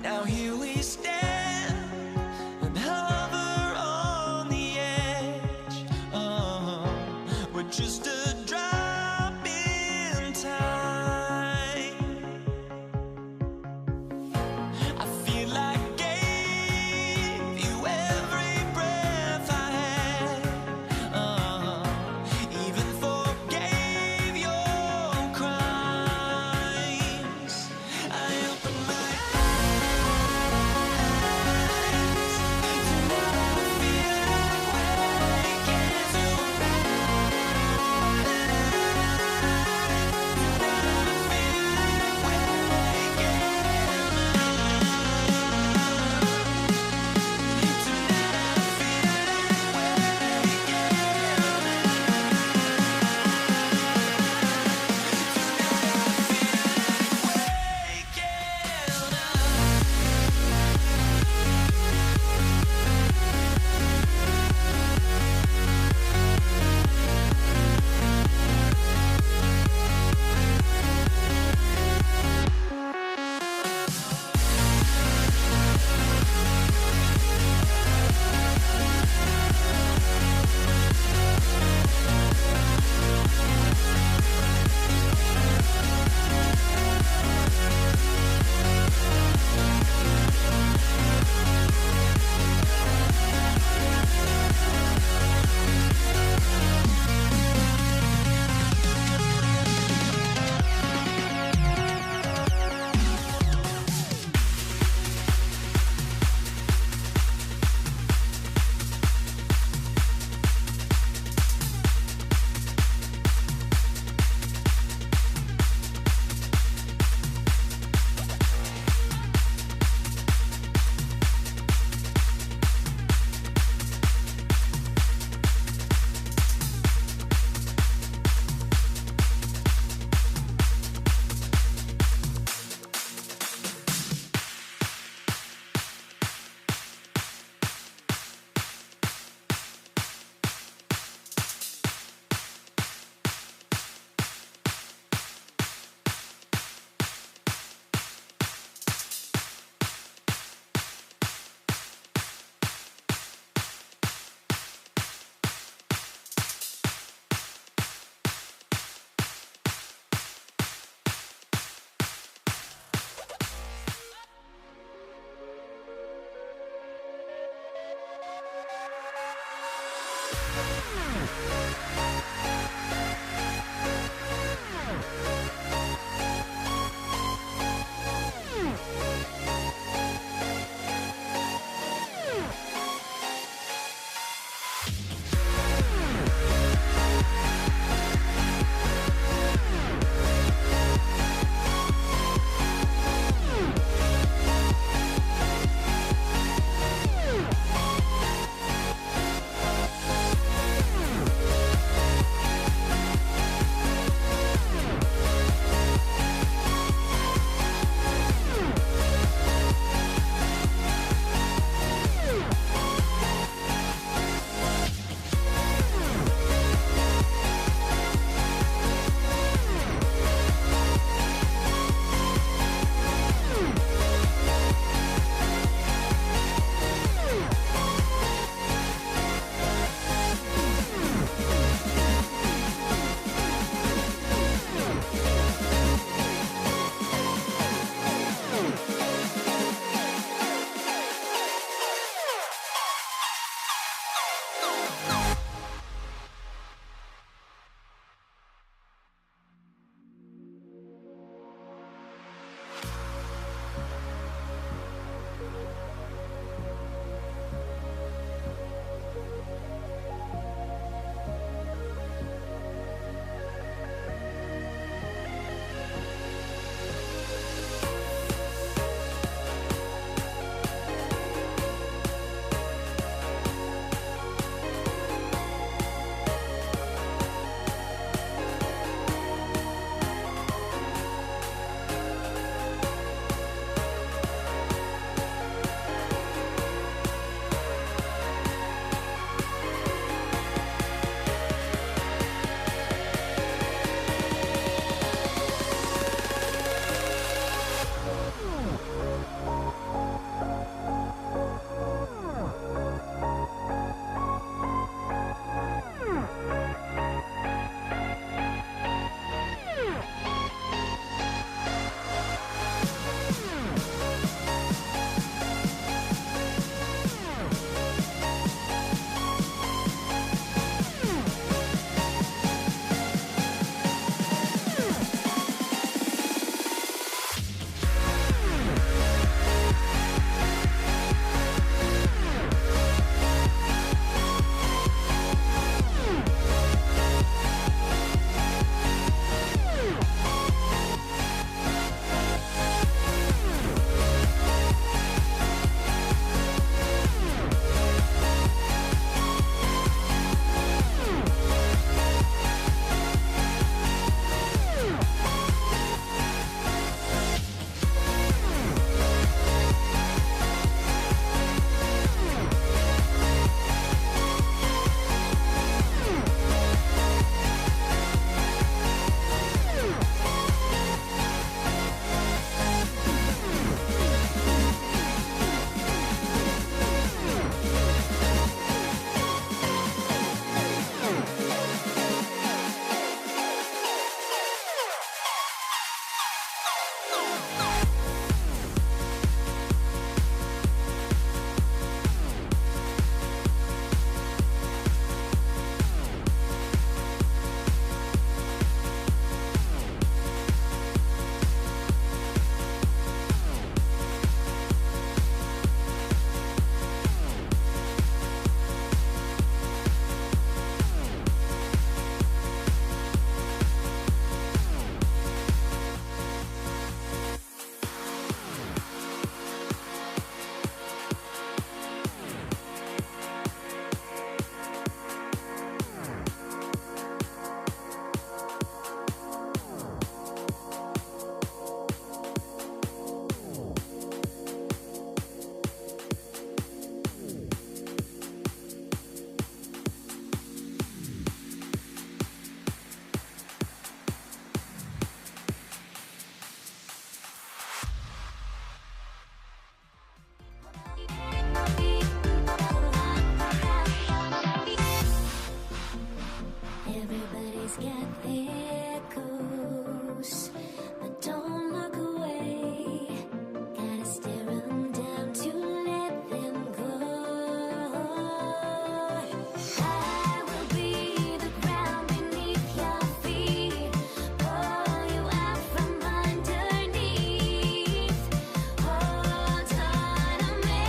Now here we stand and hover on the edge. We're just a drop in time. I feel like gave you every breath I had. Even forgave your crimes. I opened my eyes. path it goes, but don't look away. Gotta stare 'em down to let them go. I will be the ground beneath your feet, pull you out from underneath. Hold on to me.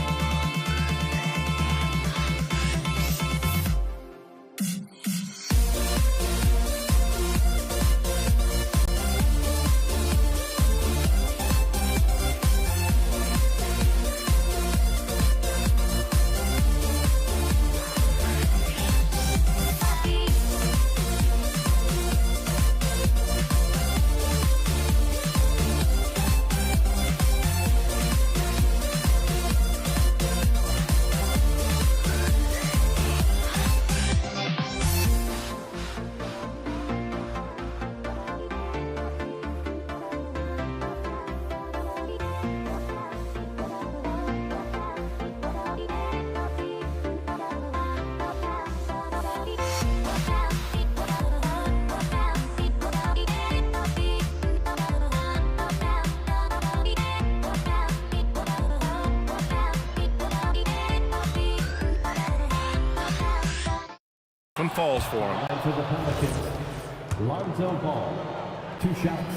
One falls for him. And for the Pelicans, Lonzo Ball, 2 shots.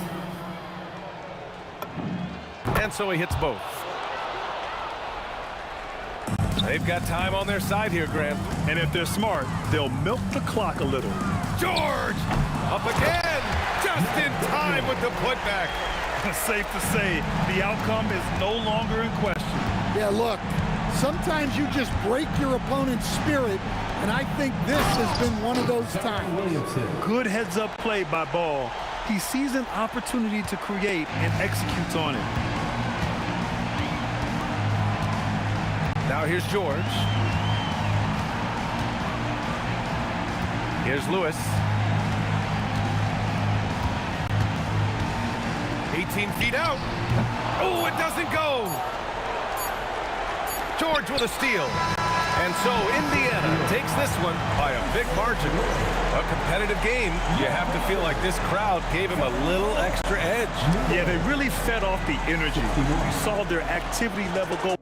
And so he hits both. They've got time on their side here, Graham. And if they're smart, they'll milk the clock a little. George! Up again! Just in time with the putback. Safe to say, the outcome is no longer in question. Yeah, look, sometimes you just break your opponent's spirit, and I think this has been one of those times. Williamson. Good heads-up play by Ball. He sees an opportunity to create and executes on it. Now here's George. Here's Lewis. 18 feet out. Oh, it doesn't go. George with a steal. And so Indiana takes this one by a big margin. A competitive game. You have to feel like this crowd gave him a little extra edge. Yeah, they really fed off the energy. You saw their activity level go.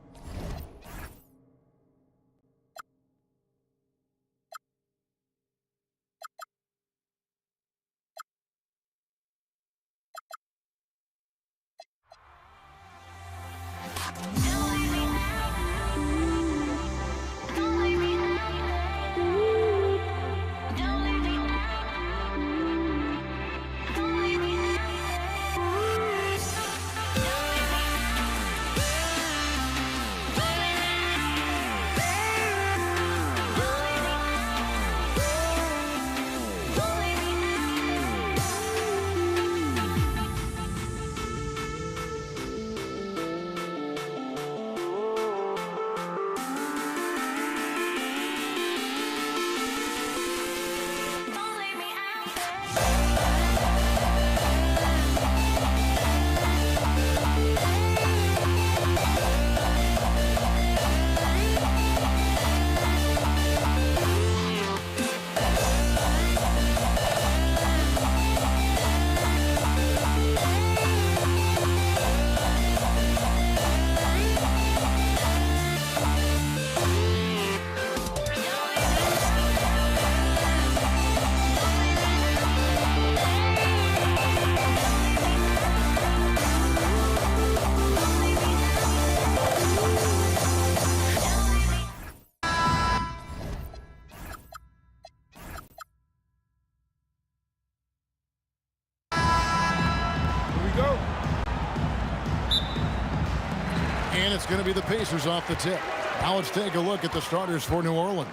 And it's going to be the Pacers off the tip. Now let's take a look at the starters for New Orleans.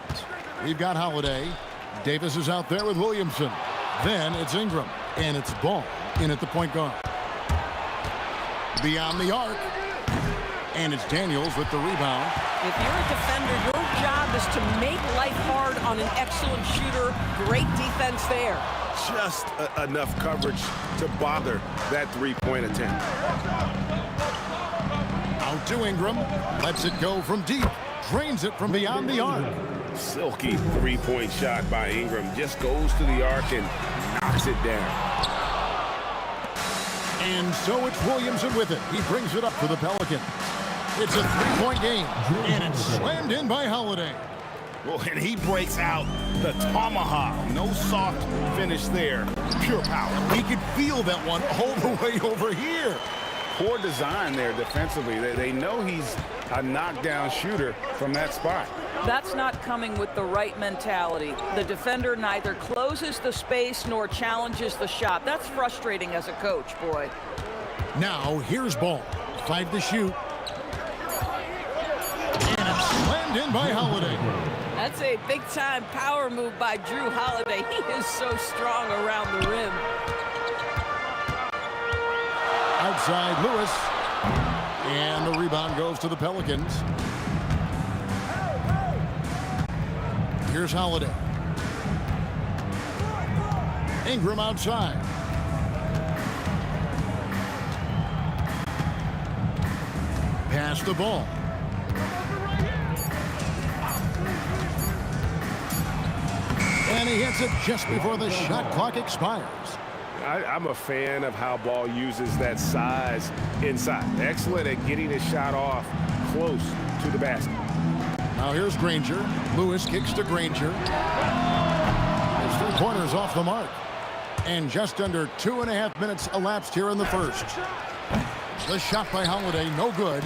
We've got Holiday. Davis is out there with Williamson. Then it's Ingram. And it's Ball in at the point guard. Beyond the arc. And it's Daniels with the rebound. If you're a defender, your job is to make life hard on an excellent shooter. Great defense there. Just enough coverage to bother that three-point attempt. Out to Ingram. Lets it go from deep. Drains it from beyond the arc. Silky three-point shot by Ingram. Just goes to the arc and knocks knocks it down. And so it's Williamson with it. He brings it up for the Pelicans. It's a three-point game, and it's slammed in by Holiday. Well, and he breaks out the tomahawk. No soft finish there. Pure power. He could feel that one all the way over here. Poor design there defensively. They know he's a knockdown shooter from that spot. That's not coming with the right mentality. The defender neither closes the space nor challenges the shot. That's frustrating as a coach, boy. Now, here's Ball. 5 to shoot. And it's slammed in by Holiday. That's a big-time power move by Drew Holiday. He is so strong around the rim. Outside Lewis. And the rebound goes to the Pelicans. Here's Holiday. Ingram outside. Pass the ball. And he hits it just before the shot clock expires. I'm a fan of how Ball uses that size inside. Excellent at getting his shot off close to the basket. Now here's Granger. Lewis kicks to Granger. His three-pointers off the mark. And just under 2.5 minutes elapsed here in the first. The shot by Holiday, no good.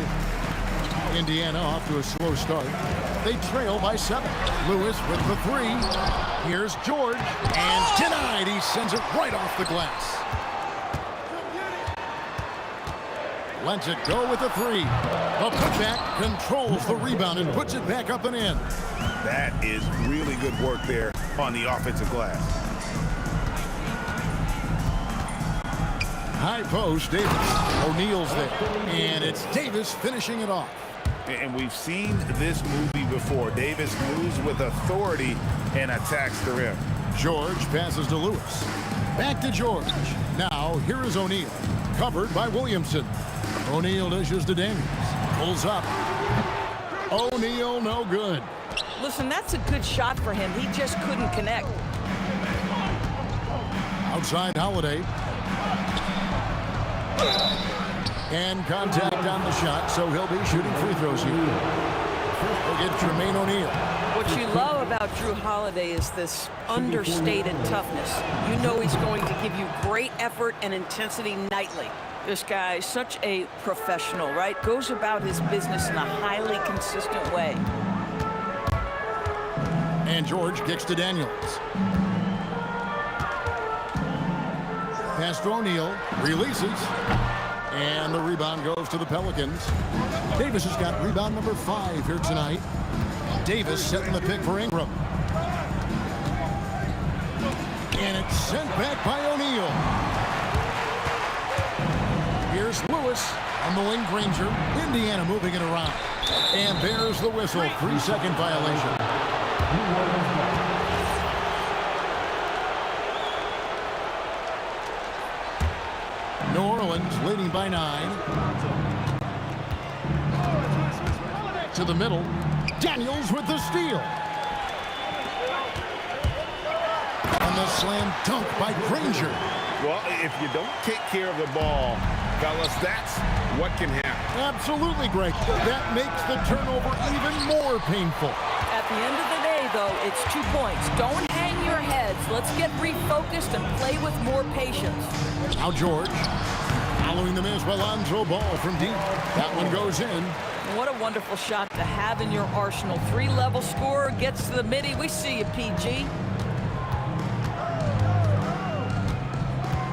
Indiana off to a slow start. They trail by 7. Lewis with the 3. Here's George. And denied. He sends it right off the glass. Lets it go with the 3. The putback controls the rebound and puts it back up and in. That is really good work there on the offensive glass. High post, Davis. O'Neal's there. And it's Davis finishing it off. And we've seen this movie before. Davis moves with authority and attacks the rim. George passes to Lewis. Back to George. Now, here is O'Neal. Covered by Williamson. O'Neal dishes to Daniels. Pulls up. O'Neal, no good. Listen, that's a good shot for him. He just couldn't connect. Outside Holiday. And contact on the shot, so he'll be shooting free throws here. We'll get Jermaine O'Neal. What you love about Drew Holiday is this understated toughness. You know he's going to give you great effort and intensity nightly. This guy is such a professional, right? Goes about his business in a highly consistent way. And George kicks to Daniels. Pass to O'Neal. Releases. And the rebound goes to the Pelicans. Davis has got rebound number 5 here tonight. Davis setting the pick for Ingram. And it's sent back by O'Neal. Here's Lewis on the wing. Granger. Indiana moving it around. And there's the whistle. 3-second violation. New Orleans leading by 9. To the middle. Daniels with the steal. And the slam dunk by Granger. Well, if you don't take care of the ball, fellas, that's what can happen. Absolutely, Greg. That makes the turnover even more painful. At the end of the day, though, it's 2 points. Don't hang your heads. Let's get refocused and play with more patience. Now George. Following the miss by Lonzo Ball from deep. That one goes in. What a wonderful shot to have in your arsenal. 3-level scorer, gets to the midi. We see you, PG.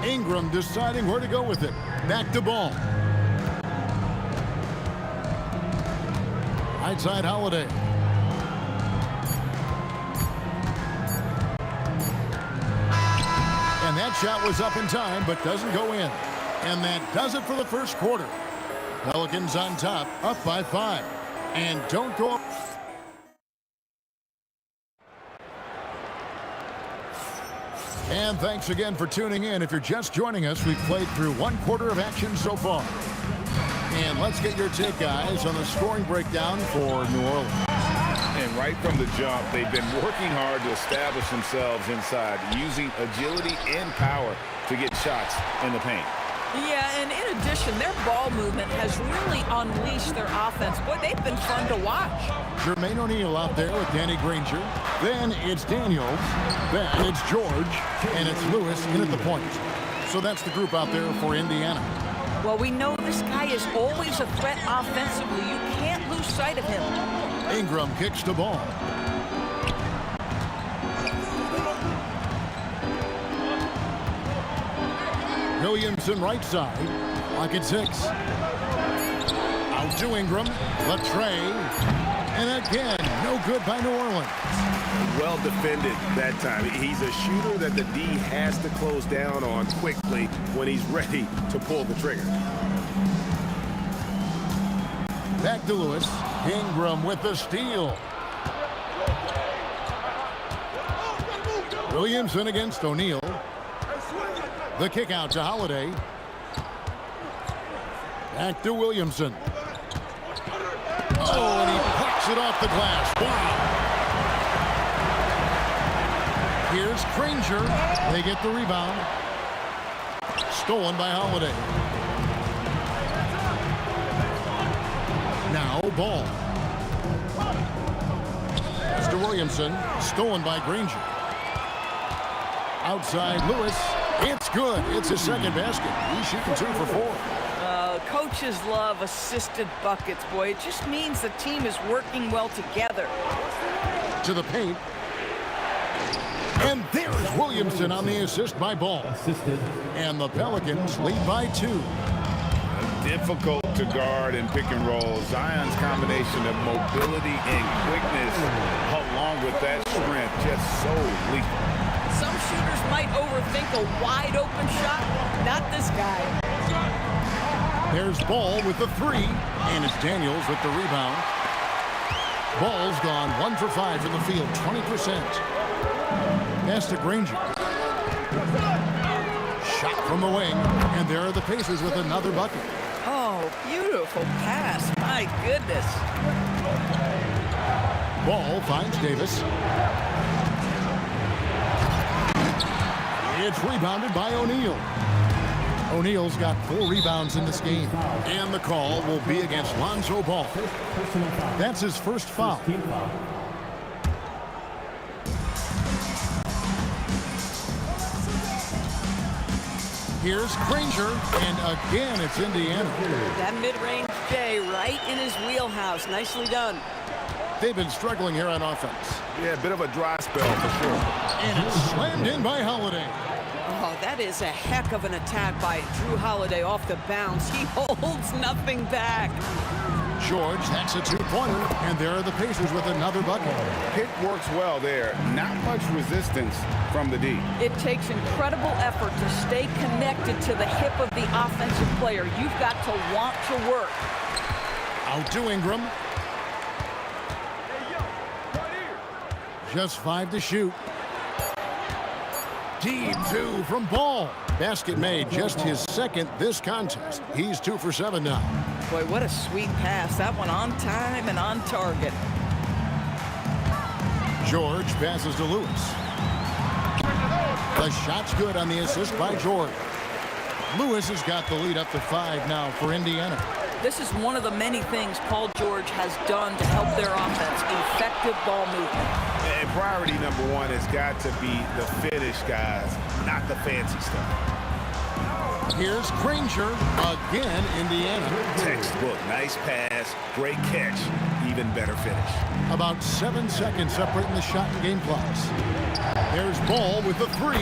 Ingram deciding where to go with it. Back to Ball. Right side Holiday. And that shot was up in time, but doesn't go in. And that does it for the first quarter. Pelicans on top, up by 5. And don't go up. And thanks again for tuning in. If you're just joining us, we've played through 1 quarter of action so far. And let's get your take, guys, on the scoring breakdown for New Orleans. And right from the jump, they've been working hard to establish themselves inside, using agility and power to get shots in the paint. Yeah, and in addition, their ball movement has really unleashed their offense. Boy, they've been fun to watch. Jermaine O'Neal out there with Danny Granger. Then it's Daniels. Then it's George. And it's Lewis in at the point. So that's the group out there for Indiana. Well, we know this guy is always a threat offensively. You can't lose sight of him. Ingram kicks the ball. Williamson right side. Lock at 6. Out to Ingram. The tray. And again, no good by New Orleans. Well defended that time. He's a shooter that the D has to close down on quickly when he's ready to pull the trigger. Back to Lewis. Ingram with the steal. Williamson against O'Neal. The kick out to Holiday. Back to Williamson. Oh, and he plucks it off the glass. Wow. Here's Granger. They get the rebound. Stolen by Holiday. Now Ball. Mr. Williamson. Stolen by Granger. Outside Lewis. It's good. It's his second basket. He's shooting 2 for 4. Coaches love assisted buckets, boy. It just means the team is working well together. To the paint. And there's Williamson on the assist by Ball. And the Pelicans lead by 2. Difficult to guard and pick and roll. Zion's combination of mobility and quickness along with that strength just so lethal. Some shooters might overthink a wide open shot. Not this guy. There's Ball with the 3. And it's Daniels with the rebound. Ball's gone 1 for 5 from the field. 20%. Pass to Granger. Shot from the wing. And there are the Pacers with another bucket. Oh, beautiful pass. My goodness. Ball finds Davis. It's rebounded by O'Neal. O'Neal's got 4 rebounds in this game. And the call will be against Lonzo Ball. That's his first foul. Here's Granger, and again it's Indiana. That mid-range J right in his wheelhouse. Nicely done. They've been struggling here on offense. Yeah, a bit of a dry spell for sure. And it's slammed in by Holiday. Oh, that is a heck of an attack by Drew Holiday off the bounce. He holds nothing back. George, that's a 2-pointer, and there are the Pacers with another bucket. Pick works well there. Not much resistance from the D. It takes incredible effort to stay connected to the hip of the offensive player. You've got to want to work. Out to Ingram. Just 5 to shoot. Deep 2 from Ball. Basket made, just his second this contest. He's 2 for 7 now. Boy, what a sweet pass. That one on time and on target. George passes to Lewis. The shot's good on the assist by George. Lewis has got the lead up to 5 now for Indiana. This is one of the many things Paul George has done to help their offense. Effective ball movement. And priority number 1 has got to be the finish, guys, not the fancy stuff. Here's Granger. Again, Indiana. Textbook. Nice pass. Great catch. Even better finish. About 7 seconds separating the shot and game clocks. There's Ball with the 3.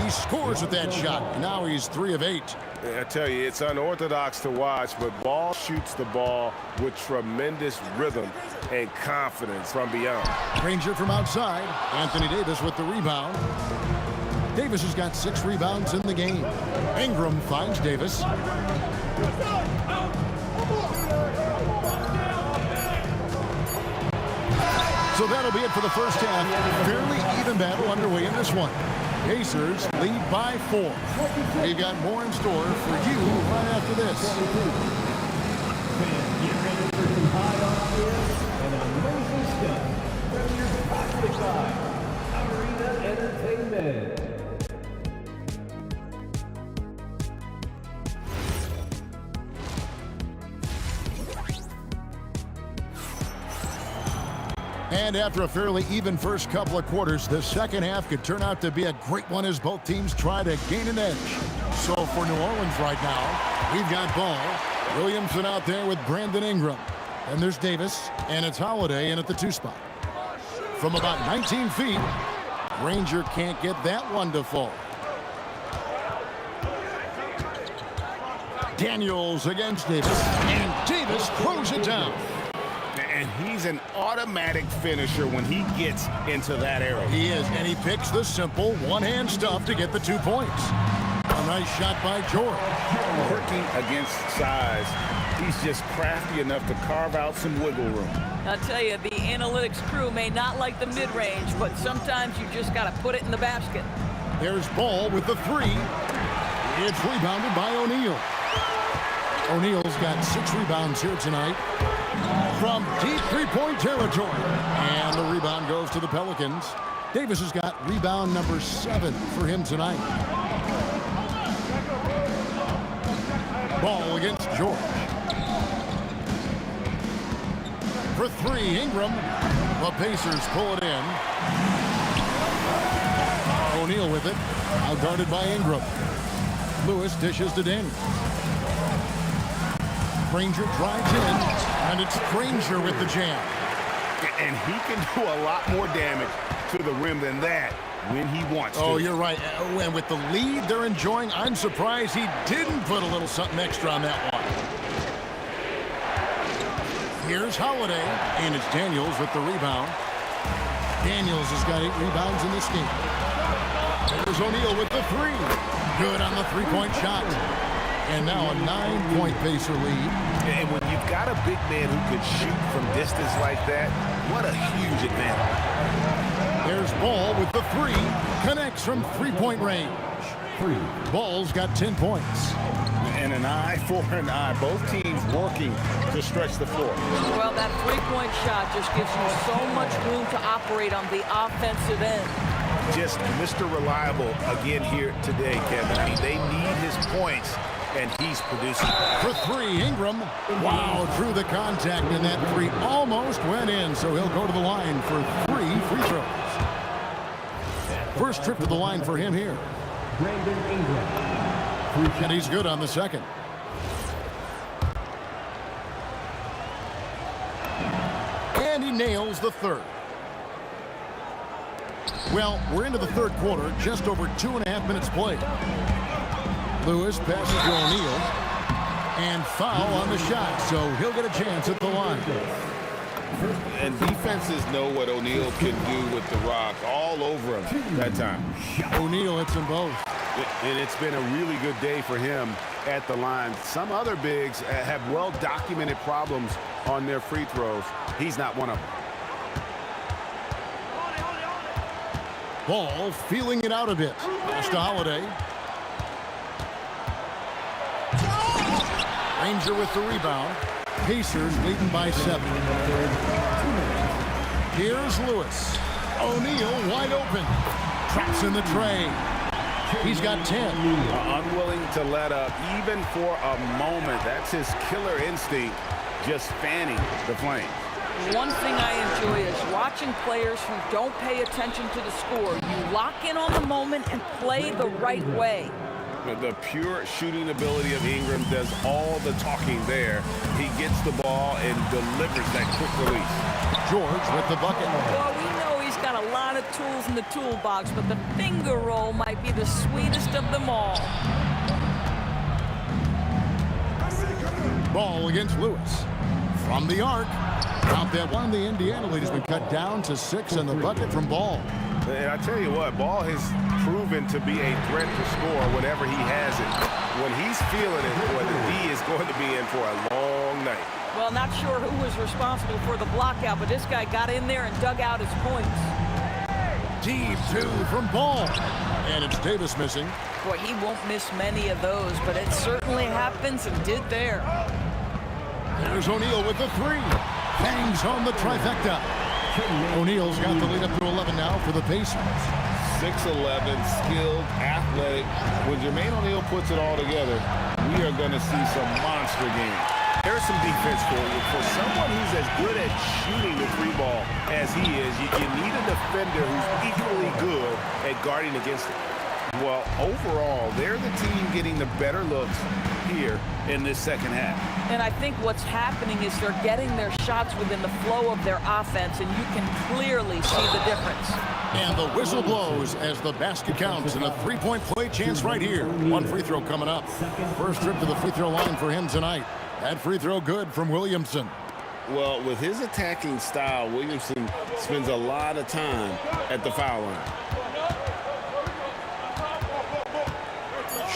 He scores with that shot. Now he's 3 of 8. I tell you, it's unorthodox to watch, but Ball shoots the ball with tremendous rhythm and confidence from beyond. Granger from outside. Anthony Davis with the rebound. Davis has got 6 rebounds in the game. Ingram finds Davis. So that'll be it for the first half. Fairly even battle underway in this one. Pacers lead by 4. We've got more in store for you right after this. Get ready for some high on this and amazing stuff. Arena Entertainment. And after a fairly even first couple of quarters, the second half could turn out to be a great one as both teams try to gain an edge. So for New Orleans right now, we've got Ball, Williamson out there with Brandon Ingram. And there's Davis, and it's Holiday in at the 2 spot. From about 19 feet, Ranger can't get that one to fall. Daniels against Davis, and Davis throws it down. And he's an automatic finisher when he gets into that area. He is, and he picks the simple one-hand stuff to get the 2 points. A nice shot by George. Working against size, he's just crafty enough to carve out some wiggle room. I'll tell you, the analytics crew may not like the mid-range, but sometimes you just got to put it in the basket. There's Ball with the 3. It's rebounded by O'Neal. O'Neal's got 6 rebounds here tonight from deep three-point territory. And the rebound goes to the Pelicans. Davis has got rebound number 7 for him tonight. Ball against George. For 3, Ingram. The Pacers pull it in. O'Neal with it. Out guarded by Ingram. Lewis dishes to Daniels. Granger drives in, and it's Granger with the jam. And he can do a lot more damage to the rim than that when he wants to. Oh, you're right. And with the lead they're enjoying, I'm surprised he didn't put a little something extra on that one. Here's Holiday, and it's Daniels with the rebound. Daniels has got 8 rebounds in this game. There's O'Neal with the 3. Good on the 3-point shot. And now a 9-point Pacer lead. And when you've got a big man who can shoot from distance like that, what a huge advantage. There's Ball with the 3. Connects from 3-point range. Ball's got 10 points. And an eye for an eye. Both teams working to stretch the floor. Well, that 3-point shot just gives you so much room to operate on the offensive end. Just Mr. Reliable again here today, Kevin. I mean, they need his points, and he's producing. For 3, Ingram. Wow, through the contact, and that 3 almost went in, so he'll go to the line for 3 free throws. First trip to the line for him here. Brandon Ingram. And he's good on the second. And he nails the 3rd. Well, we're into the 3rd quarter, just over 2.5 minutes played. Lewis passes to O'Neal, and foul on the shot, so he'll get a chance at the line. And defenses know what O'Neal can do with the rock all over him that time. O'Neal hits them both. And it's been a really good day for him at the line. Some other bigs have well-documented problems on their free throws. He's not one of them. Ball feeling it out a bit. Pass to Holiday. Ranger with the rebound. Pacers leading by 7. Here's Lewis. O'Neal wide open. Traps in the tray. He's got 10. Unwilling to let up even for a moment. That's his killer instinct, just fanning the flame. One thing I enjoy is watching players who don't pay attention to the score. You lock in on the moment and play the right way. The pure shooting ability of Ingram does all the talking there. He gets the ball and delivers that quick release. George with the bucket. Well, we know he's got a lot of tools in the toolbox, but the finger roll might be the sweetest of them all. Ball against Lewis. From the arc. Out that one, the Indiana lead has been cut down to 6, and the bucket from Ball. And I tell you what, Ball has proven to be a threat to score whenever he has it. When he's feeling it, boy, the D is going to be in for a long night. Well, not sure who was responsible for the blockout, but this guy got in there and dug out his points. Deep 2 from Ball. And it's Davis missing. Boy, he won't miss many of those, but it certainly happens and did there. There's O'Neal with the 3. Bangs home the trifecta. O'Neal's got the lead up to 11 now for the Pacers. 6'11", skilled, athletic. When Jermaine O'Neal puts it all together, we are going to see some monster games. There's some defense for you. For someone who's as good at shooting the three ball as he is, you need a defender who's equally good at guarding against it. Well, overall, they're the team getting the better looks here in this second half. And I think what's happening is they're getting their shots within the flow of their offense, and you can clearly see the difference. And the whistle blows as the basket counts, and a three-point play chance right here. One free throw coming up. First trip to the free throw line for him tonight. That free throw good from Williamson. Well, with his attacking style, Williamson spends a lot of time at the foul line.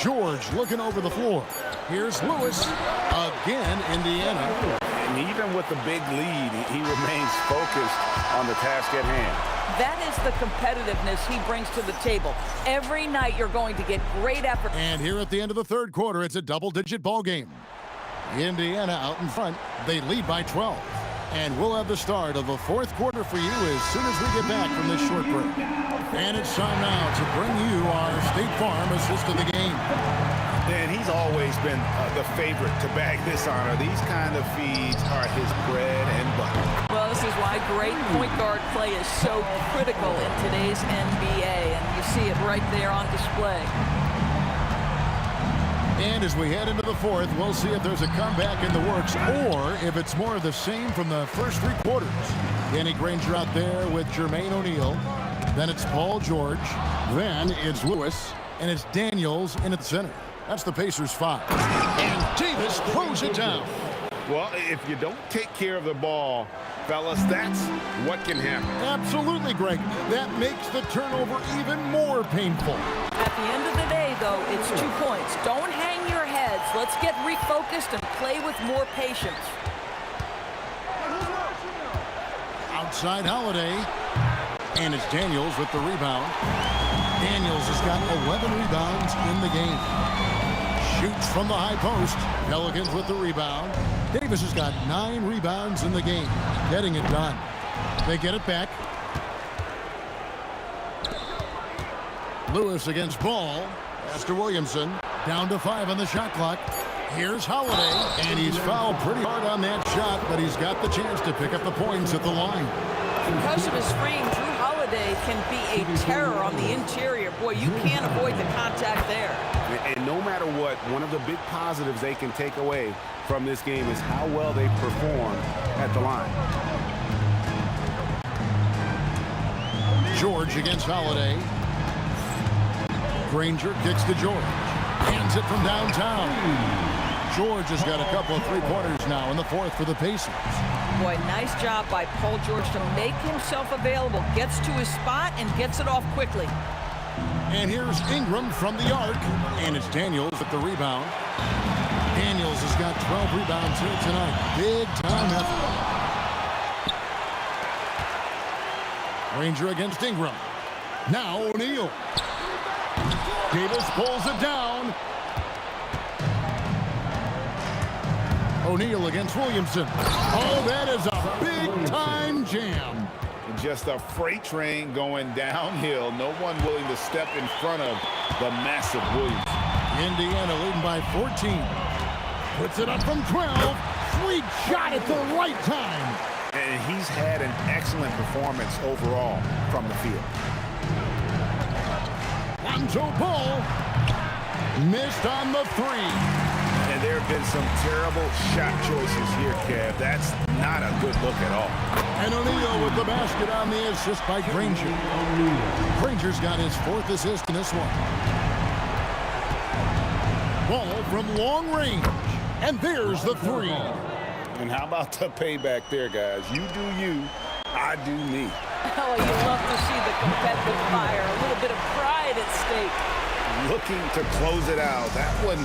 George looking over the floor. Here's Lewis. Again, Indiana. And even with the big lead, he remains focused on the task at hand. That is the competitiveness he brings to the table. Every night you're going to get great effort. And here at the end of the third quarter, it's a double-digit ball game. Indiana out in front. They lead by 12. And we'll have the start of the fourth quarter for you as soon as we get back from this short break. And it's time now to bring you our State Farm assist of the game. And he's always been the favorite to bag this honor. These kind of feeds are his bread and butter. Well, this is why great point guard play is so critical in today's NBA, and you see it right there on display. And as we head into the fourth, we'll see if there's a comeback in the works or if it's more of the same from the first three quarters. Danny Granger out there with Jermaine O'Neal. Then it's Paul George. Then it's Lewis. And it's Daniels in at the center. That's the Pacers 5. And Davis throws it down. Well, if you don't take care of the ball, fellas, that's what can happen. Absolutely, Greg. That makes the turnover even more painful. At the end of the day, though, it's 2 points. Don't hang your heads. Let's get refocused and play with more patience. Outside Holiday. And it's Daniels with the rebound. Daniels has got 11 rebounds in the game. Shoots from the high post. Pelicans with the rebound. Davis has got 9 rebounds in the game. Getting it done. They get it back. Lewis against Ball. Pass to Williamson. Down to 5 on the shot clock. Here's Holiday. And he's fouled pretty hard on that shot, but he's got the chance to pick up the points at the line. Because of his frame, Drew Holiday can be a terror on the interior. Boy, you can't avoid the contact there. And no matter what, one of the big positives they can take away from this game is how well they perform at the line. George against Holiday. Granger kicks to George. Hands it from downtown. George has got a couple of three-pointers now in the fourth for the Pacers. Boy, nice job by Paul George to make himself available. Gets to his spot and gets it off quickly. And here's Ingram from the arc. And it's Daniels with the rebound. Daniels has got 12 rebounds here tonight. Big time effort. Granger against Ingram. Now O'Neal. Davis pulls it down. O'Neal against Williamson. Oh, that is a big-time jam. Just a freight train going downhill. No one willing to step in front of the massive Williamson. Indiana leading by 14. Puts it up from 12. Sweet shot at the right time. And he's had an excellent performance overall from the field. Lonzo Ball. Missed on the 3. And there have been some terrible shot choices here, Kev. That's not a good look at all. And O'Neal with the basket on the assist by Granger. Granger's got his 4th assist in this one. Ball from long range. And there's the 3. And how about the payback there, guys? You do you, I do me. Oh, you love to see the competitive fire. A little bit of pride at stake. Looking to close it out. That one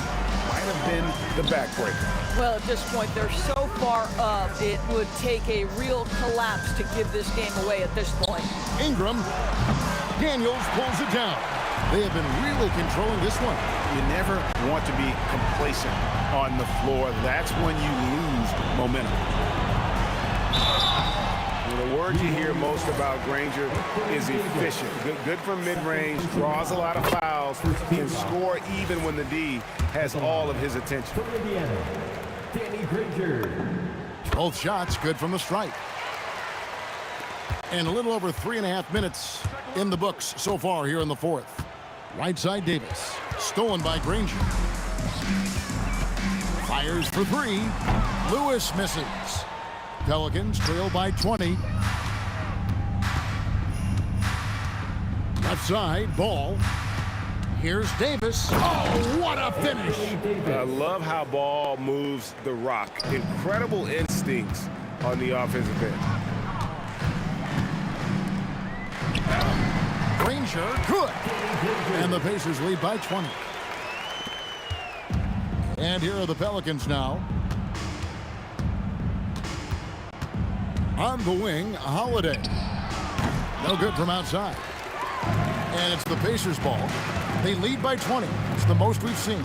might have been the backbreaker. Well, at this point, they're so far up, it would take a real collapse to give this game away at this point. Ingram. Daniels pulls it down. They have been really controlling this one. You never want to be complacent on the floor. That's when you lose momentum. And the word you hear most about Granger is efficient. Good from mid-range, draws a lot of fouls, can score even when the D has all of his attention. For Indiana, Danny Granger. Both shots good from the stripe. And a little over 3.5 minutes in the books so far here in the fourth. Right side Davis. Stolen by Granger. Fires for three. Lewis misses. Pelicans trail by 20. Left side, Ball. Here's Davis. Oh, what a finish! I love how Ball moves the rock. Incredible instincts on the offensive end. Granger, good. And the Pacers lead by 20. And here are the Pelicans now. On the wing, Holiday. No good from outside. And it's the Pacers' ball. They lead by 20. It's the most we've seen.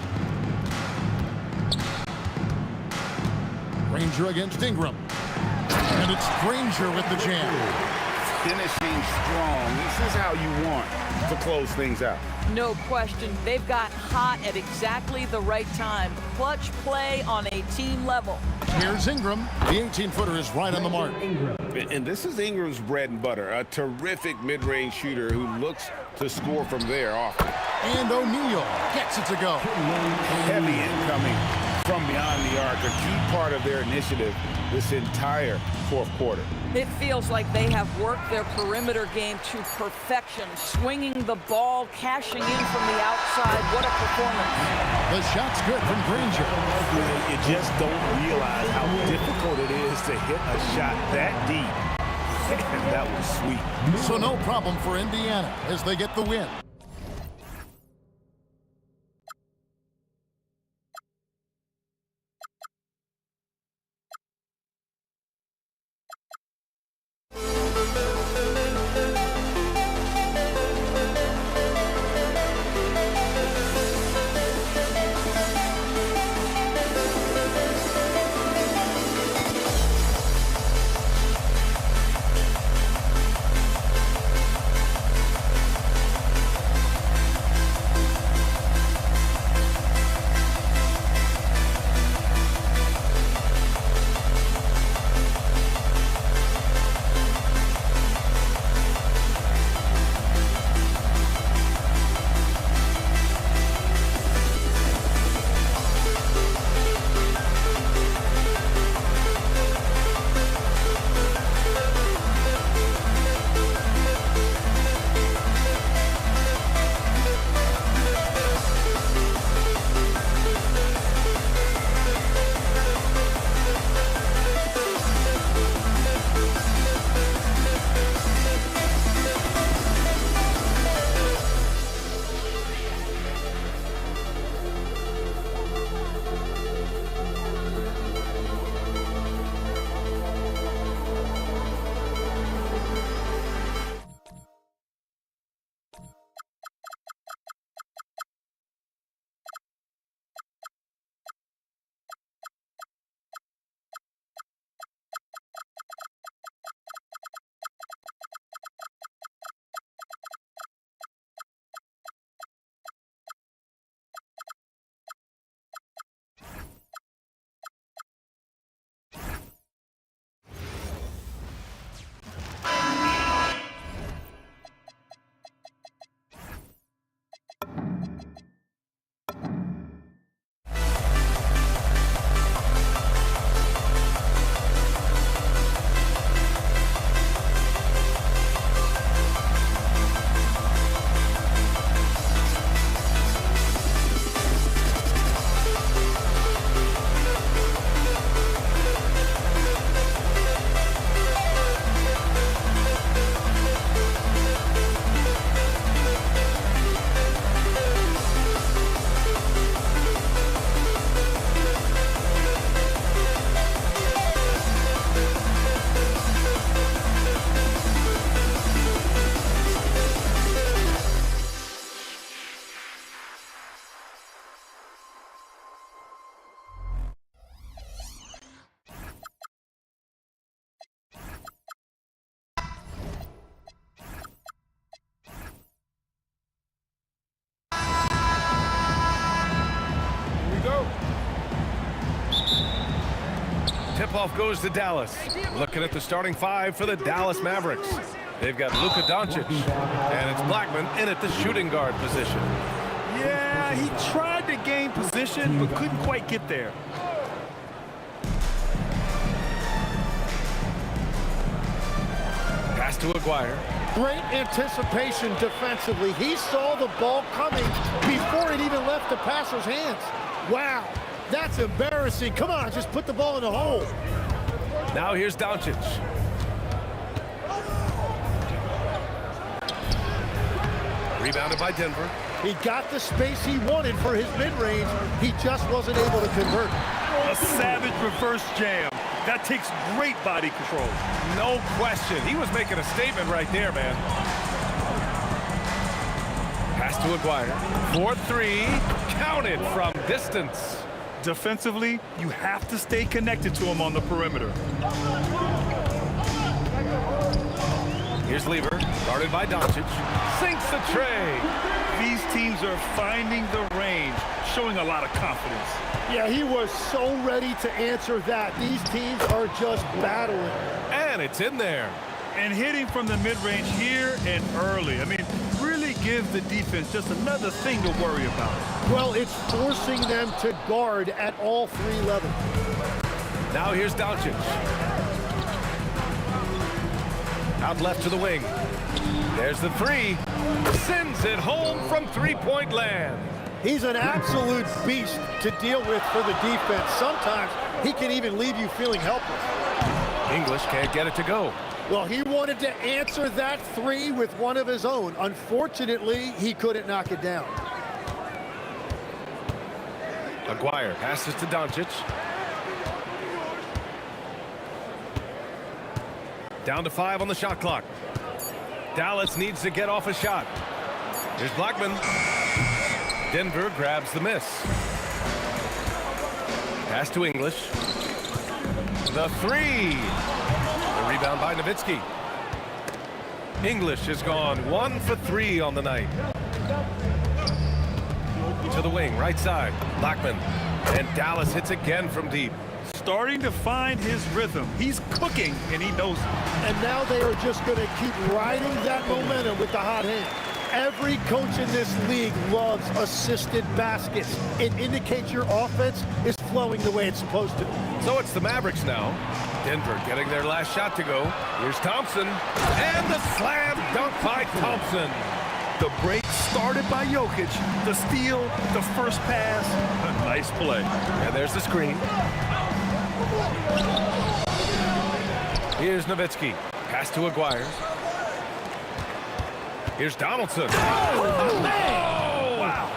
Granger against Ingram. And it's Granger with the jam. Finishing strong. This is how you want to close things out. No question. They've got hot at exactly the right time. Clutch play on a team level. Here's Ingram. The 18-footer is right on the mark. And this is Ingram's bread and butter. A terrific mid-range shooter who looks to score from there often. And O'Neal gets it to go. Heavy incoming from beyond the arc. A key part of their initiative this entire fourth quarter. It feels like they have worked their perimeter game to perfection, swinging the ball, cashing in from the outside. What a performance. The shot's good from Granger. You just don't realize how difficult it is to hit a shot that deep. And that was sweet. So no problem for Indiana as they get the win. Tip-off goes to Dallas. Looking at the starting five for the Dallas Mavericks. They've got Luka Doncic, and it's Blackman in at the shooting guard position. Yeah, he tried to gain position, but couldn't quite get there. Pass to Aguirre. Great anticipation defensively. He saw the ball coming before it even left the passer's hands. Wow, that's embarrassing. Come on, just put the ball in the hole. Now here's Doncic. Rebounded by Denver. He got the space he wanted for his mid-range. He just wasn't able to convert. A savage reverse jam. That takes great body control. No question. He was making a statement right there, man. Pass to Aguirre. 4-3. Counted from distance. Defensively, you have to stay connected to him on the perimeter. Here's Lever. Guarded by Doncic. Sinks the tray. These teams are finding the range, showing a lot of confidence. Yeah, he was so ready to answer that. These teams are just battling. And it's in there. And hitting from the mid-range here and early. I mean, really give the defense just another thing to worry about. Well, it's forcing them to guard at all three levels. Now here's Doncic. Out left to the wing. There's the three. Sends it home from three-point land. He's an absolute beast to deal with for the defense. Sometimes he can even leave you feeling helpless. English can't get it to go. Well, he wanted to answer that three with one of his own. Unfortunately, he couldn't knock it down. Aguirre passes to Doncic. Down to 5 on the shot clock. Dallas needs to get off a shot. Here's Blackman. Denver grabs the miss. Pass to English. The three. The rebound by Nowitzki. English has gone 1 for 3 on the night. To the wing, right side. Blackman. And Dallas hits again from deep. Starting to find his rhythm. He's cooking, and he knows it. And now they are just going to keep riding that momentum with the hot hand. Every coach in this league loves assisted baskets. It indicates your offense is flowing the way it's supposed to. So it's the Mavericks now. Denver getting their last shot to go. Here's Thompson. And the slam dunk by Thompson. The break started by Jokic. The steal, the first pass. A nice play. And there's the screen. Here's Nowitzki. Pass to Aguirre. Here's Donaldson. Oh, man! Wow.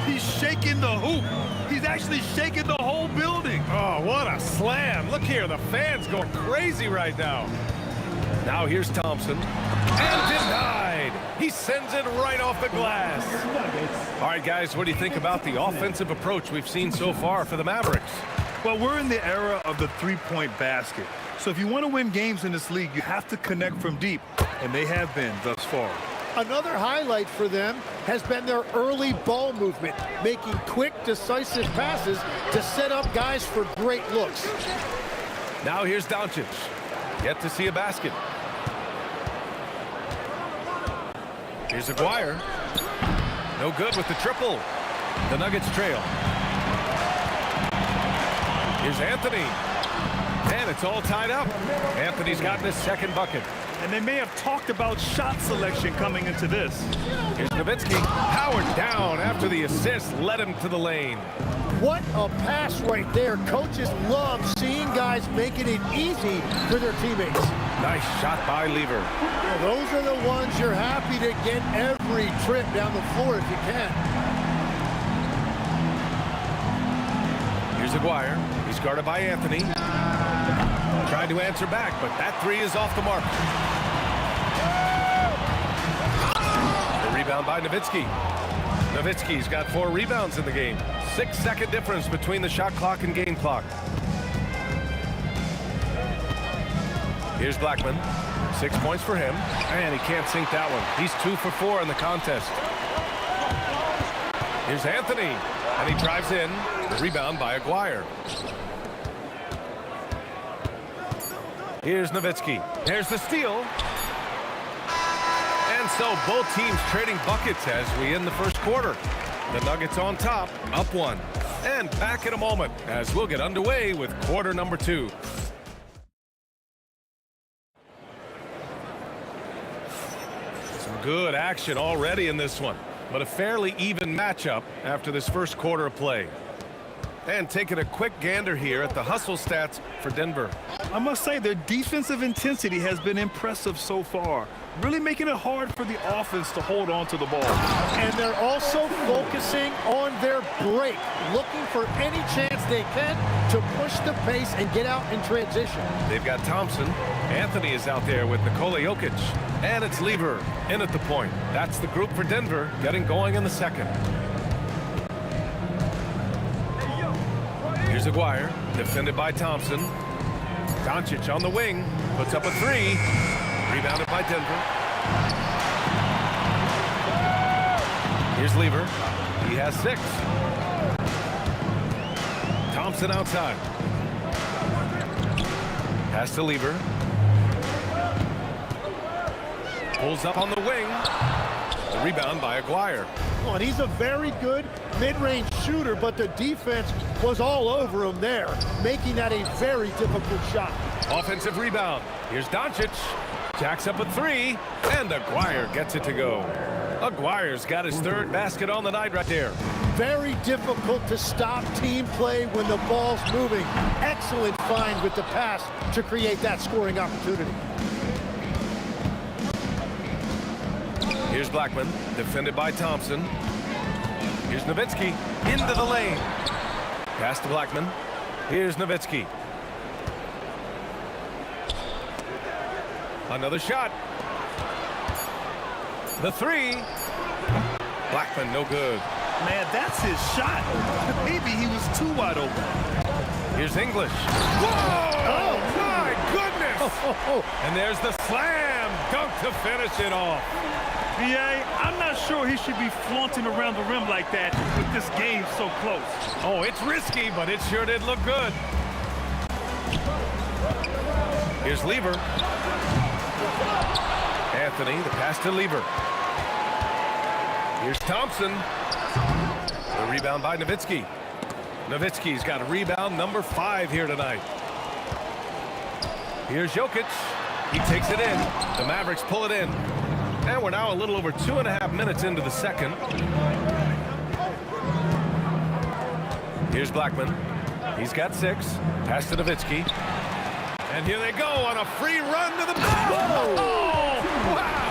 He's shaking the hoop. He's actually shaking the whole building. Oh, what a slam. Look here, the fans going crazy right now. Now here's Thompson. And denied. He sends it right off the glass. All right, guys, what do you think about the offensive approach we've seen so far for the Mavericks? Well, we're in the era of the three-point basket. So if you want to win games in this league, you have to connect from deep, and they have been thus far. Another highlight for them has been their early ball movement, making quick, decisive passes to set up guys for great looks. Now here's Doncic. Yet to see a basket. Here's Aguirre. No good with the triple. The Nuggets trail. Here's Anthony. And it's all tied up. Anthony's gotten his second bucket. And they may have talked about shot selection coming into this. Here's Nowitzki. Powered down after the assist led him to the lane. What a pass right there. Coaches love seeing guys making it easy for their teammates. Nice shot by Lever. Well, those are the ones you're happy to get every trip down the floor if you can. Here's Aguirre. He's guarded by Anthony. Tried to answer back, but that three is off the mark. The rebound by Nowitzki. Nowitzki's got 4 rebounds in the game. 6-second difference between the shot clock and game clock. Here's Blackman. 6 points for him. And he can't sink that one. He's 2 for 4 in the contest. Here's Anthony. And he drives in. The rebound by Aguirre. Here's Nowitzki. There's the steal. And so both teams trading buckets as we end the first quarter. The Nuggets on top, up 1. And back in a moment as we'll get underway with quarter number 2. Some good action already in this one, but a fairly even matchup after this first quarter of play. And taking a quick gander here at the hustle stats for Denver. I must say their defensive intensity has been impressive so far, really making it hard for the offense to hold on to the ball. And they're also focusing on their break, looking for any chance they can to push the pace and get out in transition. They've got Thompson. Anthony is out there with Nikola Jokic. And it's Lever in at the point. That's the group for Denver getting going in the second. Here's Aguirre, defended by Thompson. Doncic on the wing, puts up a 3. Rebounded by Denver. Here's Lever. He has 6. Thompson outside. Pass to Lever. Pulls up on the wing. The rebound by Aguirre. Oh, and he's a very good mid-range shooter, but the defense was all over him there, making that a very difficult shot. Offensive rebound. Here's Doncic. Jacks up a 3, and Aguirre gets it to go. Aguirre's got his 3rd basket on the night right there. Very difficult to stop team play when the ball's moving. Excellent find with the pass to create that scoring opportunity. Here's Blackman, defended by Thompson. Here's Nowitzki, into the lane. Pass to Blackman. Here's Nowitzki. Another shot. The 3. Blackman, no good. Man, that's his shot. Maybe he was too wide open. Here's English. Whoa! Oh, my goodness! And there's the slam dunk to finish it off. B.A., I'm not sure he should be flaunting around the rim like that with this game so close. Oh, it's risky, but it sure did look good. Here's Lever. Anthony, the pass to Lever. Here's Thompson. The rebound by Nowitzki. Nowitzki's got a rebound number 5 here tonight. Here's Jokic. He takes it in. The Mavericks pull it in. And we're now a little over 2.5 minutes into the second. Here's Blackman. He's got 6. Pass to Nowitzki. And here they go on a free run to the basket. Oh, wow!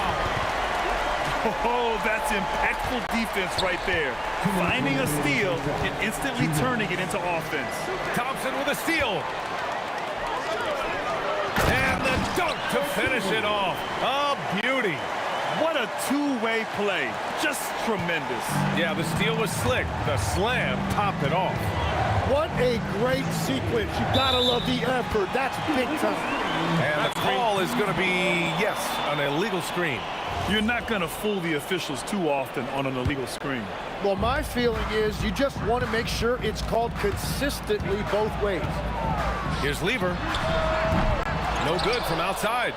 Oh, that's impactful defense right there. Finding a steal and instantly turning it into offense. Thompson with a steal. And the dunk to finish it off. A beauty. What a two-way play. Just tremendous. Yeah, the steal was slick. The slam topped it off. What a great sequence. You gotta love the effort. That's big time. And the call is going to be, yes, an illegal screen. You're not going to fool the officials too often on an illegal screen. Well, my feeling is you just want to make sure it's called consistently both ways. Here's Lever. No good from outside.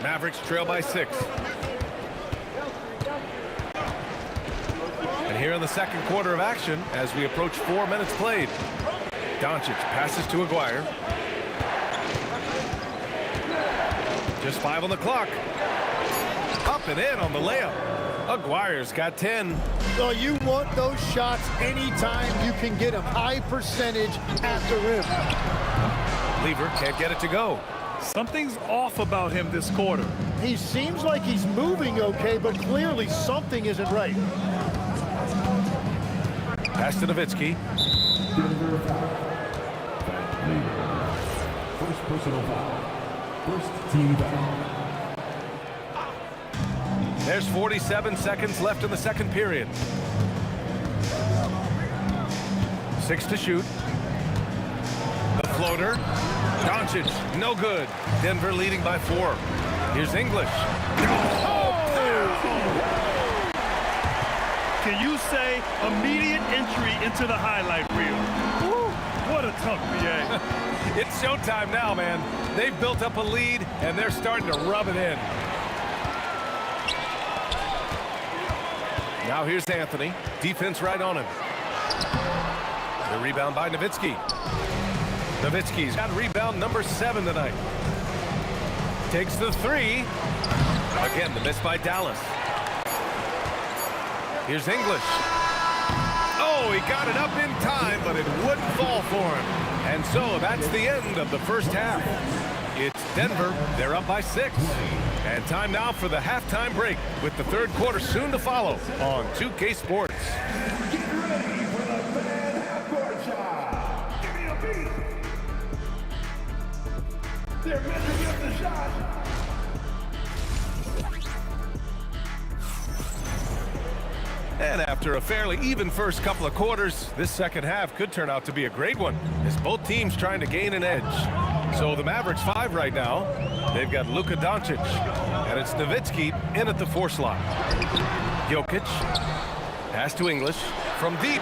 Mavericks trail by 6. And here in the second quarter of action, as we approach 4 minutes played, Doncic passes to Aguirre. Just 5 on the clock. Up and in on the layup. Aguirre's got 10. Well, you want those shots anytime you can get them. High percentage at the rim. Lever can't get it to go. Something's off about him this quarter. He seems like he's moving okay, but clearly something isn't right. Pass to Nowitzki. First personal foul. First team foul. There's 47 seconds left in the second period. 6 to shoot. The floater. Doncic, no good. Denver leading by 4. Here's English. Can you say immediate entry into the highlight reel? Woo, What a tough BA. It's showtime now, man. They've built up a lead, and they're starting to rub it in. Now here's Anthony. Defense right on him. The rebound by Nowitzki. Nowitzki's got rebound number 7 tonight. Takes the 3. Again, the miss by Dallas. Here's English. Oh, he got it up in time, but it wouldn't fall for him. And so that's the end of the first half. It's Denver. They're up by 6. And time now for the halftime break with the third quarter soon to follow on 2K Sports. Get ready for the fan half-court shot. Give me a beat. They're messing up the shot. And after a fairly even first couple of quarters, this second half could turn out to be a great one as both teams trying to gain an edge. So the Mavericks 5 right now. They've got Luka Doncic, and it's Nowitzki in at the 4 slot. Jokic pass to English from deep.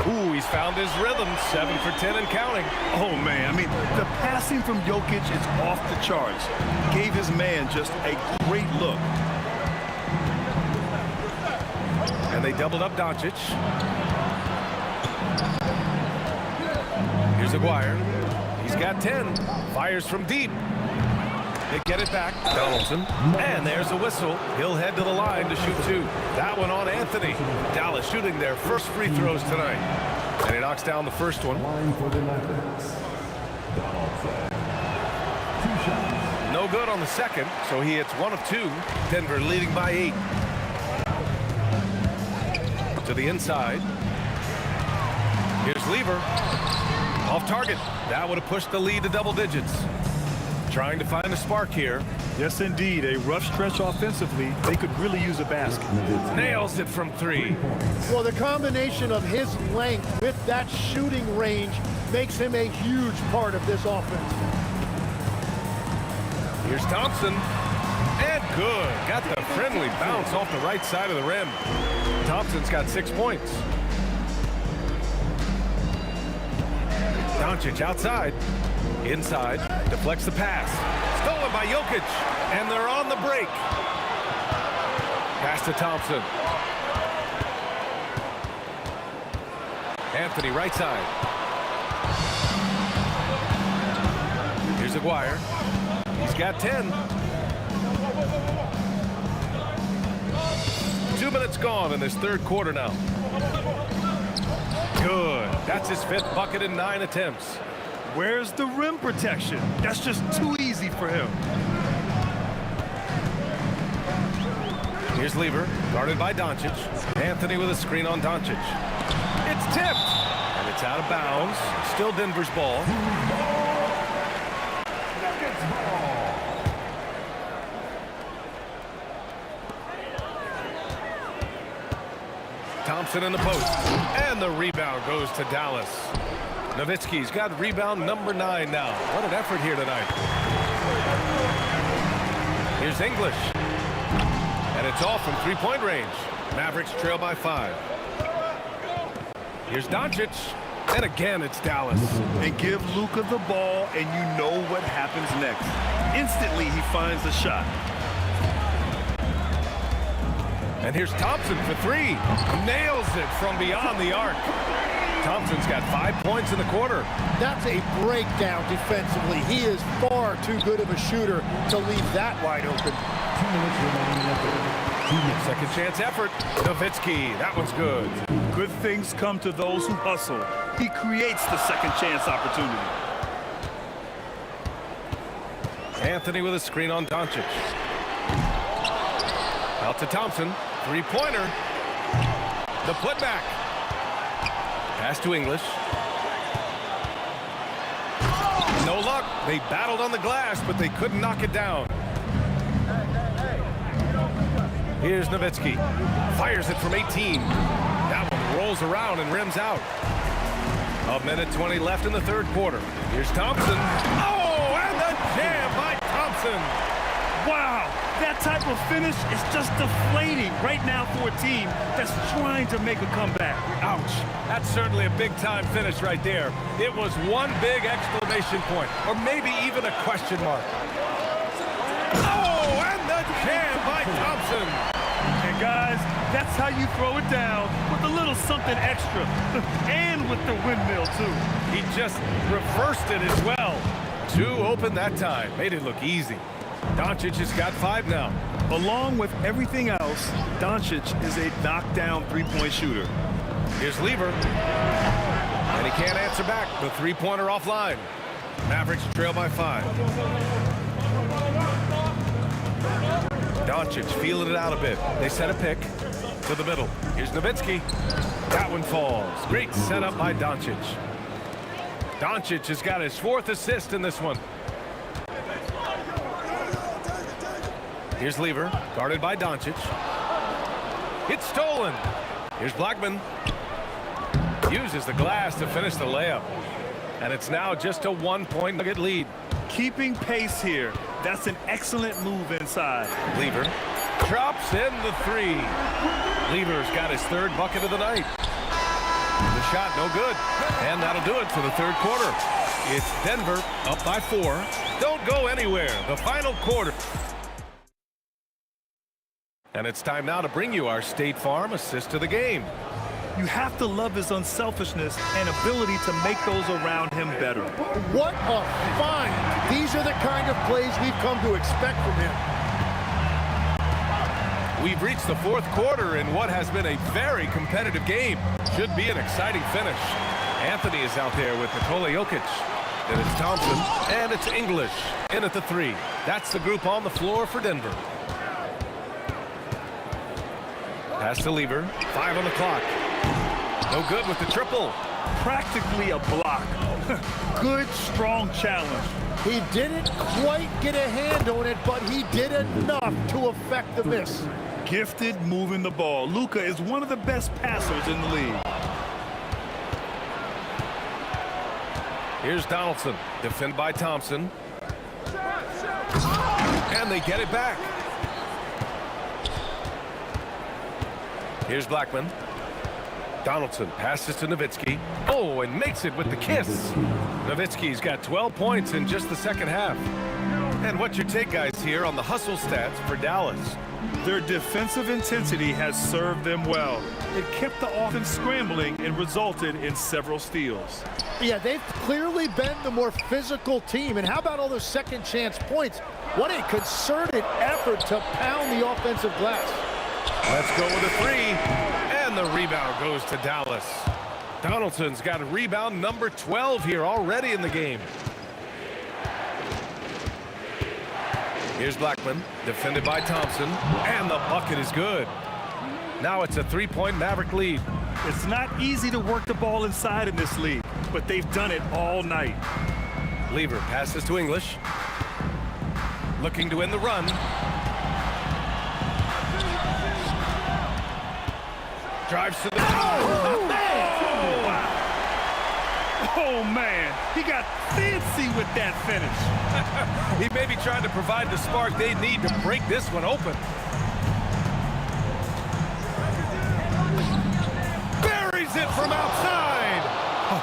Ooh, he's found his rhythm. 7 for 10 and counting. Oh, man. I mean, the passing from Jokic is off the charts. Gave his man just a great look. And they doubled up Doncic. Here's Aguirre. He's got 10. Fires from deep. They get it back. Donaldson. And there's a whistle. He'll head to the line to shoot 2. That one on Anthony. Dallas shooting their first free throws tonight. And he knocks down the first one. Line for the Mavericks. Donaldson. 2 shots. No good on the second, so he hits 1 of 2. Denver leading by 8. To the inside. Here's Lever. Off target. That would have pushed the lead to double digits. Trying to find a spark here. Yes, indeed. A rough stretch offensively. They could really use a basket. Nails it from 3. Well, the combination of his length with that shooting range makes him a huge part of this offense. Here's Thompson. And good. Got the friendly bounce off the right side of the rim. Thompson's got 6 points. Doncic outside. Inside. Deflects the pass. Stolen by Jokic. And they're on the break. Pass to Thompson. Anthony right side. Here's Aguirre. He's got 10. 2 minutes gone in this third quarter now. Good. That's his 5th bucket in 9 attempts. Where's the rim protection? That's just too easy for him. Here's Lever, guarded by Doncic. Anthony with a screen on Doncic. It's tipped, and it's out of bounds. Still Denver's ball. Nuggets ball. Thompson in the post, and the rebound goes to Dallas. Nowitzki's got rebound number 9 now. What an effort here tonight. Here's English. And it's off from 3-point range. Mavericks trail by 5. Here's Doncic. And again, it's Dallas. And give Luka the ball, and you know what happens next. Instantly, he finds a shot. And here's Thompson for 3. Nails it from beyond the arc. Thompson's got 5 points in the quarter. That's a breakdown defensively. He is far too good of a shooter to leave that wide open. 2 minutes remaining in the 2 minutes. Second chance effort. Nowitzki. That one's good. Good things come to those who hustle. He creates the second chance opportunity. Anthony with a screen on Doncic. Out to Thompson. 3-pointer. The putback. Pass to English. No luck. They battled on the glass, but they couldn't knock it down. Here's Nowitzki. Fires it from 18. That one rolls around and rims out. 1:20 left in the third quarter. Here's Thompson. Oh, and the jam by Thompson. Wow, that type of finish is just deflating right now for a team that's trying to make a comeback. Ouch. That's certainly a big-time finish right there. It was one big exclamation point, or maybe even a question mark. Oh, and the jam by Thompson. And guys, that's how you throw it down with a little something extra. And with the windmill, too. He just reversed it as well. 2 open that time. Made it look easy. Doncic has got 5 now. Along with everything else, Doncic is a knockdown three-point shooter. Here's Lever. And he can't answer back. The three-pointer offline. Mavericks trail by 5. Doncic feeling it out a bit. They set a pick to the middle. Here's Nowitzki. That one falls. Great setup by Doncic. Doncic has got his 4th assist in this one. Here's Lever, guarded by Doncic. It's stolen. Here's Blackman. Uses the glass to finish the layup. And it's now just a 1-point Nugget lead. Keeping pace here. That's an excellent move inside. Lever drops in the 3. Lever's got his 3rd bucket of the night. The shot no good. And that'll do it for the 3rd quarter. It's Denver up by 4. Don't go anywhere. The final quarter. And it's time now to bring you our State Farm assist of the game. You have to love his unselfishness and ability to make those around him better. What a find. These are the kind of plays we've come to expect from him. We've reached the 4th quarter in what has been a very competitive game. Should be an exciting finish. Anthony is out there with Nikola Jokic. Then it's Thompson, and it's English in at the 3. That's the group on the floor for Denver. Pass to Lever. 5 on the clock. No good with the triple. Practically a block. Good, strong challenge. He didn't quite get a hand on it, but he did enough to affect the miss. Gifted moving the ball. Luka is one of the best passers in the league. Here's Donaldson. Defended by Thompson. And they get it back. Here's Blackman. Donaldson passes to Nowitzki. Oh, and makes it with the kiss. Nowitzki's got 12 points in just the 2nd half. And what's your take, guys, here on the hustle stats for Dallas? Their defensive intensity has served them well. It kept the offense scrambling and resulted in several steals. Yeah, they've clearly been the more physical team. And how about all those second chance points? What a concerted effort to pound the offensive glass. Let's go with a 3. And the rebound goes to Dallas. Donaldson's got a rebound number 12 here already in the game. Here's Blackman, defended by Thompson, and the bucket is good. Now it's a 3-point Maverick lead. It's not easy to work the ball inside in this league, but they've done it all night. Lever passes to English. Looking to end the run. Drives to the... Oh, man! Oh, man. He got fancy with that finish. He may be trying to provide the spark they need to break this one open. Buries it from outside.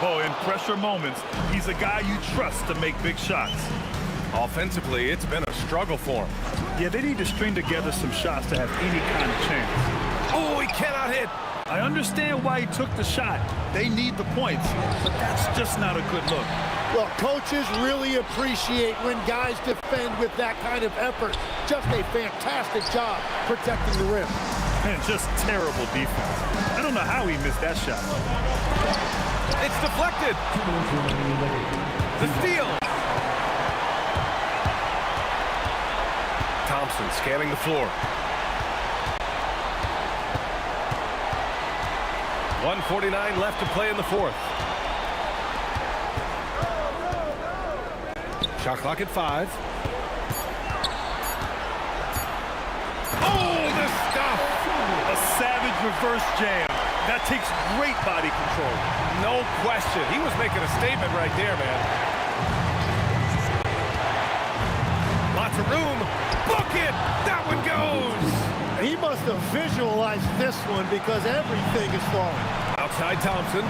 Oh, in pressure moments, he's a guy you trust to make big shots. Offensively, it's been a struggle for him. Yeah, they need to string together some shots to have any kind of chance. Oh, he cannot hit. I understand why he took the shot. They need the points, but that's just not a good look. Well, coaches really appreciate when guys defend with that kind of effort. Just a fantastic job protecting the rim. And just terrible defense. I don't know how he missed that shot. It's deflected. The steal. Thompson scanning the floor. 1:49 left to play in the 4th. Shot clock at 5. Oh, the stuff! A savage reverse jam. That takes great body control. No question. He was making a statement right there, man. Lots lots of room. Book it! That one goes! He must have visualized this one because everything is falling. Outside Thompson.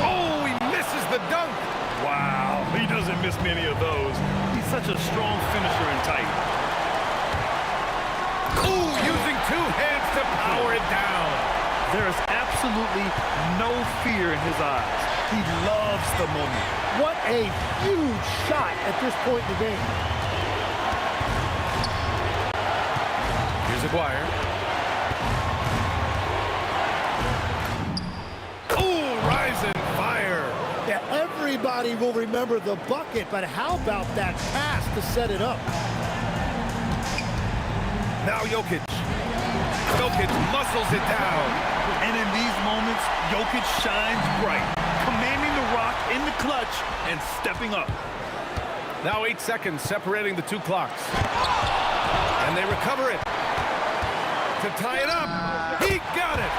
Oh, he misses the dunk. Wow, he doesn't miss many of those. He's such a strong finisher in tight. Ooh, using two hands to power it down. There is absolutely no fear in his eyes. He loves the moment. What a huge shot at this point in the game. Here's Aguirre. Ooh, rising fire. Yeah, everybody will remember the bucket, but how about that pass to set it up? Now Jokic. Jokic muscles it down. And in these moments, Jokic shines bright, commanding the rock in the clutch and stepping up. Now 8 seconds separating the two clocks. And they recover it. To tie it up. He got it.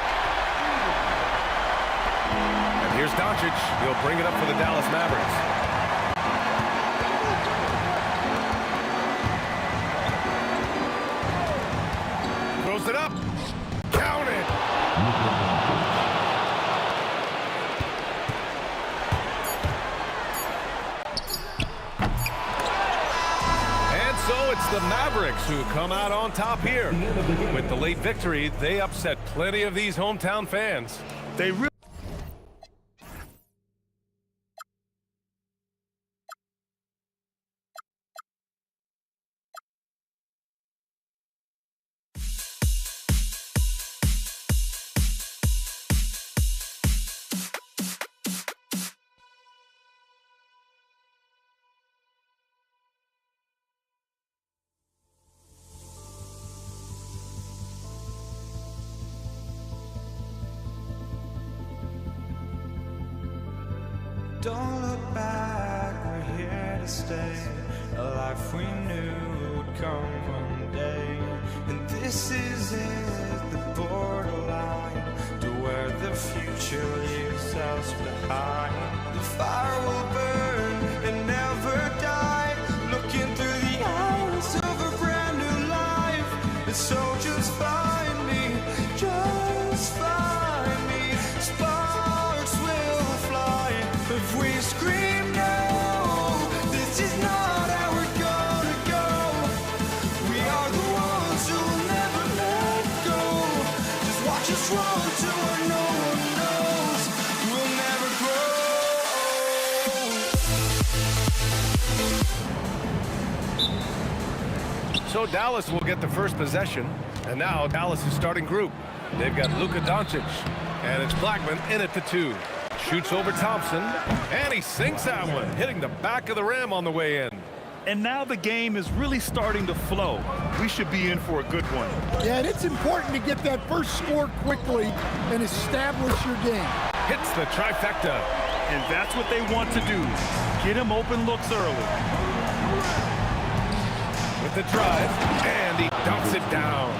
And here's Doncic. He'll bring it up for the Dallas Mavericks. Throws it up. Count it. And so it's the Mavericks who come out on top here. With the late victory, they upset plenty of these hometown fans. They really Don't look back, we're here to stay. A life we knew would come one day. And this is it, the borderline to where the future leaves us behind. The fire will burn and never die. Looking through the eyes of a brand new life. And so just find me, just find me. Sparks will fly if we scream no. This is not how we're gonna go. We are the ones who will never let go. Just watch us run to where no one knows. We'll never grow. So Dallas will get the first possession. And now Dallas' starting group. They've got Luka Doncic. And it's Blackman in at the 2. Shoots over Thompson. And he sinks that one, hitting the back of the rim on the way in. And now the game is really starting to flow. We should be in for a good one. Yeah, and it's important to get that first score quickly and establish your game. Hits the trifecta. And that's what they want to do. Get him open looks early. With the drive. And he dumps it down.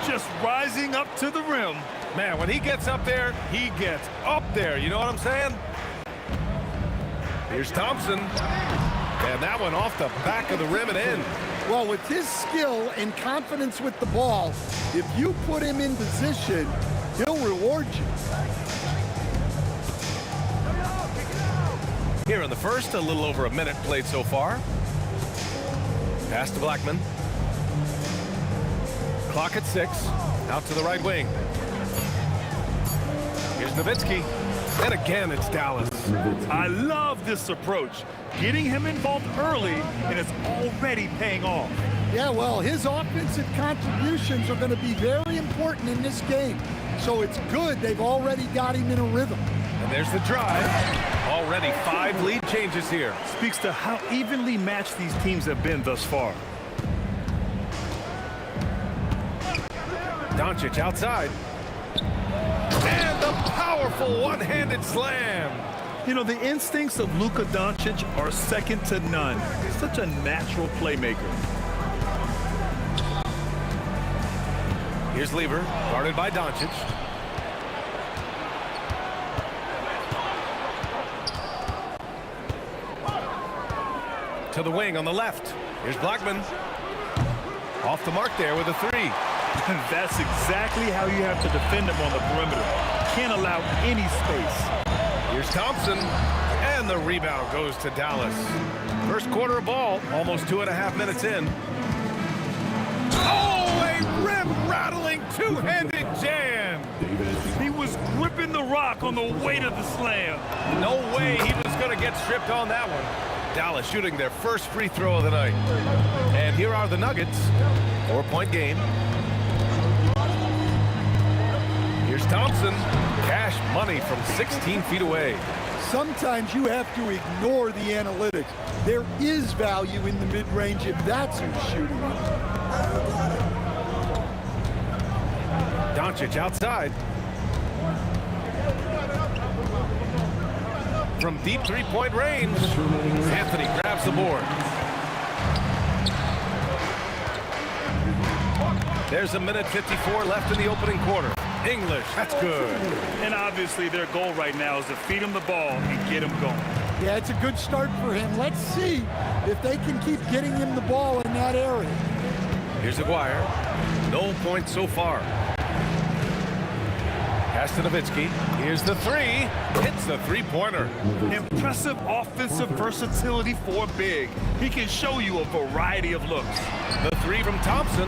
Just rising up to the rim. Man, when he gets up there, he gets up there. You know what I'm saying? Here's Thompson. And that one off the back of the rim and in. Well, with his skill and confidence with the ball, if you put him in position, he'll reward you. Here in the first, a little over a minute played so far. Pass to Blackman. Clock at 6. Out to the right wing. Here's Nowitzki. And again, it's Dallas. I love this approach. Getting him involved early, and it's already paying off. Yeah, well, his offensive contributions are going to be very important in this game. So it's good they've already got him in a rhythm. And there's the drive. Already 5 lead changes here. Speaks to how evenly matched these teams have been thus far. Doncic outside. And the powerful one-handed slam. You know, the instincts of Luka Doncic are second to none. Such a natural playmaker. Here's Lever, guarded by Doncic. to the wing on the left. Here's Blackman. Off the mark there with a three. That's exactly how you have to defend him on the perimeter. Can't allow any space. Here's Thompson. And the rebound goes to Dallas. First quarter of ball, almost 2.5 minutes in. Oh, a rim-rattling two-handed jam. He was gripping the rock on the weight of the slam. No way he was going to get stripped on that one. Dallas shooting their first free throw of the night. And here are the Nuggets. 4-point game. Here's Thompson. Cash money from 16 feet away. Sometimes you have to ignore the analytics. There is value in the mid-range if that's who's shooting it. Doncic outside. From deep three-point range, Anthony grabs the board. There's a minute 54 left in the opening quarter. English, that's good. And obviously their goal right now is to feed him the ball and get him going. Yeah, it's a good start for him. Let's see if they can keep getting him the ball in that area. Here's Aguirre. No points so far. Pass to Nowitzki. Here's the three. Hits the three-pointer. Impressive offensive versatility for a big. He can show you a variety of looks. The three from Thompson.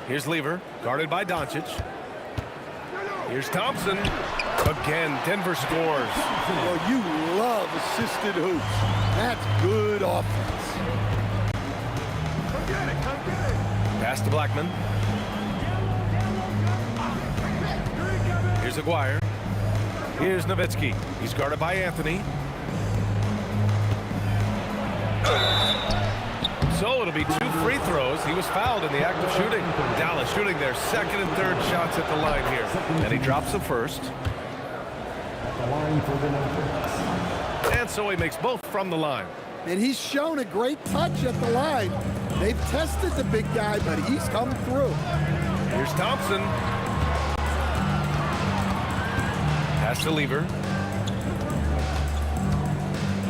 Here's Lever, guarded by Doncic. Here's Thompson. Again, Denver scores. Well, you love assisted hoops. That's good offense. Pass to Blackman. Here's Aguirre. Here's Nowitzki. He's guarded by Anthony. So it'll be 2 free throws. He was fouled in the act of shooting. Dallas shooting their second and third shots at the line here. And he drops the first. And so he makes both from the line. And he's shown a great touch at the line. They've tested the big guy, but he's come through. Here's Thompson. Pass to Lever.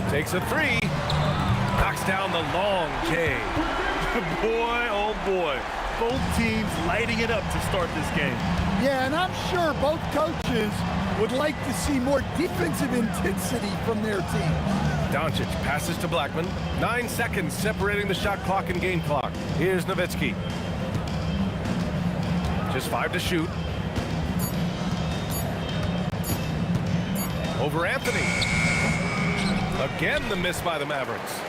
Takes a three. Knocks down the long J. Boy, oh boy. Both teams lighting it up to start this game. Yeah, and I'm sure both coaches would like to see more defensive intensity from their team. Doncic passes to Blackman. 9 seconds separating the shot clock and game clock. Here's Nowitzki. Just 5 to shoot. Over Anthony. Again, the miss by the Mavericks.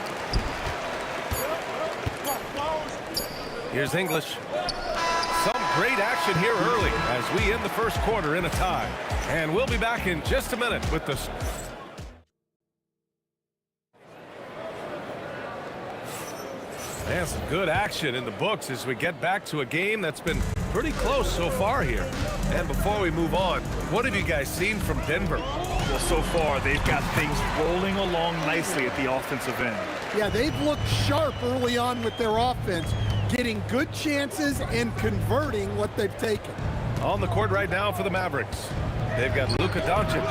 Here's English. Some great action here early as we end the first quarter in a tie. And we'll be back in just a minute with the... And some good action in the books as we get back to a game that's been pretty close so far here. And before we move on, what have you guys seen from Denver? Well, so far, they've got things rolling along nicely at the offensive end. Yeah, they've looked sharp early on with their offense, getting good chances and converting what they've taken. On the court right now for the Mavericks, they've got Luka Doncic,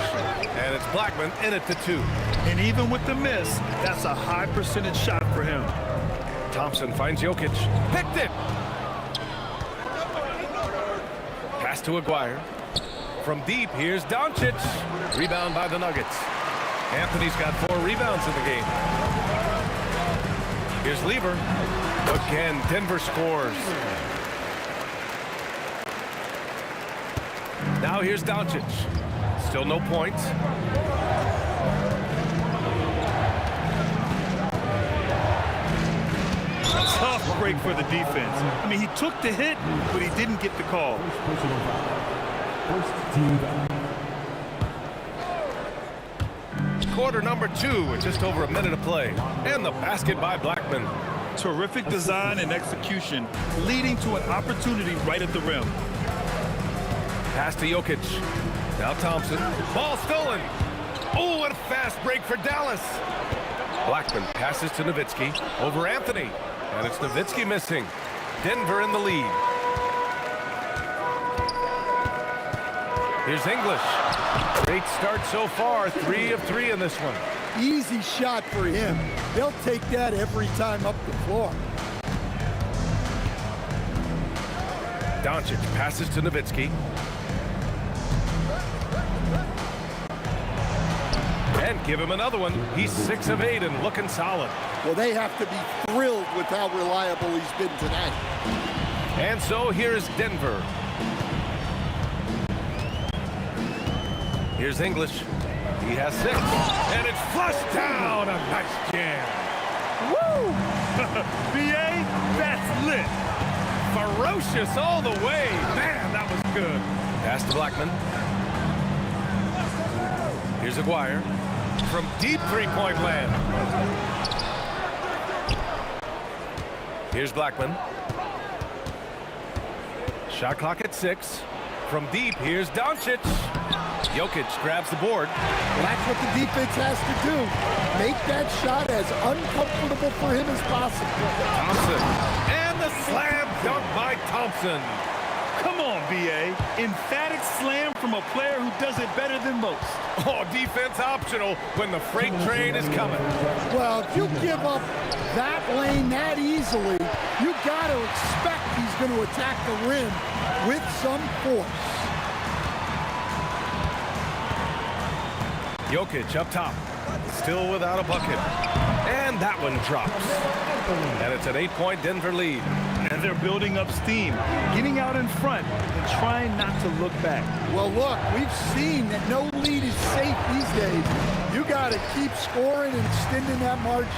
and it's Blackman in it to 2. And even with the miss, that's a high percentage shot for him. Thompson finds Jokic. Picked it! Pass to Aguirre. From deep, here's Doncic. Rebound by the Nuggets. Anthony's got 4 rebounds in the game. Here's Lever. Again, Denver scores. Now here's Doncic. Still no points. Tough break for the defense. I mean, he took the hit, but he didn't get the call. Quarter number 2 with just over a minute of play. And the basket by Blackman. Terrific design and execution, leading to an opportunity right at the rim. Pass to Jokic. Now Thompson. Ball stolen. Oh, what a fast break for Dallas. Blackman passes to Nowitzki. Over Anthony. And it's Nowitzki missing. Denver in the lead. Here's English. Great start so far. 3 of 3 in this one. Easy shot for him. They'll take that every time up the floor. Doncic passes to Nowitzki. And give him another one. He's 6 of 8 and looking solid. Well, they have to be thrilled with how reliable he's been tonight. And so here's Denver. Here's English. He has 6. And it's flushed down. A nice jam. Woo! BA, that's lit. Ferocious all the way. Man, that was good. Pass to Blackman. Here's Aguirre. From deep three-point land. Here's Blackman. Shot clock at 6. From deep, here's Doncic. Jokic grabs the board. Well, that's what the defense has to do. Make that shot as uncomfortable for him as possible. Thompson. And the slam dunk by Thompson. Come on, BA. Emphatic slam from a player who does it better than most. Oh, defense optional when the freight train is coming. Well, if you give up that lane that easily, you got to expect he's going to attack the rim with some force. Jokic up top, still without a bucket. And that one drops. And it's an 8-point Denver lead. And they're building up steam, getting out in front and trying not to look back. Well, look, we've seen that no lead is safe these days. You got to keep scoring and extending that margin.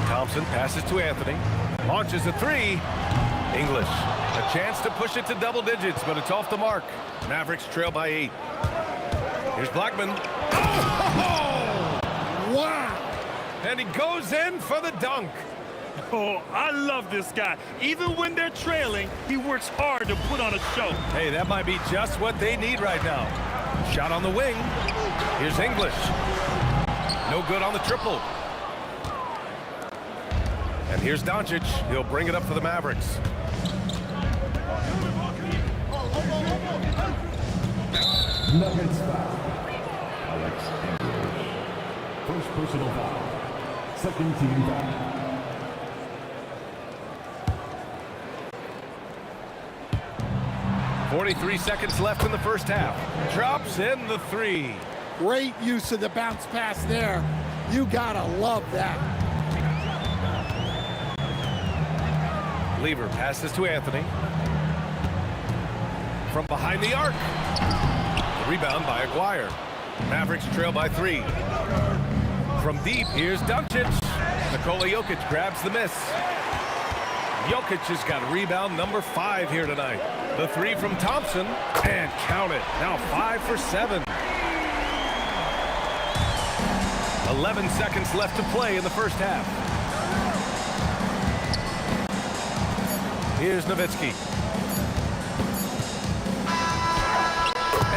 Thompson passes to Anthony, launches a 3. English, a chance to push it to double digits, but it's off the mark. Mavericks trail by 8. Here's Blackman. Oh! Wow! And he goes in for the dunk. Oh, I love this guy. Even when they're trailing, he works hard to put on a show. Hey, that might be just what they need right now. Shot on the wing. Here's English. No good on the triple. And here's Doncic. He'll bring it up for the Mavericks. Nuggets foul. Alex English. First personal foul. Second team foul. 43 seconds left in the first half. Drops in the 3. Great use of the bounce pass there. You gotta love that. Lever passes to Anthony. From behind the arc. The rebound by Aguirre. Mavericks trail by 3. From deep, here's Doncic. Nikola Jokic grabs the miss. Jokic has got rebound number 5 here tonight. The 3 from Thompson, and count it. Now 5 for 7. 11 seconds left to play in the first half. Here's Nowitzki.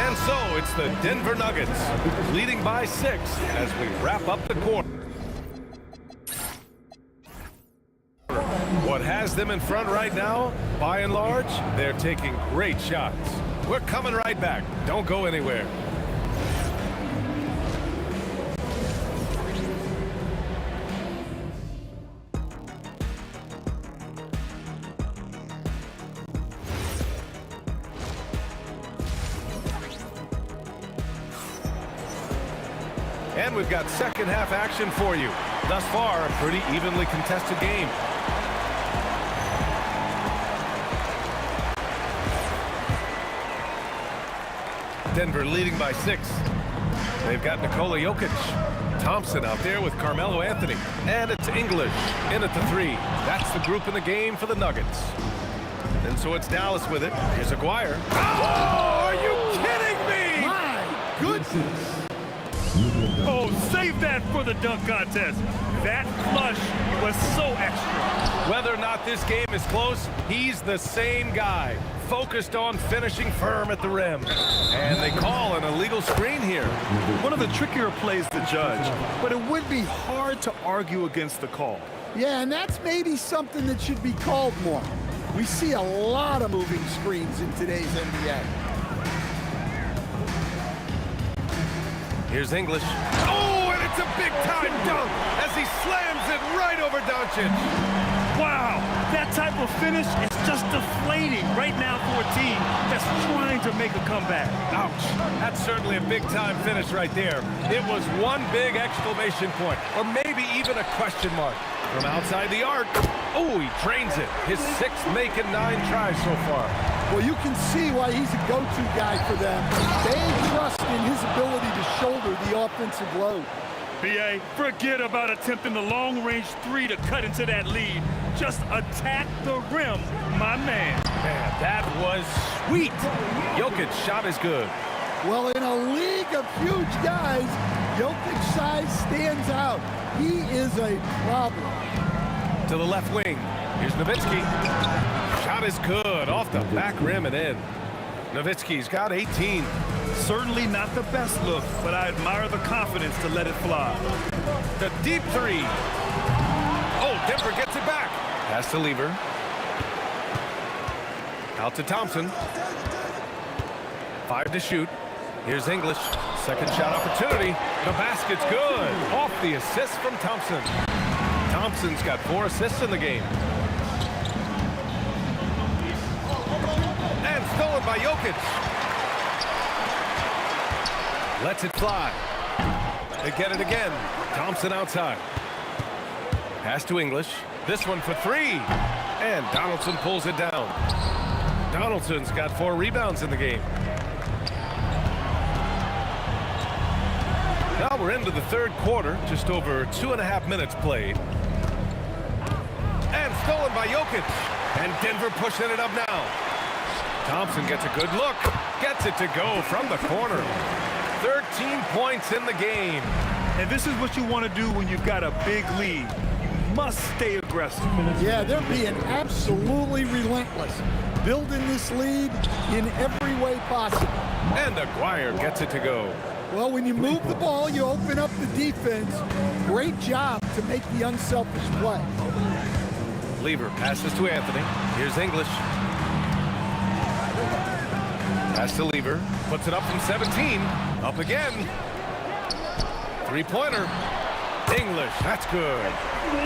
And so it's the Denver Nuggets leading by 6 as we wrap up the quarter. What has them in front right now, by and large, they're taking great shots. We're coming right back. Don't go anywhere. And we've got second half action for you. Thus far, a pretty evenly contested game. Denver leading by 6. They've got Nikola Jokic. Thompson out there with Carmelo Anthony. And it's English in at the 3. That's the group in the game for the Nuggets. And so it's Dallas with it. Here's Aguirre. Oh, are you kidding me? My goodness. Oh, save that for the dunk contest. That flush was so extra. Whether or not this game is close, he's the same guy. Focused on finishing firm at the rim. And they call an illegal screen here. One of the trickier plays to judge, but it would be hard to argue against the call. Yeah, and that's maybe something that should be called more. We see a lot of moving screens in today's NBA. Here's English. Oh, and it It's a big-time dunk as he slams it right over Doncic. Wow, that type of finish is just deflating right now for a team that's trying to make a comeback. Ouch. That's certainly a big-time finish right there. It was one big exclamation point, or maybe even a question mark. From outside the arc, oh, he drains it. His 6th make in 9 tries so far. Well, you can see why he's a go-to guy for them. They trust in his ability to shoulder the offensive load. B.A., forget about attempting the long-range 3 to cut into that lead. Just attack the rim, my man. Man, that was sweet. Jokic's shot is good. Well, in a league of huge guys, Jokic's size stands out. He is a problem. To the left wing. Here's Nowitzki. Shot is good. Off the back rim and in. Nowitzki's got 18. Certainly not the best look, but I admire the confidence to let it fly. The deep 3. Oh, Denver gets it back. Pass to Lever. Out to Thompson. 5 to shoot. Here's English. Second shot opportunity. The basket's good. Off the assist from Thompson. Thompson's got 4 assists in the game. And stolen by Jokic. Lets it fly. They get it again. Thompson outside. Pass to English. This one for 3. And Donaldson pulls it down. Donaldson's got 4 rebounds in the game. Now we're into the 3rd quarter. Just over 2.5 minutes played. And stolen by Jokic. And Denver pushing it up now. Thompson gets a good look. Gets it to go from the corner. 13 points in the game. And this is what you want to do when you've got a big lead. You must stay aggressive. Yeah, they're being absolutely relentless. Building this lead in every way possible. And Aguirre gets it to go. Well, when you move the ball, you open up the defense. Great job to make the unselfish play. Lever passes to Anthony. Here's English. Pass to Lever. Puts it up from 17. Up again. 3-pointer. English. That's good.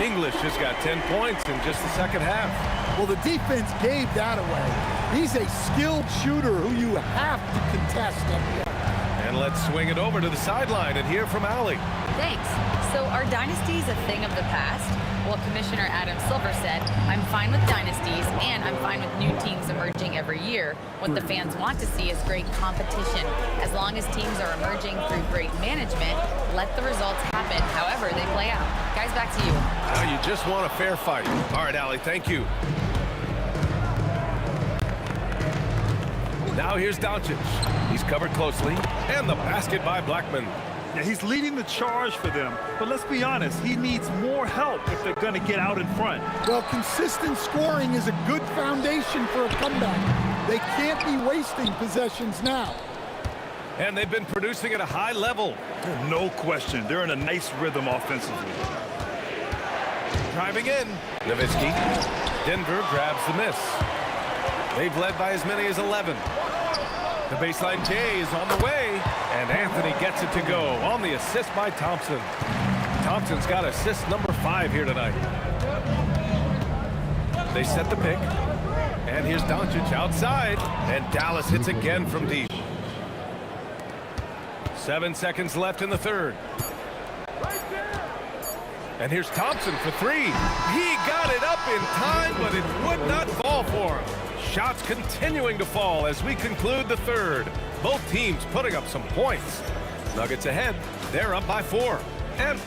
English has got 10 points in just the second half. Well, the defense gave that away. He's a skilled shooter who you have to contest at the end. And let's swing it over to the sideline and hear from Allie. Thanks. So are dynasties a thing of the past? Well, Commissioner Adam Silver said, I'm fine with dynasties and I'm fine with new teams emerging every year. What the fans want to see is great competition. As long as teams are emerging through great management, let the results happen however they play out. Guys, back to you. Now you just want a fair fight. All right, Allie, thank you. Now here's Doncic. He's covered closely. And the basket by Blackman. Yeah, he's leading the charge for them, but let's be honest, he needs more help if they're going to get out in front. Well, consistent scoring is a good foundation for a comeback. They can't be wasting possessions now. And they've been producing at a high level. No question, they're in a nice rhythm offensively. Driving in. Nowitzki. Denver grabs the miss. They've led by as many as 11. The baseline J is on the way, and Anthony gets it to go on the assist by Thompson. Thompson's got assist number 5 here tonight. They set the pick, and here's Doncic outside, and Dallas hits again from deep. 7 seconds left in the 3rd. And here's Thompson for 3. He got it up in time, but it would not fall for him. Shots continuing to fall as we conclude the 3rd. Both teams putting up some points. Nuggets ahead. They're up by 4. And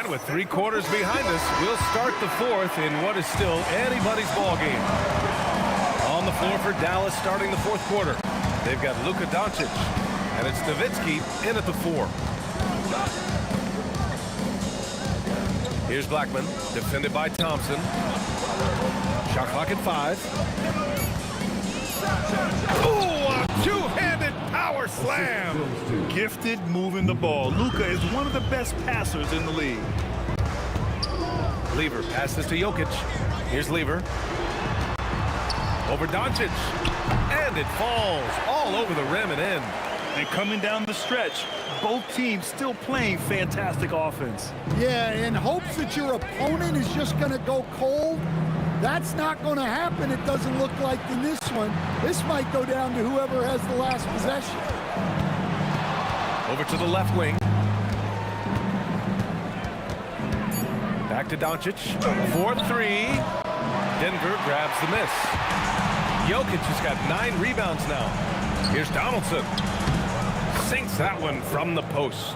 with 3 quarters behind us, we'll start the 4th in what is still anybody's ball game. On the floor for Dallas starting the 4th quarter. They've got Luka Doncic, and it's Nowitzki in at the 4. Here's Blackman, defended by Thompson. Shot clock at 5. Ooh, a two-handed power slam. Gifted moving the ball. Luka is one of the best passers in the league. Lever passes to Jokic. Here's Lever. Over Doncic. And it falls all over the rim and in. And coming down the stretch, both teams still playing fantastic offense. Yeah, in hopes that your opponent is just going to go cold, that's not going to happen, it doesn't look like in this one. This might go down to whoever has the last possession. Over to the left wing. Back to Doncic. 4-3. Denver grabs the miss. Jokic has got 9 rebounds now. Here's Donaldson. Sinks that one from the post.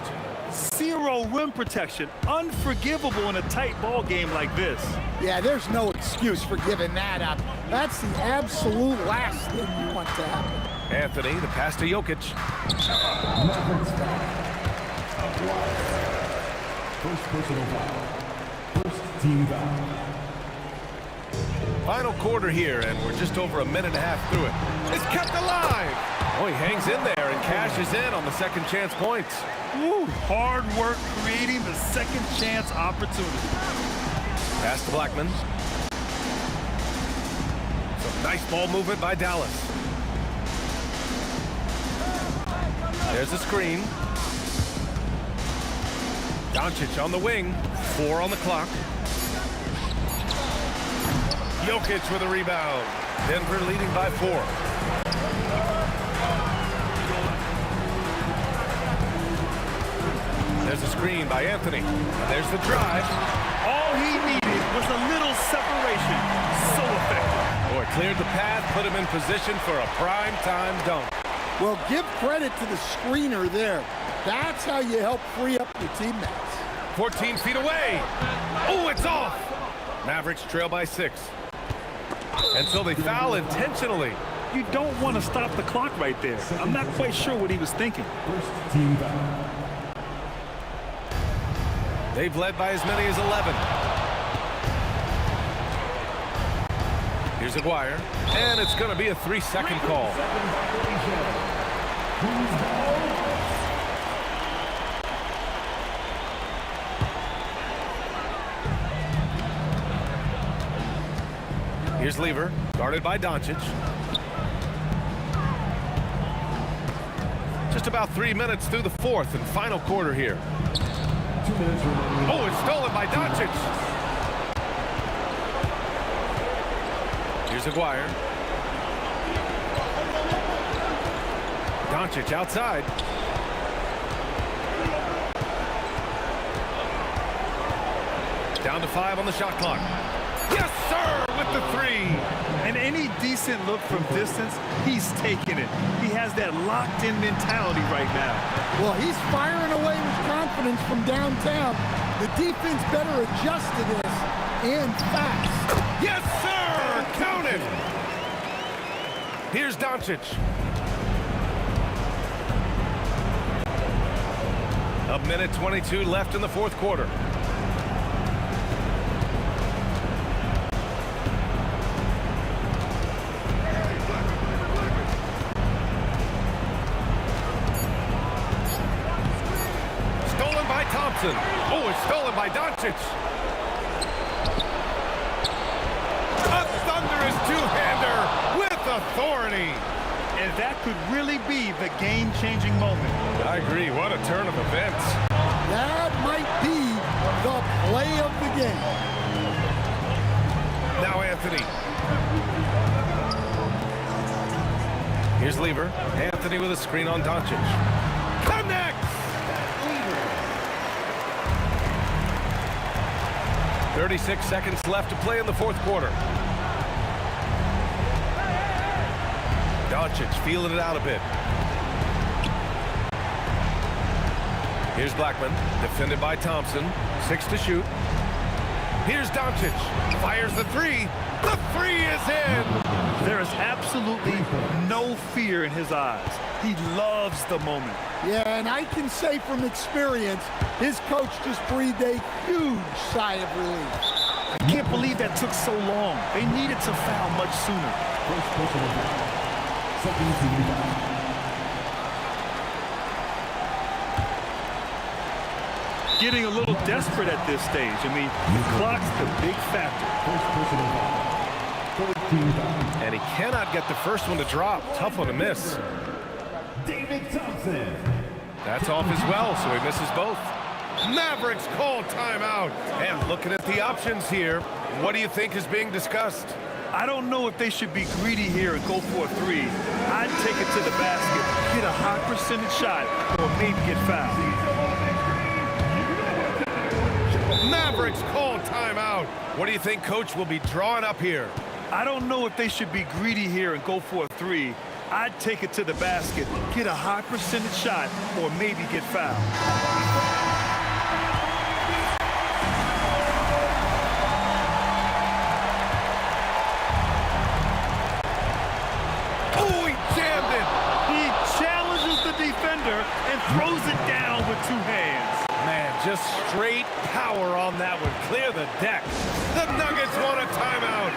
0 rim protection. Unforgivable in a tight ball game like this. Yeah, there's no excuse for giving that up. That's the absolute last thing you want to happen. Anthony, the pass to Jokic. First personal foul. First team foul. Final quarter here, and we're just over a minute and a half through it. It's kept alive. Oh, he hangs in there and cashes in on the second chance points. Woo, hard work creating the second chance opportunity. Pass to Blackman. Some nice ball movement by Dallas. There's a screen. Doncic on the wing. 4 on the clock. Jokic with a rebound. Denver leading by 4. There's a screen by Anthony. There's the drive. All he needed was a little separation. So effective. Boy, cleared the path, put him in position for a prime time dunk. Well, give credit to the screener there. That's how you help free up your teammates. 14 feet away. Oh, it's off. Mavericks trail by 6. And so they foul intentionally. You don't want to stop the clock right there. I'm not quite sure what he was thinking. First team foul. They've led by as many as 11. Here's Aguirre. And it's going to be a 3-second call. Here's Lever, guarded by Doncic. Just about 3 minutes through the fourth and final quarter here. 2 minutes remaining. Oh, it's stolen by Doncic. Here's Aguirre. Doncic outside. Down to 5 on the shot clock. Yes, sir, with the 3. And any decent look from distance, he's taking it. He has that locked-in mentality right now. Well, he's firing away with confidence from downtown. The defense better adjust to this, and fast. Yes, sir! Count it! Here's Doncic. A minute 22 left in the fourth quarter. Oh, it's stolen by Doncic. A thunderous two-hander with authority. And that could really be the game-changing moment. I agree. What a turn of events. That might be the play of the game. Now Anthony. Here's Lever. Anthony with a screen on Doncic. Connects! 36 seconds left to play in the fourth quarter. Doncic feeling it out a bit. Here's Blackman, defended by Thompson. 6 to shoot. Here's Doncic. Fires the 3. The 3 is in! There is absolutely no fear in his eyes. He loves the moment. Yeah, and I can say from experience, his coach just breathed a huge sigh of relief. I can't believe that took so long. They needed to foul much sooner. First personal foul. Second team foul. Getting a little desperate at this stage. I mean, the clock's the big factor. First personal foul. Third team foul. And he cannot get the first one to drop. Tough one to miss. David Thompson. That's off as well, so he misses both. Mavericks call timeout. And looking at the options here, what do you think is being discussed? I don't know if they should be greedy here and go for a three. I'd take it to the basket, get a high percentage shot, or maybe get fouled. Mavericks call timeout. What do you think Coach will be drawing up here? I don't know if they should be greedy here and go for a three. I'd take it to the basket, get a high percentage shot, or maybe get fouled. Oh, he jammed it! He challenges the defender and throws it down with two hands. Man, just straight power on that one. Clear the deck. The Nuggets want a timeout.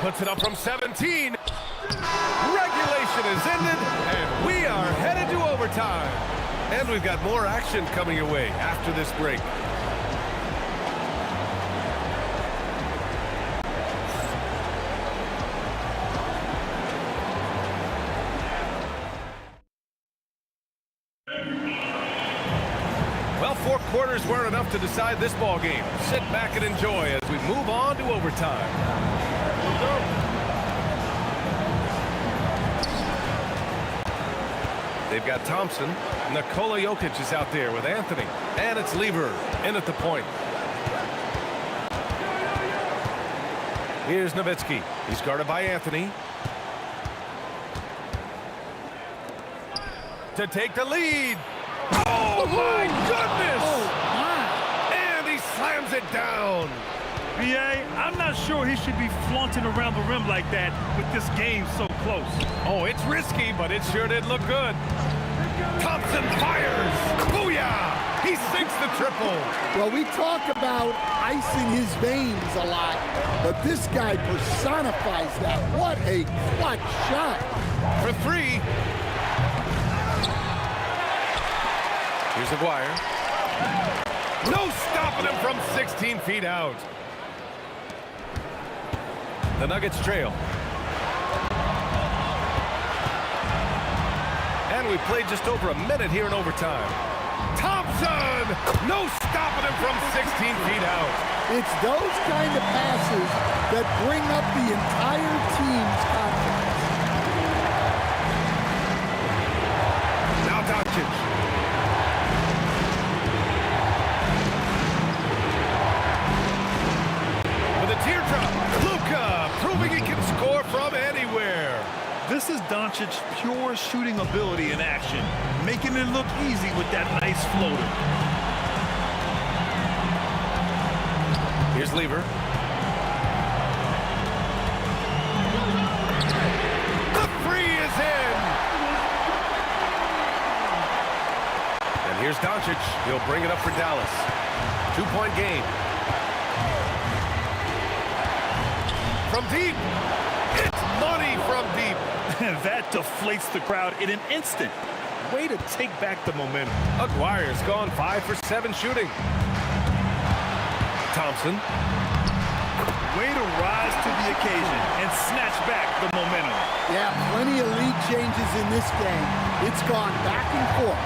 Puts it up from 17. Regulation is ended, and we are headed to overtime. And we've got more action coming your way after this break. Well, 4 quarters weren't enough to decide this ball game. Sit back and enjoy as we move on to overtime. They've got Thompson. Nikola Jokic is out there with Anthony. And it's Lever in at the point. Here's Nowitzki. He's guarded by Anthony. To take the lead. Oh, my goodness! And he slams it down. B.A., I'm not sure he should be flaunting around the rim like that with this game so close. Oh, it's risky, but it sure did look good. Thompson fires. Booyah! He sinks the triple. Well, we talk about icing his veins a lot, but this guy personifies that. What a clutch shot. For 3. Here's Aguirre. No stopping him from 16 feet out. The Nuggets trail. And we played just over a minute here in overtime. Thompson! No stopping him from 16 feet out. It's those kind of passes that bring up the entire team's confidence. Now Doncic. With a teardrop. Luka proving he can score from anywhere. This is Doncic's pure shooting ability in action, making it look easy with that nice floater. Here's Lever. The 3 is in. And here's Doncic. He'll bring it up for Dallas. 2-point game. From deep. It's money from deep. And that deflates the crowd in an instant. Way to take back the momentum. Aguirre's gone 5 for 7 shooting. Thompson. Way to rise to the occasion and snatch back the momentum. Yeah, plenty of lead changes in this game. It's gone back and forth.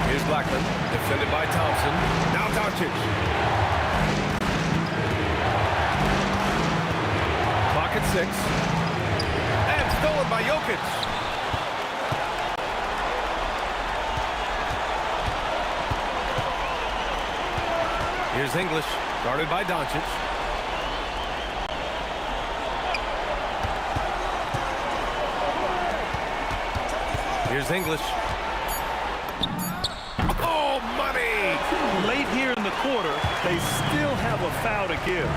Here's Blackman, defended by Thompson. Now Doncic. Clock at 6. And stolen by Jokic. Here's English, guarded by Doncic. Here's English. Oh, money! Late here in the quarter, they still have a foul to give.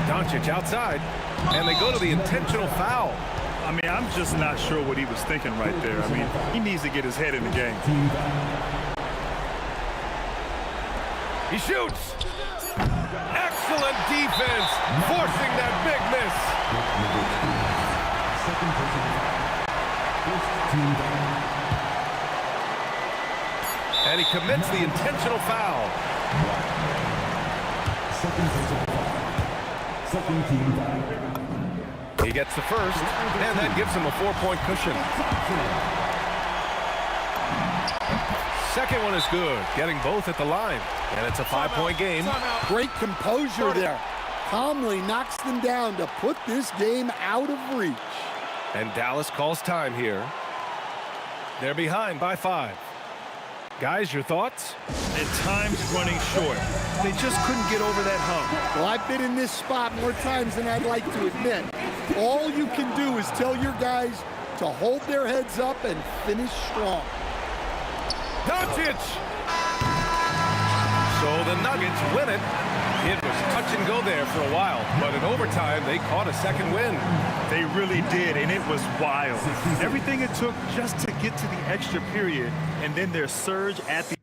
Doncic outside, and they go to the intentional foul. I mean, I'm just not sure what he was thinking right there. I mean, he needs to get his head in the game. He shoots. Excellent defense, forcing that big miss. And he commits the intentional foul. He gets the first, and that gives him a 4-point cushion. Second one is good, getting both at the line. And it's a 5-point game. Great composure there. Calmly knocks them down to put this game out of reach. And Dallas calls time here. They're behind by 5. Guys, your thoughts? And time's running short. They just couldn't get over that hump. Well, I've been in this spot more times than I'd like to admit. All you can do is tell your guys to hold their heads up and finish strong. Doncic! So the Nuggets win it. It was touch and go there for a while, but in overtime, they caught a second win. They really did, and it was wild. Everything it took just to get to the extra period, and then their surge at the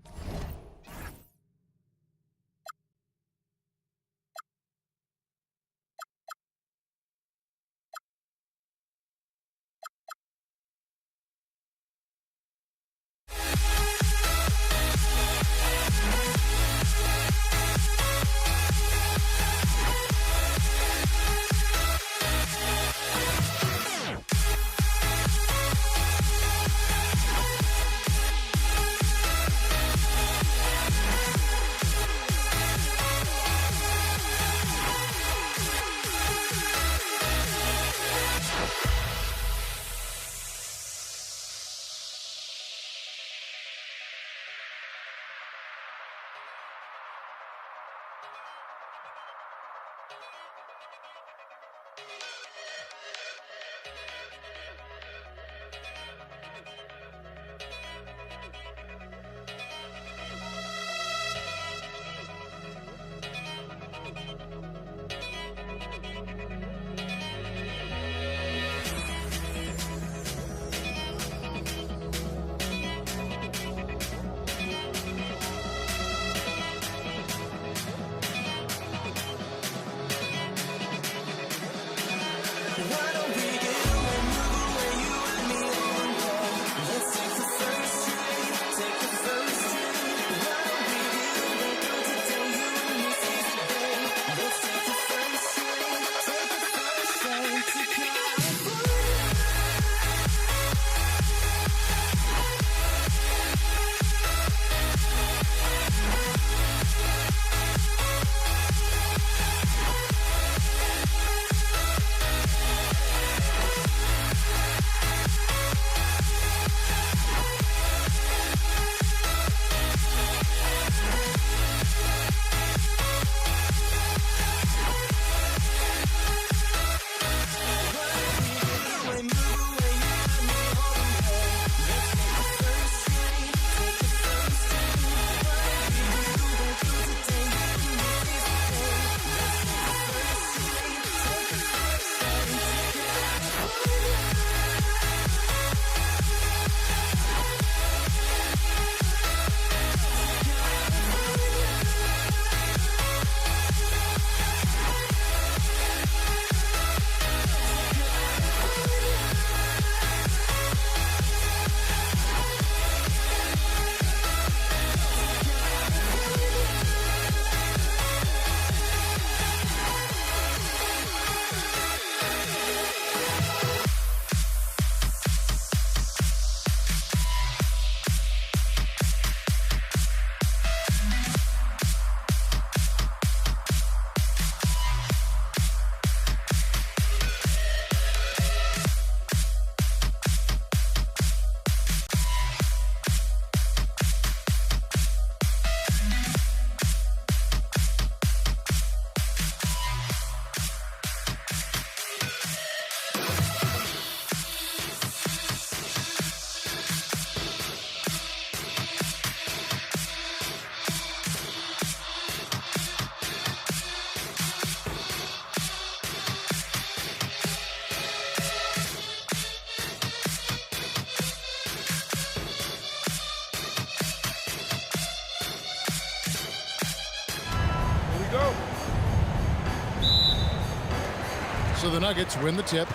So the Nuggets win the tip.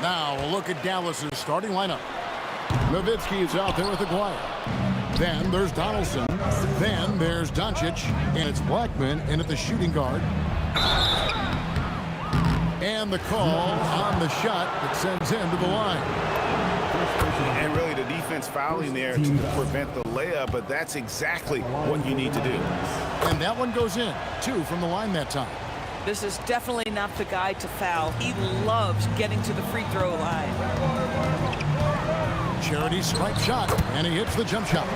Now we'll look at Dallas's starting lineup. Nowitzki is out there with Aguirre. Then there's Donaldson. Then there's Doncic. And it's Blackman in at the shooting guard. And the call on the shot that sends him to the line. And really the defense fouling there to prevent the layup, but that's exactly what you need to do. And that one goes in. 2 from the line that time. This is definitely not the guy to foul. He loves getting to the free throw line. Charity stripe shot, and he hits the jump shot.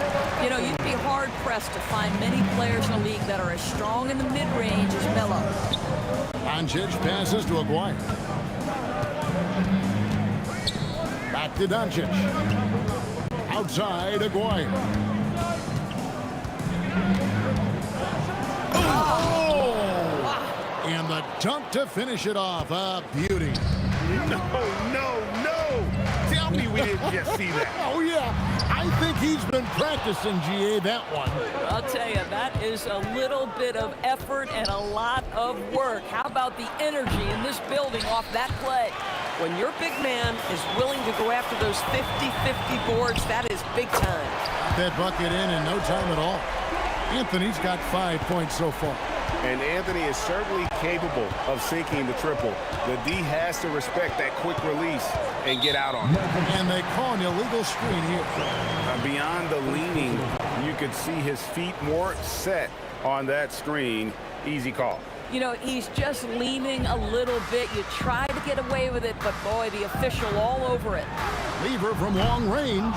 You know, you'd be hard-pressed to find many players in the league that are as strong in the mid-range as Melo. Doncic passes to Aguirre. Back to Doncic. Outside Aguirre. Oh! And the dunk to finish it off. A beauty. No. Tell me we didn't just see that. Oh, yeah. I think he's been practicing, GA, that one. I'll tell you, that is a little bit of effort and a lot of work. How about the energy in this building off that play? When your big man is willing to go after those 50-50 boards, that is big time. That bucket in no time at all. Anthony's got 5 points so far. And Anthony is certainly capable of sinking the triple. The D has to respect that quick release and get out on it. And they call an illegal screen here. Beyond the leaning, you could see his feet more set on that screen. Easy call. You know, he's just leaning a little bit. You try to get away with it, but boy, the official all over it. Lever from long range.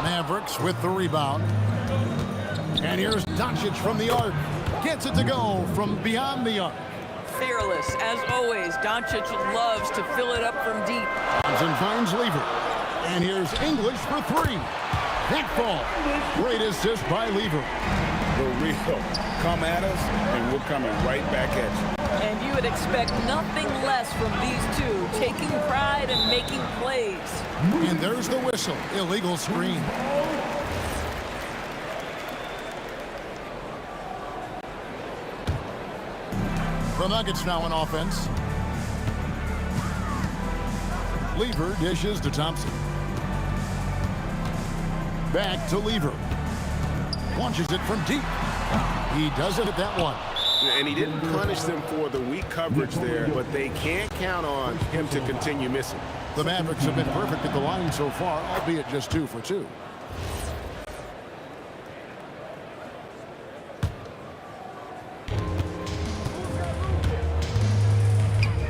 Mavericks with the rebound. And here's Doncic from the arc. Gets it to go from beyond the arc. Fearless, as always. Doncic loves to fill it up from deep. Thompson finds Lever. And here's English for 3. That ball. Great assist by Lever. The real. Come at us, and we're coming right back at you. And you would expect nothing less from these two, taking pride and making plays. And there's the whistle. Illegal screen. The Nuggets now in offense. Lever dishes to Thompson. Back to Lever. Launches it from deep. He does it at that one. And he didn't punish them for the weak coverage there, but they can't count on him to continue missing. The Mavericks have been perfect at the line so far, albeit just 2 for 2.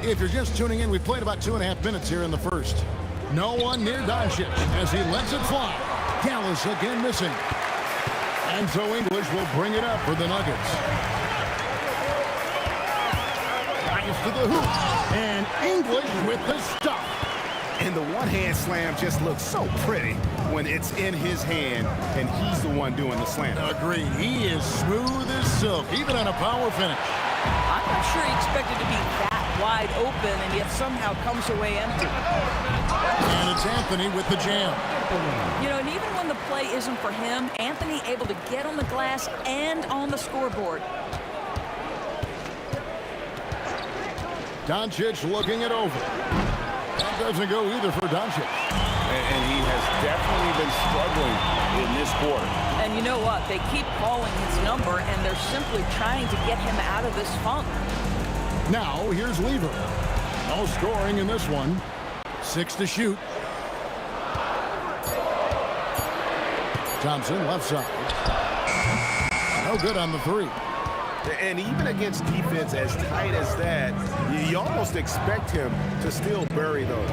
If you're just tuning in, we played about 2.5 minutes here in the first. No one near Doncic as he lets it fly. Dallas again missing. And so English will bring it up for the Nuggets. Drives to the hoop. And English with the stuff. And the one-hand slam just looks so pretty when it's in his hand and he's the one doing the slam. Agreed. He is smooth as silk, even on a power finish. I'm not sure he expected to be that wide open and yet somehow comes away empty. And it's Anthony with the jam. You know, and even when the play isn't for him, Anthony able to get on the glass and on the scoreboard. Doncic looking it over. That doesn't go either for Doncic. And he has definitely been struggling in this quarter. And you know what? They keep calling his number, and they're simply trying to get him out of this funk. Now, here's Lever. No scoring in this one. 6 to shoot. Thompson, left side. No good on the 3. And even against defense as tight as that, you almost expect him to still bury those.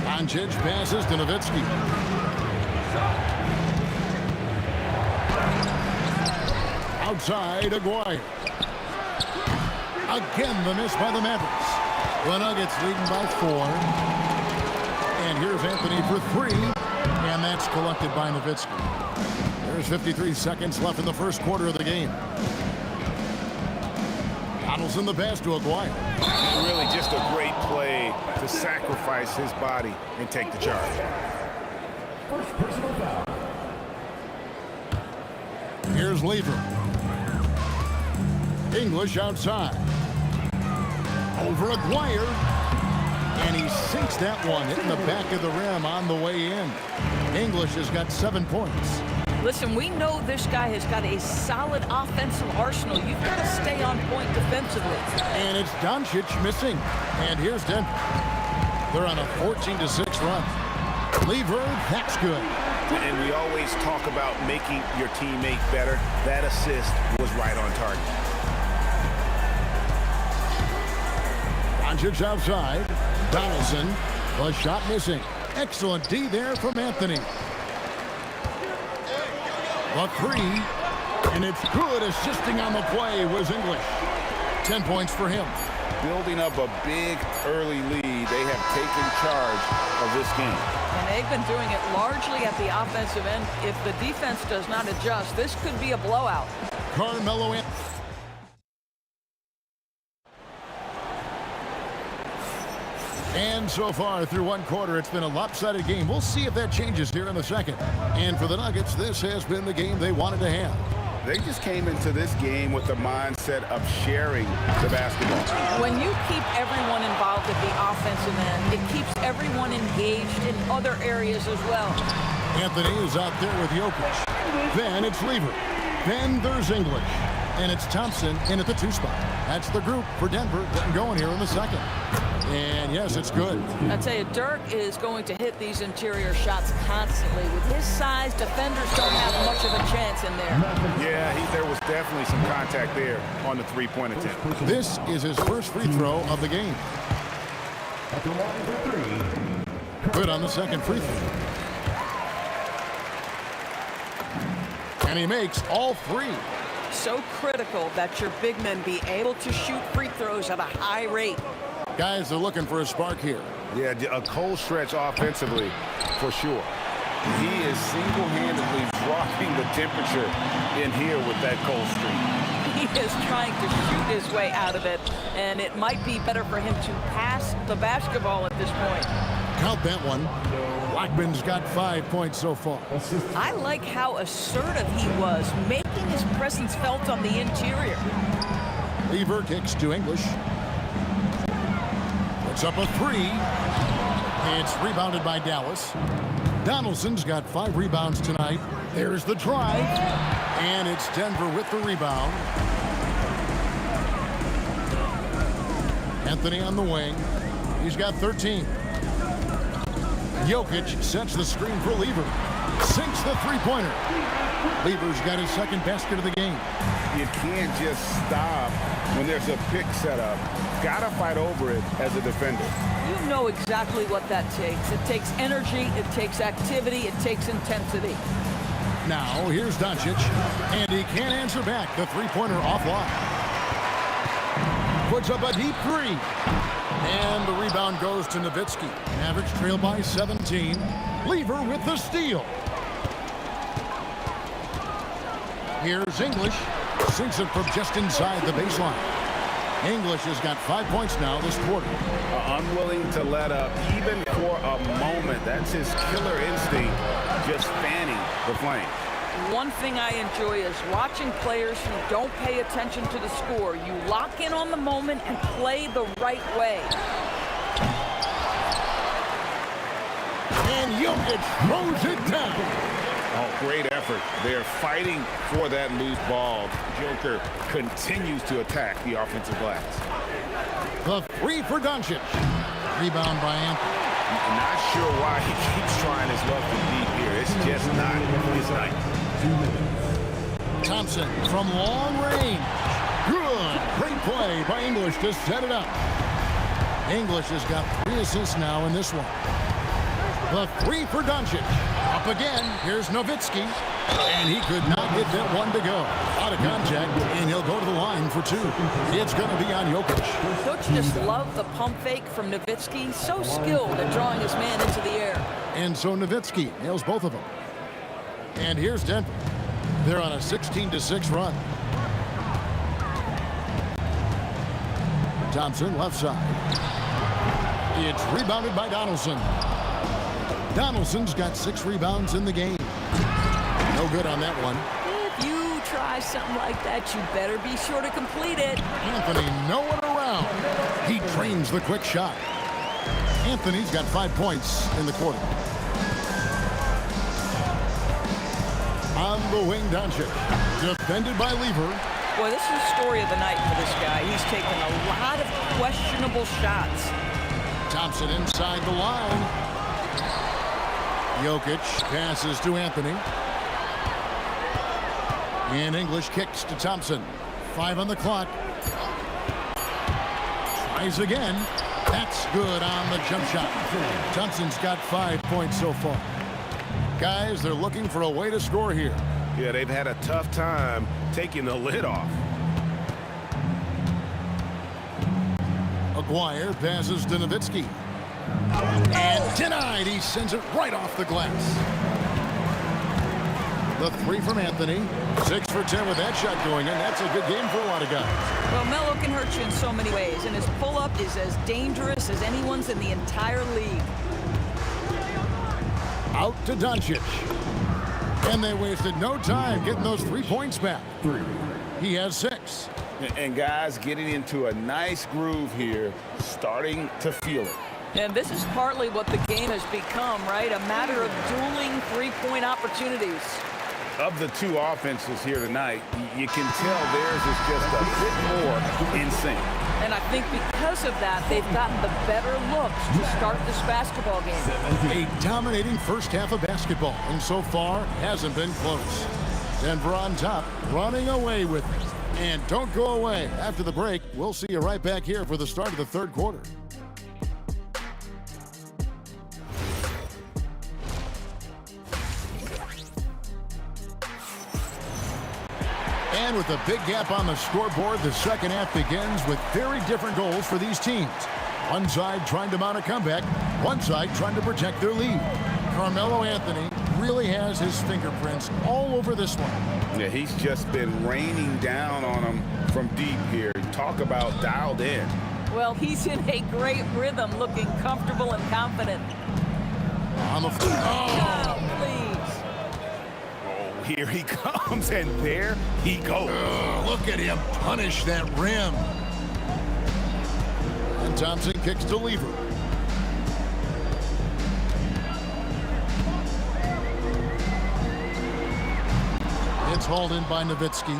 Doncic passes to Nowitzki. Outside, Aguirre. Again, the miss by the Mavericks. The Nuggets leading by 4. And here's Anthony for 3. And that's collected by Nowitzki. There's 53 seconds left in the first quarter of the game. Donaldson the pass to Aguirre. Really just a great play to sacrifice his body and take the charge. Here's Lever. English outside. Over Aguirre. And he sinks that one, hitting the back of the rim on the way in. English has got 7 points. Listen, we know this guy has got a solid offensive arsenal. You've got to stay on point defensively. And it's Doncic missing. And here's Denver. They're on a 14-6 run. Lever, that's good. And we always talk about making your teammate better. That assist was right on target. Doncic outside. Donaldson, the shot missing. Excellent D there from Anthony. A three, and it's good. Assisting on the play was English. 10 points for him. Building up a big early lead. They have taken charge of this game. And they've been doing it largely at the offensive end. If the defense does not adjust, this could be a blowout. Carmelo in. And so far through one quarter, it's been a lopsided game. We'll see if that changes here in the second. And for the Nuggets, this has been the game they wanted to have. They just came into this game with the mindset of sharing the basketball. When you keep everyone involved at the offensive end, it keeps everyone engaged in other areas as well. Anthony is out there with Jokic. Then it's Lever. Then there's English. And it's Thompson in at the 2 spot. That's the group for Denver getting going here in the second. And yes, it's good. I tell you, Dirk is going to hit these interior shots constantly. With his size, defenders don't have much of a chance in there. Yeah, there was definitely some contact there on the three-point attempt. This is his first free throw of the game. Good on the second free throw. And he makes all 3. So critical that your big men be able to shoot free throws at a high rate. Guys are looking for a spark here. Yeah, a cold stretch offensively, for sure. He is single-handedly dropping the temperature in here with that cold streak. He is trying to shoot his way out of it, and it might be better for him to pass the basketball at this point. Count that one. Blackman's got 5 points so far. I like how assertive he was, making his presence felt on the interior. Lever kicks to English. Puts up a 3. It's rebounded by Dallas. Donaldson's got 5 rebounds tonight. There's the drive. And it's Denver with the rebound. Anthony on the wing. He's got 13. Jokic sets the screen for Lever. Sinks the three-pointer. Lever's got his second basket of the game. You can't just stop when there's a pick set up. Gotta fight over it as a defender. You know exactly what that takes. It takes energy, it takes activity, it takes intensity. Now, here's Doncic, and he can't answer back. The three-pointer offline. Puts up a deep 3. And the rebound goes to Nowitzki. Mavericks trail by 17. Lever with the steal. Here's English. Sinks it from just inside the baseline. English has got 5 points now this quarter. Unwilling to let up even for a moment. That's his killer instinct, just fanning the flame. One thing I enjoy is watching players who don't pay attention to the score. You lock in on the moment and play the right way. And Jokic throws it down. Oh, great effort. They're fighting for that loose ball. Joker continues to attack the offensive glass. The 3 for Doncic. Rebound by Anthony. Not sure why he keeps trying his luck from deep here. It's just not his night. Thompson from long range. Good. Great play by English to set it up. English has got 3 assists now in this one. The 3 for Doncic. Up again. Here's Nowitzki. And he could not get that one to go. Out of contact, and he'll go to the line for 2. It's going to be on Jokic. Don't you just love the pump fake from Nowitzki? So skilled at drawing his man into the air. And so Nowitzki nails both of them. And here's Denver. They're on a 16-6 run. Thompson left side. It's rebounded by Donaldson. Donaldson's got 6 rebounds in the game. No good on that one. If you try something like that, you better be sure to complete it. Anthony nowhere around. He trains the quick shot. Anthony's got 5 points in the quarter. On the wing, Doncic. Defended by Lever. Boy, this is the story of the night for this guy. He's taken a lot of questionable shots. Thompson inside the line. Jokic passes to Anthony. And English kicks to Thompson. 5 on the clock. Tries again. That's good on the jump shot. Thompson's got 5 points so far. Guys, they're looking for a way to score here. Yeah, they've had a tough time taking the lid off. Aguirre passes to Nowitzki. And denied. He sends it right off the glass. The 3 from Anthony. 6 for 10 with that shot going in. That's a good game for a lot of guys. Well, Melo can hurt you in so many ways, and his pull-up is as dangerous as anyone's in the entire league. Out to Doncic. And they wasted no time getting those 3 points back. He has 6. And guys getting into a nice groove here, starting to feel it. And this is partly what the game has become, right? A matter of dueling three-point opportunities. Of the two offenses here tonight, you can tell theirs is just a bit more in sync. And I think because of that, they've gotten the better looks to start this basketball game. A dominating first half of basketball, and so far hasn't been close. Denver on top, running away with it. And don't go away. After the break, we'll see you right back here for the start of the third quarter. And with a big gap on the scoreboard, the second half begins with very different goals for these teams. One side trying to mount a comeback, one side trying to protect their lead. Carmelo Anthony really has his fingerprints all over this one. Yeah, he's just been raining down on them from deep here. Talk about dialed in. Well, he's in a great rhythm, looking comfortable and confident. On the floor. Oh, please. Here he comes, and there he goes. Look at him punish that rim. And Thompson kicks to Lever. It's hauled in by Nowitzki.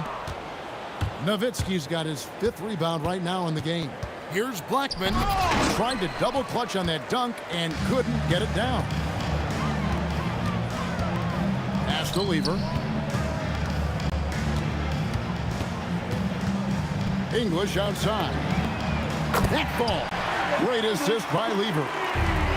Nowitzki's got his 5th rebound right now in the game. Here's Blackman trying to double clutch on that dunk and couldn't get it down. Pass to Lever. English outside. That ball. Great assist by Lever.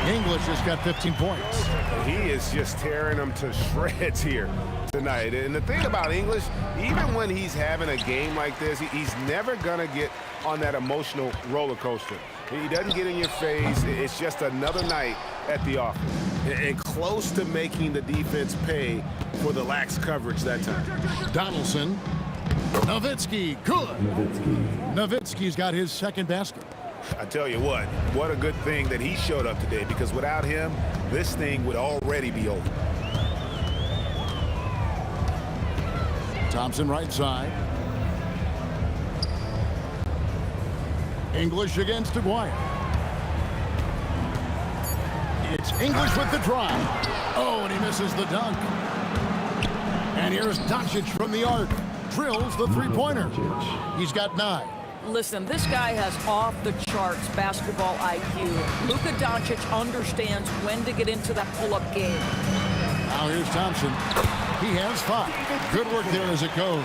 English has got 15 points. He is just tearing them to shreds here tonight. And the thing about English, even when he's having a game like this, he's never going to get on that emotional roller coaster. He doesn't get in your face. It's just another night at the office. And close to making the defense pay for the lax coverage that time. Donaldson. Nowitzki, good. Nowitzki's got his 2nd basket. I tell you what a good thing that he showed up today, because without him, this thing would already be over. Thompson right side. English against Aguirre. It's English with the drive. Oh, and he misses the dunk. And here's Doncic from the arc. Drills the three-pointer. He's got 9. Listen, this guy has off-the-charts basketball IQ. Luka Doncic understands when to get into that pull-up game. Now here's Thompson. He has 5. Good work there as it goes.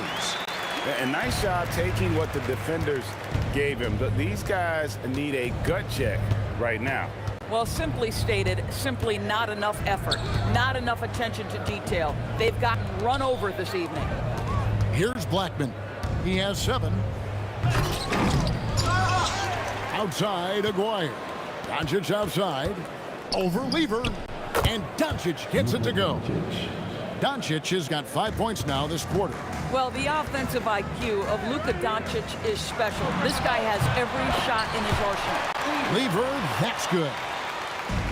And nice job taking what the defenders gave him. These guys need a gut check right now. Well, simply stated, simply not enough effort, not enough attention to detail. They've gotten run over this evening. Here's Blackman. He has 7. Outside, Aguirre. Doncic outside. Over Lever. And Doncic gets it to go. Doncic has got 5 points now this quarter. Well, the offensive IQ of Luka Doncic is special. This guy has every shot in his arsenal. Lever, that's good.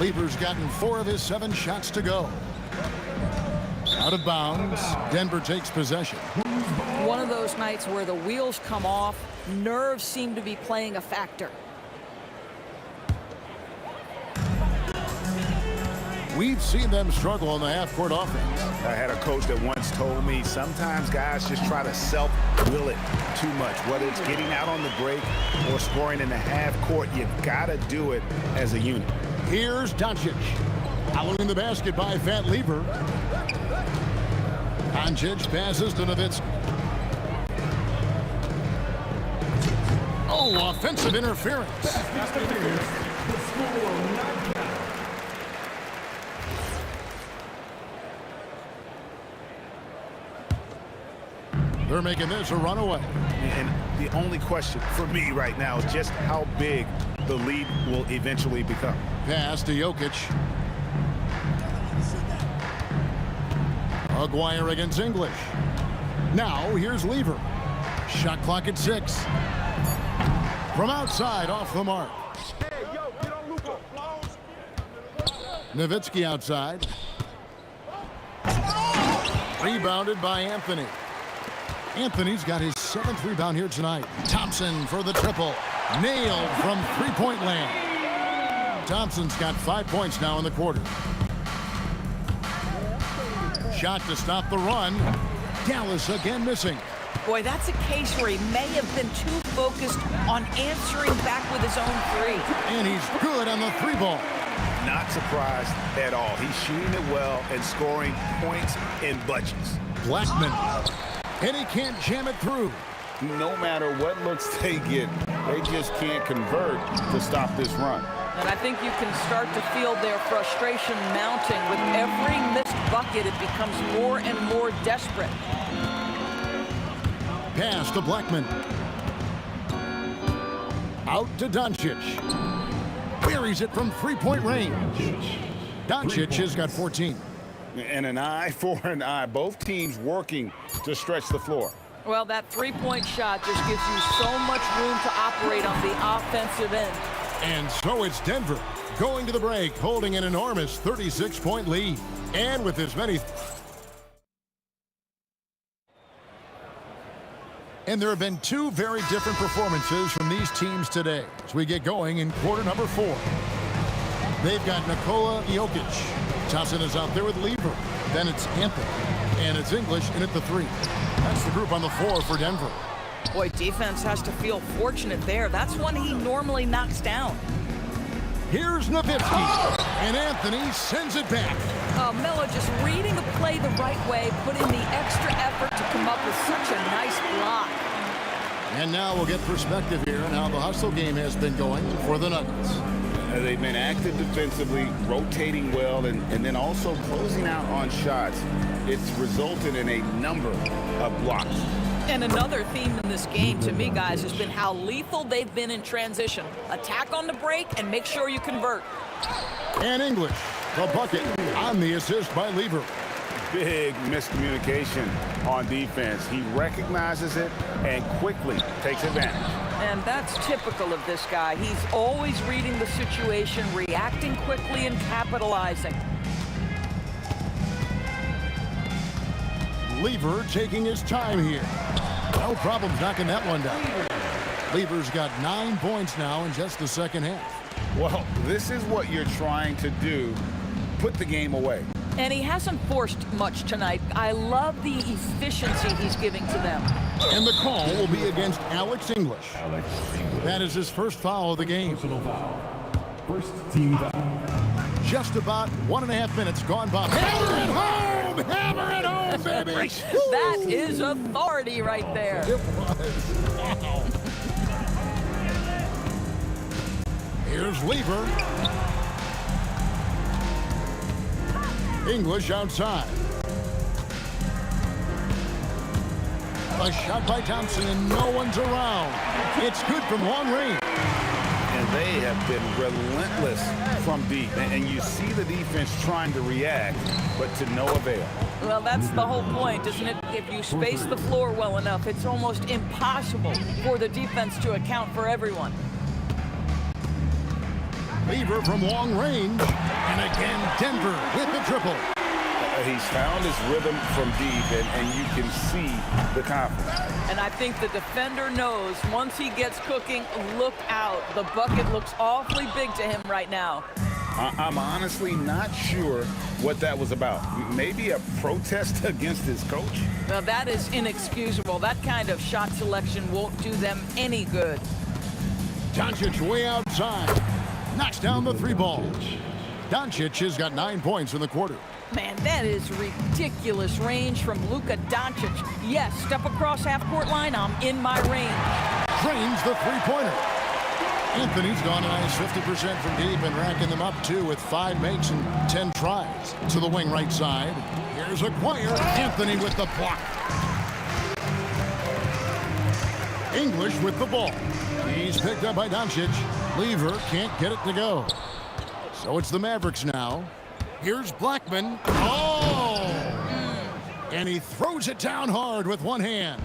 Lever's gotten 4 of his 7 shots to go. Out of bounds. Denver takes possession. One of those nights where the wheels come off, nerves seem to be playing a factor. We've seen them struggle on the half-court offense. I had a coach that once told me sometimes guys just try to self-will it too much. Whether it's getting out on the break or scoring in the half-court, you got to do it as a unit. Here's Doncic. Following the basket by Van Lever. Doncic passes to Nowitzki. Oh, offensive interference. They're making this a runaway. And the only question for me right now is just how big the lead will eventually become. Pass to Jokic. Aguirre against English. Now here's Lever. Shot clock at 6. From outside, off the mark. Nowitzki outside. Rebounded by Anthony. Anthony's got his 7th rebound here tonight. Thompson for the triple. Nailed from three-point land. Thompson's got 5 points now in the quarter. Shot to stop the run. Dallas again missing. Boy, that's a case where he may have been too focused on answering back with his own three. And he's good on the 3-ball. Not surprised at all. He's shooting it well and scoring points in bunches. Blackman. And he can't jam it through. No matter what looks they get, they just can't convert to stop this run. And I think you can start to feel their frustration mounting. With every missed bucket, it becomes more and more desperate. Pass to Blackman. Out to Doncic. Buries it from three-point range. Doncic has got 14. And an eye for an eye. Both teams working to stretch the floor. Well, that three-point shot just gives you so much room to operate on the offensive end. And so it's Denver going to the break, holding an enormous 36-point lead. And with as many... And there have been two very different performances from these teams today as we get going in quarter number 4. They've got Nikola Jokic. Thompson is out there with Lever. Then it's Anthony. And it's English in at the 3. That's the group on the floor for Denver. Boy, defense has to feel fortunate there. That's one he normally knocks down. Here's Nowitzki. And Anthony sends it back. Melo just reading the play the right way, putting the extra effort to come up with such a nice block. And now we'll get perspective here on how the hustle game has been going for the Nuggets. They've been active defensively, rotating well, and then also closing out on shots. It's resulted in a number of blocks. And another theme in this game, to me, guys, has been how lethal they've been in transition. Attack on the break and make sure you convert. And English, the bucket on the assist by Lever. Big miscommunication on defense. He recognizes it and quickly takes advantage. And that's typical of this guy. He's always reading the situation, reacting quickly, and capitalizing. Lever taking his time here. No problems knocking that one down. Lever's got 9 points now in just the second half. Well, this is what you're trying to do. Put the game away. And he hasn't forced much tonight. I love the efficiency he's giving to them. And the call will be against Alex English. That is his first foul of the game. First team foul. Just about 1.5 minutes gone by. Hammer it home! Hammer it home, baby! That is authority right there. It was. Wow. Here's Lever. English outside. A shot by Thompson and no one's around. It's good from long range. And they have been relentless from deep. And you see the defense trying to react, but to no avail. Well, that's the whole point, isn't it? If you space the floor well enough, it's almost impossible for the defense to account for everyone. Lever from long range. And again, Denver with the triple. He's found his rhythm from deep, and you can see the confidence. And I think the defender knows once he gets cooking, look out. The bucket looks awfully big to him right now. I'm honestly not sure what that was about. Maybe a protest against his coach? Well, that is inexcusable. That kind of shot selection won't do them any good. Doncic way outside. Knocks down the three ball. Doncic has got 9 points in the quarter. Man, that is ridiculous range from Luka Doncic. Yes, step across half-court line, I'm in my range. Drains the three-pointer. Anthony's gone a nice 50% from deep and racking them up, too, with 5 makes and 10 tries. To the wing right side. Here's Aguirre. Anthony with the block. English with the ball. He's picked up by Doncic. Lever can't get it to go. So it's the Mavericks now. Here's Blackman. Oh! And he throws it down hard with one hand.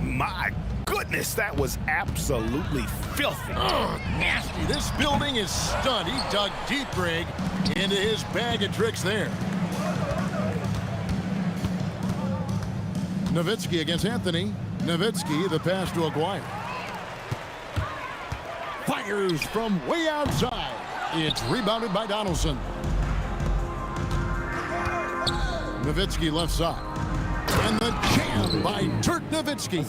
My goodness, that was absolutely filthy. Oh, nasty. This building is stunned. He dug deep, Greg, into his bag of tricks there. Nowitzki against Anthony. Nowitzki, the pass to Aguirre. Fires from way outside. It's rebounded by Donaldson. Nowitzki left side. And the jam by Dirk Nowitzki.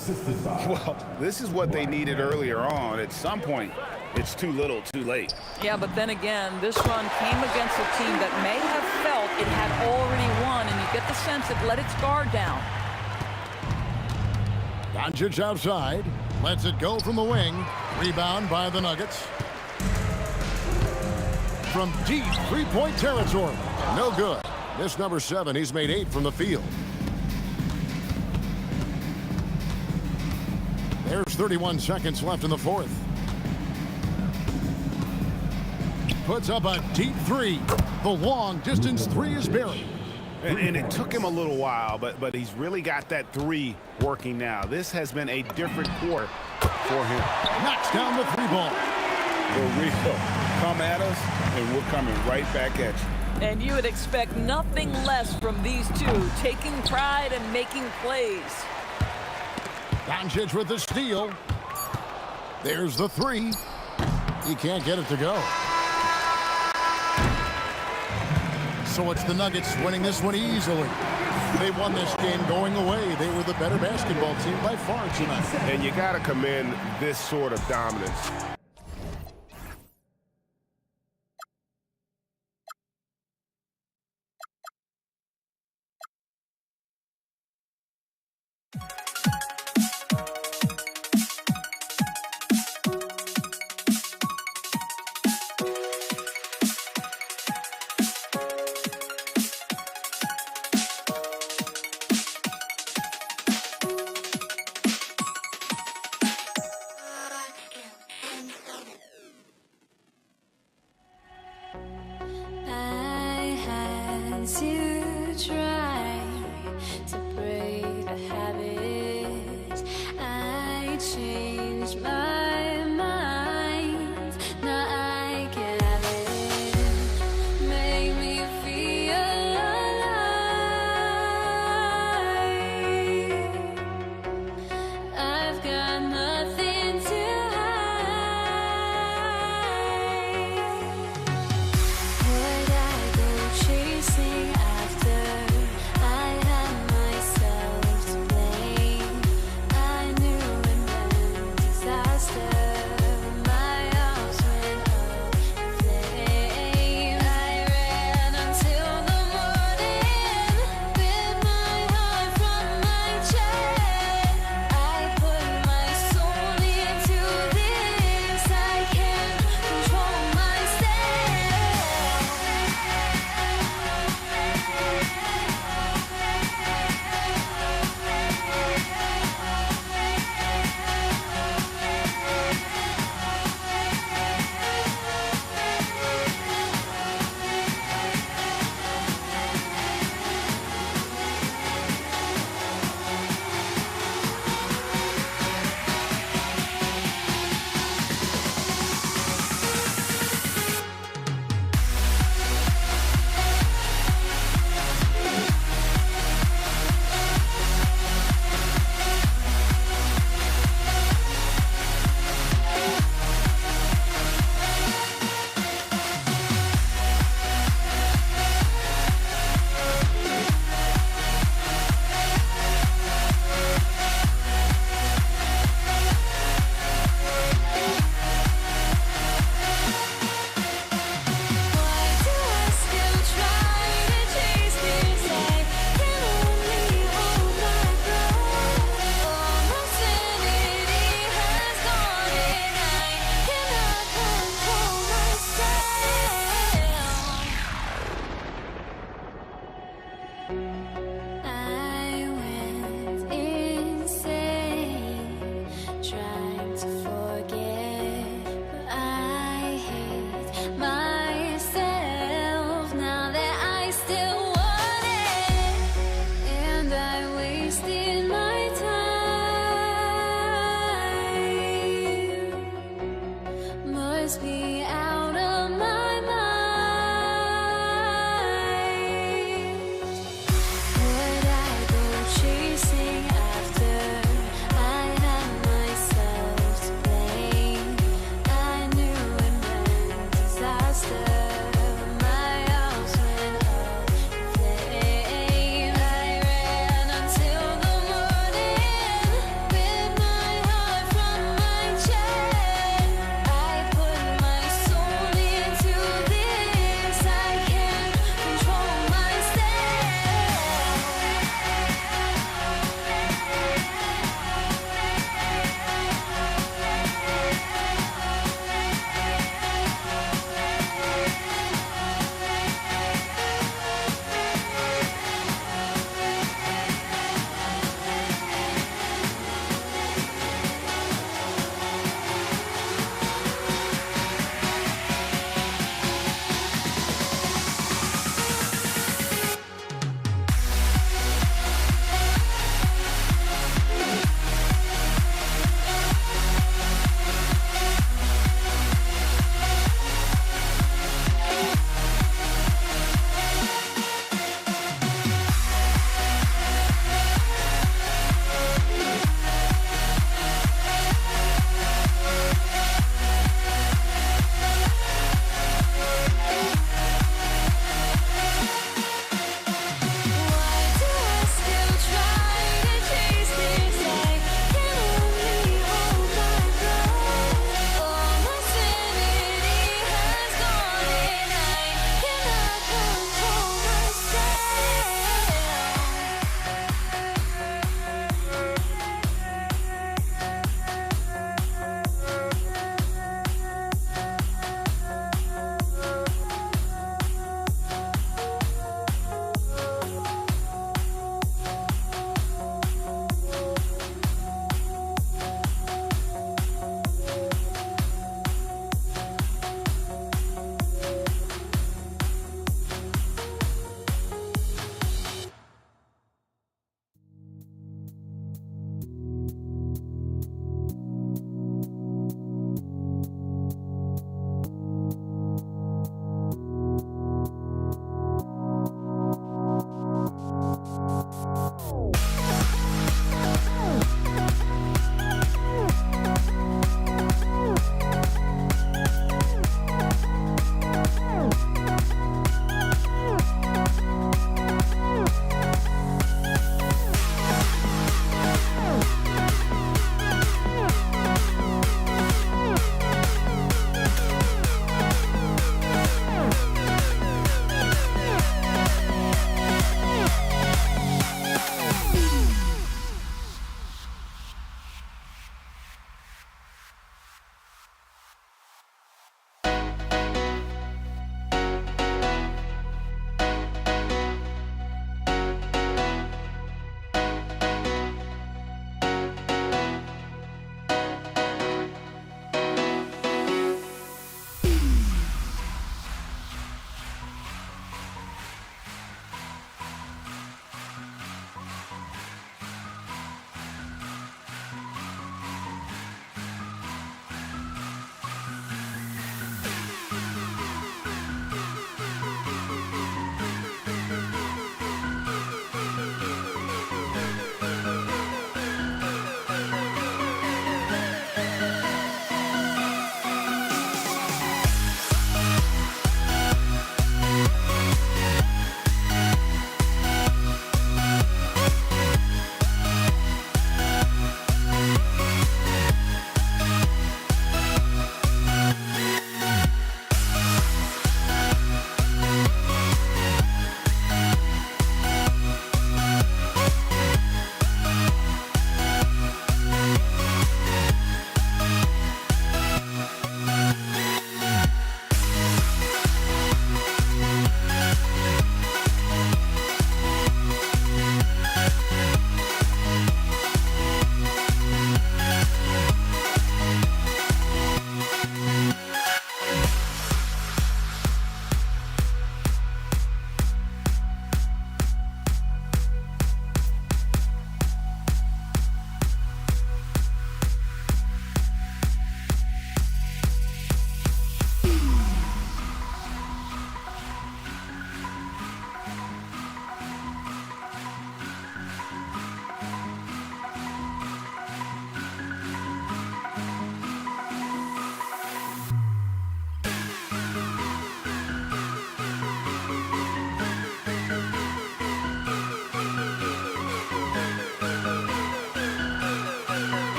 Well, this is what they needed earlier on. At some point, it's too little, too late. Yeah, but then again, this run came against a team that may have felt it had already won, and you get the sense it let its guard down. Doncic outside. Lets it go from the wing. Rebound by the Nuggets. From deep three-point territory. No good. This number 7, he's made 8 from the field. There's 31 seconds left in the fourth. Puts up a deep 3. The long-distance 3 is buried. And it took him a little while, but he's really got that 3 working now. This has been a different quarter for him. Knocks down the 3 ball. For real. Come at us, and we're coming right back at you. And you would expect nothing less from these two, taking pride and making plays. Doncic with the steal. There's the 3. He can't get it to go. So it's the Nuggets winning this one easily. They won this game going away. They were the better basketball team by far tonight. And you got to commend this sort of dominance.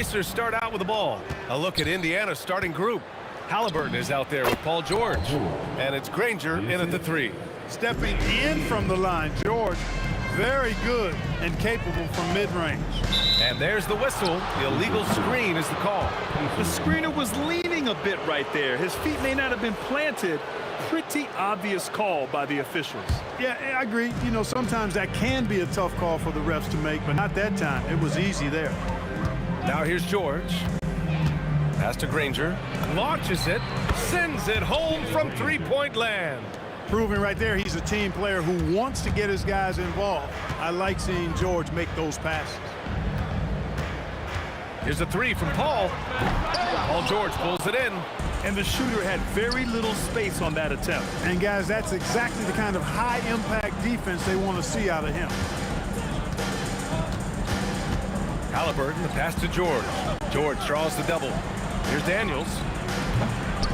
Pacers start out with the ball. A look at Indiana's starting group. Halliburton is out there with Paul George. And it's Granger in at the 3. Stepping in from the line, George, very good and capable from mid-range. And there's the whistle. The illegal screen is the call. The screener was leaning a bit right there. His feet may not have been planted. Pretty obvious call by the officials. Yeah, I agree. You know, sometimes that can be a tough call for the refs to make, but not that time. It was easy there. Now here's George. Pass to Granger. Launches it. Sends it home from three-point land. Proving right there he's a team player who wants to get his guys involved. I like seeing George make those passes. Here's a 3 from Paul. Paul George pulls it in. And the shooter had very little space on that attempt. And guys, that's exactly the kind of high-impact defense they want to see out of him. Halliburton, the pass to George. George draws the double. Here's Daniels.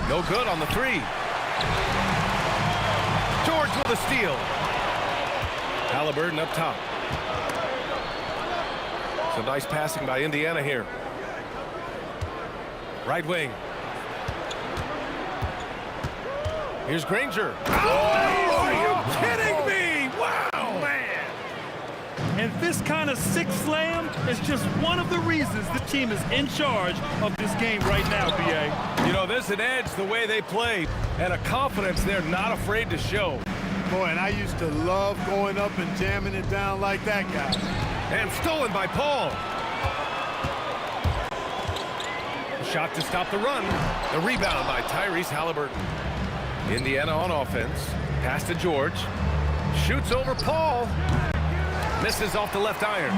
No good on the 3. George with a steal. Halliburton up top. Some nice passing by Indiana here. Right wing. Here's Granger. Oh, are you kidding me? Wow, man. And this kind of sick slam is just one of the reasons the team is in charge of this game right now, B.A. You know, there's an edge the way they play and a confidence they're not afraid to show. Boy, and I used to love going up and jamming it down like that guy. And stolen by Paul. Shot to stop the run. The rebound by Tyrese Halliburton. Indiana on offense. Pass to George. Shoots over Paul. Misses off the left iron.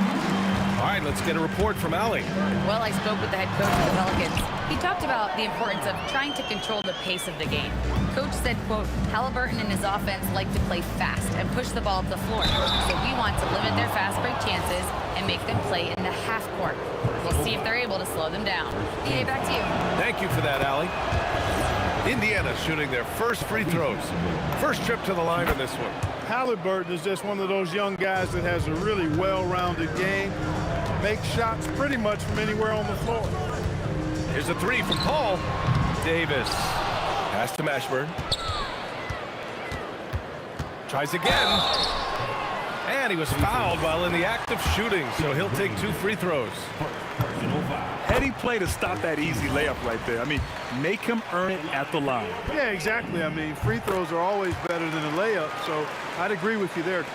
All right, let's get a report from Allie. Well, I spoke with the head coach of the Pelicans. He talked about the importance of trying to control the pace of the game. Coach said, quote, Halliburton and his offense like to play fast and push the ball up the floor. So we want to limit their fast break chances and make them play in the half court. We'll see if they're able to slow them down. EA, back to you. Thank you for that, Allie. Indiana shooting their first free throws. First trip to the line on this one. Halliburton is just one of those young guys that has a really well-rounded game. Makes shots pretty much from anywhere on the floor. Here's a 3 from Paul. Davis. Pass to Mashburn. Tries again. And he was fouled while in the act of shooting, so he'll take 2 free throws. Heady play to stop that easy layup right there. I mean, make him earn it at the line. Yeah, exactly. I mean, free throws are always better than a layup, so I'd agree with you there.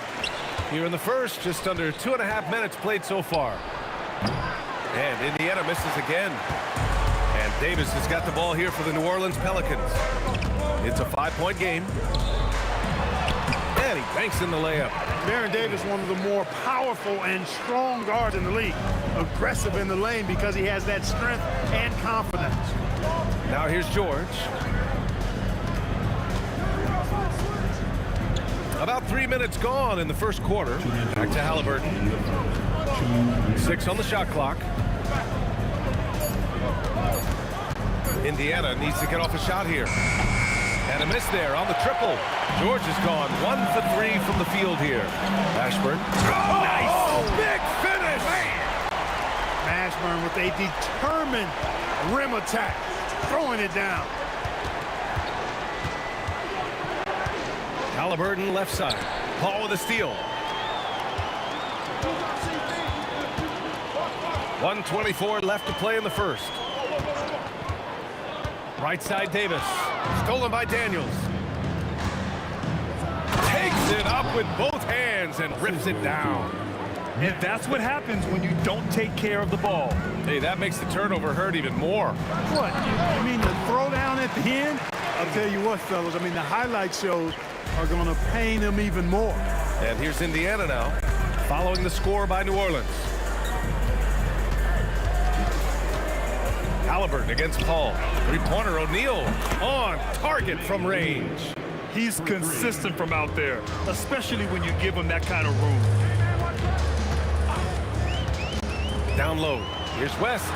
Here in the first, just under 2.5 minutes played so far. And Indiana misses again. And Davis has got the ball here for the New Orleans Pelicans. It's a 5-point game. And he banks in the layup. Baron Davis, one of the more powerful and strong guards in the league. Aggressive in the lane because he has that strength and confidence. Now here's George. About 3 minutes gone in the first quarter. Back to Halliburton. 6 on the shot clock. Indiana needs to get off a shot here. And a miss there on the triple. George has gone 1 for 3 from the field here. Mashburn. Oh, nice! Big finish! Mashburn with a determined rim attack. Throwing it down. Halliburton left side. Paul with a steal. 1:24 left to play in the first. Right side Davis. Stolen by Daniels. Takes it up with both hands and rips it down. And that's what happens when you don't take care of the ball. Hey, that makes the turnover hurt even more. What? You mean the throw down at the end? I'll tell you what, fellas. I mean, the highlight shows are going to pain him even more. And here's Indiana now, following the score by New Orleans. Halliburton against Paul. Three-pointer O'Neal on target from range. He's consistent from out there, especially when you give him that kind of room. Down low. Here's West.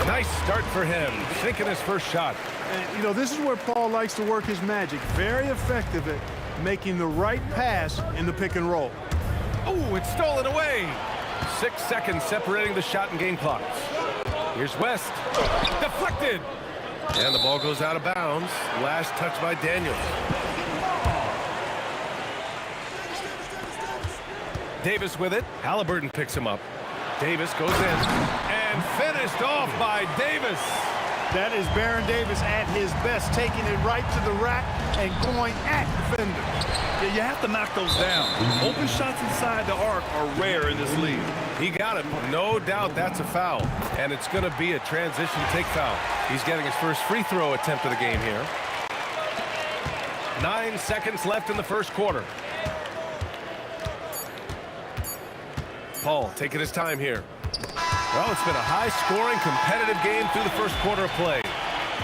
Nice start for him, sinking his first shot. And, you know, this is where Paul likes to work his magic. Very effective at making the right pass in the pick and roll. Oh, it's stolen away. 6 seconds separating the shot and game clocks. Here's West. Deflected. And the ball goes out of bounds. Last touch by Daniels. Davis with it. Halliburton picks him up. Davis goes in. And finished off by Davis. That is Baron Davis at his best, taking it right to the rack and going at defenders. Yeah, you have to knock those down. Open shots inside the arc are rare in this league. He got it. No doubt that's a foul. And it's going to be a transition take foul. He's getting his first free throw attempt of the game here. 9 seconds left in the first quarter. Paul taking his time here. Well, it's been a high-scoring, competitive game through the first quarter of play.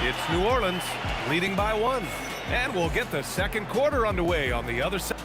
It's New Orleans leading by 1. And we'll get the second quarter underway on the other side.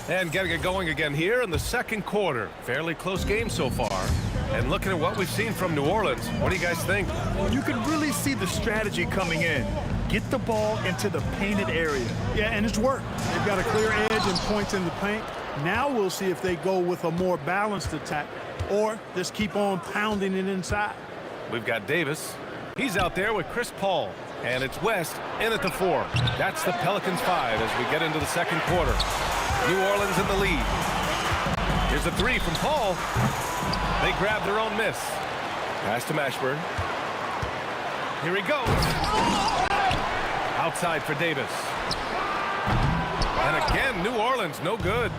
And getting it going again here in the second quarter. Fairly close game so far. And looking at what we've seen from New Orleans, what do you guys think? You can really see the strategy coming in. Get the ball into the painted area. Yeah, and it's worked. They've got a clear edge and points in the paint. Now we'll see if they go with a more balanced attack or just keep on pounding it inside. We've got Davis. He's out there with Chris Paul. And it's West in at the 4. That's the Pelicans 5 as we get into the second quarter. New Orleans in the lead. Here's a 3 from Paul. They grab their own miss. Pass to Mashburn. Here he goes. Outside for Davis. And again, New Orleans, no good.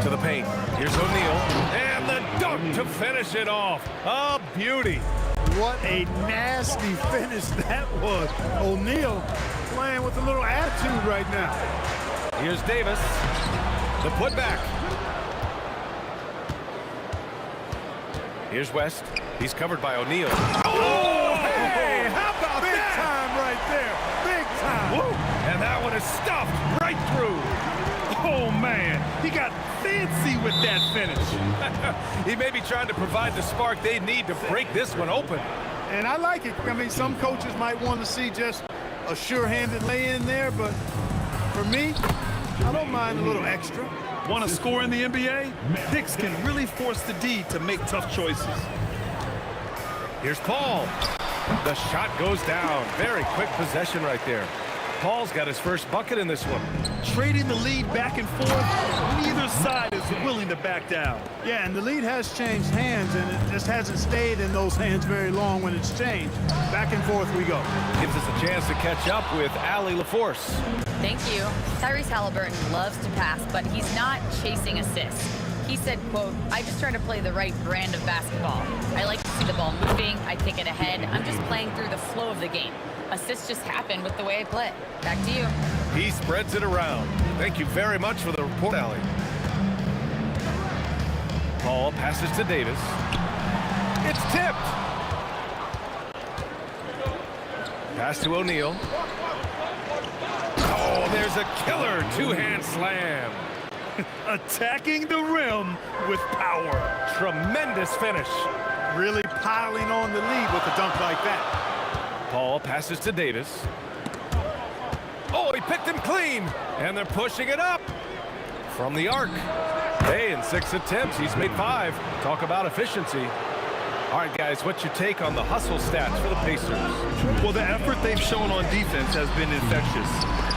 To the paint. Here's O'Neal. And the dunk to finish it off. A beauty. What a nasty finish that was. O'Neal playing with a little attitude right now. Here's Davis. The putback. Here's West. He's covered by O'Neal. Oh, hey, how about big that? Time right there. Big time. Woo. And that one is stuffed right through. Oh, man. He got fancy with that finish. He may be trying to provide the spark they need to break this one open. And I like it. I mean, some coaches might want to see just a sure-handed lay-in there, but for me, I don't mind a little extra. Want to score in the NBA? Dix can really force the D to make tough choices. Here's Paul. The shot goes down. Very quick possession right there. Paul's got his first bucket in this one. Trading the lead back and forth, neither side is willing to back down. Yeah, and the lead has changed hands, and it just hasn't stayed in those hands very long when it's changed. Back and forth we go. Gives us a chance to catch up with Allie LaForce. Thank you. Tyrese Halliburton loves to pass, but he's not chasing assists. He said, quote, "I just try to play the right brand of basketball. I like to see the ball moving. I kick it ahead. I'm just playing through the flow of the game. Assists just happen with the way I play." Back to you. He spreads it around. Thank you very much for the report, Allie. Paul passes to Davis. It's tipped. Pass to O'Neal. Oh, there's a killer two-hand slam. Attacking the rim with power. Tremendous finish. Really piling on the lead with a dunk like that. Paul passes to Davis. Oh, he picked him clean. And they're pushing it up from the arc. Hey, in 6 attempts, he's made 5. Talk about efficiency. All right, guys, what's your take on the hustle stats for the Pacers? Well, the effort they've shown on defense has been infectious.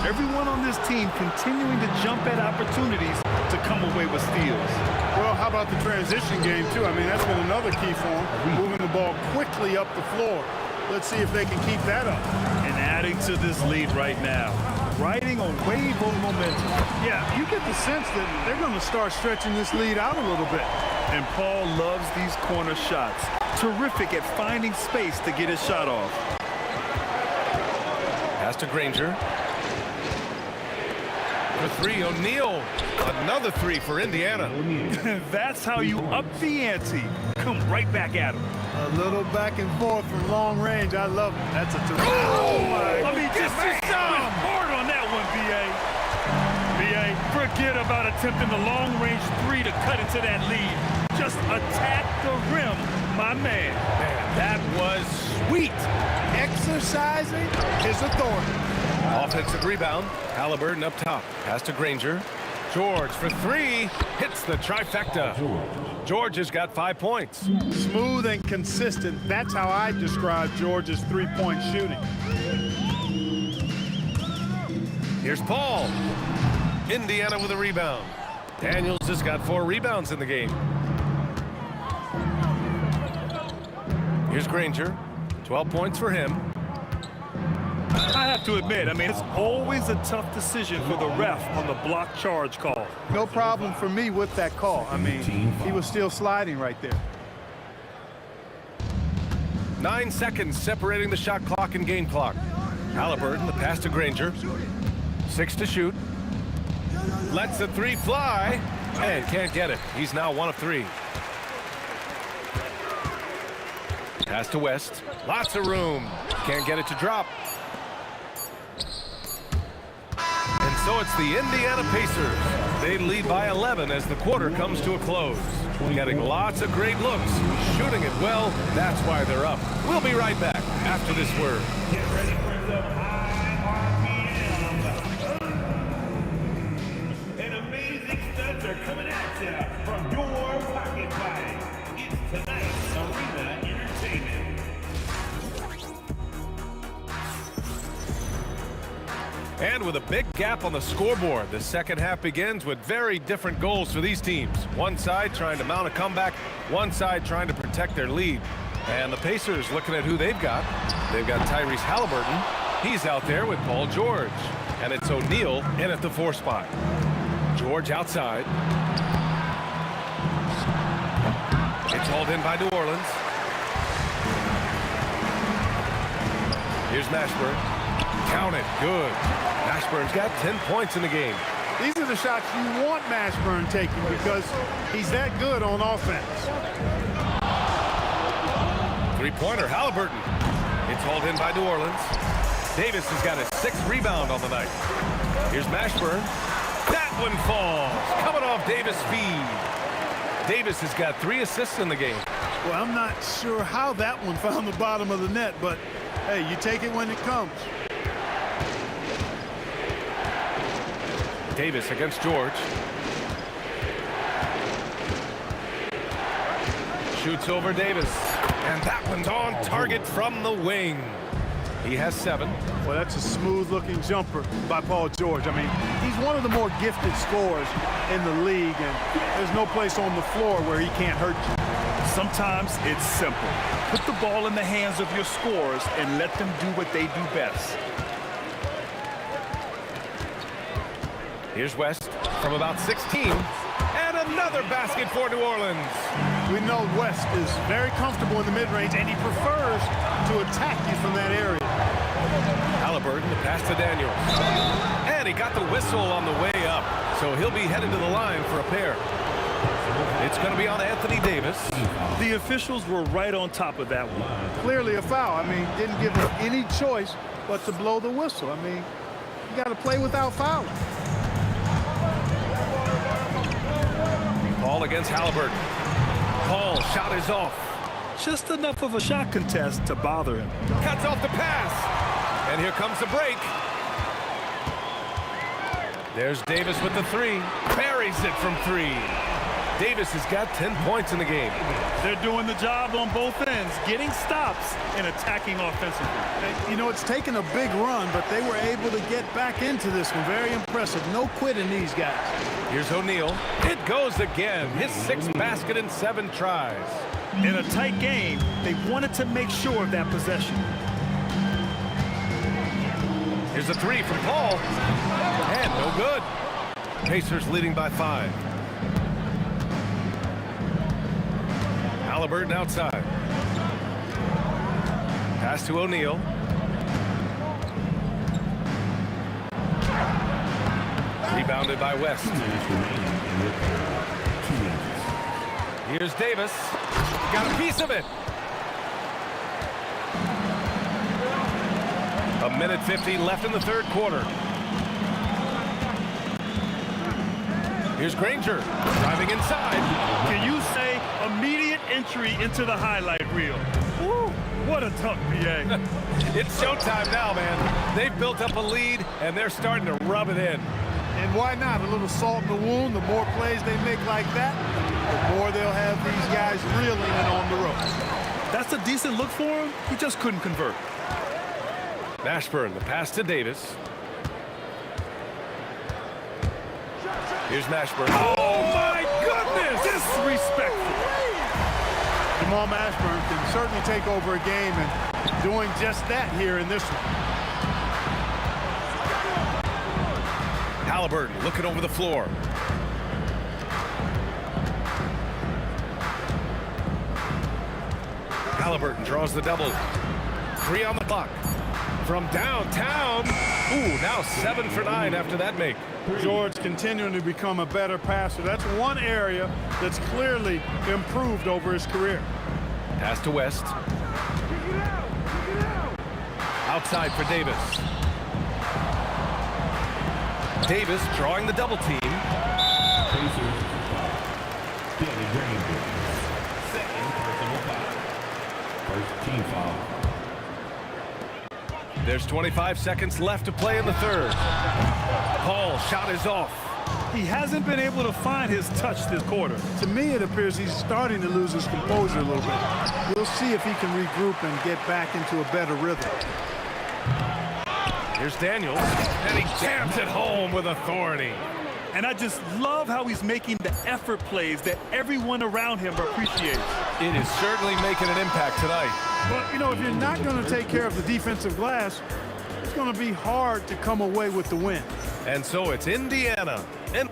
Everyone on this team continuing to jump at opportunities to come away with steals. Well, how about the transition game, too? I mean, that's been another key for them, moving the ball quickly up the floor. Let's see if they can keep that up. And adding to this lead right now, riding a wave of momentum. Yeah, you get the sense that they're going to start stretching this lead out a little bit. And Paul loves these corner shots. Terrific at finding space to get his shot off. Pass to Granger. For 3, O'Neal. Another 3 for Indiana. That's how you up the ante. Come right back at him. A little back and forth from long range. I love it. That's a terrific. Oh, my. I mean, just hard on that one, B.A. B.A., forget about attempting the long-range 3 to cut into that lead. Just attack the rim, my man. That was sweet. Exercising his authority. Offensive rebound. Halliburton up top. Pass to Granger. George for three. Hits the trifecta. George has got 5 points. Smooth and consistent. That's how I describe George's three-point shooting. Here's Paul. Indiana with a rebound. Daniels has got 4 rebounds in the game. Here's Granger. 12 points for him. I have to admit, I mean, it's always a tough decision for the ref on the block charge call. No problem for me with that call. I mean, he was still sliding right there. 9 seconds separating the shot clock and game clock. Halliburton, the pass to Granger. 6 to shoot. Lets the three fly and can't get it. He's now 1 of 3. Pass to West. Lots of room. Can't get it to drop. And so it's the Indiana Pacers. They lead by 11 as the quarter comes to a close. Getting lots of great looks. Shooting it well. That's why they're up. We'll be right back after this word. Get ready for the high RPM. And amazing stunts are coming at you from your pocket body. It's tonight's Arena Entertainment. And with a big gap on the scoreboard, the second half begins with very different goals for these teams. One side trying to mount a comeback, one side trying to protect their lead. And the Pacers looking at who they've got. They've got Tyrese Halliburton. He's out there with Paul George. And it's O'Neal in at the 4 spot. George outside. It's hauled in by New Orleans. Here's Mashburn. Count it. Good. Mashburn's got 10 points in the game. These are the shots you want Mashburn taking because he's that good on offense. Three-pointer, Halliburton. It's hauled in by New Orleans. Davis has got his 6th rebound on the night. Here's Mashburn. That one falls. Coming off Davis' feed. Davis has got 3 assists in the game. Well, I'm not sure how that one found the bottom of the net, but hey, you take it when it comes. Davis against George. Shoots over Davis. And that one's on target from the wing. He has 7. Well, that's a smooth-looking jumper by Paul George. I mean, he's one of the more gifted scorers in the league, and there's no place on the floor where he can't hurt you. Sometimes it's simple. Put the ball in the hands of your scorers and let them do what they do best. Here's West from about 16. And another basket for New Orleans. We know West is very comfortable in the mid-range, and he prefers to attack you from that area. Halliburton, the pass to Daniels. And he got the whistle on the way up. So he'll be headed to the line for a pair. It's going to be on Anthony Davis. The officials were right on top of that one. Clearly a foul. I mean, didn't give him any choice but to blow the whistle. I mean, you got to play without fouling. Paul against Halliburton. Paul, shot is off. Just enough of a shot contest to bother him. Cuts off the pass. And here comes the break. There's Davis with the 3. Buries it from 3. Davis has got 10 points in the game. They're doing the job on both ends, getting stops and attacking offensively. You know, it's taken a big run, but they were able to get back into this one. Very impressive. No quitting these guys. Here's O'Neal. It goes again. His 6th basket in 7 tries. In a tight game, they wanted to make sure of that possession. Here's a 3 from Paul. And no good. Pacers leading by 5. Halliburton outside. Pass to O'Neal. Rebounded by West. Here's Davis. Got a piece of it. A minute 15 left in the 3rd quarter. Here's Granger driving inside. Can you say immediate entry into the highlight reel? Woo, what a tough BA. It's showtime now, man. They've built up a lead, and they're starting to rub it in. And why not? A little salt in the wound. The more plays they make like that, the more they'll have these guys reeling and on the ropes. That's a decent look for him. He just couldn't convert. Mashburn, the pass to Davis. Here's Mashburn. Oh, my goodness! Disrespectful. Jamal Mashburn can certainly take over a game, and doing just that here in this one. Halliburton looking over the floor. Halliburton draws the double. 3 on the clock. From downtown. Ooh, now 7 for 9 after that make. George continuing to become a better passer. That's one area that's clearly improved over his career. Pass to West. Outside for Davis. Davis drawing the double team. First team foul. There's 25 seconds left to play in the third. Paul shot is off. He hasn't been able to find his touch this quarter. To me, it appears he's starting to lose his composure a little bit. We'll see if he can regroup and get back into a better rhythm. Here's Daniels, and he jams it home with authority. And I just love how he's making the effort plays that everyone around him appreciates. It is certainly making an impact tonight. But, you know, if you're not going to take care of the defensive glass, it's going to be hard to come away with the win. And so it's Indiana. And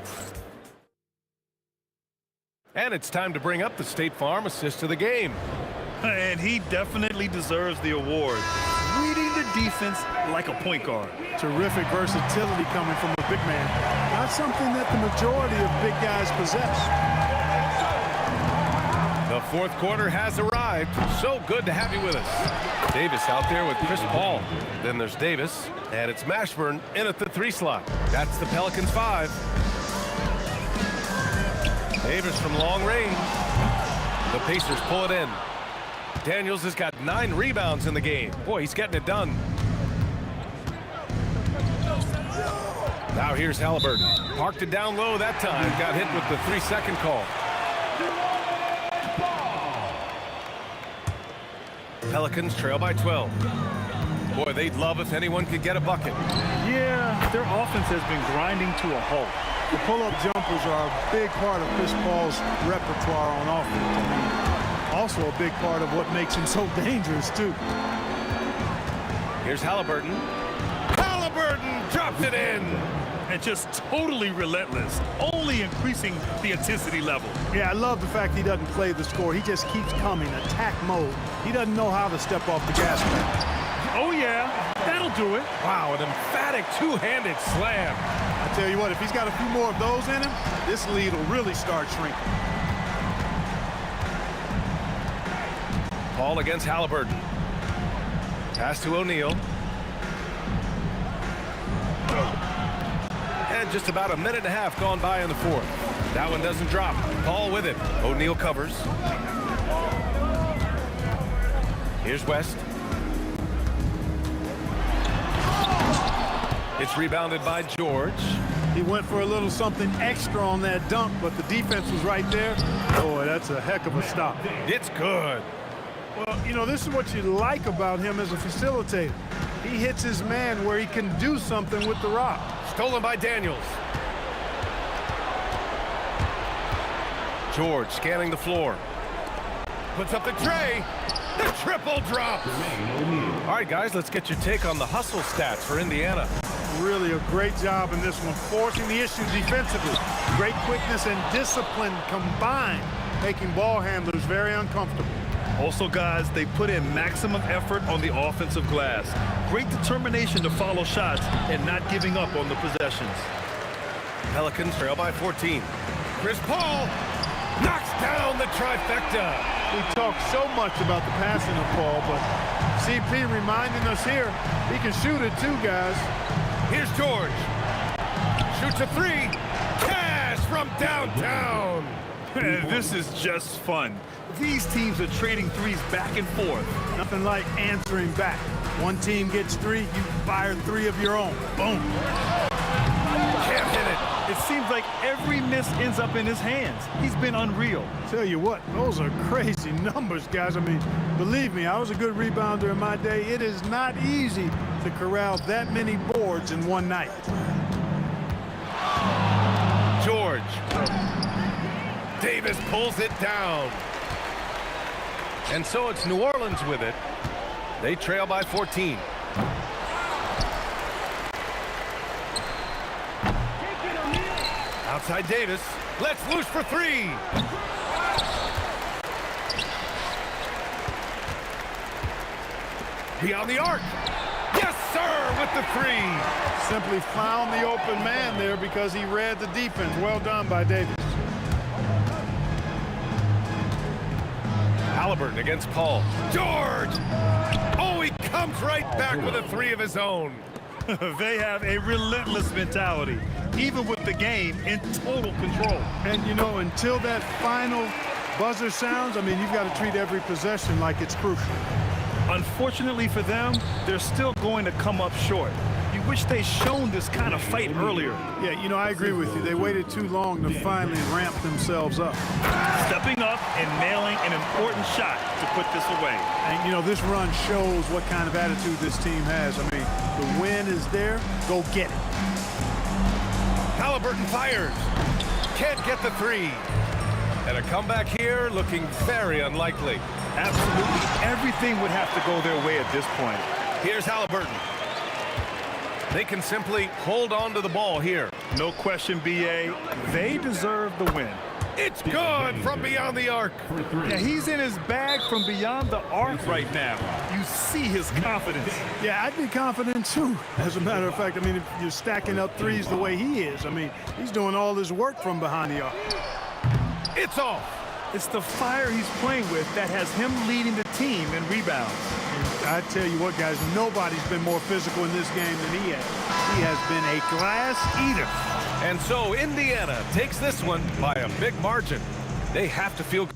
it's time to bring up the State Farm assist of the game. And he definitely deserves the award. Reading the defense like a point guard. Terrific versatility coming from a big man. Not something that the majority of big guys possess. The fourth quarter has arrived. So good to have you with us. Davis out there with Chris Paul. Then there's Davis, and it's Mashburn in at the 3 slot. That's the Pelicans 5. Davis from long range. The Pacers pull it in. Daniels has got 9 rebounds in the game. Boy, he's getting it done. Now here's Halliburton. Parked it down low that time. Got hit with the 3-second call. Pelicans trail by 12. Boy, they'd love if anyone could get a bucket. Yeah, their offense has been grinding to a halt. The pull-up jumpers are a big part of Chris Paul's repertoire on offense. I mean, also a big part of what makes him so dangerous, too. Here's Halliburton. Halliburton drops it in. And just totally relentless, only increasing the intensity level. Yeah, I love the fact he doesn't play the score. He just keeps coming, attack mode. He doesn't know how to step off the gas pedal. Oh, yeah, that'll do it. Wow, an emphatic two-handed slam. I tell you what, if he's got a few more of those in him, this lead will really start shrinking. Paul against Halliburton. Pass to O'Neal. And just about a minute and a half gone by in the fourth. That one doesn't drop. Paul with it. O'Neal covers. Here's West. It's rebounded by George. He went for a little something extra on that dunk, but the defense was right there. Boy, that's a heck of a stop. It's good. Well, you know, this is what you like about him as a facilitator. He hits his man where he can do something with the rock. Stolen by Daniels. George scanning the floor. Puts up the tray. The triple drops. All right, guys, let's get your take on the hustle stats for Indiana. Really a great job in this one, forcing the issue defensively. Great quickness and discipline combined, making ball handlers very uncomfortable. Also, guys, they put in maximum effort on the offensive glass. Great determination to follow shots and not giving up on the possessions. Pelicans trail by 14. Chris Paul knocks down the trifecta. We talk so much about the passing of Paul, but CP reminding us here, he can shoot it too, guys. Here's George. Shoots a 3. Cash from downtown. This is just fun. These teams are trading threes back and forth. Nothing like answering back. One team gets 3, you fire 3 of your own. Boom. Can't pin it. It seems like every miss ends up in his hands. He's been unreal. Tell you what, those are crazy numbers, guys. I mean, believe me, I was a good rebounder in my day. It is not easy to corral that many boards in one night. George. Davis pulls it down. And so it's New Orleans with it. They trail by 14. Outside Davis. Let's loose for three. Beyond the arc. Yes, sir, with the three. Simply found the open man there because he read the defense. Well done by Davis. Halliburton against Paul. George! Oh, he comes right back with a three of his own. They have a relentless mentality, even with the game in total control. And, you know, until that final buzzer sounds, I mean, you've got to treat every possession like it's crucial. Unfortunately for them, they're still going to come up short. You wish they'd shown this kind of fight earlier. Yeah, you know, I agree with you. They waited too long to finally ramp themselves up. Stepping up and nailing an important shot to put this away. And, you know, this run shows what kind of attitude this team has. I mean, the win is there. Go get it. Halliburton fires. Can't get the three. And a comeback here looking very unlikely. Absolutely everything would have to go their way at this point. Here's Halliburton. They can simply hold on to the ball here. No question, B.A. They deserve the win. It's good from beyond the arc. Yeah, he's in his bag from beyond the arc right now. You see his confidence. Yeah, I'd be confident too. As a matter of fact, I mean, if you're stacking up threes the way he is, I mean, he's doing all his work from behind the arc. It's off. It's the fire he's playing with that has him leading the team in rebounds. I tell you what, guys, nobody's been more physical in this game than he has. He has been a glass eater. And so Indiana takes this one by a big margin. They have to feel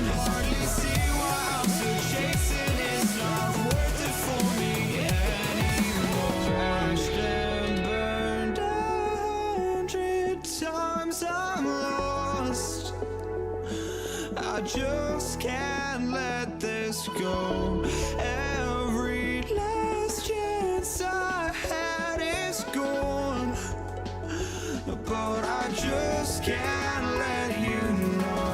hardly see why I'm still chasing. It's not worth it for me anymore. Crashed and burned 100 times I'm lost. I just can't let this go. Every last chance I had is gone, but I just can't let you know.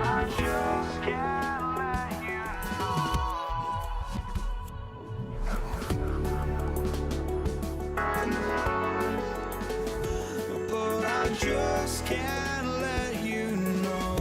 I just can't let you know. But I just can't let you know.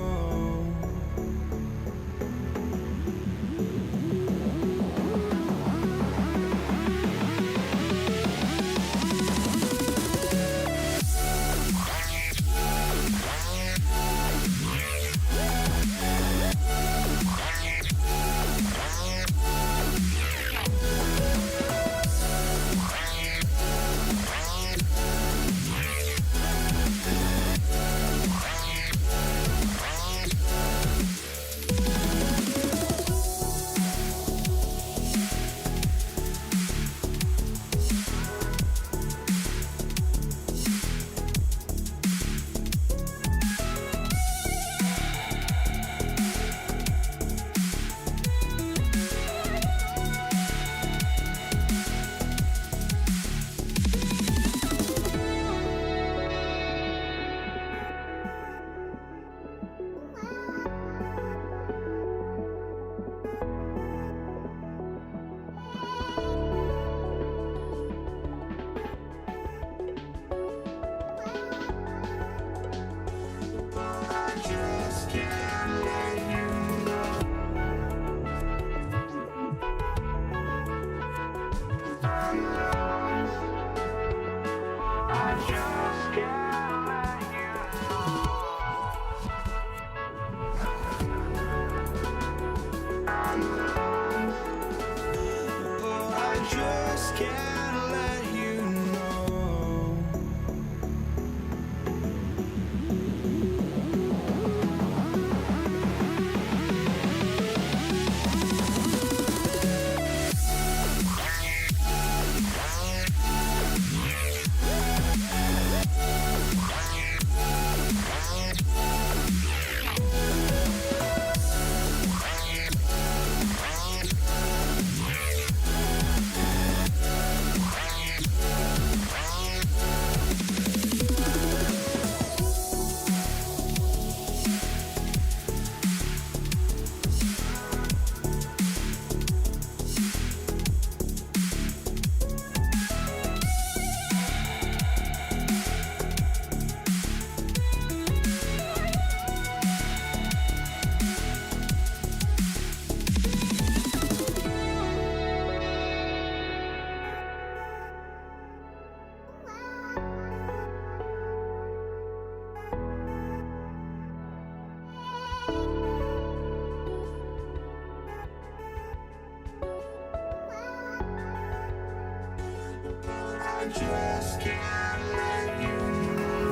just can't let you know.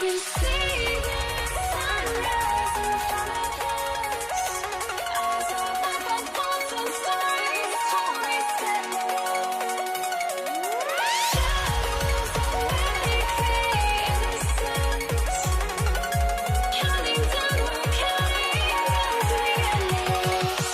You see the sunrise in front of us. Eyes open, but thoughts and stories already set. Shadows already create the sense. Counting down, we're counting as we get lost.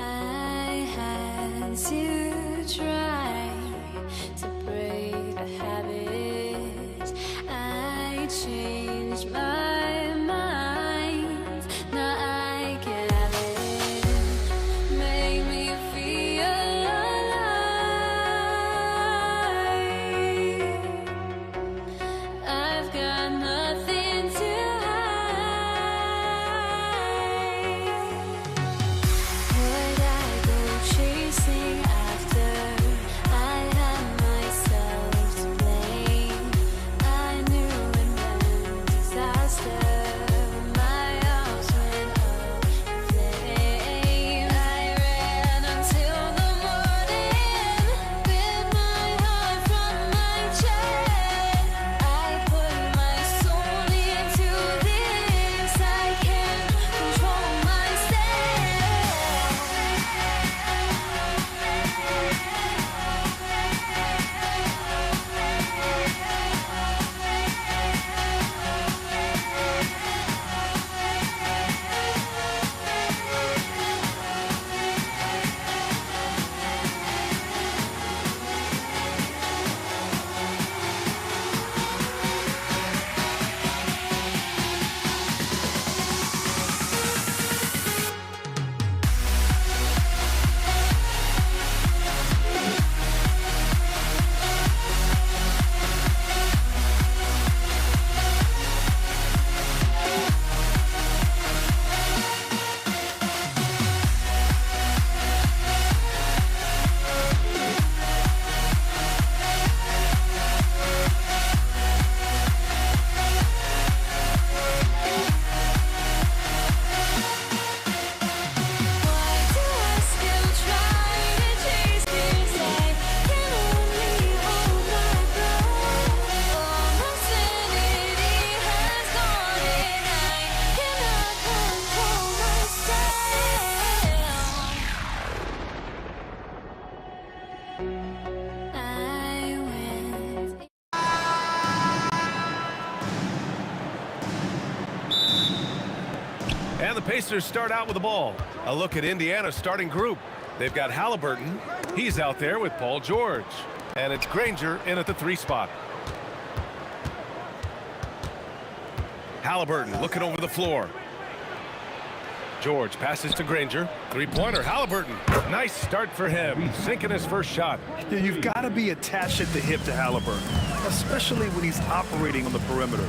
I had to try to break a habit. I changed my mind. Now I can have it. Make me feel alive. I've got nothing to would I go chasing after? I had myself to blame. I knew it meant disaster. My arms went up in flames. I ran until the morning, bit my heart from my chest. I put my soul into this. I can't control myself. Why do I still try to chase this? I can only hold my breath. All my sanity has gone, and I cannot control myself. I went. And the Pacers start out with the ball. A look at Indiana's starting group. They've got Halliburton. He's out there with Paul George. And it's Granger in at the 3 spot. Halliburton looking over the floor. George passes to Granger. Three-pointer, Halliburton. Nice start for him, sinking his first shot. Yeah, you've got to be attached at the hip to Halliburton, especially when he's operating on the perimeter.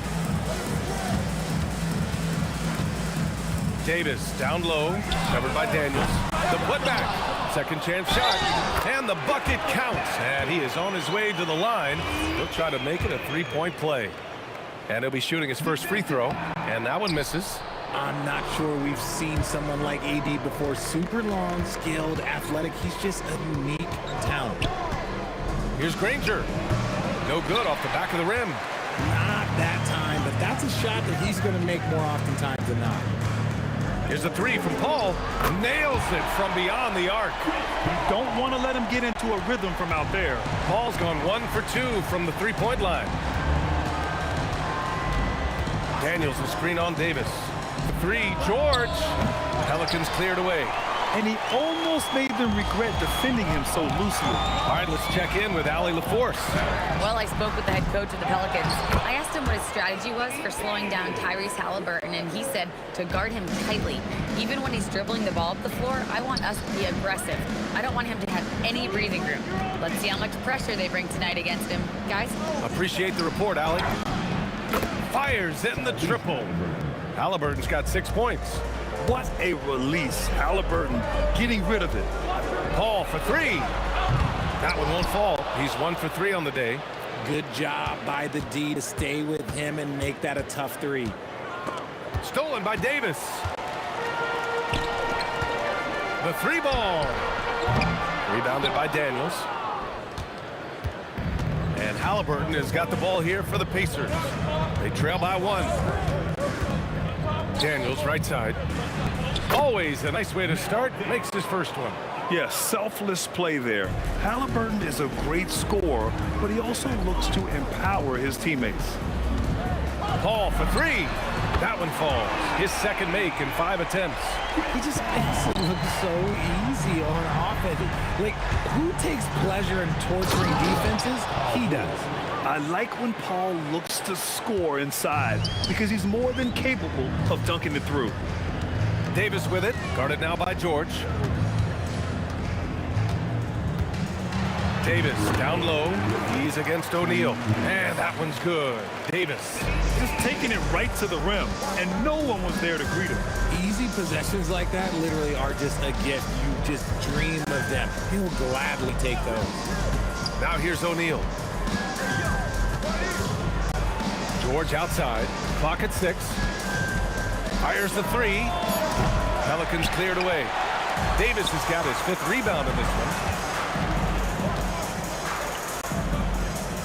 Davis down low, covered by Daniels. The putback, second chance shot, and the bucket counts. And he is on his way to the line. He'll try to make it a three-point play. And he'll be shooting his first free throw, and that one misses. I'm not sure we've seen someone like AD before. Super long, skilled, athletic. He's just a unique talent. Here's Granger. No good off the back of the rim. Not that time, but that's a shot that he's going to make more oftentimes than not. Here's a three from Paul. Nails it from beyond the arc. You don't want to let him get into a rhythm from out there. Paul's gone 1 for 2 from the three-point line. Daniels will screen on Davis. The three, George. Pelicans cleared away. And he almost made them regret defending him so loosely. All right, let's check in with Allie LaForce. Well, I spoke with the head coach of the Pelicans. I asked him what his strategy was for slowing down Tyrese Halliburton, and he said to guard him tightly. Even when he's dribbling the ball up the floor, I want us to be aggressive. I don't want him to have any breathing room. Let's see how much pressure they bring tonight against him. Guys? Appreciate the report, Allie. Fires in the triple. Halliburton's got 6 points. What a release. Halliburton getting rid of it. Paul for three. That one won't fall. He's 1 for 3 on the day. Good job by the D to stay with him and make that a tough three. Stolen by Davis. The three ball. Rebounded by Daniels. And Halliburton has got the ball here for the Pacers. They trail by 1. Daniels right side. Always a nice way to start. Makes his first one. Yeah, selfless play there. Halliburton is a great scorer, but he also looks to empower his teammates. Paul for three. That one falls. His second make in 5 attempts. He just makes it look so easy on offense. Like, who takes pleasure in torturing defenses? He does. I like when Paul looks to score inside because he's more than capable of dunking it through. Davis with it, guarded now by George. Davis down low. He's against O'Neal. And that one's good. Davis. Just taking it right to the rim, and no one was there to greet him. Easy possessions like that literally are just a gift. You just dream of them. He'll gladly take those. Now here's O'Neal. George outside. Clock at 6. Fires the three. Pelicans cleared away. Davis has got his 5th rebound in this one.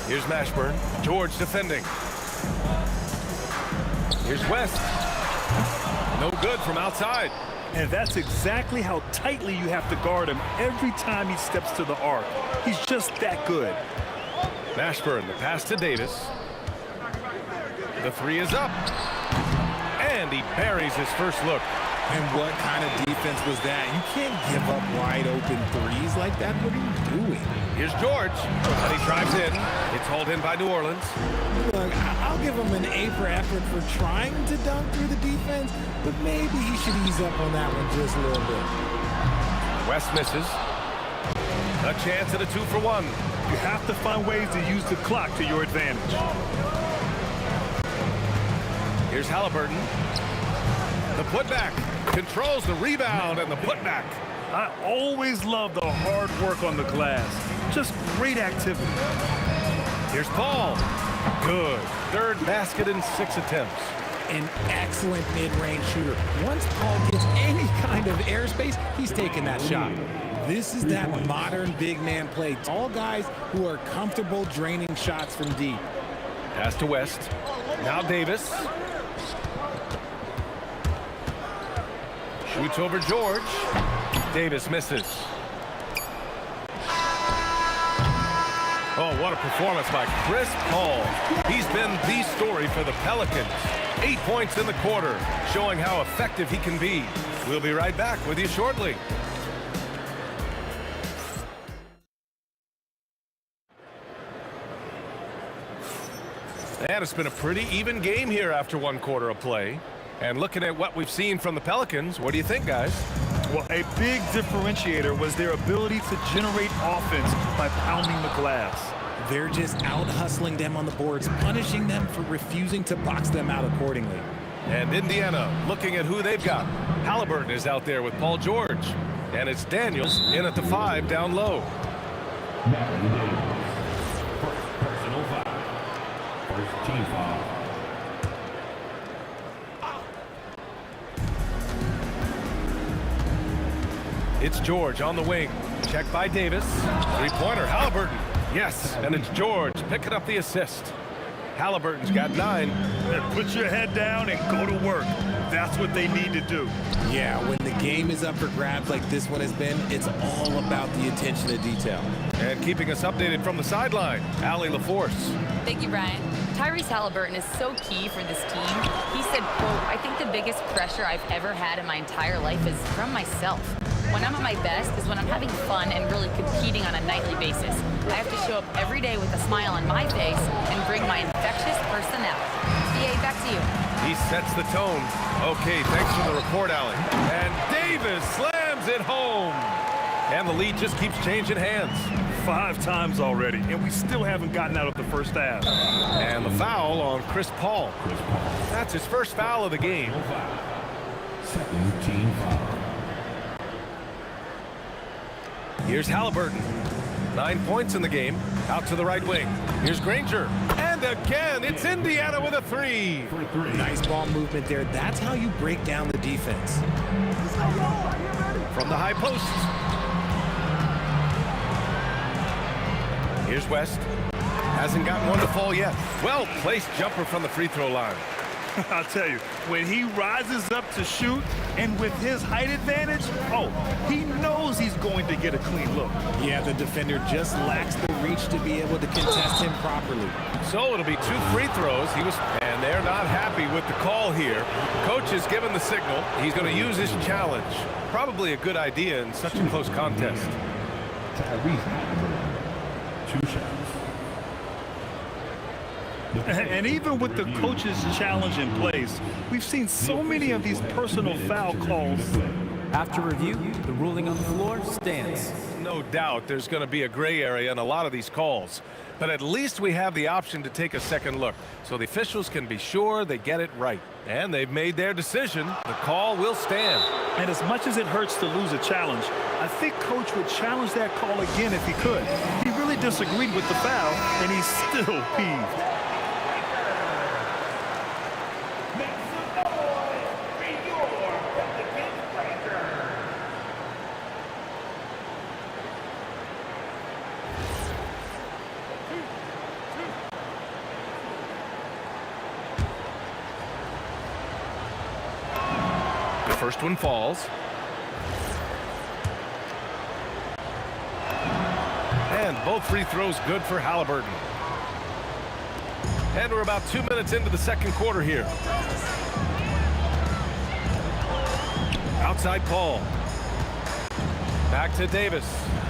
Here's Mashburn. George defending. Here's West. No good from outside. And that's exactly how tightly you have to guard him every time he steps to the arc. He's just that good. Mashburn, the pass to Davis. The three is up. And he buries his first look. And what kind of defense was that? You can't give up wide open threes like that. What are you doing? Here's George. And he drives in. It's hauled in by New Orleans. Look, I'll give him an A for effort for trying to dunk through the defense, but maybe he should ease up on that one just a little bit. West misses. A chance at a 2 for 1. You have to find ways to use the clock to your advantage. Here's Halliburton. The putback. Controls the rebound and the putback. I always love the hard work on the glass. Just great activity. Here's Paul. Good. 3rd basket in 6 attempts. An excellent mid-range shooter. Once Paul gets any kind of airspace, he's taking that shot. This is that modern big man play. All guys who are comfortable draining shots from deep. Pass to West. Now Davis. Shoots over George. Davis misses. Oh, what a performance by Chris Paul. He's been the story for the Pelicans. 8 points in the quarter, showing how effective he can be. We'll be right back with you shortly. And it's been a pretty even game here after 1 quarter of play. And looking at what we've seen from the Pelicans, what do you think, guys? Well, a big differentiator was their ability to generate offense by pounding the glass. They're just out-hustling them on the boards, punishing them for refusing to box them out accordingly. And Indiana looking at who they've got. Halliburton is out there with Paul George. And it's Daniels in at the 5 down low. Personal foul. First team foul. It's George on the wing. Check by Davis. Three-pointer, Halliburton. Yes, and it's George picking up the assist. Halliburton's got 9. Put your head down and go to work. That's what they need to do. Yeah, when the game is up for grabs like this one has been, it's all about the attention to detail. And keeping us updated from the sideline, Allie LaForce. Thank you, Brian. Tyrese Halliburton is so key for this team. He said, quote, "I think the biggest pressure I've ever had in my entire life is from myself. When I'm at my best is when I'm having fun and really competing on a nightly basis. I have to show up every day with a smile on my face and bring my infectious personality." BA, back to you. He sets the tone. Okay, thanks for the report, Allie. And Davis slams it home. And the lead just keeps changing hands. 5 times already, and we still haven't gotten out of the first half. And the foul on Chris Paul. That's his first foul of the game. Second team foul. Here's Halliburton. 9 points in the game. Out to the right wing. Here's Granger. And again, it's Indiana with a 3. Nice ball movement there. That's how you break down the defense. From the high post. Here's West. Hasn't gotten one to fall yet. Well-placed jumper from the free throw line. I'll tell you, when he rises up to shoot, and with his height advantage, oh, he knows he's going to get a clean look. Yeah, the defender just lacks the reach to be able to contest him properly. So it'll be 2 free throws. And they're not happy with the call here. Coach has given the signal. He's going to use his challenge. Probably a good idea in such a close contest. Tyrese, 2 shots. And even with the coach's challenge in place, we've seen so many of these personal foul calls. After review, the ruling on the floor stands. No doubt there's going to be a gray area in a lot of these calls. But at least we have the option to take a second look, so the officials can be sure they get it right. And they've made their decision. The call will stand. And as much as it hurts to lose a challenge, I think Coach would challenge that call again if he could. He really disagreed with the foul, and he's still peeved. First one falls. And both free throws good for Halliburton. And we're about 2 minutes into the second quarter here. Outside Paul. Back to Davis.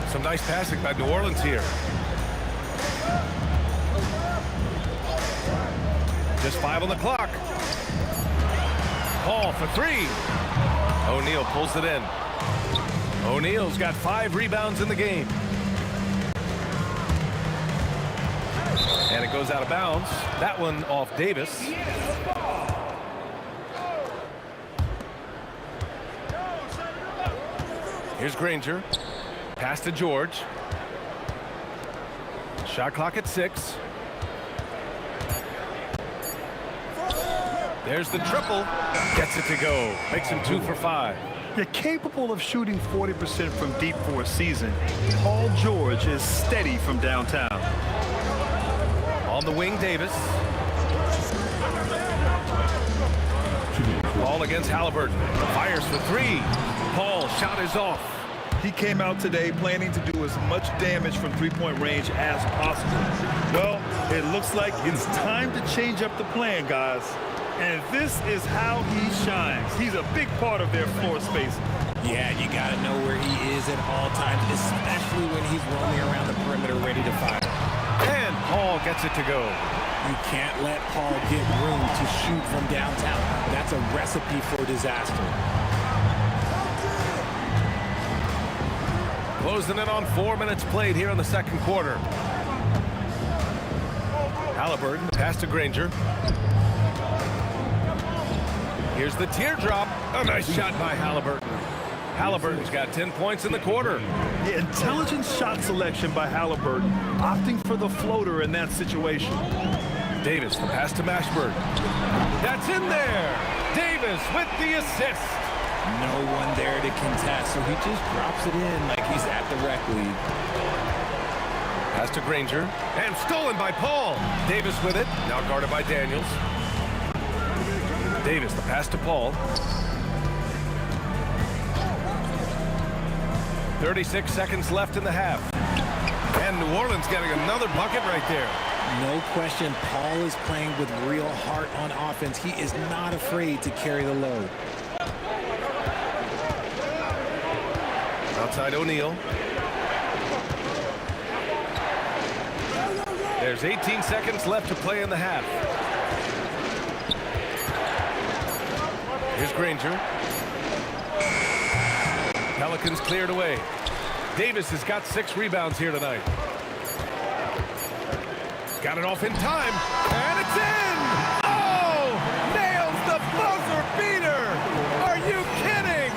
Some nice passing by New Orleans here. Just 5 on the clock. Paul for 3. O'Neal pulls it in. O'Neal's got 5 rebounds in the game. And it goes out of bounds. That one off Davis. Here's Granger. Pass to George. Shot clock at 6. There's the triple. Gets it to go. Makes him 2 for 5. You're capable of shooting 40% from deep for a season. Paul George is steady from downtown. On the wing, Davis. Paul against Halliburton. Fires for 3. Paul, shot is off. He came out today planning to do as much damage from three-point range as possible. Well, it looks like it's time to change up the plan, guys. And this is how he shines. He's a big part of their floor space. Yeah, you got to know where he is at all times, especially when he's roaming around the perimeter ready to fire. And Paul gets it to go. You can't let Paul get room to shoot from downtown. That's a recipe for disaster. Closing in on 4 minutes played here in the second quarter. Halliburton, pass to Granger. Here's the teardrop. A nice shot by Halliburton. Halliburton's got 10 points in the quarter. Yeah, intelligent shot selection by Halliburton, opting for the floater in that situation. Davis, the pass to Mashburn. That's in there. Davis with the assist. No one there to contest, so he just drops it in like he's at the rec league. Pass to Granger, and stolen by Paul. Davis with it, now guarded by Daniels. Davis, the pass to Paul. 36 seconds left in the half. And New Orleans getting another bucket right there. No question, Paul is playing with real heart on offense. He is not afraid to carry the load. Outside O'Neal. There's 18 seconds left to play in the half. Here's Granger. Pelicans cleared away. Davis has got 6 rebounds here tonight. Got it off in time, and it's in! Oh! Nails the buzzer beater! Are you kidding?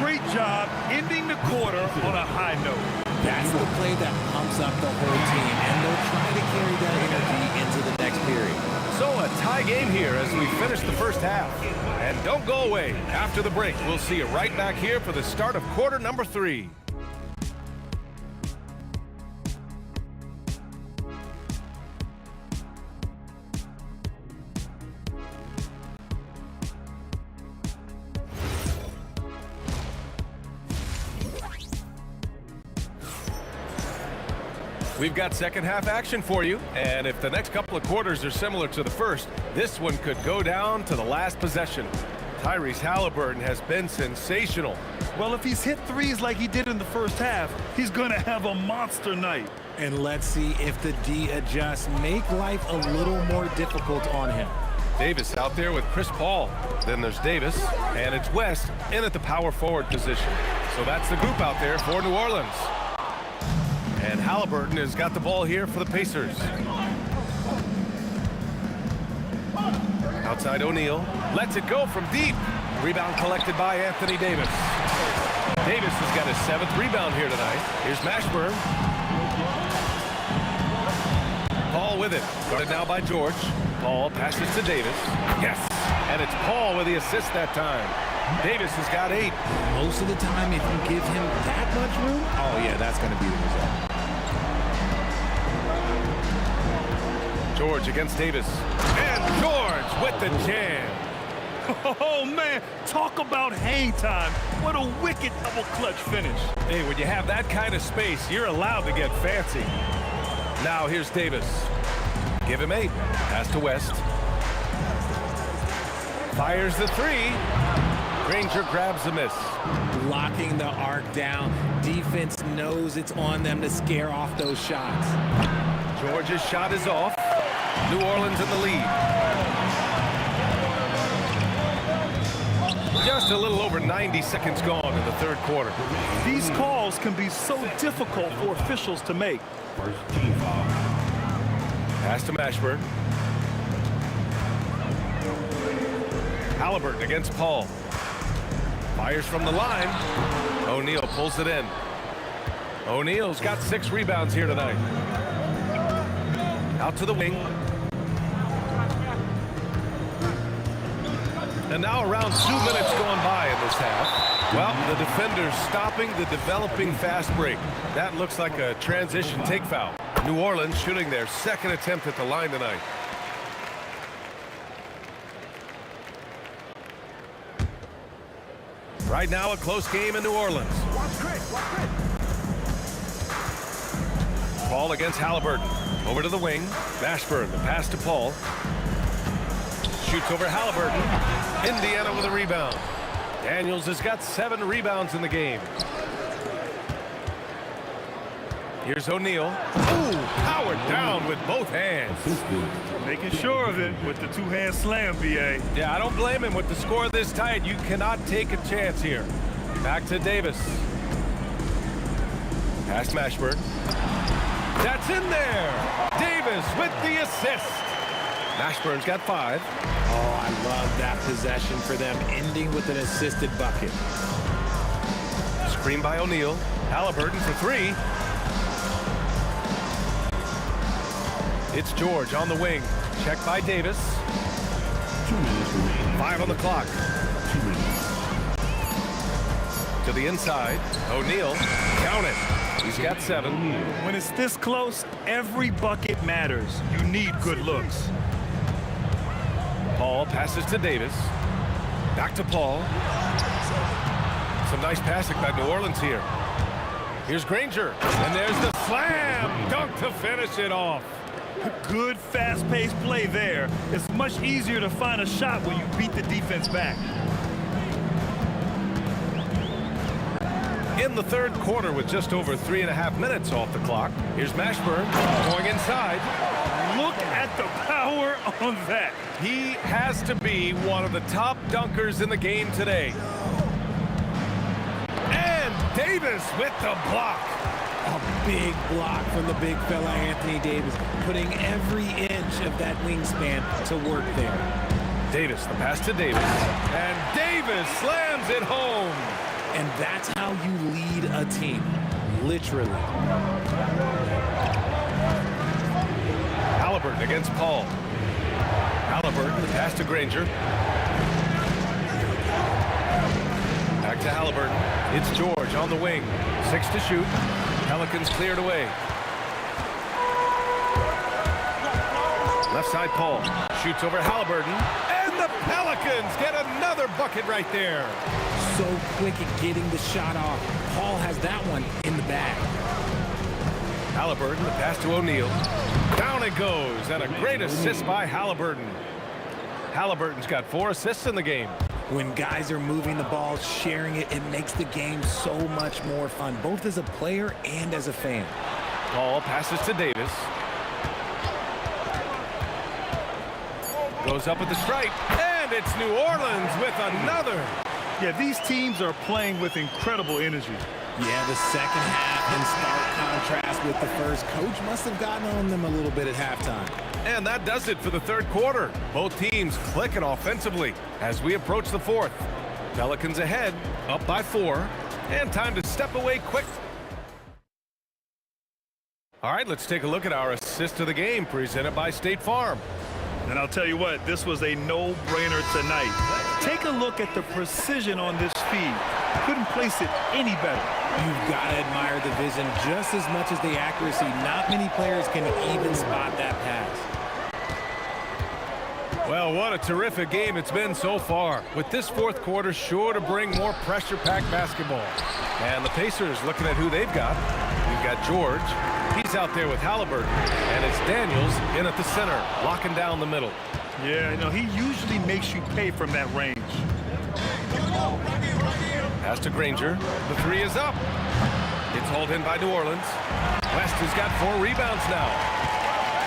Great job ending the quarter on a high note. That's the play that pumps up the whole team, and they'll try to carry that energy into the next period. So a tie game here as we finish the first half. And don't go away. After the break, we'll see you right back here for the start of quarter number 3. We've got second half action for you, and if the next couple of quarters are similar to the first, this one could go down to the last possession. Tyrese Halliburton has been sensational. Well, if he's hit threes like he did in the first half, he's going to have a monster night. And let's see if the D adjusts, make life a little more difficult on him. Davis out there with Chris Paul. Then there's Davis, and it's West in at the power forward position. So that's the group out there for New Orleans. And Halliburton has got the ball here for the Pacers. Outside O'Neal. Lets it go from deep. Rebound collected by Anthony Davis. Davis has got his 7th rebound here tonight. Here's Mashburn. Paul with it. Guarded now by George. Paul passes to Davis. Yes. And it's Paul with the assist that time. Davis has got 8. Most of the time, if you give him that much room, oh yeah, that's going to be the result. George against Davis. And George with the jam. Oh, man, talk about hang time. What a wicked double clutch finish. Hey, when you have that kind of space, you're allowed to get fancy. Now here's Davis. Give him 8. Pass to West. Fires the 3. Granger grabs the miss. Locking the arc down. Defense knows it's on them to scare off those shots. George's shot is off. New Orleans in the lead. Just a little over 90 seconds gone in the third quarter. These calls can be so difficult for officials to make. Pass to Mashburn. Halliburton against Paul. Fires from the line. O'Neal pulls it in. O'Neal's got 6 rebounds here tonight. Out to the wing. And now around 2 minutes going by in this half. Well, the defender's stopping the developing fast break. That looks like a transition take foul. New Orleans shooting their 2nd attempt at the line tonight. Right now, a close game in New Orleans. Paul against Halliburton. Over to the wing. Mashburn, the pass to Paul. Shoots over Halliburton. Indiana with a rebound. Daniels has got 7 rebounds in the game. Here's O'Neal. Ooh, powered down with both hands. Making sure of it with the two-hand slam, B.A. Yeah, I don't blame him. With the score this tight, you cannot take a chance here. Back to Davis. Past Mashburn. That's in there. Davis with the assist. Mashburn's got 5. Oh, I love that possession for them, ending with an assisted bucket. Screen by O'Neal. Halliburton for 3. It's George on the wing. Check by Davis. 5 on the clock. To the inside. O'Neal. Count it. He's got 7. When it's this close, every bucket matters. You need good looks. Paul passes to Davis. Back to Paul. Some nice passing by New Orleans here. Here's Granger. And there's the slam dunk to finish it off. Good fast-paced play there. It's much easier to find a shot when you beat the defense back. In the third quarter with just over 3.5 minutes off the clock. Here's Mashburn going inside. Look at the power on that. He has to be one of the top dunkers in the game today. And Davis with the block. A big block from the big fella Anthony Davis, putting every inch of that wingspan to work there. Davis, the pass to Davis. And Davis slams it home. And that's how you lead a team, literally. Halliburton against Paul. Halliburton, the pass to Granger. Back to Halliburton. It's George on the wing. 6 to shoot. Pelicans cleared away. Left side, Paul. Shoots over Halliburton. And the Pelicans get another bucket right there. So quick at getting the shot off. Paul has that one in the bag. Halliburton, the pass to O'Neal. Down it goes, and a great assist by Halliburton. Halliburton's got 4 assists in the game. When guys are moving the ball, sharing it, it makes the game so much more fun, both as a player and as a fan. Paul passes to Davis. Goes up at the stripe, and it's New Orleans with another. Yeah, these teams are playing with incredible energy. Yeah, the second half in stark contrast with the first. Coach must have gotten on them a little bit at halftime. And that does it for the third quarter. Both teams clicking offensively as we approach the fourth. Pelicans ahead, up by 4, and time to step away quick. All right, let's take a look at our assist of the game presented by State Farm. And I'll tell you what, this was a no-brainer tonight. Take a look at the precision on this feed. Couldn't place it any better. You've got to admire the vision just as much as the accuracy. Not many players can even spot that pass. Well, what a terrific game it's been so far. With this fourth quarter sure to bring more pressure-packed basketball. And the Pacers looking at who they've got. We've got George. He's out there with Halliburton. And it's Daniels in at the center, locking down the middle. Yeah, you know, he usually makes you pay from that range. Pass to Granger. The 3 is up. It's hauled in by New Orleans. West has got 4 rebounds now.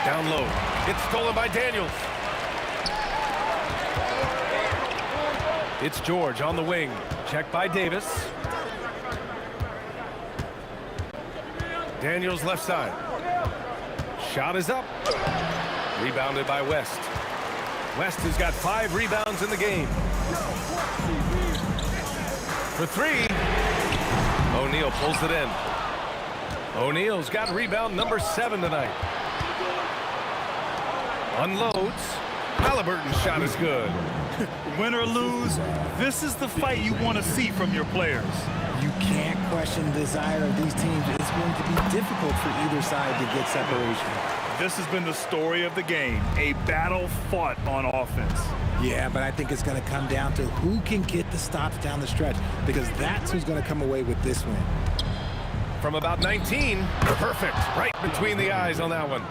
Down low. It's stolen by Daniels. It's George on the wing. Checked by Davis. Daniels left side. Shot is up. Rebounded by West. West has got 5 rebounds in the game. For 3. O'Neal pulls it in. O'Neal's got rebound number 7 tonight. Unloads. Halliburton's shot is good. Win or lose, this is the fight you want to see from your players. You can't question the desire of these teams. It's going to be difficult for either side to get separation. This has been the story of the game, a battle fought on offense. Yeah, but I think it's going to come down to who can get the stops down the stretch, because that's who's going to come away with this win. From about 19, perfect, right between the eyes on that one.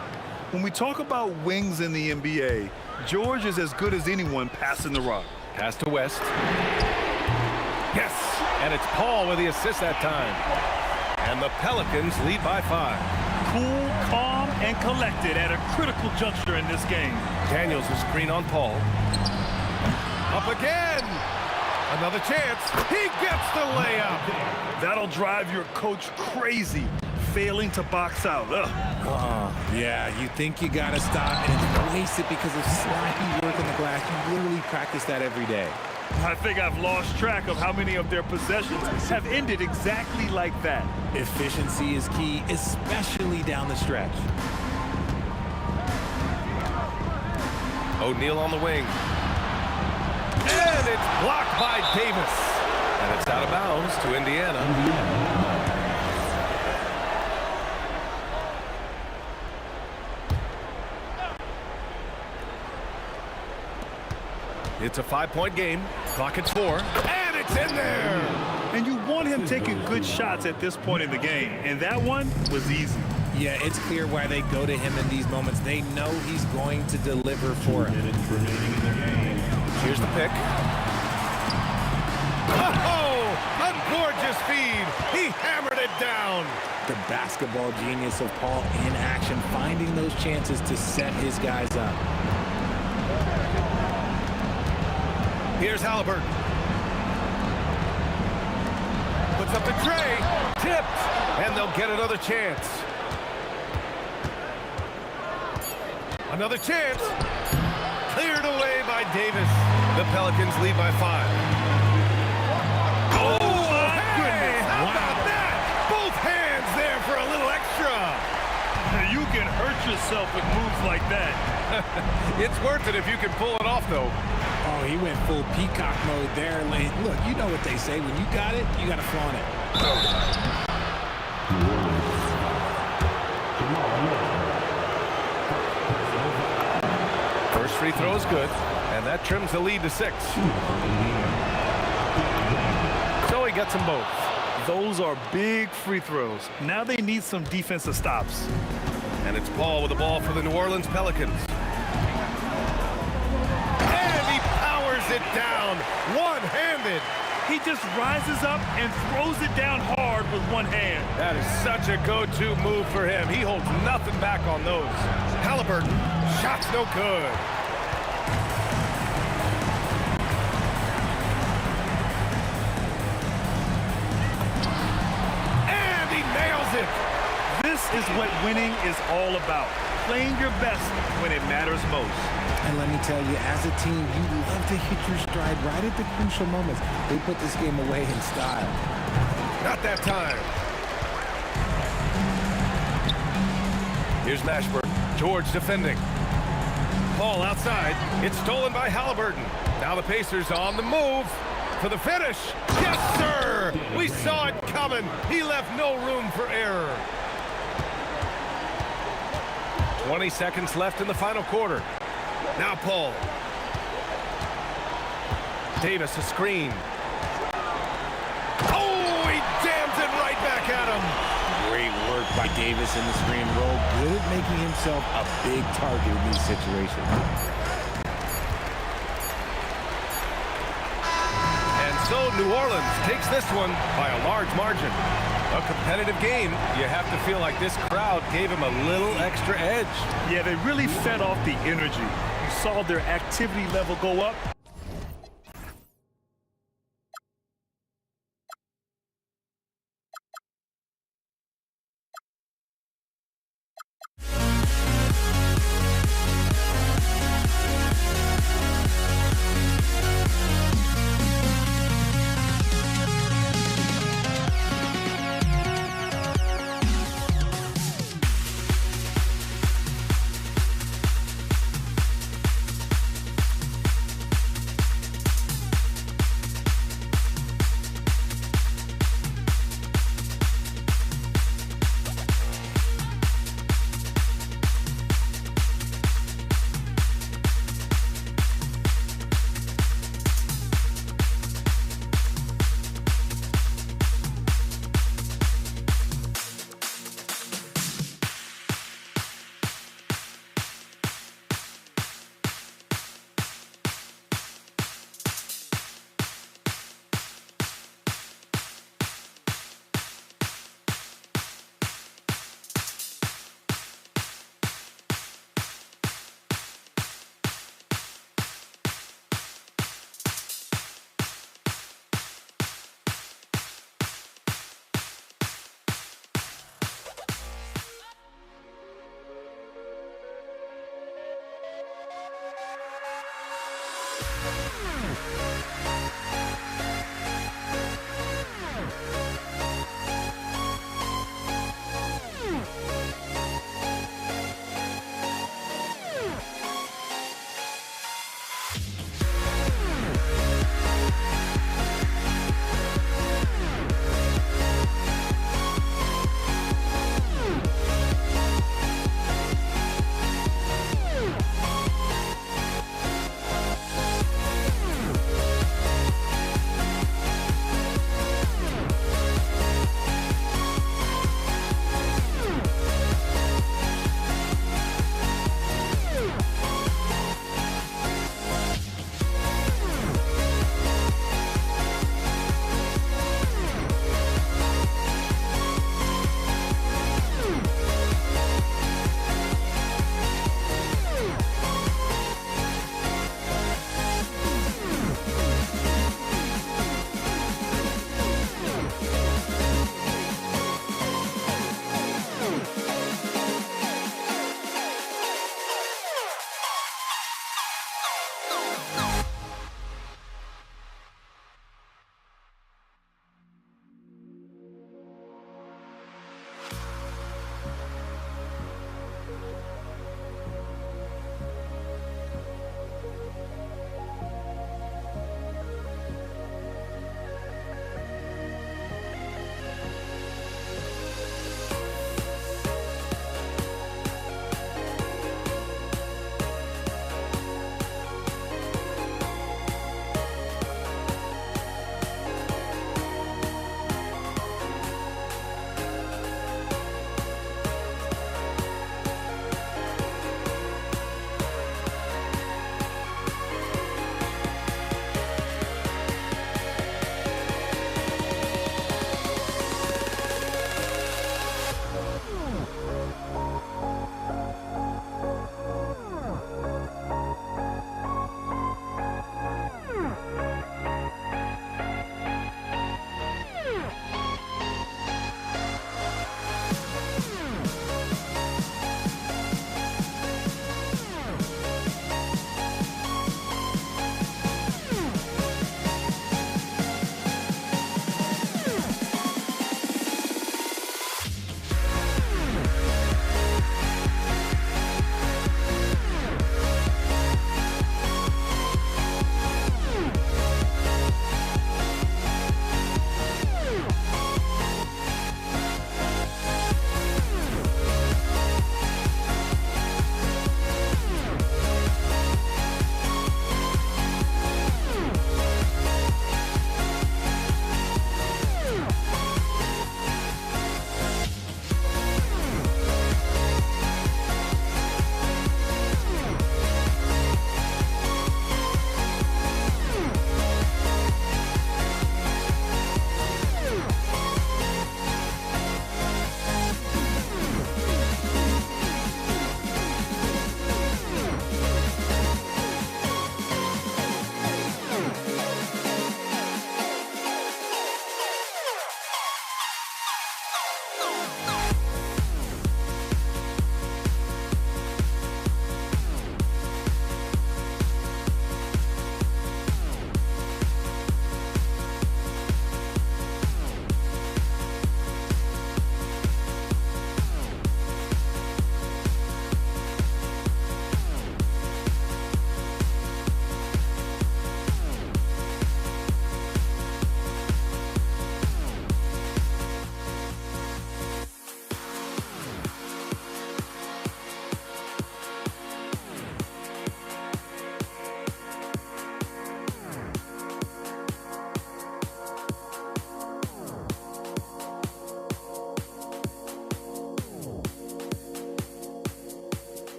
When we talk about wings in the NBA, George is as good as anyone passing the rock. Pass to West. Yes, and it's Paul with the assist that time. And the Pelicans lead by 5. Cool, calm, and collected at a critical juncture in this game. Daniels a screen on Paul. Up again. Another chance. He gets the layup. That'll drive your coach crazy, failing to box out. Yeah, you think you got to stop, and it's wasted because of sloppy work on the glass. You literally practice that every day. I think I've lost track of how many of their possessions have ended exactly like that. Efficiency is key, especially down the stretch. O'Neal on the wing. And it's blocked by Davis. And it's out of bounds to Indiana. It's a 5-point game. Clock at 4. And it's in there. And you want him taking good shots at this point in the game. And that one was easy. Yeah, it's clear why they go to him in these moments. They know he's going to deliver for him. Here's the pick. Oh, a gorgeous feed. He hammered it down. The basketball genius of Paul in action, finding those chances to set his guys up. Here's Halliburton. Puts up the tray. Tipped. And they'll get another chance. Another chance. Cleared away by Davis. The Pelicans lead by 5. Oh, my goodness. How about that? Both hands there for a little extra. You can hurt yourself with moves like that. It's worth it if you can pull it off, though. Oh, he went full peacock mode there. Look, you know what they say. When you got it, you got to flaunt it. First free throw is good, and that trims the lead to 6. So he gets them both. Those are big free throws. Now they need some defensive stops. And it's Paul with the ball for the New Orleans Pelicans. And he powers it down, one-handed. He just rises up and throws it down hard with one hand. That is such a go-to move for him. He holds nothing back on those. Halliburton, shot's no good. And he nails it. This is what winning is all about. Playing your best when it matters most. And let me tell you, as a team, you love to hit your stride right at the crucial moments. They put this game away in style. Not that time. Here's Mashburn. George defending. Paul outside. It's stolen by Halliburton. Now the Pacers on the move for the finish. Yes, sir! We saw it coming. He left no room for error. 20 seconds left in the final quarter. Now Paul. Davis a screen. Oh, he jams it right back at him. Great work by Davis in the screen roll. Good at making himself a big target in these situations. And so New Orleans takes this one by a large margin. A competitive game. You have to feel like this crowd gave him a little extra edge. Yeah, they really fed off the energy. You saw their activity level go up.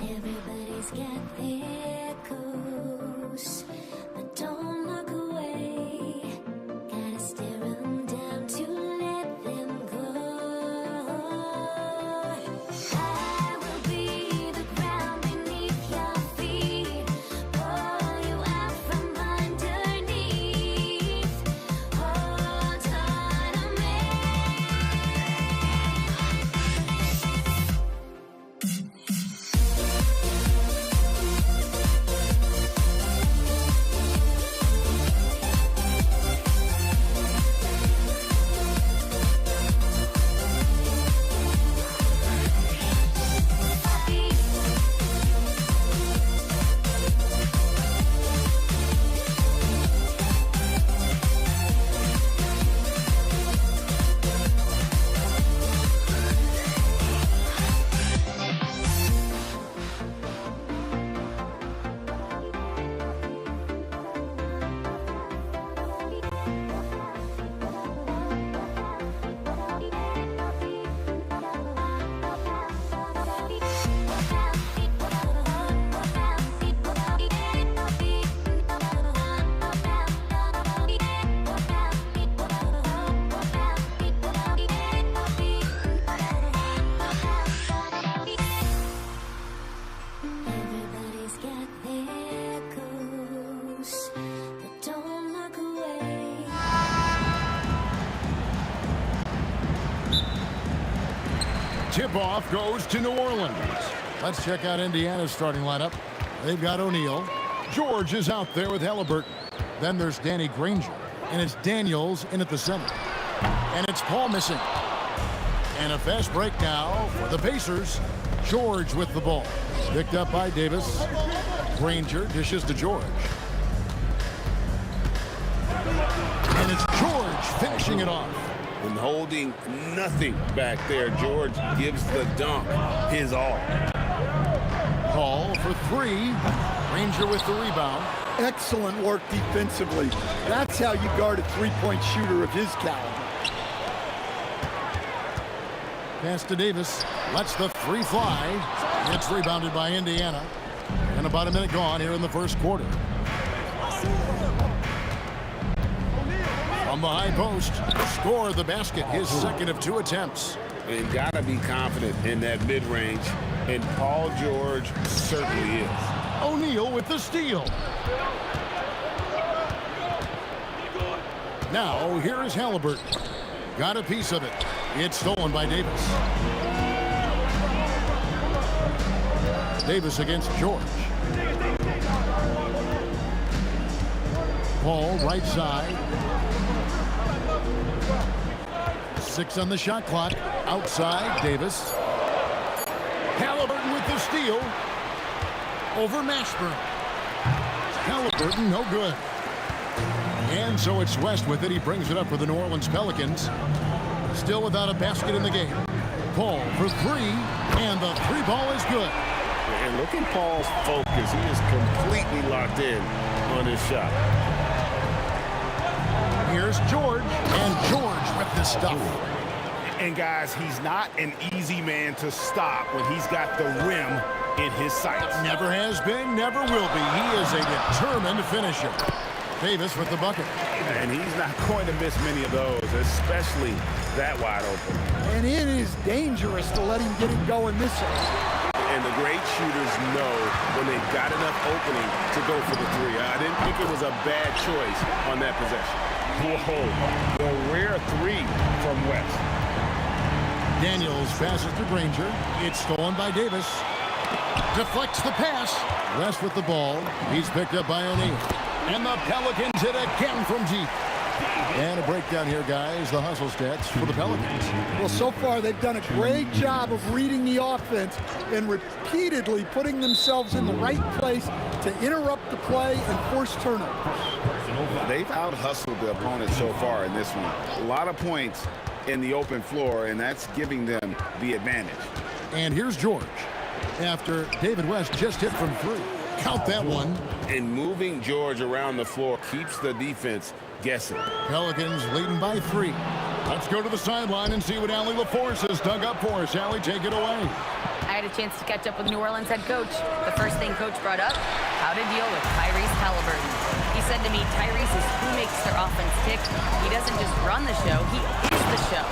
Everybody's got their goals, but don't look away. Gotta stare 'em down to let them go. I will be the ground beneath your feet, pull you out from underneath. Hold on to me. Everybody's got their goals, but don't look away. Tip-off goes to New Orleans. Let's check out Indiana's starting lineup. They've got O'Neal. George is out there with Halliburton. Then there's Danny Granger. And it's Daniels in at the center. And it's Paul missing. And a fast break now for the Pacers. George with the ball. Picked up by Davis. Granger dishes to George. And it's George finishing it off. And holding nothing back there, George gives the dunk his all. Call for three. Granger with the rebound. Excellent work defensively. That's how you guard a three-point shooter of his caliber. Pass to Davis. Lets the three fly. It's rebounded by Indiana. And about a minute gone here in the first quarter. From the high post, score the basket, his second of 2 attempts. And gotta be confident in that mid-range, and Paul George certainly is. O'Neal with the steal. Now, here is Halliburton. Got a piece of it. It's stolen by Davis. Davis against George. Paul, right side. 6 on the shot clock. Outside, Davis. Halliburton with the steal. Over Mashburn. Halliburton, no good. And so it's West with it. He brings it up for the New Orleans Pelicans. Still without a basket in the game. Paul for 3, and the 3 ball is good. And look at Paul's focus. He is completely locked in on his shot. Here's George, and George with the stuff. And guys, he's not an easy man to stop when he's got the rim in his sights. Never has been, never will be. He is a determined finisher. Davis with the bucket. And he's not going to miss many of those, especially that wide open. And it is dangerous to let him get it going this way. And the great shooters know when they've got enough opening to go for the three. I didn't think it was a bad choice on that possession. Whoa, the rare three from West. Daniels passes to Granger. It's stolen by Davis. Deflects the pass. West with the ball. He's picked up by O'Neal. And the Pelicans hit again from deep. And a breakdown here, guys. The hustle stats for the Pelicans. Well, so far they've done a great job of reading the offense and repeatedly putting themselves in the right place to interrupt the play and force turnovers. They've out-hustled the opponent so far in this one. A lot of points in the open floor, and that's giving them the advantage. And here's George after David West just hit from three. Count that one. And moving George around the floor keeps the defense guessing. Pelicans leading by 3. Let's go to the sideline and see what Allie LaForce has dug up for us. Allie, take it away. I had a chance to catch up with New Orleans head coach. The first thing coach brought up, how to deal with Tyrese Halliburton. He said to me, Tyrese is who makes their offense tick. He doesn't just run the show, he is the show.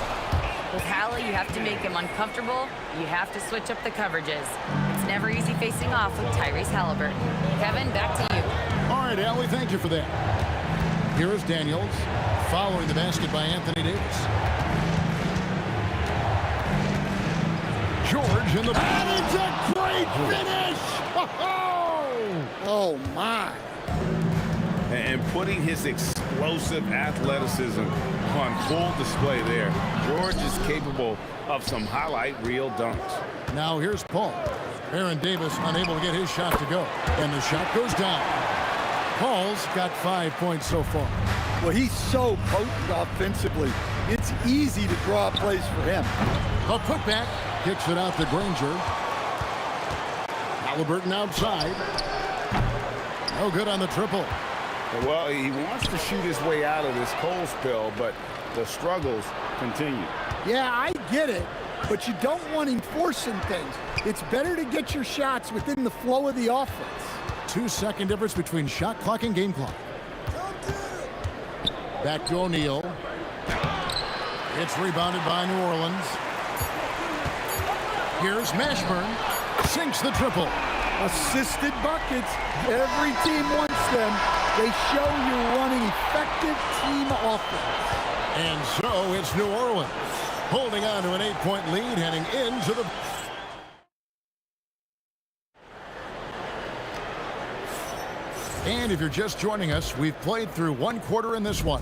With Halla, you have to make him uncomfortable. You have to switch up the coverages. It's never easy facing off with Tyrese Halliburton. Kevin, back to you. All right, Allie, thank you for that. Here is Daniels, following the basket by Anthony Davis. George in the... And it's a great finish! Oh, my. And putting his explosive athleticism on full display there. George is capable of some highlight reel dunks. Now here's Paul. Aaron Davis unable to get his shot to go. And the shot goes down. Paul's got 5 points so far. Well, he's so potent offensively. It's easy to draw plays for him. A putback. Kicks it out to Granger. Halliburton outside. No good on the triple. Well, he wants to shoot his way out of this cold spell, but the struggles continue. Yeah, I get it, but you don't want him forcing things. It's better to get your shots within the flow of the offense. 2-second difference between shot clock and game clock. Back to O'Neal. It's rebounded by New Orleans. Here's Mashburn. Sinks the triple. Assisted buckets. Every team wants them. They show you're running effective team offense. And so it's New Orleans holding on to an 8-point lead heading into the... And if you're just joining us, we've played through one quarter in this one.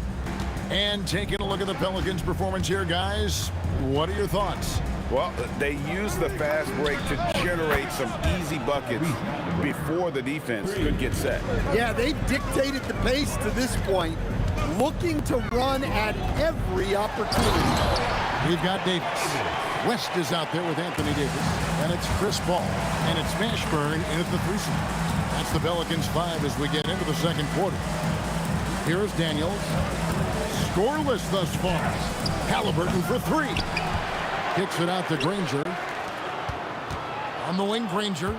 And taking a look at the Pelicans' performance here, guys, what are your thoughts? Well, they use the fast break to generate some easy buckets before the defense could get set. Yeah, they've dictated the pace to this point, looking to run at every opportunity. We've got Davis. West is out there with Anthony Davis. And it's Chris Paul. And it's Mashburn in at the 3-seed. That's the Pelicans 5 as we get into the second quarter. Here's Daniels. Scoreless thus far. Halliburton for 3. Kicks it out to Granger. On the wing, Granger.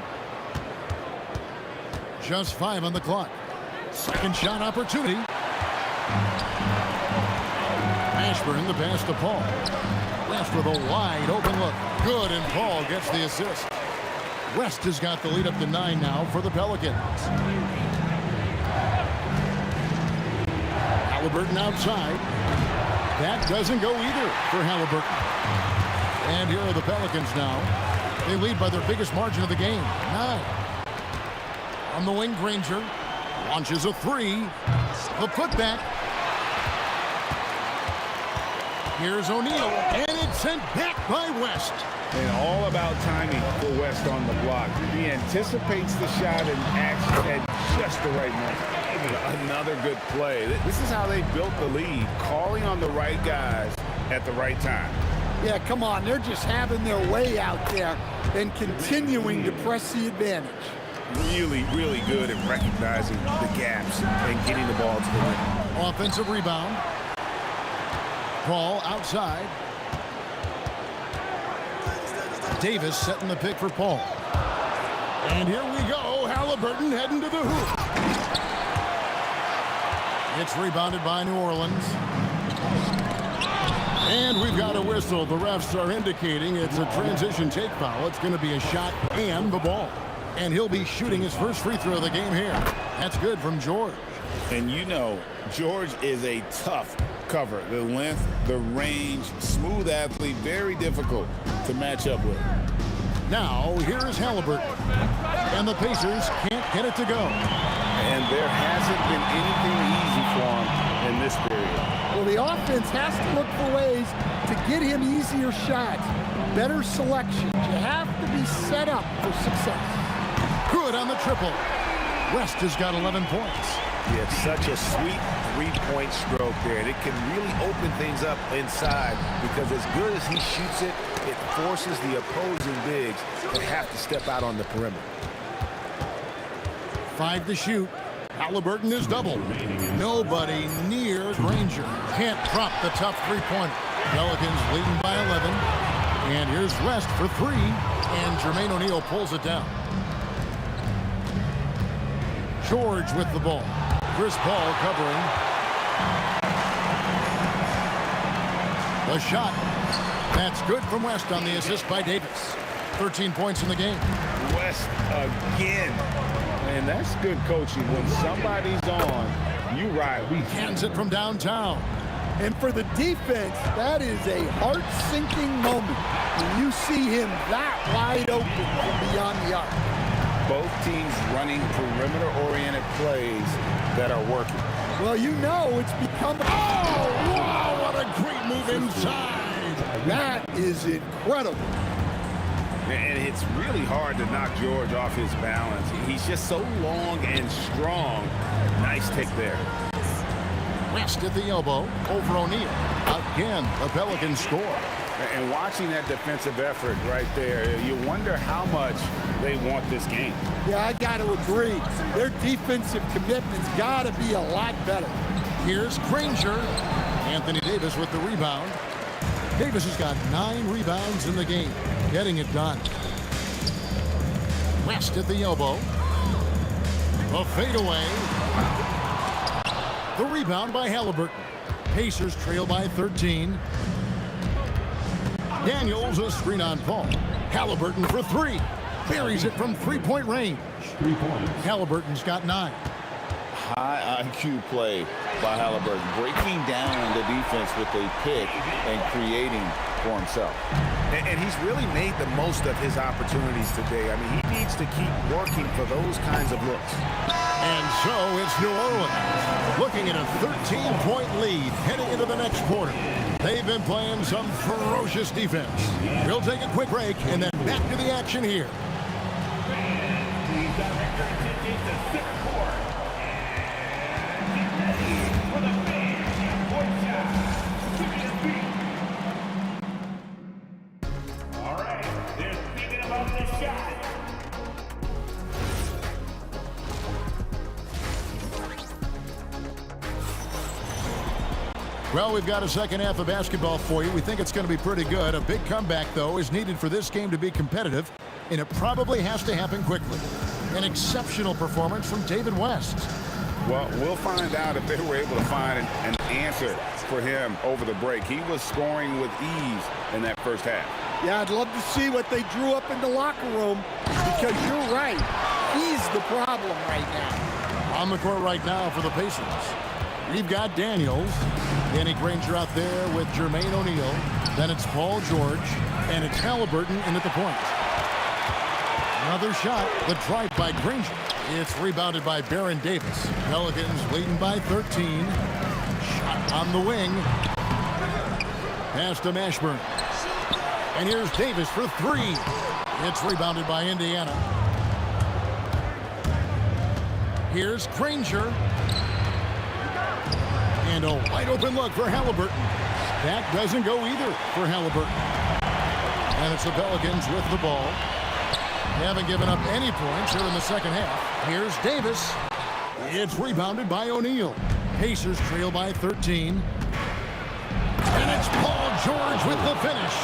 Just 5 on the clock. Second shot opportunity. Mashburn, the pass to Paul. West with a wide open look. Good, and Paul gets the assist. West has got the lead up to 9 now for the Pelicans. Halliburton outside. That doesn't go either for Halliburton. And here are the Pelicans now. They lead by their biggest margin of the game, 9. On the wing, Granger launches a 3. The putback. Here's O'Neal, and it's sent back by West. And all about timing for West on the block. He anticipates the shot and acts at just the right moment. Another good play. This is how they built the lead, calling on the right guys at the right time. Yeah, come on. They're just having their way out there and continuing to press the advantage. Really, really good at recognizing the gaps and getting the ball to the rim. Offensive rebound. Paul outside. Davis setting the pick for Paul. And here we go. Halliburton heading to the hoop. It's rebounded by New Orleans. And we've got a whistle. The refs are indicating it's a transition take foul. It's going to be a shot and the ball. And he'll be shooting his first free throw of the game here. That's good from George. And you know, George is a tough cover. The length, the range, smooth athlete, very difficult to match up with. Now, here is Halliburton. And the Pacers can't get it to go. And there hasn't been anything easy for him in this period. Well, the offense has to look for ways to get him easier shots, better selection. You have to be set up for success. Good on the triple. West has got 11 points. Yeah, it's such a sweet three-point stroke there. And it can really open things up inside because as good as he shoots it, it forces the opposing bigs to have to step out on the perimeter. 5 to shoot. Halliburton is double. Nobody near Granger. Can't drop the tough three-pointer. Pelicans leading by 11. And here's West for 3. And Jermaine O'Neal pulls it down. George with the ball. Chris Paul covering. The shot. That's good from West on the assist by Davis. 13 points in the game. West again. And that's good coaching. When somebody's on, you ride. Hands it from downtown. And for the defense, that is a heart-sinking moment when you see him that wide open from beyond the arc. Both teams running perimeter-oriented plays that are working. Well, you know it's become... Oh, wow, what a great move inside. That is incredible. And it's really hard to knock George off his balance. He's just so long and strong. Nice take there. West at the elbow over O'Neal. Again, the Pelicans score. And watching that defensive effort right there, you wonder how much they want this game. Yeah, I got to agree. Their defensive commitment's got to be a lot better. Here's Granger. Anthony Davis with the rebound. Davis has got 9 rebounds in the game. Getting it done. West at the elbow. The fadeaway. The rebound by Halliburton. Pacers trail by 13. Daniels a screen on Paul. Halliburton for 3. Buries it from three-point range. 3 points. Halliburton's got 9. High IQ play by Halliburton, breaking down the defense with a pick and creating for himself. And he's really made the most of his opportunities today. I mean, he needs to keep working for those kinds of looks. And so it's New Orleans looking at a 13-point lead heading into the next quarter. They've been playing some ferocious defense. We'll take a quick break and then back to the action here. All right, they're thinking about the shot. Well, we've got a second half of basketball for you. We think it's going to be pretty good. A big comeback, though, is needed for this game to be competitive, and it probably has to happen quickly. An exceptional performance from David West. Well, we'll find out if they were able to find an answer for him over the break. He was scoring with ease in that first half. Yeah, I'd love to see what they drew up in the locker room because you're right. He's the problem right now. On the court right now for the Pacers. We've got Daniels. Danny Granger out there with Jermaine O'Neal. Then it's Paul George. And it's Halliburton in at the point. Another shot. The drive by Granger. It's rebounded by Baron Davis. Pelicans leading by 13. Shot on the wing. Pass to Mashburn. And here's Davis for 3. It's rebounded by Indiana. Here's Granger. And a wide open look for Halliburton. That doesn't go either for Halliburton. And it's the Pelicans with the ball. They haven't given up any points here in the second half. Here's Davis. It's rebounded by O'Neal. Pacers trail by 13. And it's Paul George with the finish.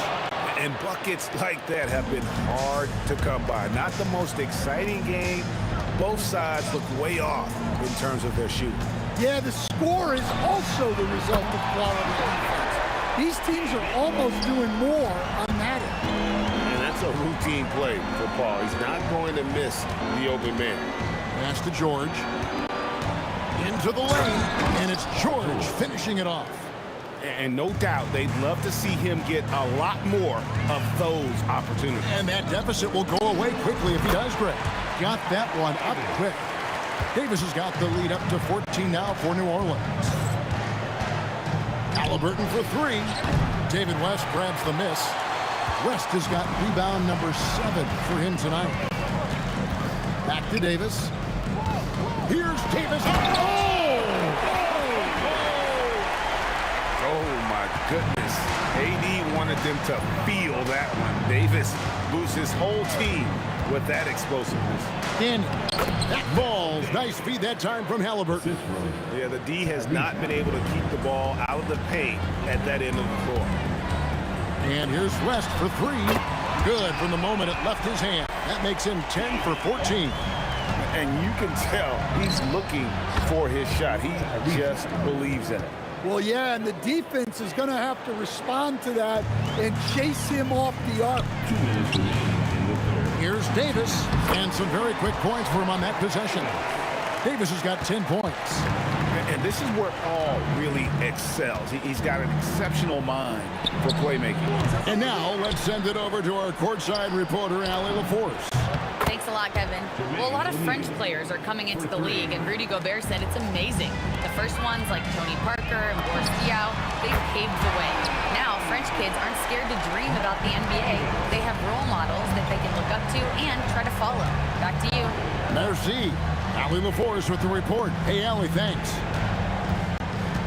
And buckets like that have been hard to come by. Not the most exciting game. Both sides look way off in terms of their shooting. Yeah, the score is also the result of quality defense. These teams are almost doing more on that end. And that's a routine play for Paul. He's not going to miss the open man. Pass to George. Into the lane, and it's George finishing it off. And no doubt they'd love to see him get a lot more of those opportunities. And that deficit will go away quickly if he does, Greg. Got that one up quick. Davis has got the lead up to 14 now for New Orleans. Halliburton for three. David West grabs the miss. West has got rebound number 7 for him tonight. Back to Davis. Here's Davis. Oh, my goodness. AD wanted them to feel that one. Davis boosts his whole team with that explosiveness. In. That ball's nice feed that time from Halliburton. Yeah, the D has not been able to keep the ball out of the paint at that end of the floor. And here's West for three. Good from the moment it left his hand. That makes him 10 for 14. And you can tell he's looking for his shot. He just believes in it. Well, yeah, and the defense is going to have to respond to that and chase him off the arc. Here's Davis, and some very quick points for him on that possession. Davis has got 10 points. And this is where Paul really excels. He's got an exceptional mind for playmaking. And now let's send it over to our courtside reporter, Allie LaForce. Thanks a lot, Kevin. Well, a lot of French players are coming into the league, and Rudy Gobert said it's amazing. The first ones, like Tony Parker and Boris Diaw, they've paved the way. Now, French kids aren't scared to dream about the NBA. They have role models that they can look up to and try to follow. Back to you. Merci. Allie LaForce with the report. Hey, Allie, thanks.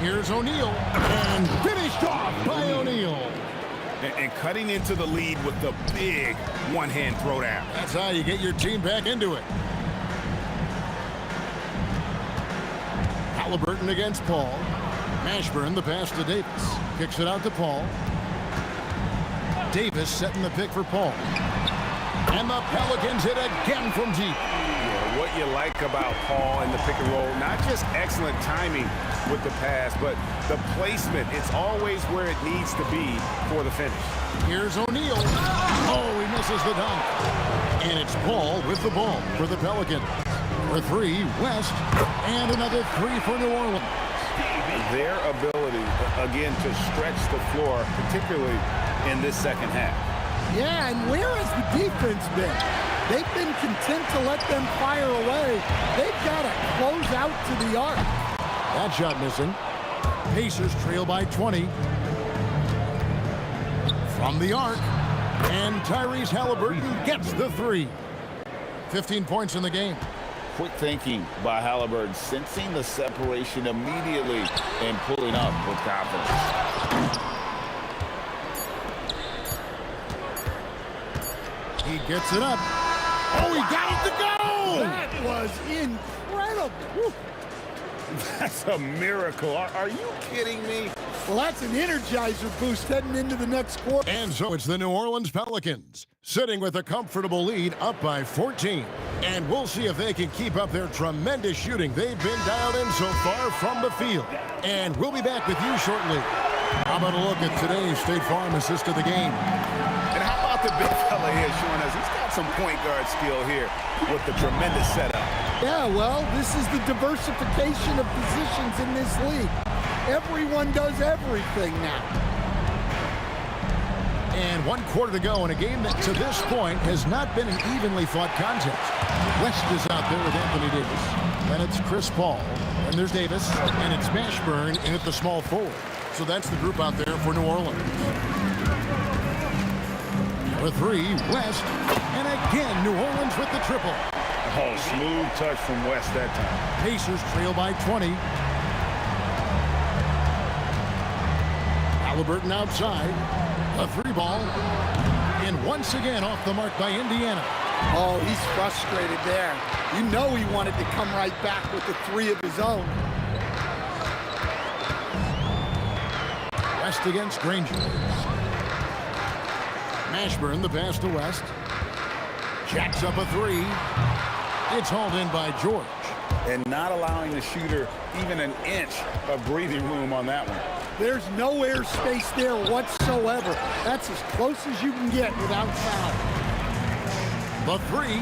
Here's O'Neal, and finished off by O'Neal. And cutting into the lead with the big one-hand throwdown. That's how you get your team back into it. Halliburton against Paul. Mashburn, the pass to Davis. Kicks it out to Paul. Davis setting the pick for Paul. And the Pelicans hit again from deep. Yeah, what you like about Paul in the pick and roll, not just excellent timing with the pass, but the placement. It's always where it needs to be for the finish. Here's O'Neal. Oh, he misses the dunk. And it's Paul with the ball for the Pelicans. For three, West. And another three for New Orleans. Their ability, again, to stretch the floor, particularly in this second half. Yeah, and where has the defense been? They've been content to let them fire away. They've got to close out to the arc. That shot missing. Pacers trail by 20. From the arc. And Tyrese Halliburton gets the three. 15 points in the game. Quick thinking by Halliburton, sensing the separation immediately and pulling up with confidence. He gets it up. Oh, he got it to go! That was incredible. Woo. That's a miracle. Are you kidding me? Well, that's an energizer boost heading into the next quarter. And so it's the New Orleans Pelicans, sitting with a comfortable lead up by 14. And we'll see if they can keep up their tremendous shooting they've been dialed in so far from the field. And we'll be back with you shortly. How about a look at today's State Farm assist of the game? And how about the big fella here showing us he's got some point guard skill here with the tremendous setup. Yeah, well, this is the diversification of positions in this league. Everyone does everything now. And 1 quarter to go in a game that to this point has not been an evenly fought contest. West is out there with Anthony Davis. Then it's Chris Paul. And there's Davis. And it's Mashburn in at the small forward. So that's the group out there for New Orleans. For three, West. And again, New Orleans with the triple. Oh, smooth touch from West that time. Pacers trail by 20. Halliburton outside. A three ball. And once again off the mark by Indiana. Oh, he's frustrated there. You know he wanted to come right back with the three of his own. West against Granger. Mashburn, the pass to West. Jacks up a three. It's hauled in by George. and not allowing the shooter even an inch of breathing room on that one. There's no airspace there whatsoever. That's as close as you can get without foul. The three.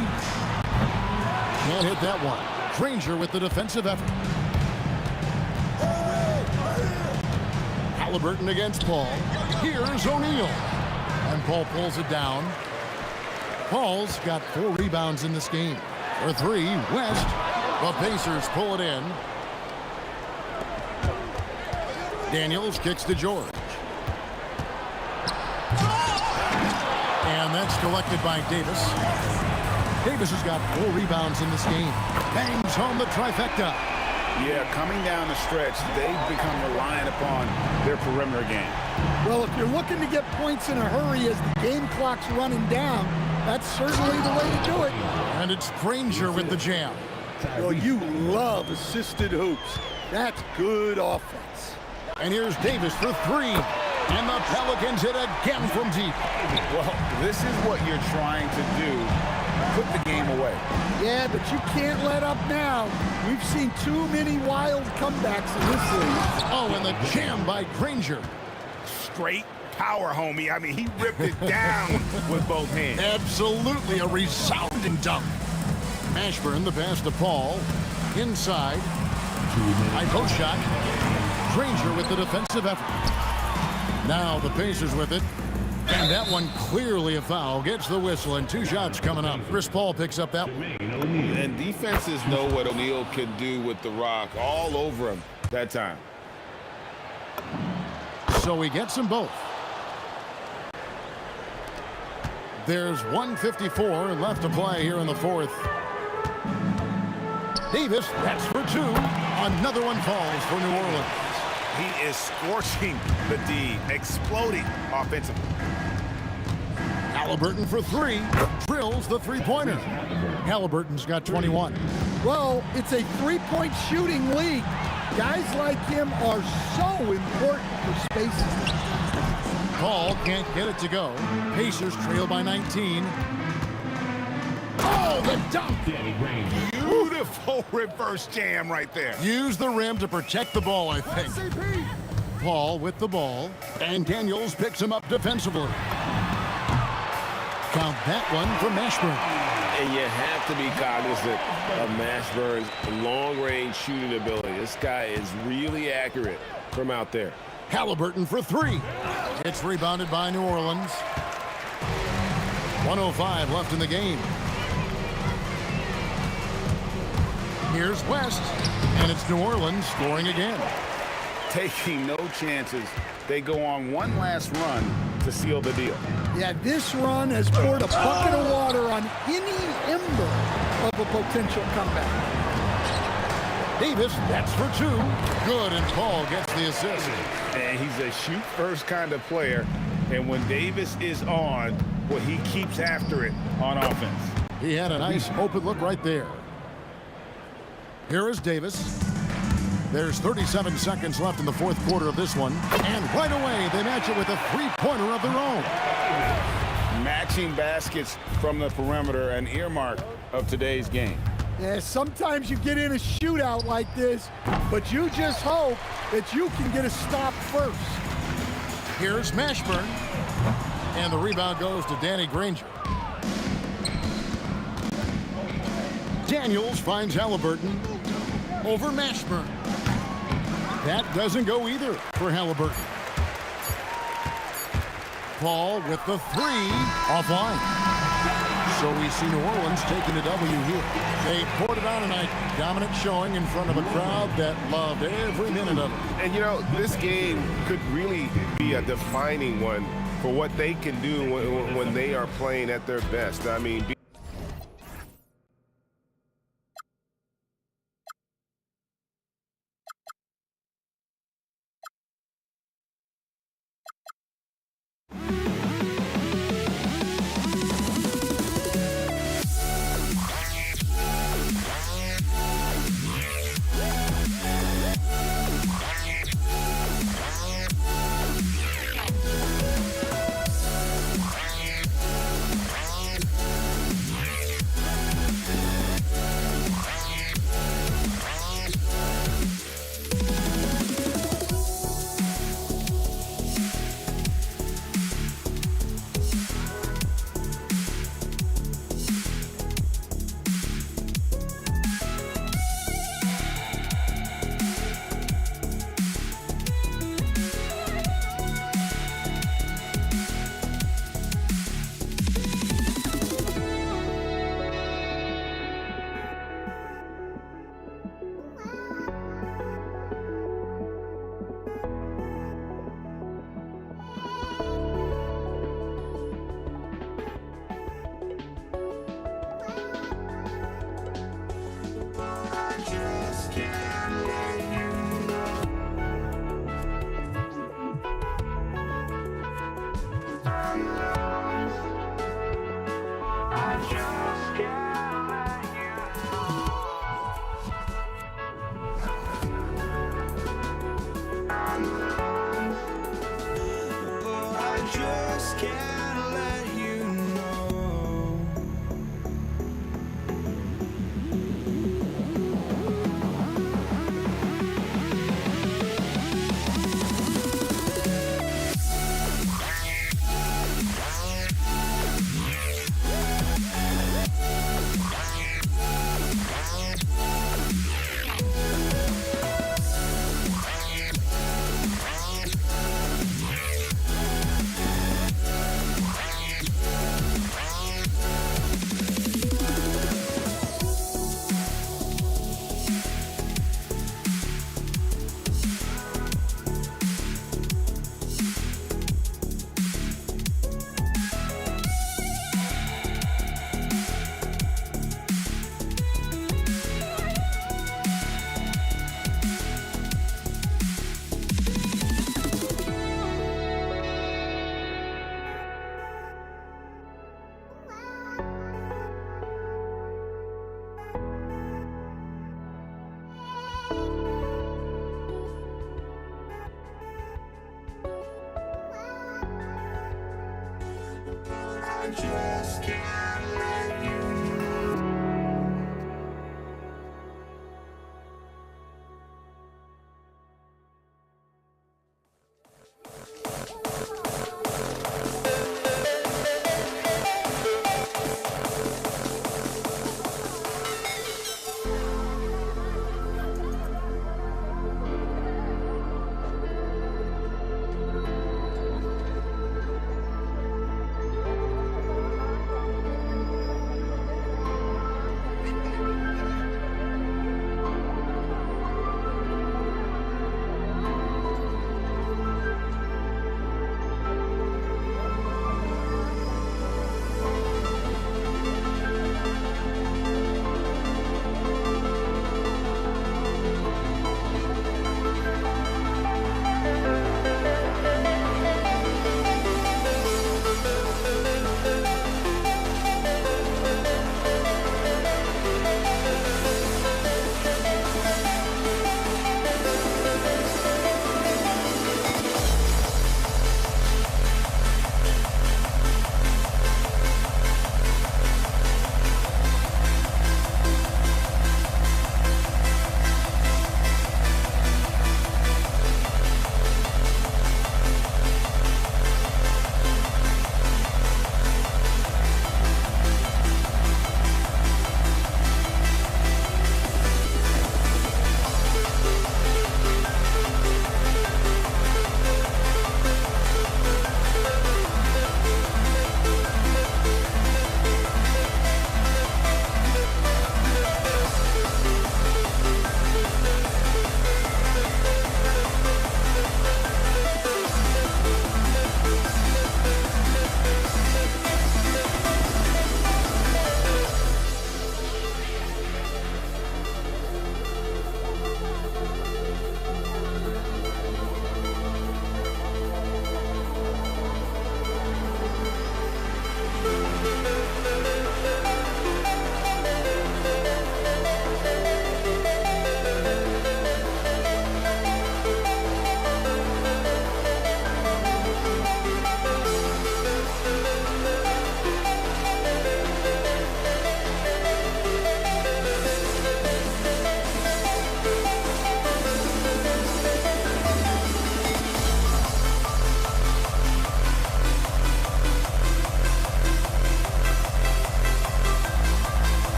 Can't hit that one. Granger with the defensive effort. Halliburton against Paul. Here's O'Neal. And Paul pulls it down. Paul's got 4 rebounds in this game. For 3, West. The Pacers pull it in. Daniels kicks to George. And that's collected by Davis. Davis has got 4 rebounds in this game. Bangs home the trifecta. Yeah, coming down the stretch, they've become reliant upon their perimeter game. Well, if you're looking to get points in a hurry as the game clock's running down, that's certainly the way to do it. And it's Granger with the jam. Well, you love assisted hoops. That's good offense. And here's Davis for 3. And the Pelicans hit again from deep. Well, this is what you're trying to do. Put the game away. Yeah, but you can't let up now. We've seen too many wild comebacks in this league. Oh, and the jam by Granger. Straight power, homie. I mean, he ripped it down with both hands. Absolutely a resounding dunk. Mashburn, the pass to Paul. Inside. High post shot. Granger with the defensive effort. Now the Pacers with it. And that one clearly a foul. Gets the whistle, and 2 shots coming up. Chris Paul picks up that one. And defenses know what O'Neal can do with the rock all over him that time. So he gets them both. There's 1:54 left to play here in the 4th. Davis, that's for 2. Another one falls for New Orleans. He is scorching the D, exploding offensively. Halliburton for 3. Drills the three-pointer. Halliburton's got 21. Well, it's a three-point shooting league. Guys like him are so important for spaces. Paul can't get it to go. Pacers trail by 19. Oh, the dunk! Beautiful reverse jam right there. Use the rim to protect the ball, I think. Paul with the ball, and Daniels picks him up defensively. Count that one for Mashburn. And you have to be cognizant of Mashburn's long-range shooting ability. This guy is really accurate from out there. Halliburton for 3. It's rebounded by New Orleans. 1:05 left in the game. Here's West, and it's New Orleans scoring again. Taking no chances. They go on one last run to seal the deal. Yeah, this run has poured a bucket of water on any ember of a potential comeback. Davis, that's for 2. Good, and Paul gets the assist. And he's a shoot-first kind of player. And when Davis is on, well, he keeps after it on offense. He had a nice open look right there. Here is Davis. There's 37 seconds left in the 4th quarter of this one. And right away, they match it with a three-pointer of their own. Matching baskets from the perimeter, an earmark of today's game. Yeah, sometimes you get in a shootout like this, but you just hope that you can get a stop first. Here's Mashburn. And the rebound goes to Danny Granger. Daniels finds Halliburton over Mashburn. That doesn't go either for Halliburton. Paul with the 3 offline. So we see New Orleans taking a W here. They poured it on tonight. Dominant showing in front of a crowd that loved every minute of it. And, you know, this game could really be a defining one for what they can do when they are playing at their best. I mean, I just can't let you oh, I just can't let you know. I just can't let you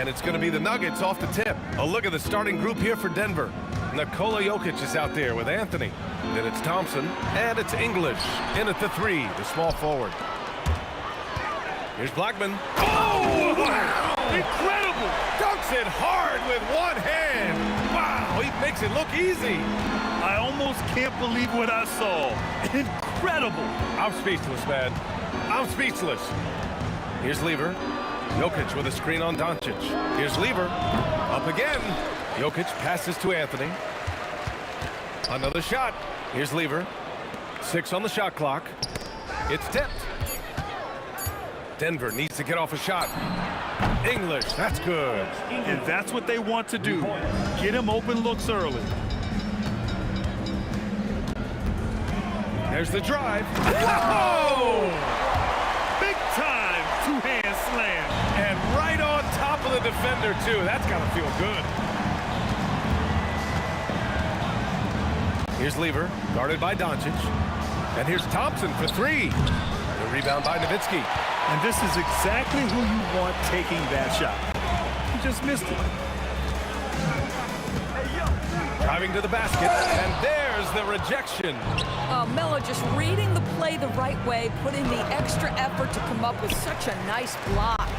And it's going to be the Nuggets off the tip. A look at the starting group here for Denver. Nikola Jokic is out there with Anthony. Then it's Thompson, and it's English. In at the 3, the small forward. Here's Blackman. Oh! Wow! Incredible! Dunks it hard with one hand. Wow, he makes it look easy. I almost can't believe what I saw. Incredible! I'm speechless, man. I'm speechless. Here's Lever. Jokic with a screen on Doncic. Here's Lever. Up again. Jokic passes to Anthony. Another shot. Here's Lever. 6 on the shot clock. It's tipped. Denver needs to get off a shot. English, that's good. And that's what they want to do. Get him open looks early. There's the drive. Oh! Big time two-hand slam. And right on top of the defender, too. That's got to feel good. Here's Lever, guarded by Doncic. And here's Thompson for 3. The rebound by Nowitzki. And this is exactly who you want taking that shot. He just missed it. Driving to the basket, and there's the rejection. Melo just reading the play the right way, putting the extra effort to come up with such a nice block.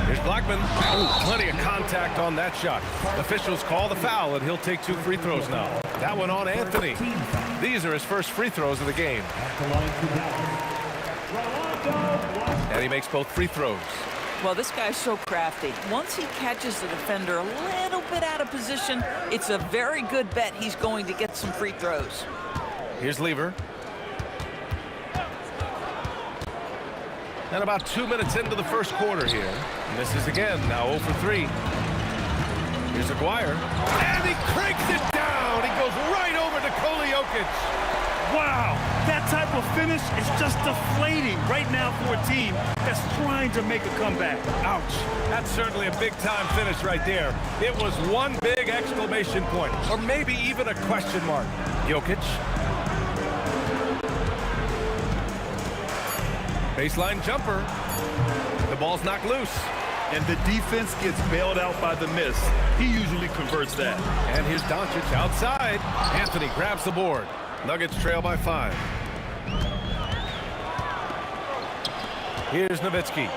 Here's Blackman. Ooh, plenty of contact on that shot. Officials call the foul, and he'll take 2 free throws now. That one on Anthony. These are his first free throws of the game. And he makes both free throws. Well, this guy's so crafty. Once he catches the defender a little bit out of position, it's a very good bet he's going to get some free throws. Here's Lever. And about 2 minutes into the first quarter here. And this is again now 0 for 3. Here's Aguirre. And he cranks it down. He goes right over to Nikola Jokic. Wow, that type of finish is just deflating right now for a team that's trying to make a comeback. Ouch. That's certainly a big-time finish right there. It was one big exclamation point, or maybe even a question mark. Jokic. Baseline jumper. The ball's knocked loose. And the defense gets bailed out by the miss. He usually converts that. And here's Doncic outside. Anthony grabs the board. Nuggets trail by 5. Here's Nowitzki.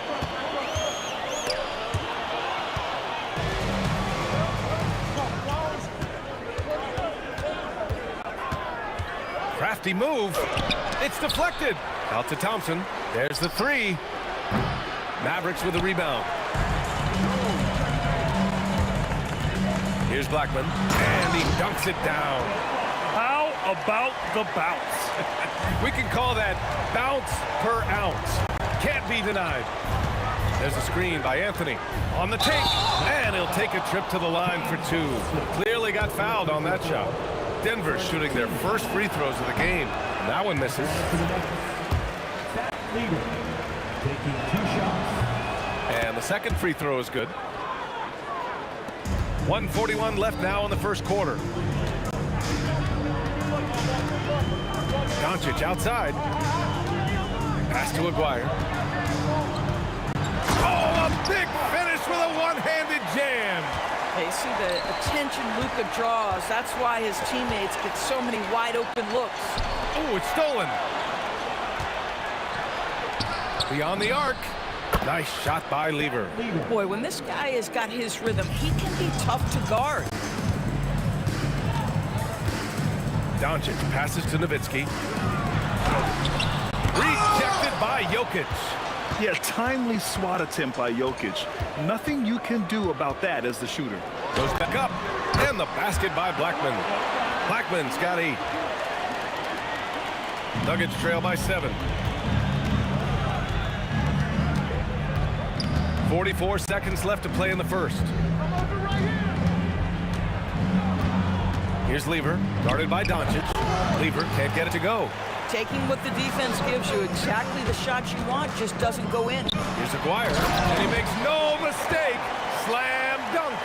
Crafty move. It's deflected. Out to Thompson. There's the 3. Mavericks with the rebound. Here's Blackman. And he dunks it down. How about the bounce? We can call that bounce per ounce. Can't be denied. There's a screen by Anthony. On the take. And he'll take a trip to the line for 2. Clearly got fouled on that shot. Denver shooting their first free throws of the game. And that one misses. And the second free throw is good. 1:41 left now in the first quarter. Doncic outside. Pass to Aguirre. Oh, a big finish with a one-handed jam. Hey, you see the attention Luka draws. That's why his teammates get so many wide-open looks. Oh, it's stolen. Beyond the arc. Nice shot by Lever. Boy, when this guy has got his rhythm, he can be tough to guard. Doncic passes to Nowitzki. Rejected by Jokic. Yeah, timely swat attempt by Jokic. Nothing you can do about that as the shooter. Goes back up. And the basket by Blackman. Blackman's got 8. Nuggets trail by 7. 44 seconds left to play in the first. Here's Lever, guarded by Doncic. Lever can't get it to go. Taking what the defense gives you, exactly the shots you want, just doesn't go in. Here's Aguirre, and he makes no mistake. Slam dunk.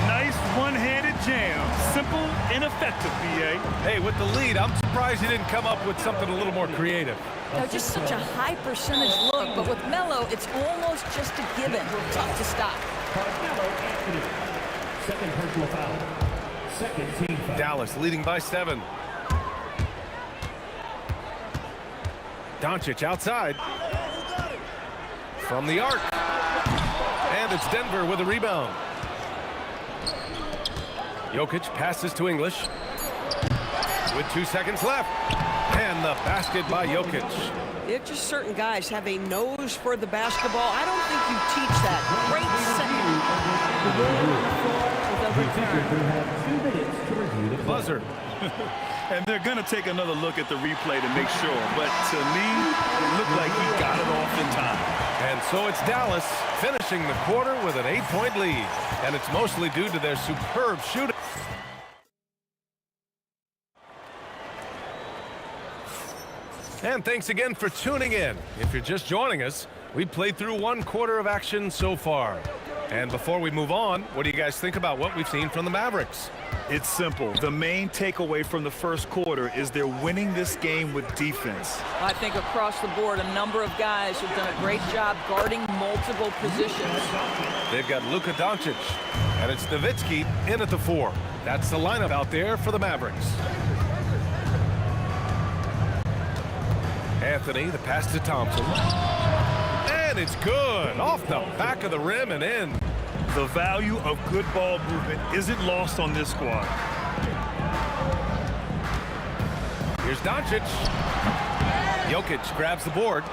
Nice one-handed jam. Simple and effective, B.A. Hey, with the lead, I'm surprised he didn't come up with something a little more creative. Now, just such a high percentage look, but with Melo, it's almost just a given. Tough to stop. Second personal foul. Second team foul. Dallas leading by 7. Doncic outside. From the arc. And it's Denver with a rebound. Jokic passes to English. With 2 seconds left. And the basket by Jokic. It's just certain guys have a nose for the basketball. I don't think you teach that. Great second. Buzzer. And they're going to take another look at the replay to make sure. But to me, it looked like he got it off in time. And so it's Dallas finishing the quarter with an 8-point lead. And it's mostly due to their superb shooting. And thanks again for tuning in. If you're just joining us, we played through 1 quarter of action so far. And before we move on, what do you guys think about what we've seen from the Mavericks? It's simple. The main takeaway from the first quarter is they're winning this game with defense. I think across the board, a number of guys have done a great job guarding multiple positions. They've got Luka Doncic, and it's Nowitzki in at the 4. That's the lineup out there for the Mavericks. Anthony, the pass to Thompson. And it's good. Off the back of the rim and in. The value of good ball movement isn't lost on this squad. Here's Doncic. Jokic grabs the board.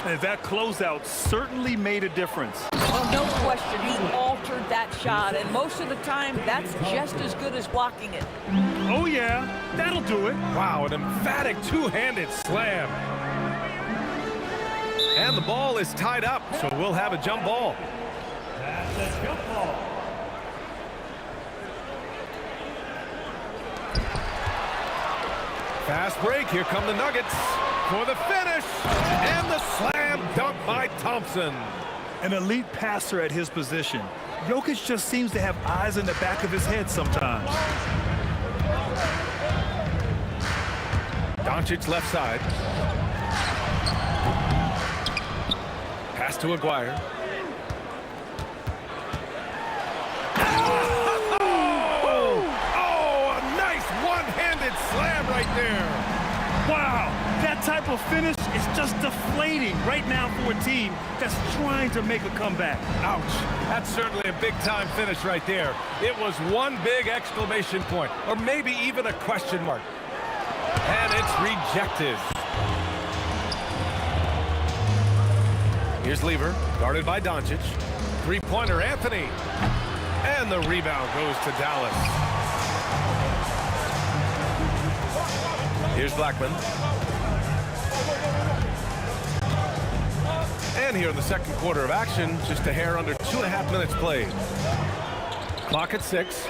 And that closeout certainly made a difference. Well, no question, he altered that shot, and most of the time, that's just as good as blocking it. Oh, yeah, that'll do it. Wow, an emphatic two-handed slam. And the ball is tied up, so we'll have a jump ball. That's a jump ball. Fast break. Here come the Nuggets for the finish. And the slam dunk by Thompson. An elite passer at his position. Jokic just seems to have eyes in the back of his head sometimes. Doncic left side. Pass to Aguirre. Oh, a nice one-handed slam right there. Wow, that type of finish is just deflating right now for a team that's trying to make a comeback. Ouch. That's certainly a big-time finish right there. It was one big exclamation point, or maybe even a question mark. And it's rejected. Here's Lever, guarded by Doncic. Three-pointer, Anthony. And the rebound goes to Dallas. Here's Blackman. And here in the second quarter of action, just a hair under 2.5 minutes played. Clock at 6.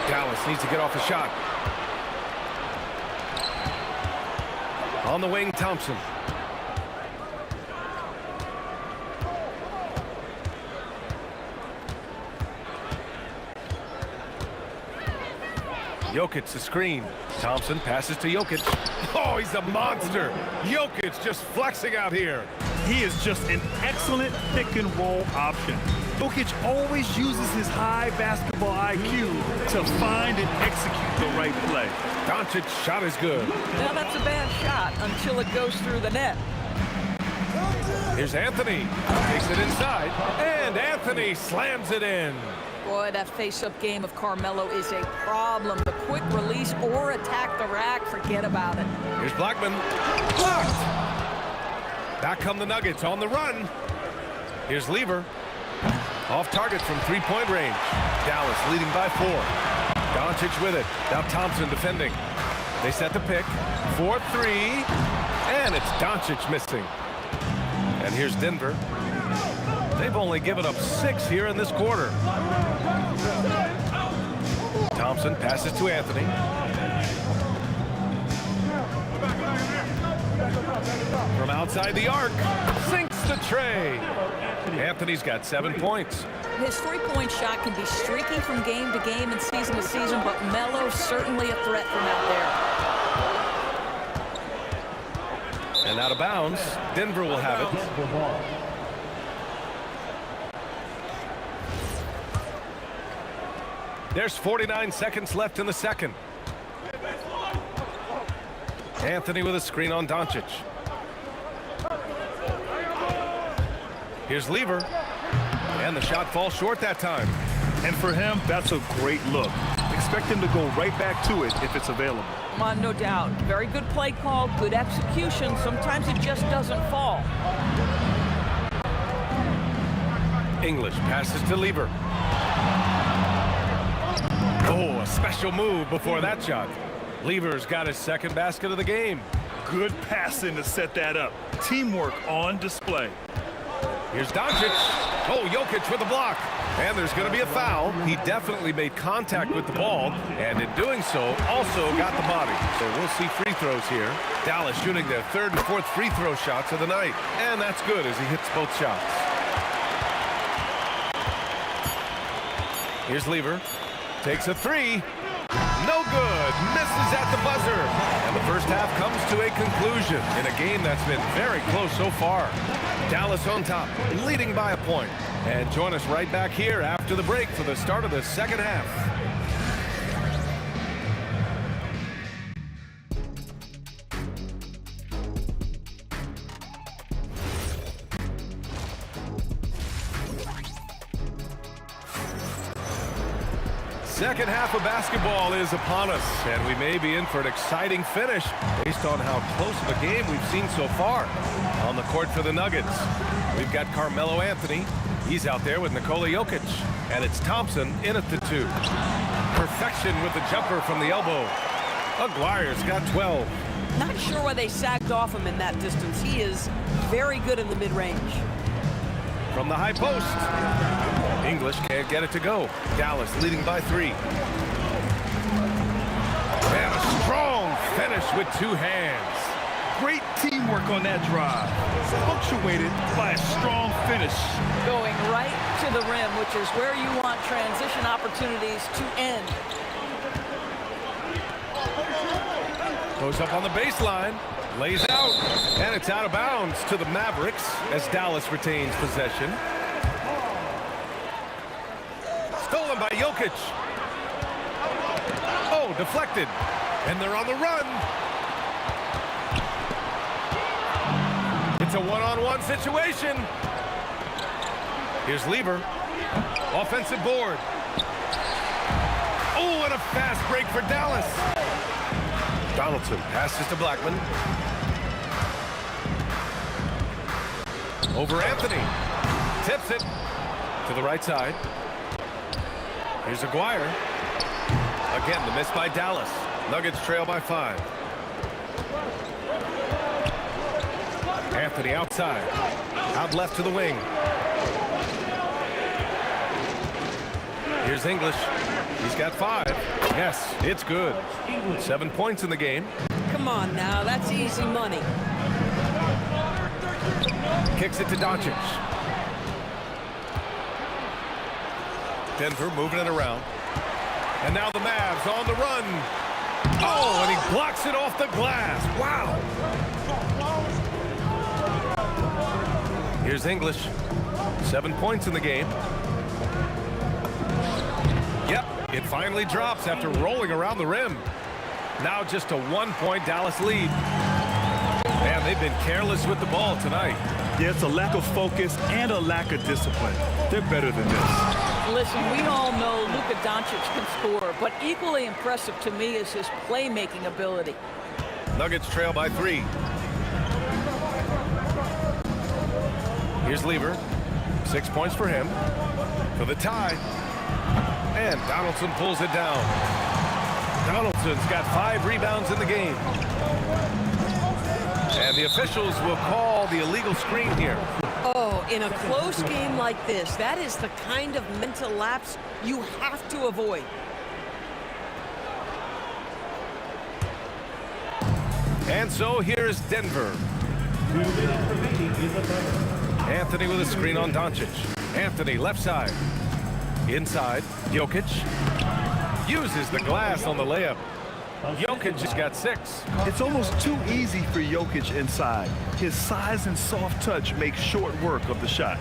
Dallas needs to get off a shot. On the wing, Thompson. Jokic, the screen. Thompson passes to Jokic. Oh, he's a monster. Jokic just flexing out here. He is just an excellent pick-and-roll option. Jokic always uses his high basketball IQ to find and execute the right play. Doncic's shot is good. Now that's a bad shot until it goes through the net. Here's Anthony. Takes it inside. And Anthony slams it in. Boy, that face-up game of Carmelo is a problem. The quick release or attack the rack, forget about it. Here's Blackman. Blocked. Back come the Nuggets on the run. Here's Lever. Off target from three-point range. Dallas leading by 4. Doncic with it. Now Thompson defending. They set the pick. 4-3. And it's Doncic missing. And here's Denver. They've only given up 6 here in this quarter. Thompson passes to Anthony. From outside the arc, sinks the tray. Anthony's got 7 points. his three-point shot can be streaky from game to game and season to season, but Melo's certainly a threat from out there. And out of bounds, Denver will have it. There's 49 seconds left in the second. Anthony with a screen on Doncic. Here's Lever. And the shot falls short that time. And for him, that's a great look. Expect him to go right back to it if it's available. No doubt. Very good play call, good execution. Sometimes it just doesn't fall. English passes to Lever. Oh, a special move before that shot. Lever's got his second basket of the game. Good passing to set that up. Teamwork on display. Here's Doncic. Oh, Jokic with a block. And there's going to be a foul. He definitely made contact with the ball, and in doing so, also got the body. So we'll see free throws here. Dallas shooting their third and fourth free throw shots of the night. And that's good as he hits both shots. Here's Lever. Takes a three. No good. Misses at the buzzer. And the first half comes to a conclusion in a game that's been very close so far. Dallas on top, leading by a point. And join us right back here after the break for the start of the second half. Second half of basketball is upon us, and we may be in for an exciting finish based on how close of a game we've seen so far. On the court for the Nuggets, we've got Carmelo Anthony. He's out there with Nikola Jokic, and it's Thompson in at the 2. Perfection with the jumper from the elbow. Aguirre's got 12. Not sure why they sagged off him in that distance. He is very good in the mid-range. From the high post. English can't get it to go. Dallas leading by 3. And a strong finish with 2 hands. Great teamwork on that drive. Punctuated by a strong finish. Going right to the rim, which is where you want transition opportunities to end. Goes up on the baseline. Lays out. And it's out of bounds to the Mavericks as Dallas retains possession. Stolen by Jokic. Oh, deflected. And they're on the run. It's a one-on-one situation. Here's Lever. Offensive board. Oh, and a fast break for Dallas. Donaldson passes to Blackman. Over Anthony. Tips it to the right side. Here's Aguirre. Again, the miss by Dallas. Nuggets trail by 5. Anthony outside. Out left to the wing. Here's English. He's got 5. Yes, it's good. 7 points in the game. Come on now, that's easy money. Kicks it to Doncic. Denver moving it around. And now the Mavs on the run. Oh, and he blocks it off the glass. Wow. Here's English. 7 points in the game. Yep, it finally drops after rolling around the rim. Now just a 1-point Dallas lead. Man, they've been careless with the ball tonight. Yeah, it's a lack of focus and a lack of discipline. They're better than this. Listen, we all know Luka Doncic can score, but equally impressive to me is his playmaking ability. Nuggets trail by 3. Here's Lever. 6 points for him. For the tie. And Donaldson pulls it down. Donaldson's got 5 rebounds in the game. And the officials will call the illegal screen here. Oh, in a close game like this, that is the kind of mental lapse you have to avoid. And so here's Denver. Anthony with a screen on Doncic. Anthony left side. Inside, Jokic uses the glass on the layup. Jokic has got 6. It's almost too easy for Jokic inside. His size and soft touch make short work of the shot.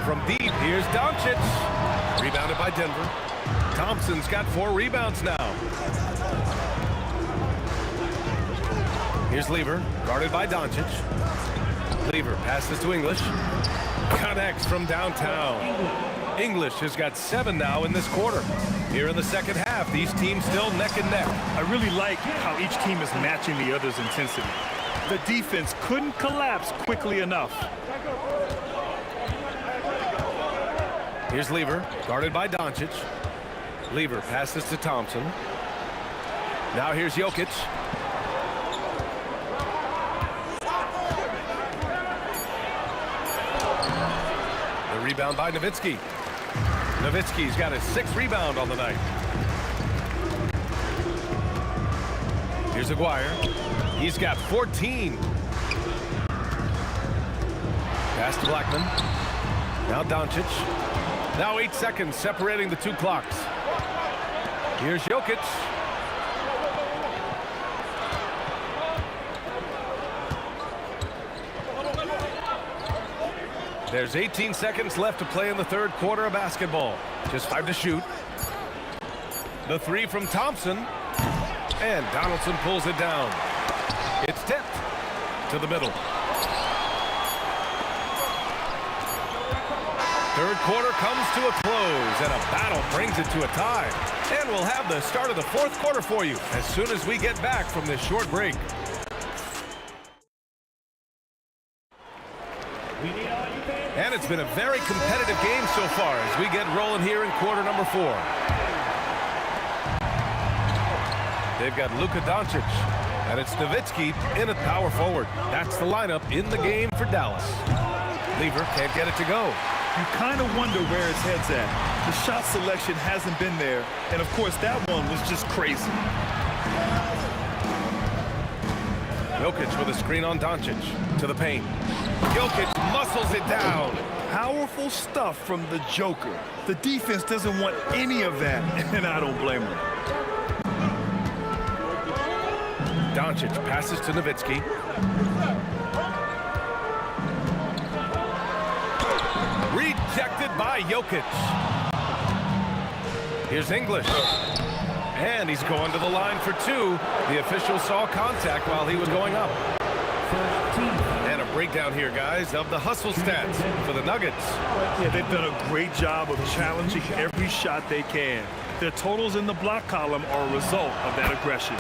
From deep, here's Doncic. Rebounded by Denver. Thompson's got 4 rebounds now. Here's Lever, guarded by Doncic. Lever passes to English. Connects from downtown. English has got 7 now in this quarter. Here in the second half, these teams still neck and neck. I really like how each team is matching the other's intensity. The defense couldn't collapse quickly enough. Here's Lever, guarded by Doncic. Lever passes to Thompson. Now here's Jokic. The rebound by Nowitzki. Nowitzki's got his 6th rebound on the night. Here's Aguirre. He's got 14. Pass to Blackman. Now Doncic. Now 8 seconds separating the 2 clocks. Here's Jokic. There's 18 seconds left to play in the 3rd quarter of basketball. Just 5 to shoot. The 3 from Thompson. And Donaldson pulls it down. It's tipped to the middle. 3rd quarter comes to a close, and a battle brings it to a tie. And we'll have the start of the 4th quarter for you as soon as we get back from this short break. And it's been a very competitive game so far as we get rolling here in quarter number 4. They've got Luka Doncic, and it's Nowitzki in at power forward. That's the lineup in the game for Dallas. Lever can't get it to go. You kind of wonder where his head's at. The shot selection hasn't been there, and of course that one was just crazy. Jokic with a screen on Doncic to the paint. Jokic muscles it down. Powerful stuff from the Joker. The defense doesn't want any of that, and I don't blame him. Doncic passes to Nowitzki. Rejected by Jokic. Here's English. And he's going to the line for 2. The official saw contact while he was going up. And a breakdown here, guys, of the hustle stats for the Nuggets. Yeah, they've done a great job of challenging every shot they can. Their totals in the block column are a result of that aggression.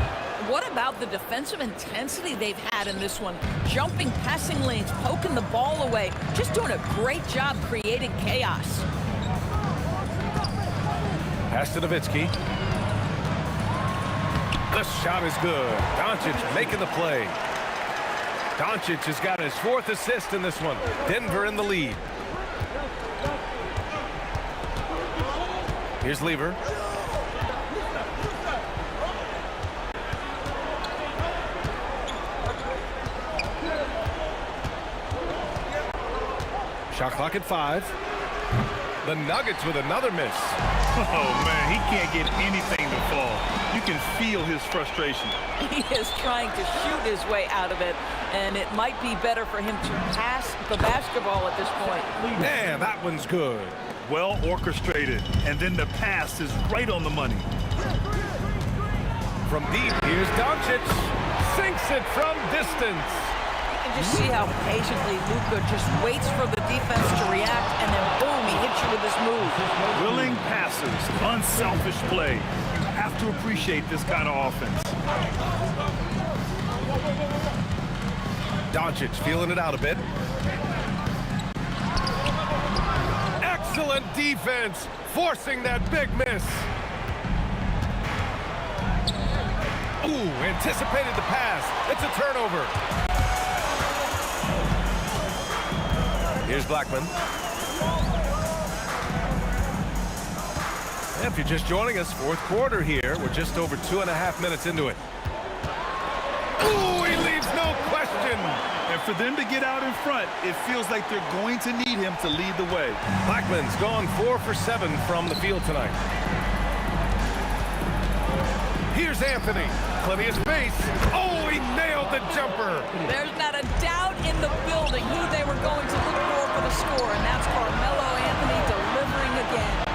What about the defensive intensity they've had in this one? Jumping passing lanes, poking the ball away, just doing a great job creating chaos. Pass to Nowitzki. The shot is good. Doncic making the play. Doncic has got his 4th assist in this one. Denver in the lead. Here's Lever. Shot clock at 5. The Nuggets with another miss. Oh, man, he can't get anything to fall. You can feel his frustration. He is trying to shoot his way out of it, and it might be better for him to pass the basketball at this point. Man, that one's good. Well orchestrated, and then the pass is right on the money. From deep, here's Doncic. Sinks it from distance. You can just see how patiently Luka just waits for the defense to react, and then boom, he hits you with this move. Willing passers, unselfish play. You have to appreciate this kind of offense. Doncic feeling it out a bit. Excellent defense, forcing that big miss. Ooh, anticipated the pass. It's a turnover. Here's Blackman. If you're just joining us, 4th quarter here. We're just over 2.5 minutes into it. Ooh, he leaves no question. And for them to get out in front, it feels like they're going to need him to lead the way. Blackman's gone 4 for 7 from the field tonight. Here's Anthony. Plenty of space. Oh, he nailed the jumper. There's not a doubt in the building who they were going to look for the score, and that's Carmelo Anthony delivering again.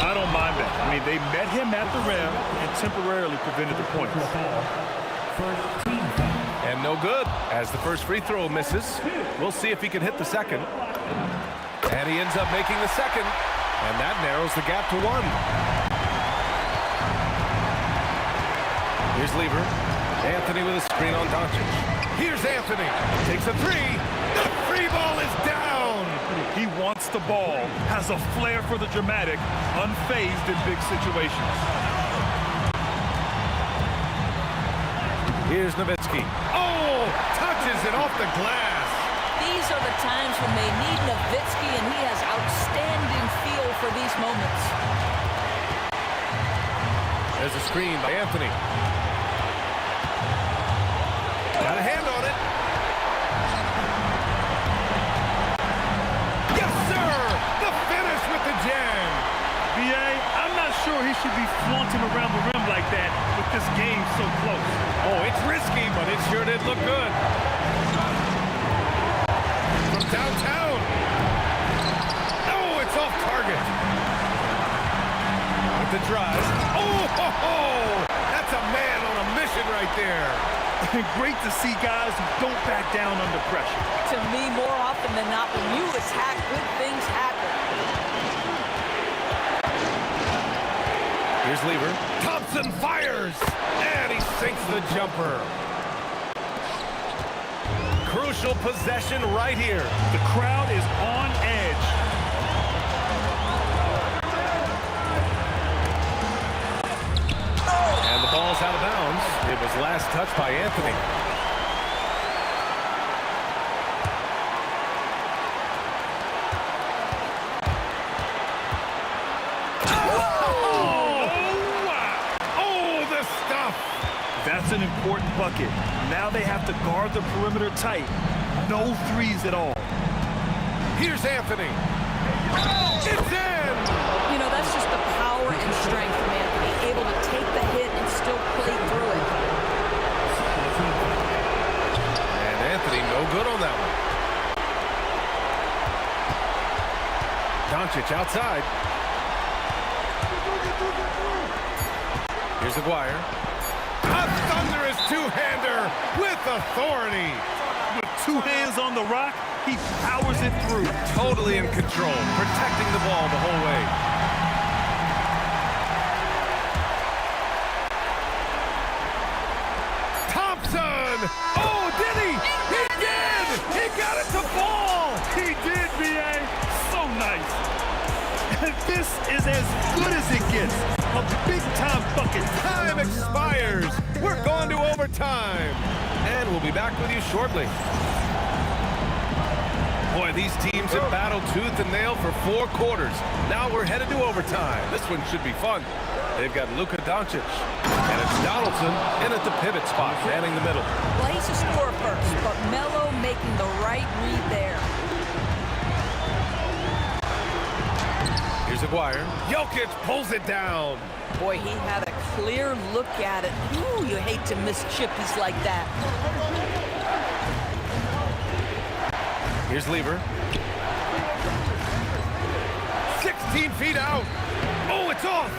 I don't mind that. I mean, they met him at the rim and temporarily prevented the points. And no good, as the first free throw misses. We'll see if he can hit the second. And he ends up making the second, and that narrows the gap to 1. Here's Lever. Anthony with a screen on Doncic. Here's Anthony. Takes a three. The free ball is down. He wants the ball, has a flair for the dramatic, unfazed in big situations. Here's Nowitzki. Oh, touches it off the glass. These are the times when they need Nowitzki, and he has outstanding feel for these moments. There's a screen by Anthony. Got a hand on it. Yes, sir! The finish with the jam. B.A., I'm not sure he should be flaunting around the rim like that with this game so close. Oh, it's risky, but it sure did look good. From downtown. Oh, it's off target. With the drive. Oh, ho, ho! That's a man on a mission right there. Great to see guys who don't back down under pressure. To me, more often than not, when you attack, good things happen. Here's Lever. Thompson fires, and he sinks the jumper. Crucial possession right here. The crowd is on edge. And the ball's out of bounds. It was last touched by Anthony. Oh, the stuff. That's an important bucket. Now they have to guard the perimeter tight. No threes at all. Here's Anthony. It's in! You know, that's just the power and strength from Anthony, able to take the hit and still play through it. And Anthony, no good on that one. Doncic outside. Here's Aguirre. A thunderous two-hander with authority. With 2 hands on the rock, he powers it through. Totally in control, protecting the ball the whole way. Thompson! Oh, did he? He did! He got it to fall! He did, B.A. So nice. This is as good as it gets. A big-time bucket. Time expires. We're going to overtime. And we'll be back with you shortly. Boy, these teams have battled tooth and nail for 4 quarters. Now we're headed to overtime. This one should be fun. They've got Luka Doncic. And it's Donaldson in at the pivot spot, manning the middle. Well, he's a scorer first, but Melo making the right read there. Here's Aguirre. Jokic pulls it down. Boy, he had a clear look at it. Ooh, you hate to miss chippies like that. Here's Lever. 16 feet out. Oh, it's off.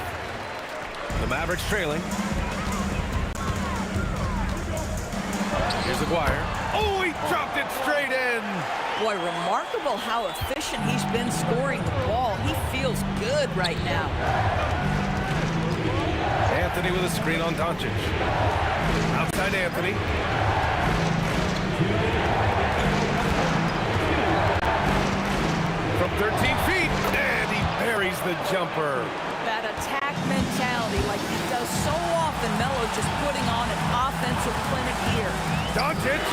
The Mavericks trailing. Here's Aguirre. Oh, he dropped it straight in. Boy, remarkable how efficient he's been scoring the ball. He feels good right now. Anthony with a screen on Doncic. Outside Anthony. From 13 feet, and he buries the jumper. That attack mentality like he does so often. Melo just putting on an offensive clinic here. Doncic.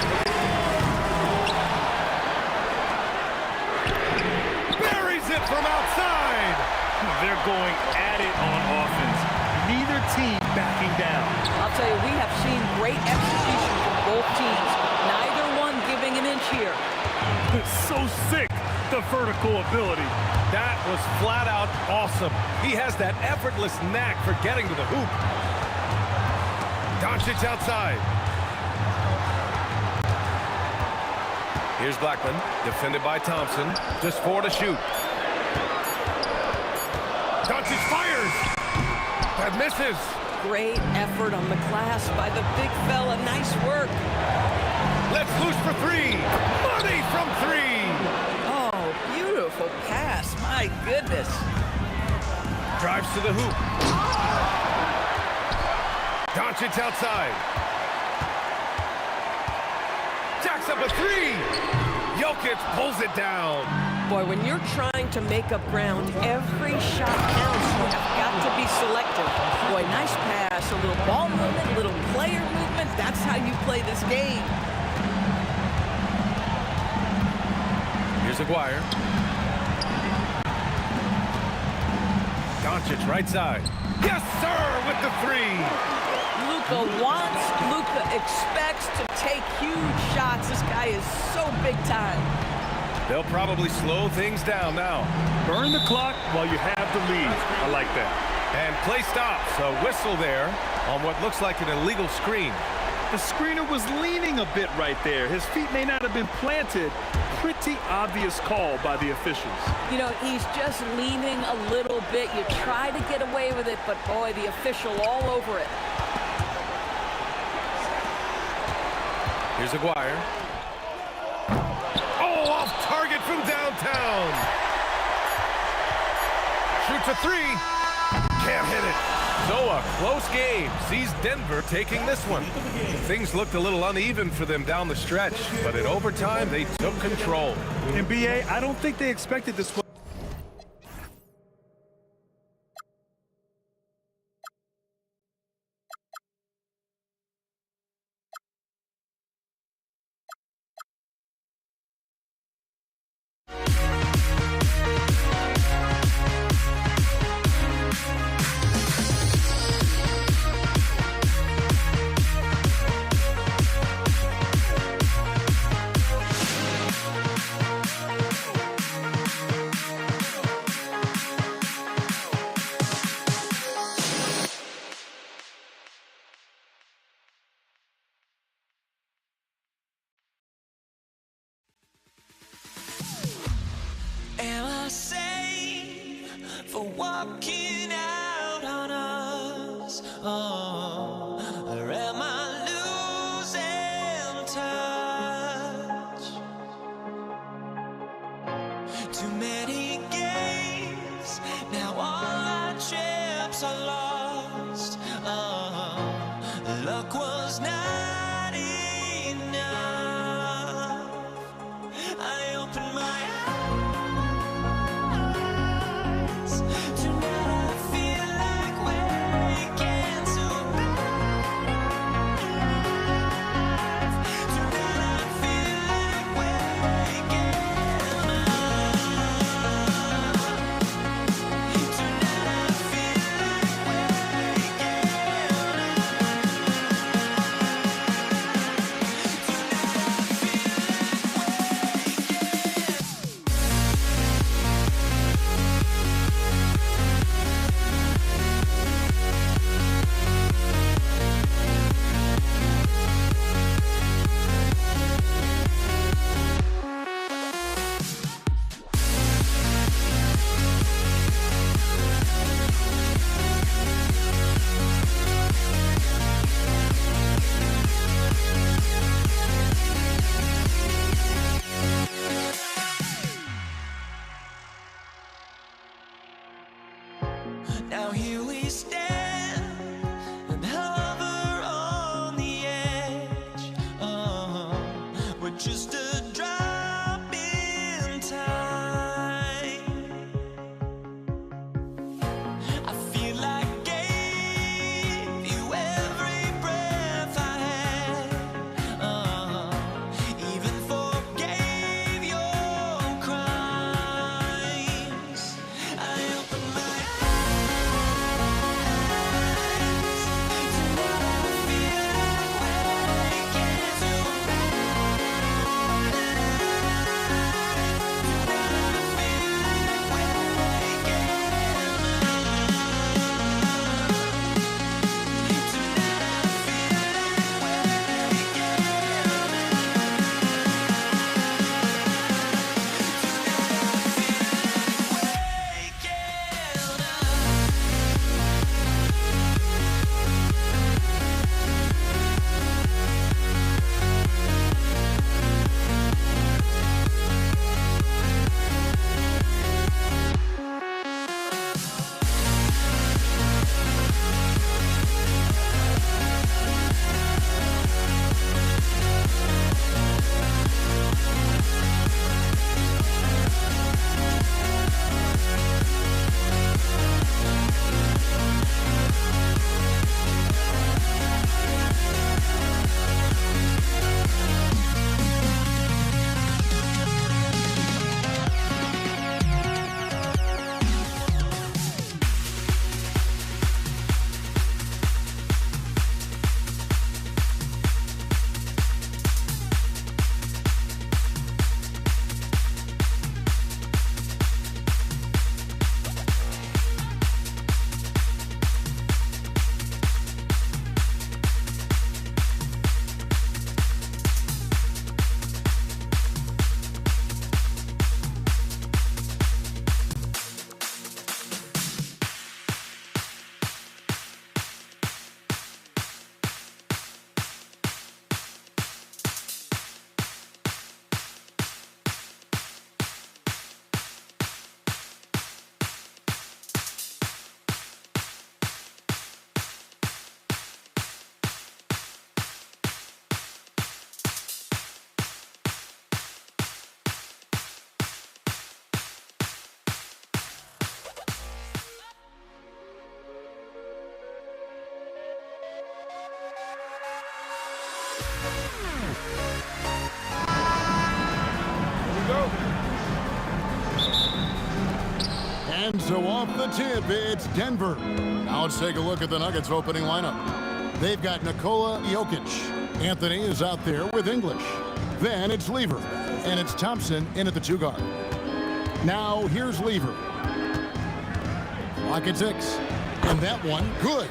Buries it from outside. They're going at it on offense. Neither team backing down. I'll tell you, we have seen great execution from both teams. Neither one giving an inch here. It's so sick, the vertical ability. That was flat out awesome. He has that effortless knack for getting to the hoop. Doncic outside. Here's Blackman, defended by Thompson. Just 4 to shoot. Doncic fires. That misses. Great effort on the glass by the big fella. Nice work. Let's loose for 3. Money from 3. Oh, beautiful pass. My goodness. Drives to the hoop. Doncic outside. Jacks up a 3. Jokic pulls it down. Boy, when you're trying to make up ground, every shot counts. You have got to be selective. Boy, nice pass. A little ball movement, a little player movement. That's how you play this game. Here's Aguirre. Doncic right side. Yes, sir, with the 3. Luka wants, Luka expects to take huge shots. This guy is so big time. They'll probably slow things down now. Burn the clock while you have the lead. I like that. And play stops. A whistle there on what looks like an illegal screen. The screener was leaning a bit right there. His feet may not have been planted. Pretty obvious call by the officials. You know, he's just leaning a little bit. You try to get away with it, but boy, the official all over it. Here's Aguirre. Oh, off target from downtown. Shoots a 3. Can't hit it. So a close game sees Denver taking this one. Things looked a little uneven for them down the stretch, but in overtime, they took control. And BA, I don't think they expected this one. Am I sane for walking out on us? Oh, or am I losing touch? Too many games, now all our chips are lost. Oh, luck was not enough. I opened my eyes. And so off the tip, it's Denver. Now let's take a look at the Nuggets opening lineup. They've got Nikola Jokic. Anthony is out there with English. Then it's Lever. And it's Thompson in at the 2 guard. Now here's Lever. Clock at 6. And that one, good.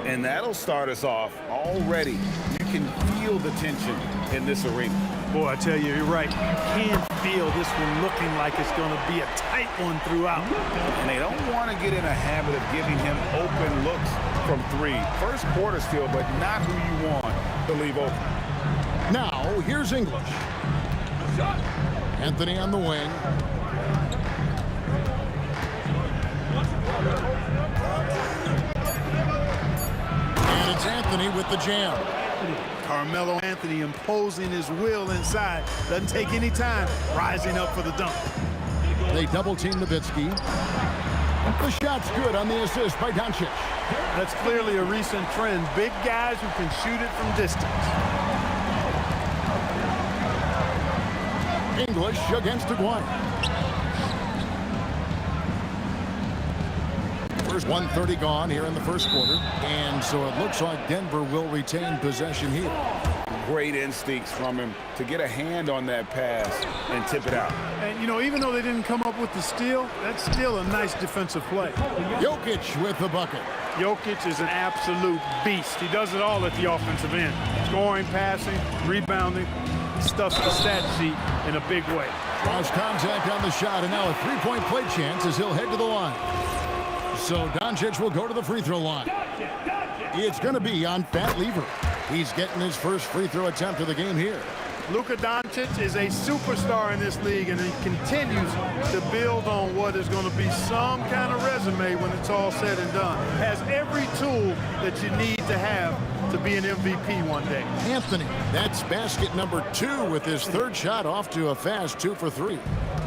And that'll start us off already. You can feel the tension in this arena. Boy, I tell you, you're right. You can feel this one looking like it's going to be a tight one throughout. And they don't want to get in a habit of giving him open looks from 3. First quarter still, but not who you want to leave open. Now, here's English. Anthony on the wing. And it's Anthony with the jam. Carmelo Anthony imposing his will inside. Doesn't take any time. Rising up for the dunk. They double-team Nowitzki. The shot's good on the assist by Doncic. That's clearly a recent trend. Big guys who can shoot it from distance. English against Aguirre. First 1:30 gone here in the first quarter. And so it looks like Denver will retain possession here. Great instincts from him to get a hand on that pass and tip it out. And, you know, even though they didn't come up with the steal, that's still a nice defensive play. Jokic with the bucket. Jokic is an absolute beast. He does it all at the offensive end. Scoring, passing, rebounding. Stuffs the stat sheet in a big way. Draws contact on the shot, and now a three-point play chance as he'll head to the line. So Doncic will go to the free throw line. It's going to be on Fat Lever. He's getting his first free throw attempt of the game here. Luka Doncic is a superstar in this league, and he continues to build on what is going to be some kind of resume when it's all said and done. Has every tool that you need to have to be an MVP one day. Anthony, that's basket number 2 with his third shot off to a fast 2 for 3.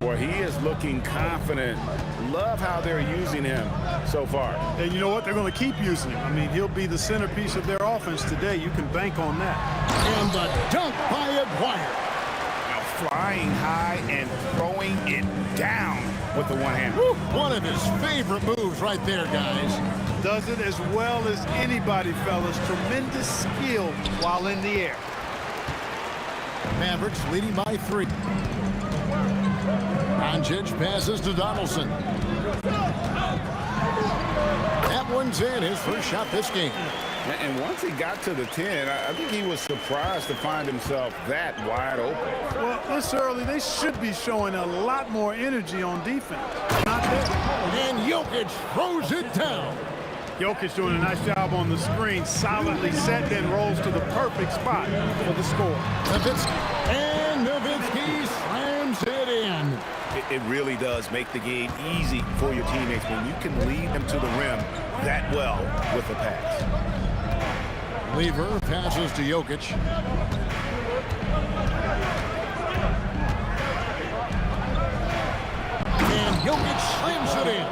Well, he is looking confident. Love how they're using him so far. And you know what? They're going to keep using him. I mean, he'll be the centerpiece of their offense today. You can bank on that. And the dunk by Aguirre. Now flying high and throwing it down with the one hand. Woo, one of his favorite moves right there, guys. Does it as well as anybody, fellas. Tremendous skill while in the air. Mavericks leading by 3. Doncic passes to Donaldson. That one's in, his first shot this game. And once he got to the 10, I think he was surprised to find himself that wide open. Well, this early, they should be showing a lot more energy on defense. Not there. And Jokic throws it down. Jokic doing a nice job on the screen, solidly set, then rolls to the perfect spot for the score. Nowitzki. And Nowitzki slams it in. It really does make the game easy for your teammates when you can lead them to the rim that well with a pass. Lever passes to Jokic. And Jokic slams it in.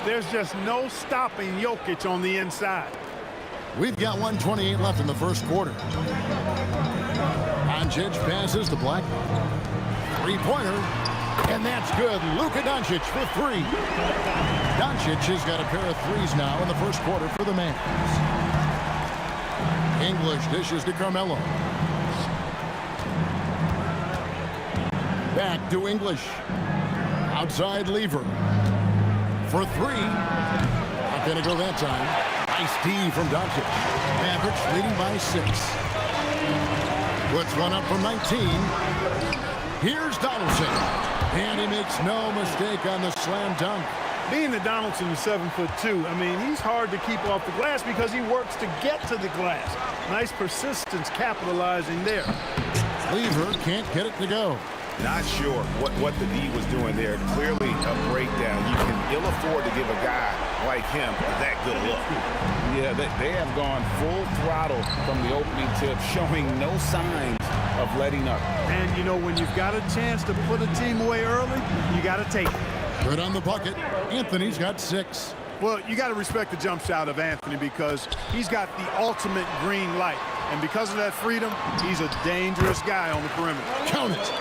There's just no stopping Jokic on the inside. We've got 1:28 left in the first quarter. Doncic passes to Black. Three-pointer. And that's good. Luka Doncic for 3. Doncic has got a pair of threes now in the first quarter for the Mavs. English dishes to Carmelo. Back to English. Outside Lever. For 3. Not going to go that time. Nice D from Doncic. Mavericks leading by 6. Puts one up from 19. Here's Donaldson. And he makes no mistake on the slam dunk. Being that Donaldson is 7'2", I mean, he's hard to keep off the glass because he works to get to the glass. Nice persistence capitalizing there. Lever can't get it to go. Not sure what the D was doing there. Clearly a breakdown. You can ill afford to give a guy like him that good look. Yeah, they have gone full throttle from the opening tip, showing no signs of letting up. And, you know, when you've got a chance to put a team away early, you got to take it. Good on the bucket. Anthony's got 6. Well, you got to respect the jump shot of Anthony because he's got the ultimate green light. And because of that freedom, he's a dangerous guy on the perimeter. Count it.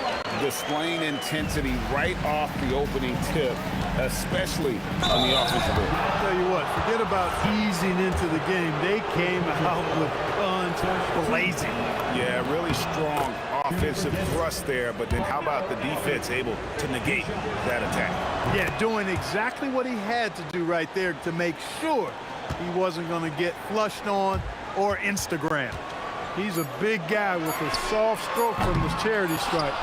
Displaying intensity right off the opening tip, especially on the offensive end. I'll tell you what, forget about easing into the game. They came out with guns blazing. Yeah, really strong offensive thrust there, but then how about the defense able to negate that attack? Yeah, doing exactly what he had to do right there to make sure he wasn't going to get flushed on or Instagram. He's a big guy with a soft stroke from the charity stripe.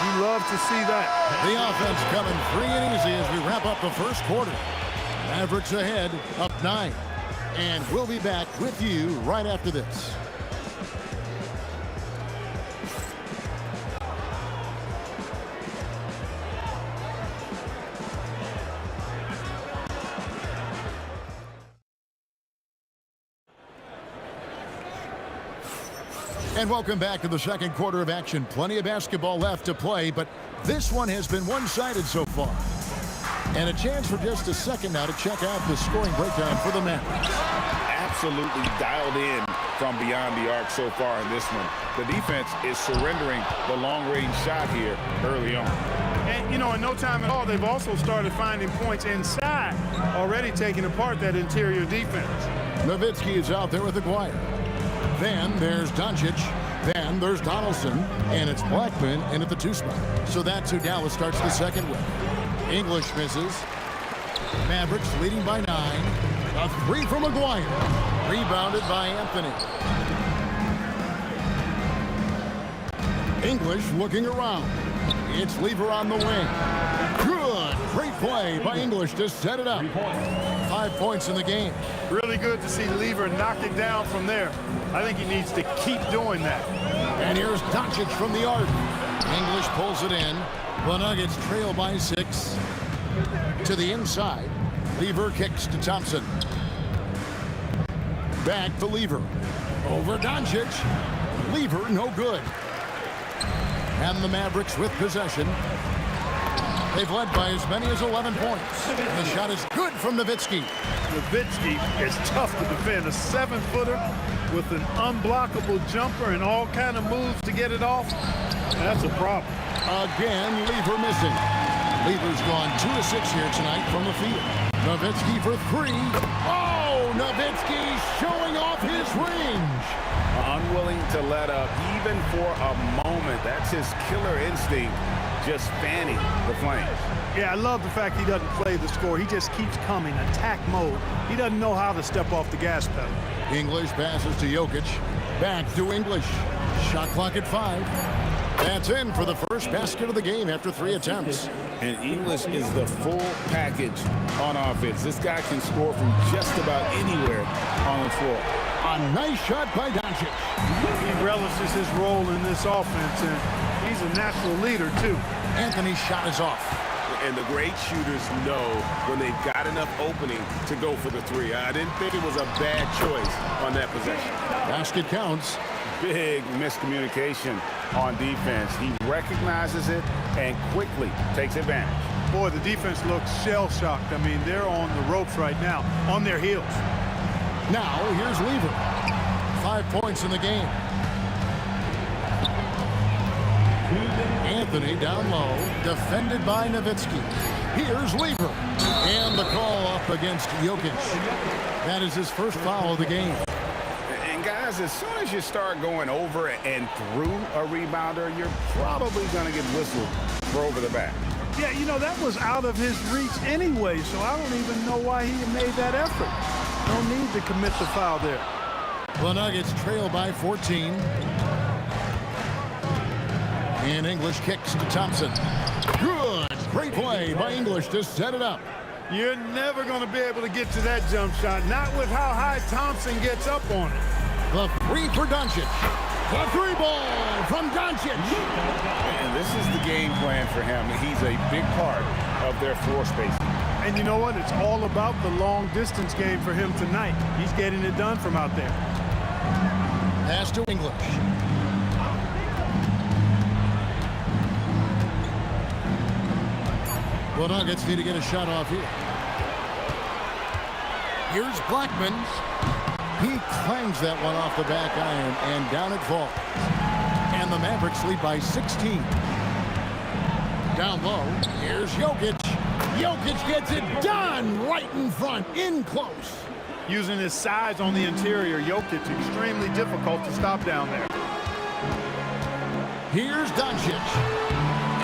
You love to see that. The offense coming free and easy as we wrap up the first quarter. Mavericks ahead, up 9. And we'll be back with you right after this. And welcome back to the second quarter of action. Plenty of basketball left to play, but this one has been one-sided so far. And a chance for just a second now to check out the scoring breakdown for the Mavericks. Absolutely dialed in from beyond the arc so far in this one. The defense is surrendering the long-range shot here early on. And, you know, in no time at all, they've also started finding points inside, already taking apart that interior defense. Nowitzki is out there with Aguirre. Then there's Doncic. Then there's Donaldson. And it's Blackman in at the 2 spot. So that's who Dallas starts the second with. English misses. Mavericks leading by 9. A 3 from Aguirre. Rebounded by Anthony. English looking around. It's Lever on the wing. Good. Great play by English to set it up. 5 points in the game. Really good to see Lever knock it down from there. I think he needs to keep doing that. And here's Doncic from the arc. English pulls it in. The Nuggets trail by 6. To the inside. Lever kicks to Thompson. Back to Lever. Over Doncic. Lever no good. And the Mavericks with possession. They've led by as many as 11 points. The shot is good from Nowitzki. Nowitzki is tough to defend. A 7-footer with an unblockable jumper and all kind of moves to get it off. That's a problem. Again, Lever missing. Lever's gone 2 of 6 here tonight from the field. Nowitzki for 3. Oh, Nowitzki showing off his range. Unwilling to let up even for a moment. That's his killer instinct, just fanning the flames. Yeah, I love the fact he doesn't play the score. He just keeps coming, attack mode. He doesn't know how to step off the gas pedal. English passes to Jokic. Back to English. Shot clock at 5. That's in for the first basket of the game after 3 attempts. And English is the full package on offense. This guy can score from just about anywhere on the floor. A nice shot by Doncic. He relishes his role in this offense, and he's a natural leader, too. Anthony's shot is off. And the great shooters know when they've got enough opening to go for the 3. I didn't think it was a bad choice on that possession. Basket counts. Big miscommunication on defense. He recognizes it and quickly takes advantage. Boy, the defense looks shell-shocked. I mean, they're on the ropes right now, on their heels. Now, here's Lever. 5 points in the game. Anthony down low, defended by Nowitzki. Here's Lever. And the call up against Jokic. That is his first foul of the game. And guys, as soon as you start going over and through a rebounder, you're probably going to get whistled for over the back. Yeah, you know, that was out of his reach anyway, so I don't even know why he made that effort. No need to commit the foul there. The Nuggets trail by 14. And English kicks to Thompson. Good. Great play by English to set it up. You're never going to be able to get to that jump shot, not with how high Thompson gets up on it. The 3 for Doncic. The 3 ball from Doncic. And this is the game plan for him. He's a big part of their floor spacing. And you know what? It's all about the long distance game for him tonight. He's getting it done from out there. Pass to English. The Nuggets need to get a shot off here. Here's Blackman. He clangs that one off the back iron, and down it falls. And the Mavericks lead by 16. Down low, here's Jokic. Jokic gets it done right in front, in close. Using his size on the interior, Jokic extremely difficult to stop down there. Here's Doncic.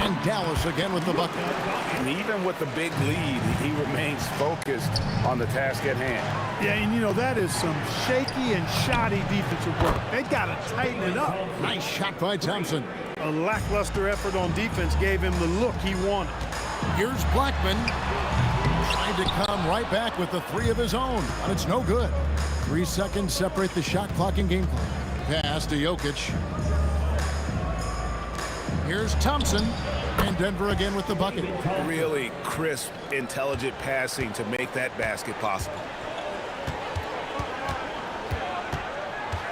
And Dallas again with the bucket. And even with the big lead, he remains focused on the task at hand. Yeah, and you know, that is some shaky and shoddy defensive work. They got to tighten it up. Nice shot by Thompson. A lackluster effort on defense gave him the look he wanted. Here's Blackman. Trying to come right back with the three of his own, but it's no good. 3 seconds separate the shot clock and game clock. Pass to Jokic. Here's Thompson, and Denver again with the bucket. Really crisp, intelligent passing to make that basket possible.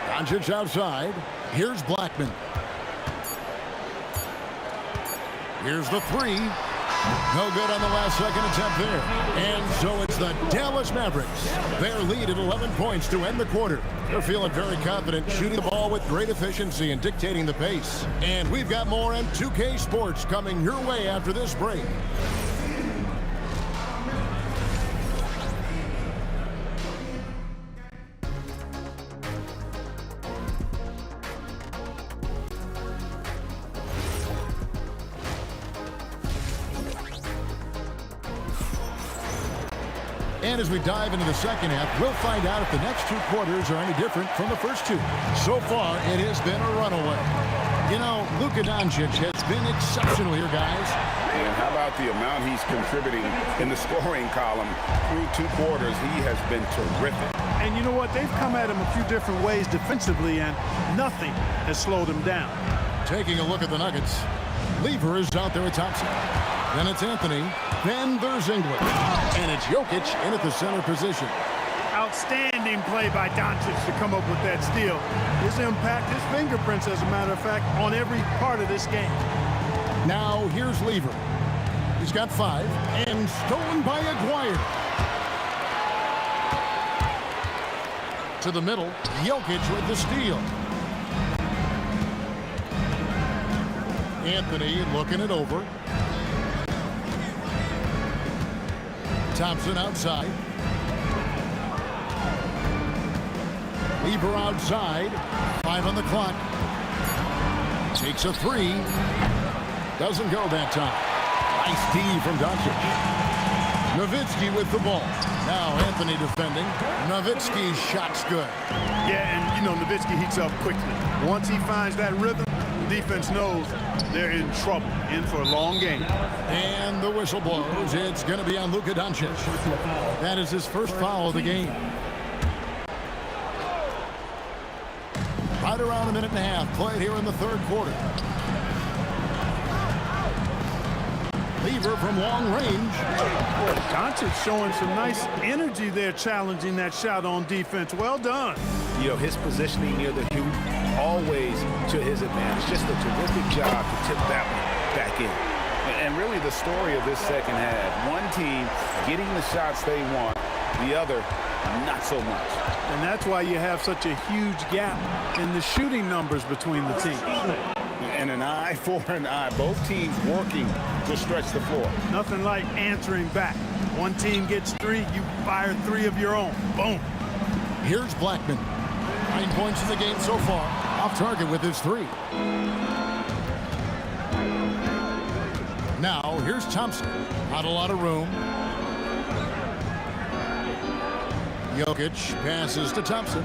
Doncic outside. Here's Blackman. Here's the three. No good on the last second attempt there. And so it's the Dallas Mavericks. Their lead at 11 points to end the quarter. They're feeling very confident, shooting the ball with great efficiency and dictating the pace. And we've got more M2K Sports coming your way after this break. And as we dive into the second half, we'll find out if the next 2 quarters are any different from the first 2. So far, it has been a runaway. You know, Luka Doncic has been exceptional here, guys. And how about the amount he's contributing in the scoring column through 2 quarters? He has been terrific. And you know what? They've come at him a few different ways defensively, and nothing has slowed him down. Taking a look at the Nuggets. Lever is out there at Thompson. Then it's Anthony. Then there's England. And it's Jokic in at the center position. Outstanding play by Doncic to come up with that steal. His impact, his fingerprints, as a matter of fact, on every part of this game. Now here's Lever. He's got 5. And stolen by Aguirre. To the middle. Jokic with the steal. Anthony looking it over. Thompson outside. Lever outside. 5 on the clock. Takes a 3. Doesn't go that time. Nice D from Doncic. Nowitzki with the ball. Now Anthony defending. Nowitzki's shot's good. Yeah, and you know, Nowitzki heats up quickly. Once he finds that rhythm, the defense knows they're in trouble, in for a long game. And the whistle blows. It's going to be on Luka Doncic. That is his first foul of the game. Right around a minute and a half played here in the third quarter. Lever from long range. Doncic showing some nice energy there, challenging that shot on defense. Well done. You know, his positioning near the hoop, always to his advantage. Just a terrific job to tip that one back in. And really the story of this second half, one team getting the shots they want, the other not so much. And that's why you have such a huge gap in the shooting numbers between the teams. And an eye for an eye. Both teams working to stretch the floor. Nothing like answering back. One team gets 3, you fire 3 of your own. Boom. Here's Blackman. 9 points in the game so far. Off target with his 3. Now, here's Thompson. Not a lot of room. Jokic passes to Thompson.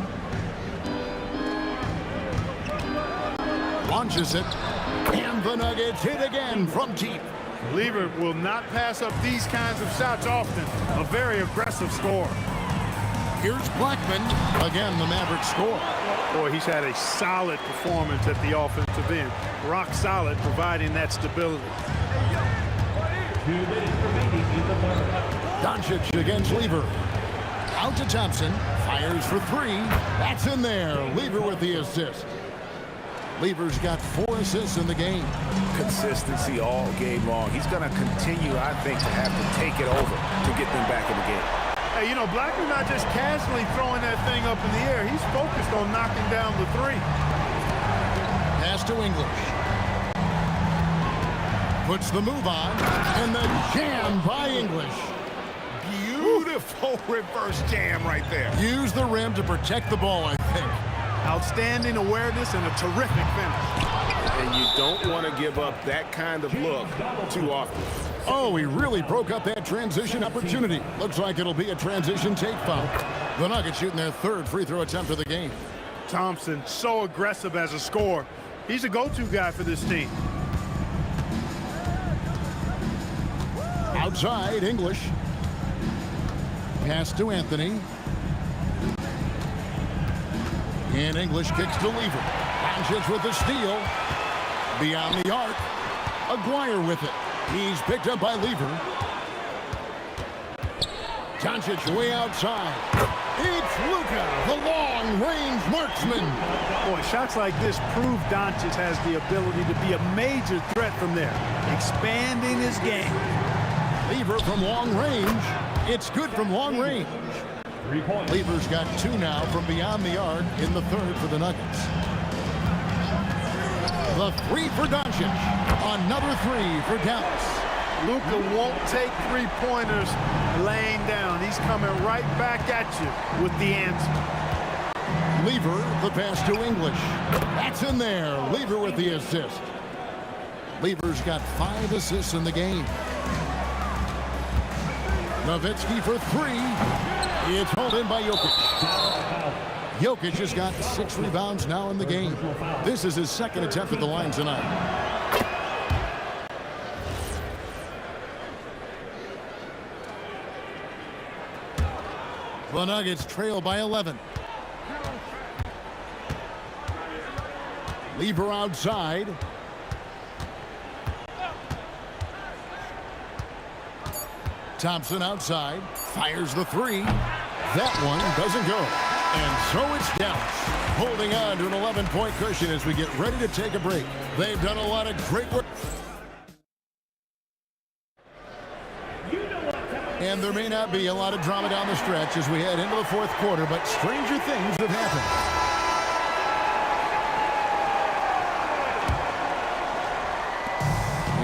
Launches it. And the Nuggets hit again from deep. Lever will not pass up these kinds of shots often. A very aggressive scorer. Here's Blackman. Again, the Mavericks score. Boy, he's had a solid performance at the offensive end. Rock solid, providing that stability. 2 minutes remaining in the quarter. Doncic against Lever. Out to Thompson. Fires for 3. That's in there. Lever with the assist. Lever's got 4 assists in the game. Consistency all game long. He's going to continue, I think, to have to take it over to get them back in the game. Hey, you know, Blackman's not just casually throwing that thing up in the air. He's focused on knocking down the three. Pass to English. Puts the move on, and the jam by English. Beautiful reverse jam right there. Use the rim to protect the ball, I think. Outstanding awareness and a terrific finish. And you don't want to give up that kind of look too often. Oh, he really broke up that transition opportunity. Looks like it'll be a transition take foul. The Nuggets shooting their third free throw attempt of the game. Thompson, so aggressive as a scorer. He's a go-to guy for this team. Outside, English. Pass to Anthony. And English kicks to Lever. Doncic with the steal. Beyond the arc. Aguirre with it. He's picked up by Lever. Doncic way outside. It's Luka, the long-range marksman. Boy, shots like this prove Doncic has the ability to be a major threat from there, expanding his game. Lever from long range. It's good from long range. Lever's got two now from beyond the arc in the third for the Nuggets. The three for Doncic. Another three for Dallas. Luka won't take three-pointers laying down. He's coming right back at you with the answer. Lever, the pass to English. That's in there. Lever with the assist. Lever's got 5 assists in the game. Nowitzki for three. It's hauled in by Jokic. Jokic has got 6 rebounds now in the game. This is his second attempt at the line tonight. The Nuggets trail by 11. Lever outside. Thompson outside. Fires the three. That one doesn't go. And so it's Dallas, holding on to an 11-point cushion as we get ready to take a break. They've done a lot of great work. And there may not be a lot of drama down the stretch as we head into the fourth quarter, but stranger things have happened.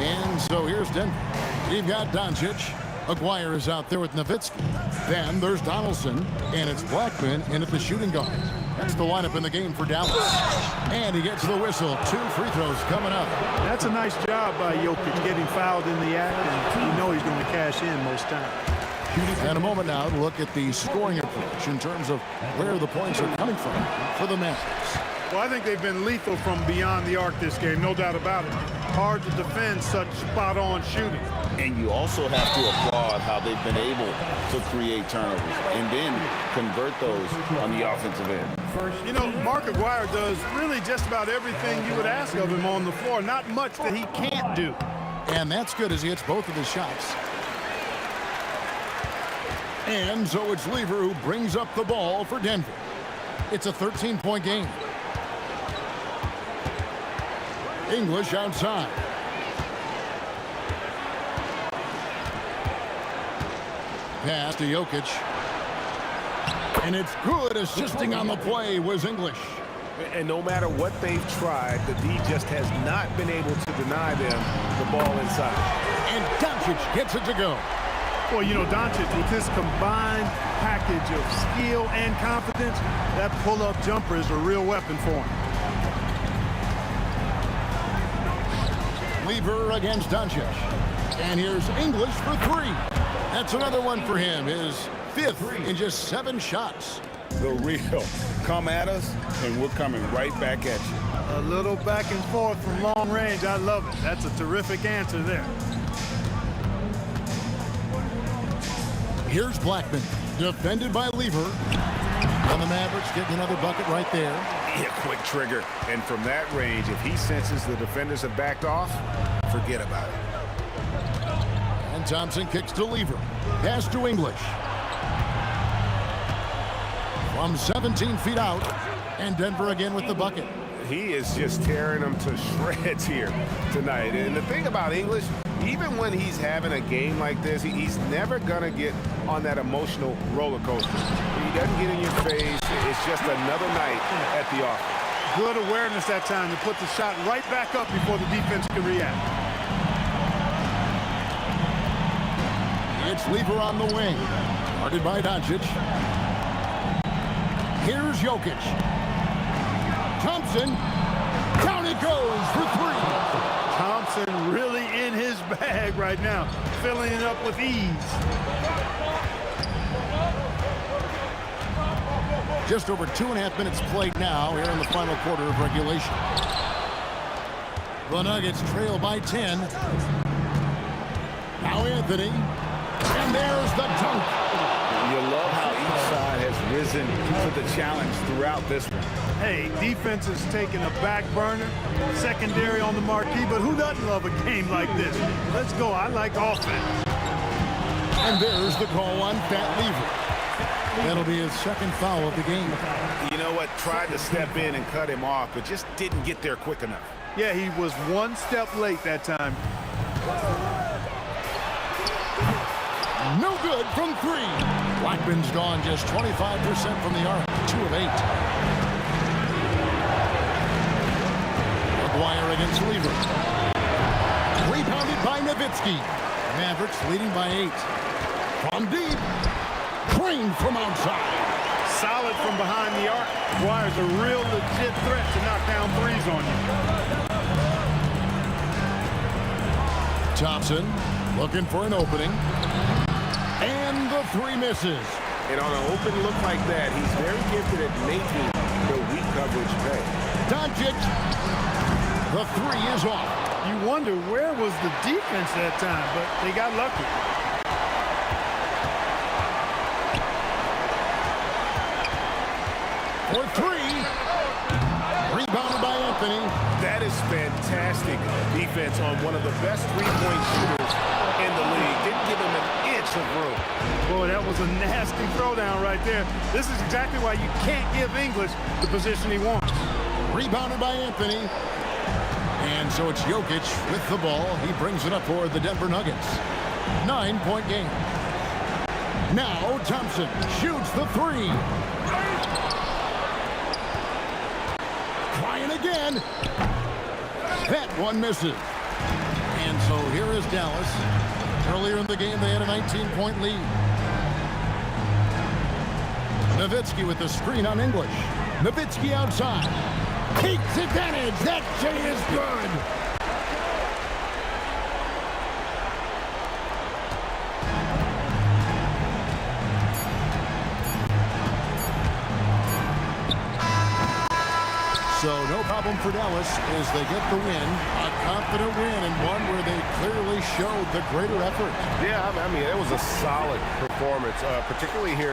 And so here's Denver. We've got Doncic. Aguirre is out there with Nowitzki. Then there's Donaldson, and it's Blackman in at the shooting guard. That's the lineup in the game for Dallas. And he gets the whistle. 2 free throws coming up. That's a nice job by Jokic getting fouled in the act, and you know he's going to cash in most times. And a moment now to look at the scoring approach in terms of where the points are coming from for the Masters. Well, I think they've been lethal from beyond the arc this game, no doubt about it. Hard to defend such spot-on shooting. And you also have to applaud how they've been able to create turnovers and then convert those on the offensive end. You know, Mark Aguirre does really just about everything you would ask of him on the floor. Not much that he can't do. And that's good as he hits both of his shots. And so it's Lever who brings up the ball for Denver. It's a 13-point game. English outside. Pass to Jokic. And it's good. Assisting on the play was English. And no matter what they've tried, the D just has not been able to deny them the ball inside. And Doncic gets it to go. Well, you know, Doncic, with his combined package of skill and confidence, that pull-up jumper is a real weapon for him. Lever against Doncic. And here's English for three. That's another one for him. His 5th in just 7 shots. The real. Come at us, and we're coming right back at you. A little back and forth from long range. I love it. That's a terrific answer there. Here's Blackman, defended by Lever. And the Mavericks getting another bucket right there. Yeah, quick trigger. And from that range, if he senses the defenders have backed off, forget about it. And Thompson kicks to Lever. Pass to English. From 17 feet out. And Denver again with the bucket. He is just tearing them to shreds here tonight. And the thing about English, even when he's having a game like this, he's never going to get on that emotional roller coaster. He doesn't get in your face. It's just another night at the office. Good awareness that time to put the shot right back up before the defense can react. It's Lever on the wing. Guarded by Doncic. Here's Jokic. Thompson. Down it goes for three. Thompson really in his bag right now, filling it up with ease. Just over 2.5 minutes played now here in the final quarter of regulation. The Nuggets trail by 10. Now Anthony. And there's the dunk. You love how each side has risen to the challenge throughout this one. Hey, defense is taking a back burner, secondary on the marquee, but who doesn't love a game like this? Let's go. I like offense. And there's the call on Fat Lever. That'll be his second foul of the game. You know what? Tried to step in and cut him off, but just didn't get there quick enough. Yeah, he was one step late that time. No good from three. Blackman's gone just 25% from the arc. 2 of 8. McGuire against Lever. Rebounded by Nowitzki. Mavericks leading by 8. From deep. Crane from outside. Solid from behind the arc. McGuire's a real legit threat to knock down threes on you. Thompson looking for an opening. And the three misses. And on an open look like that, he's very gifted at making the weak coverage pay. Doncic. The three is off. You wonder where was the defense that time, but they got lucky. For three. Rebounded by Anthony. That is fantastic defense on one of the best three-point shooters in the league. Didn't give him an inch of room. Boy, that was a nasty throwdown right there. This is exactly why you can't give English the position he wants. Rebounded by Anthony. And so it's Jokic with the ball. He brings it up for the Denver Nuggets. 9-point game. Now Thompson shoots the three. Trying again. That one misses. And so here is Dallas. Earlier in the game, they had a 19-point lead. Nowitzki with the screen on English. Nowitzki outside. Takes advantage. That J is good. So no problem for Dallas as they get the win. A confident win and one where they clearly showed the greater effort. Yeah, I mean, it was a solid performance, particularly here.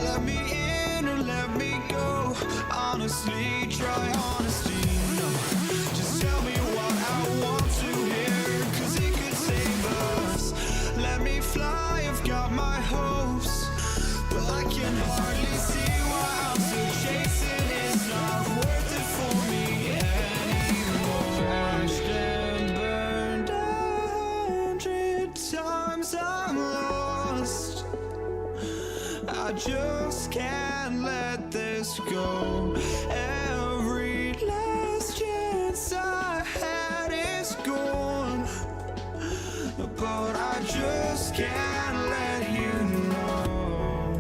Let me in or let me go. Honestly, try honesty. No, just tell me what I want to hear, 'cause it could save us. Let me fly, I've got my hopes, but I can hardly see why I'm still chasing. It's not worth it for me anymore. Crashed and burned 100 times, I'm lost. I just can't let this go. Every last chance I had is gone, but I just can't let you know.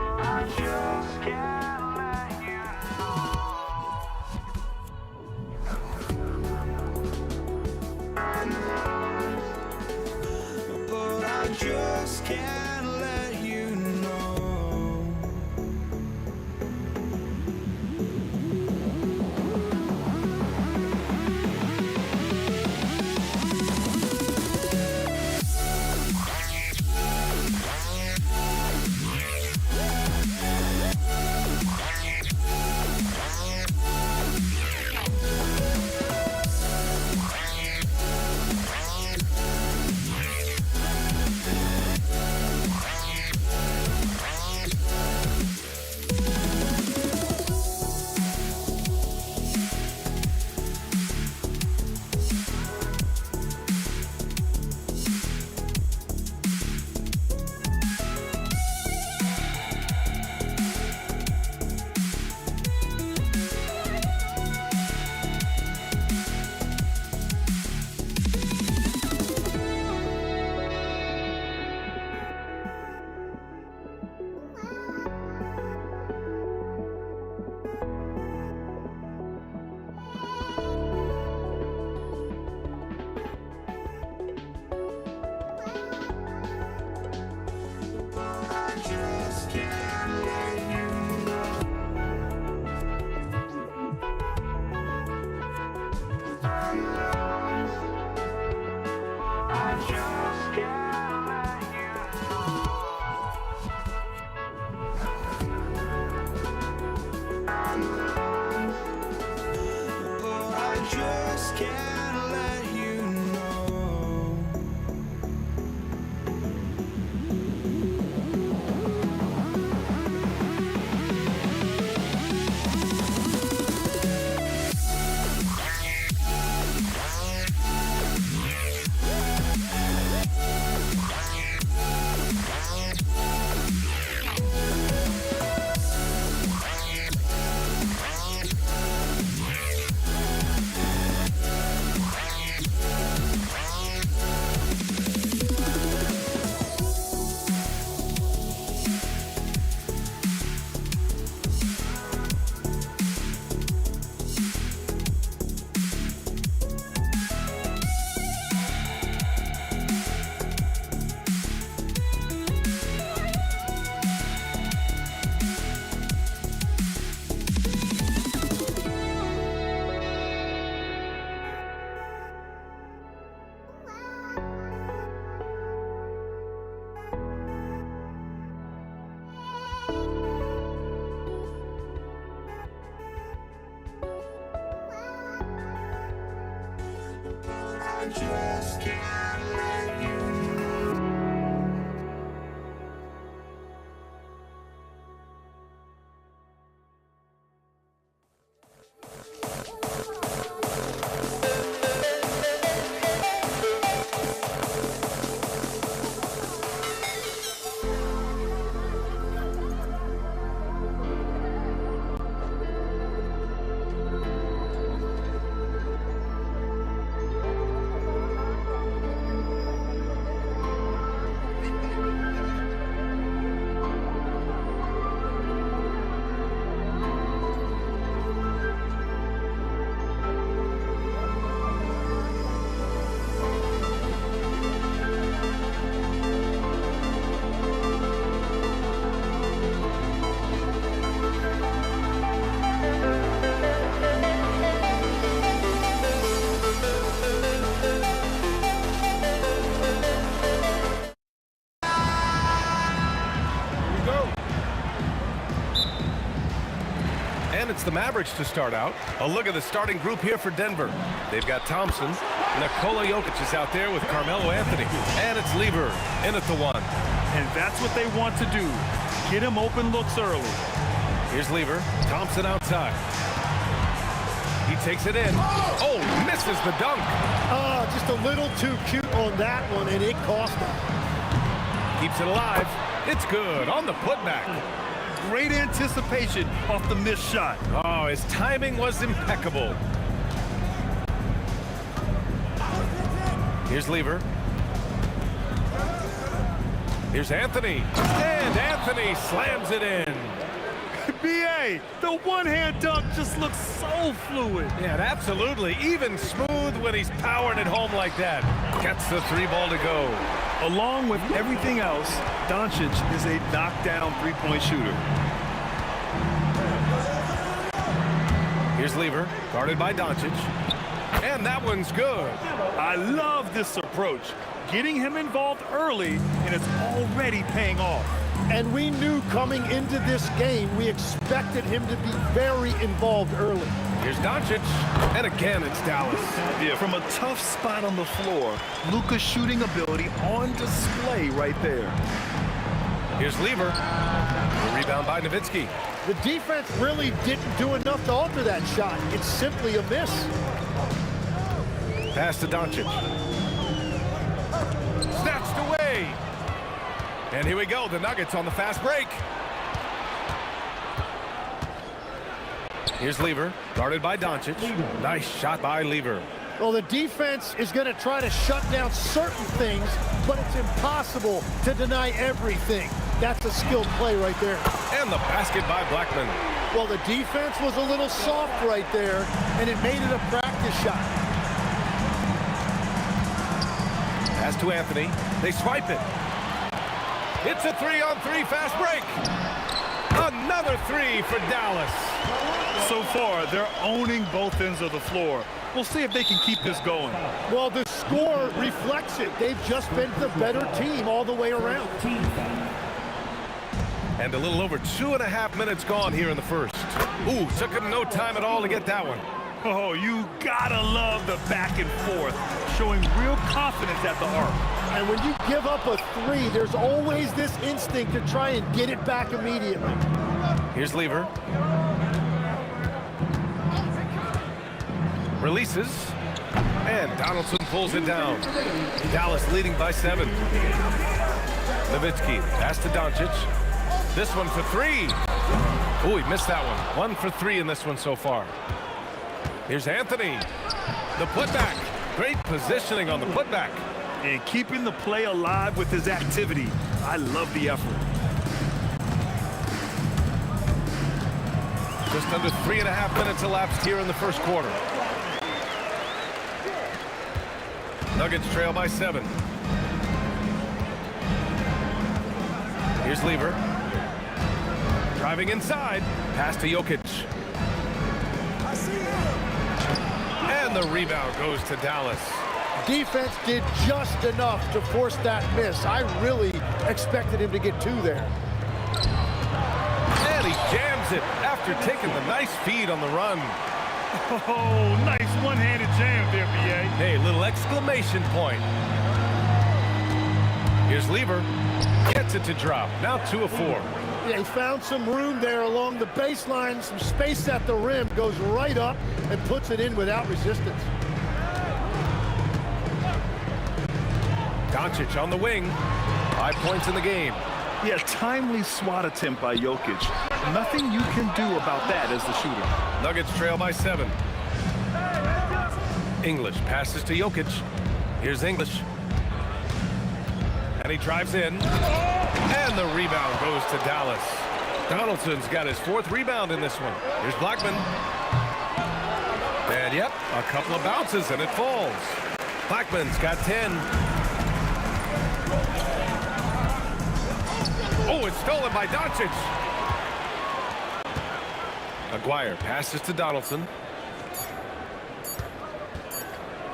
I just can't let you know. But I just can't let you know. just can't let you know. it's the Mavericks to start out. A look at the starting group here for Denver. They've got Thompson. Nikola Jokic is out there with Carmelo Anthony. And it's Lever in at the 1. And that's what they want to do. Get him open looks early. Here's Lever. Thompson outside. He takes it in. Oh, misses the dunk. Just a little too cute on that one, and it cost him. Keeps it alive. It's good on the putback. Great anticipation off the missed shot. Oh, his timing was impeccable. Here's Lever. Here's Anthony. And Anthony slams it in. B.A., the one-hand dunk just looks so fluid. Yeah, absolutely. Even smooth when he's powering it home like that. Gets the 3 ball to go. Along with everything else, Doncic is a knockdown three-point shooter. Here's Lever, guarded by Doncic. And that one's good. I love this approach. Getting him involved early, and it's already paying off. And we knew coming into this game, we expected him to be very involved early. Here's Doncic, and again it's Dallas. Yeah, from a tough spot on the floor, Luka's shooting ability on display right there. Here's Lever. The rebound by Nowitzki. The defense really didn't do enough to alter that shot. It's simply a miss. Pass to Doncic. Snatched away. And here we go, the Nuggets on the fast break. Here's Lever, guarded by Doncic. Nice shot by Lever. Well, the defense is going to try to shut down certain things, but it's impossible to deny everything. That's a skilled play right there. And the basket by Blackman. Well, the defense was a little soft right there, and it made it a practice shot. Pass to Anthony. They swipe it. It's a 3-on-3 fast break. Another 3 for Dallas. So far, they're owning both ends of the floor. We'll see if they can keep this going. Well, the score reflects it. They've just been the better team all the way around. And a little over 2.5 minutes gone here in the first. Ooh, took him no time at all to get that one. Oh, you gotta love the back and forth, showing real confidence at the arc. And when you give up a 3, there's always this instinct to try and get it back immediately. Here's Lever. Releases. And Donaldson pulls it down. Dallas leading by 7. Nowitzki, pass to Doncic. This one for 3. Oh, he missed that one. 1 for 3 in this one so far. Here's Anthony. The putback. Great positioning on the putback. And keeping the play alive with his activity. I love the effort. Just under 3.5 minutes elapsed here in the first quarter. Nuggets trail by 7. Here's Lever. Driving inside. Pass to Jokic. And the rebound goes to Dallas. Defense did just enough to force that miss. I really expected him to get 2 there. And he jams it after taking the nice feed on the run. Oh, nice one-handed jam there, B.A. Hey, little exclamation point. Here's Lever. Gets it to drop. Now 2 of 4. Yeah, he found some room there along the baseline, some space at the rim, goes right up and puts it in without resistance. Doncic on the wing. 5 points in the game. Yeah, timely swat attempt by Jokic. Nothing you can do about that as the shooter. Nuggets trail by 7. English passes to Jokic. Here's English. And he drives in. And the rebound goes to Dallas. Donaldson's got his 4th rebound in this one. Here's Blackman. And yep, a couple of bounces and it falls. Blackman's got 10. Oh, it's stolen by Doncic. Aguirre passes to Donaldson.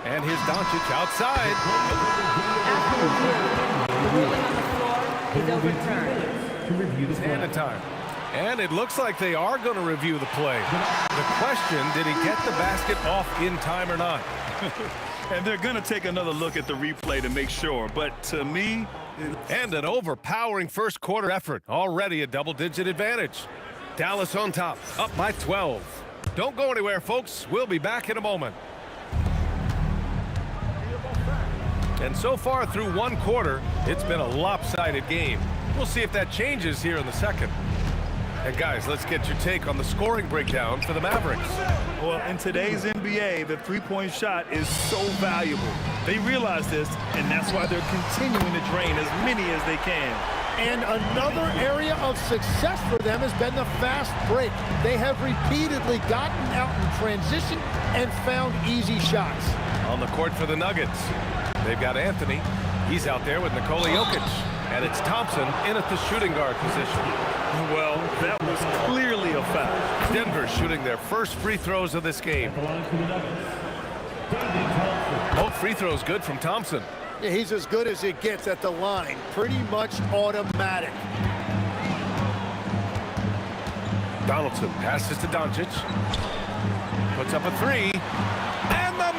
And here's Doncic outside. The ruling on the floor is overturned. And a time. And it looks like they are going to review the play. The question, did he get the basket off in time or not? And they're going to take another look at the replay to make sure. But to me... And an overpowering first quarter effort. Already a double-digit advantage. Dallas on top, up by 12. Don't go anywhere, folks. We'll be back in a moment. And so far through one quarter, it's been a lopsided game. We'll see if that changes here in the second. And guys, let's get your take on the scoring breakdown for the Mavericks. Well, in today's NBA, the three-point shot is so valuable. They realize this, and that's why they're continuing to drain as many as they can. And another area of success for them has been the fast break. They have repeatedly gotten out in transition and found easy shots. On the court for the Nuggets, they've got Anthony. He's out there with Nikola Jokic. And it's Thompson in at the shooting guard position. Well, that was clearly a foul. Denver shooting their first free throws of this game. Both free throws good from Thompson. Yeah, he's as good as it gets at the line. Pretty much automatic. Donaldson passes to Doncic. Puts up a three. And the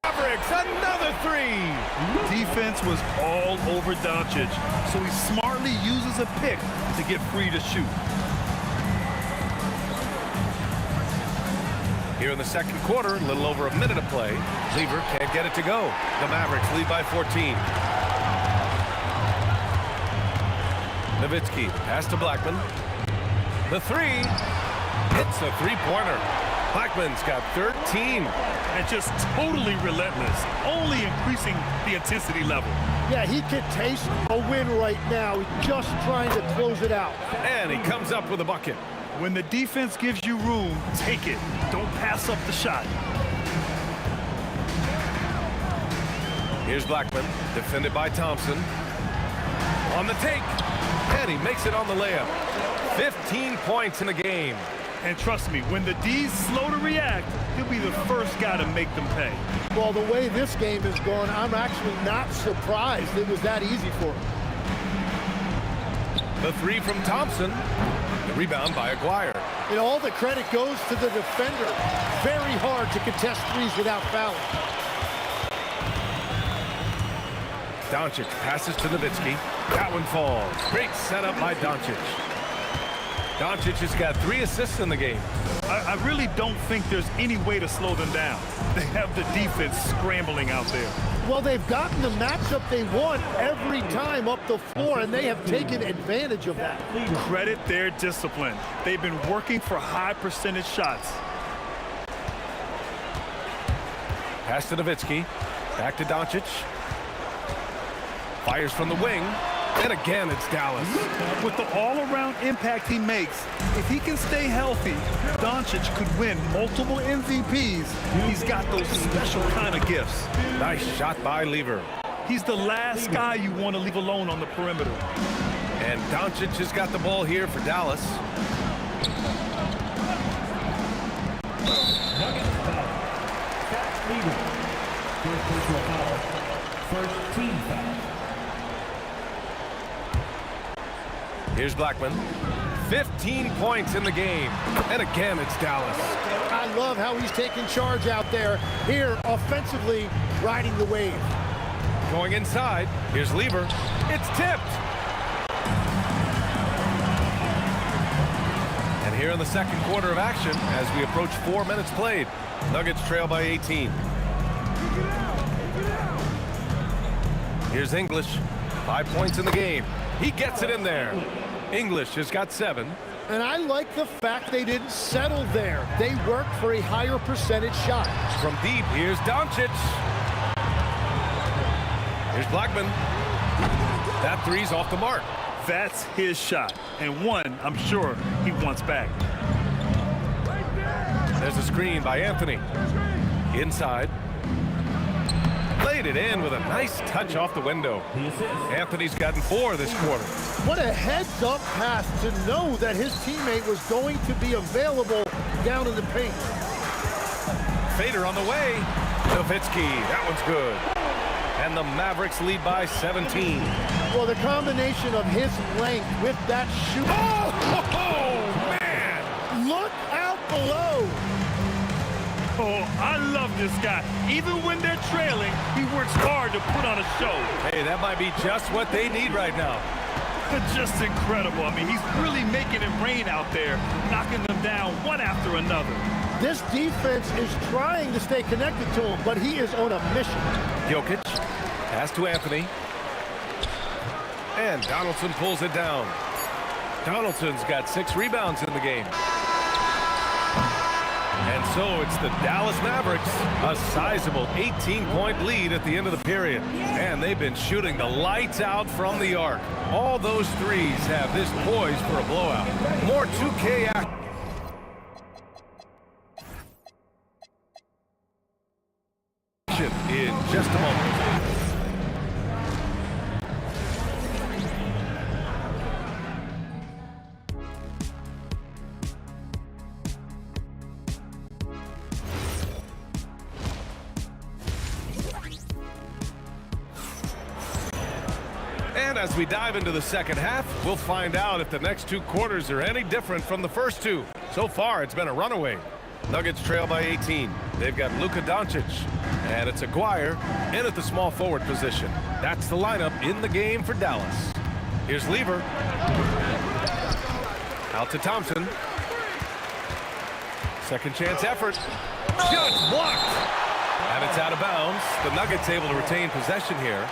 Mavericks, another three. Defense was all over Doncic, so he smartly uses a pick to get free to shoot. Here in the second quarter, a little over a minute of play. Lever can't get it to go. The Mavericks lead by 14. Nowitzki pass to Blackman. The three. It's a three-pointer. Blackman's got 13. And just totally relentless, only increasing the intensity level. Yeah, he could taste a win right now. He's just trying to close it out. And he comes up with a bucket. When the defense gives you room, take it. Don't pass up the shot. Here's Blackman, defended by Thompson. On the take, and he makes it on the layup. 15 points in the game. And trust me, when the D's slow to react, he'll be the first guy to make them pay. Well, the way this game is going, I'm actually not surprised it was that easy for him. The three from Thompson. The rebound by Aguirre. And all the credit goes to the defender. Very hard to contest threes without fouling. Doncic passes to Nowitzki. That one falls. Great setup by Doncic. Doncic has got 3 assists in the game. I really don't think there's any way to slow them down. They have the defense scrambling out there. Well, they've gotten the matchup they want every time up the floor, and they have taken advantage of that. Credit their discipline. They've been working for high percentage shots. Pass to Nowitzki. Back to Doncic. Fires from the wing. And again, it's Dallas. With the all-around impact he makes, if he can stay healthy, Doncic could win multiple MVPs. He's got those special kind of gifts. Nice shot by Lever. He's the last guy you want to leave alone on the perimeter. And Doncic has got the ball here for Dallas. First team foul. Here's Blackman. 15 points in the game. And again, it's Dallas. I love how he's taking charge out there. Here, offensively, riding the wave. Going inside. Here's Lever. It's tipped. And here in the second quarter of action, as we approach 4 minutes played, Nuggets trail by 18. Here's English. 5 points in the game. He gets it in there. English has got 7. And I like the fact they didn't settle there. They worked for a higher percentage shot. From deep, here's Doncic. Here's Blackman. That three's off the mark. That's his shot, and one I'm sure he wants back. There's a screen by Anthony. Inside. Laid it in with a nice touch off the window. Anthony's gotten 4 this quarter. What a heads-up pass to know that his teammate was going to be available down in the paint. Fader on the way. Nowitzki, that one's good. And the Mavericks lead by 17. Well, the combination of his length with that shoot. Oh, man! Look out below. Oh, I love this guy. Even when they're trailing, he works hard to put on a show. Hey, that might be just what they need right now. Just incredible. I mean, he's really making it rain out there, knocking them down one after another. This defense is trying to stay connected to him, but he is on a mission. Jokic, pass to Anthony. And Donaldson pulls it down. Donaldson's got 6 rebounds in the game. And so it's the Dallas Mavericks, a sizable 18-point lead at the end of the period. And they've been shooting the lights out from the arc. All those threes have this poised for a blowout. More 2K action in just a moment. And as we dive into the second half, we'll find out if the next 2 quarters are any different from the first 2. So far, it's been a runaway. Nuggets trail by 18. They've got Luka Doncic, and it's Aguirre in at the small forward position. That's the lineup in the game for Dallas. Here's Lever. Out to Thompson. Second chance effort. Shot blocked. And it's out of bounds. The Nuggets able to retain possession here.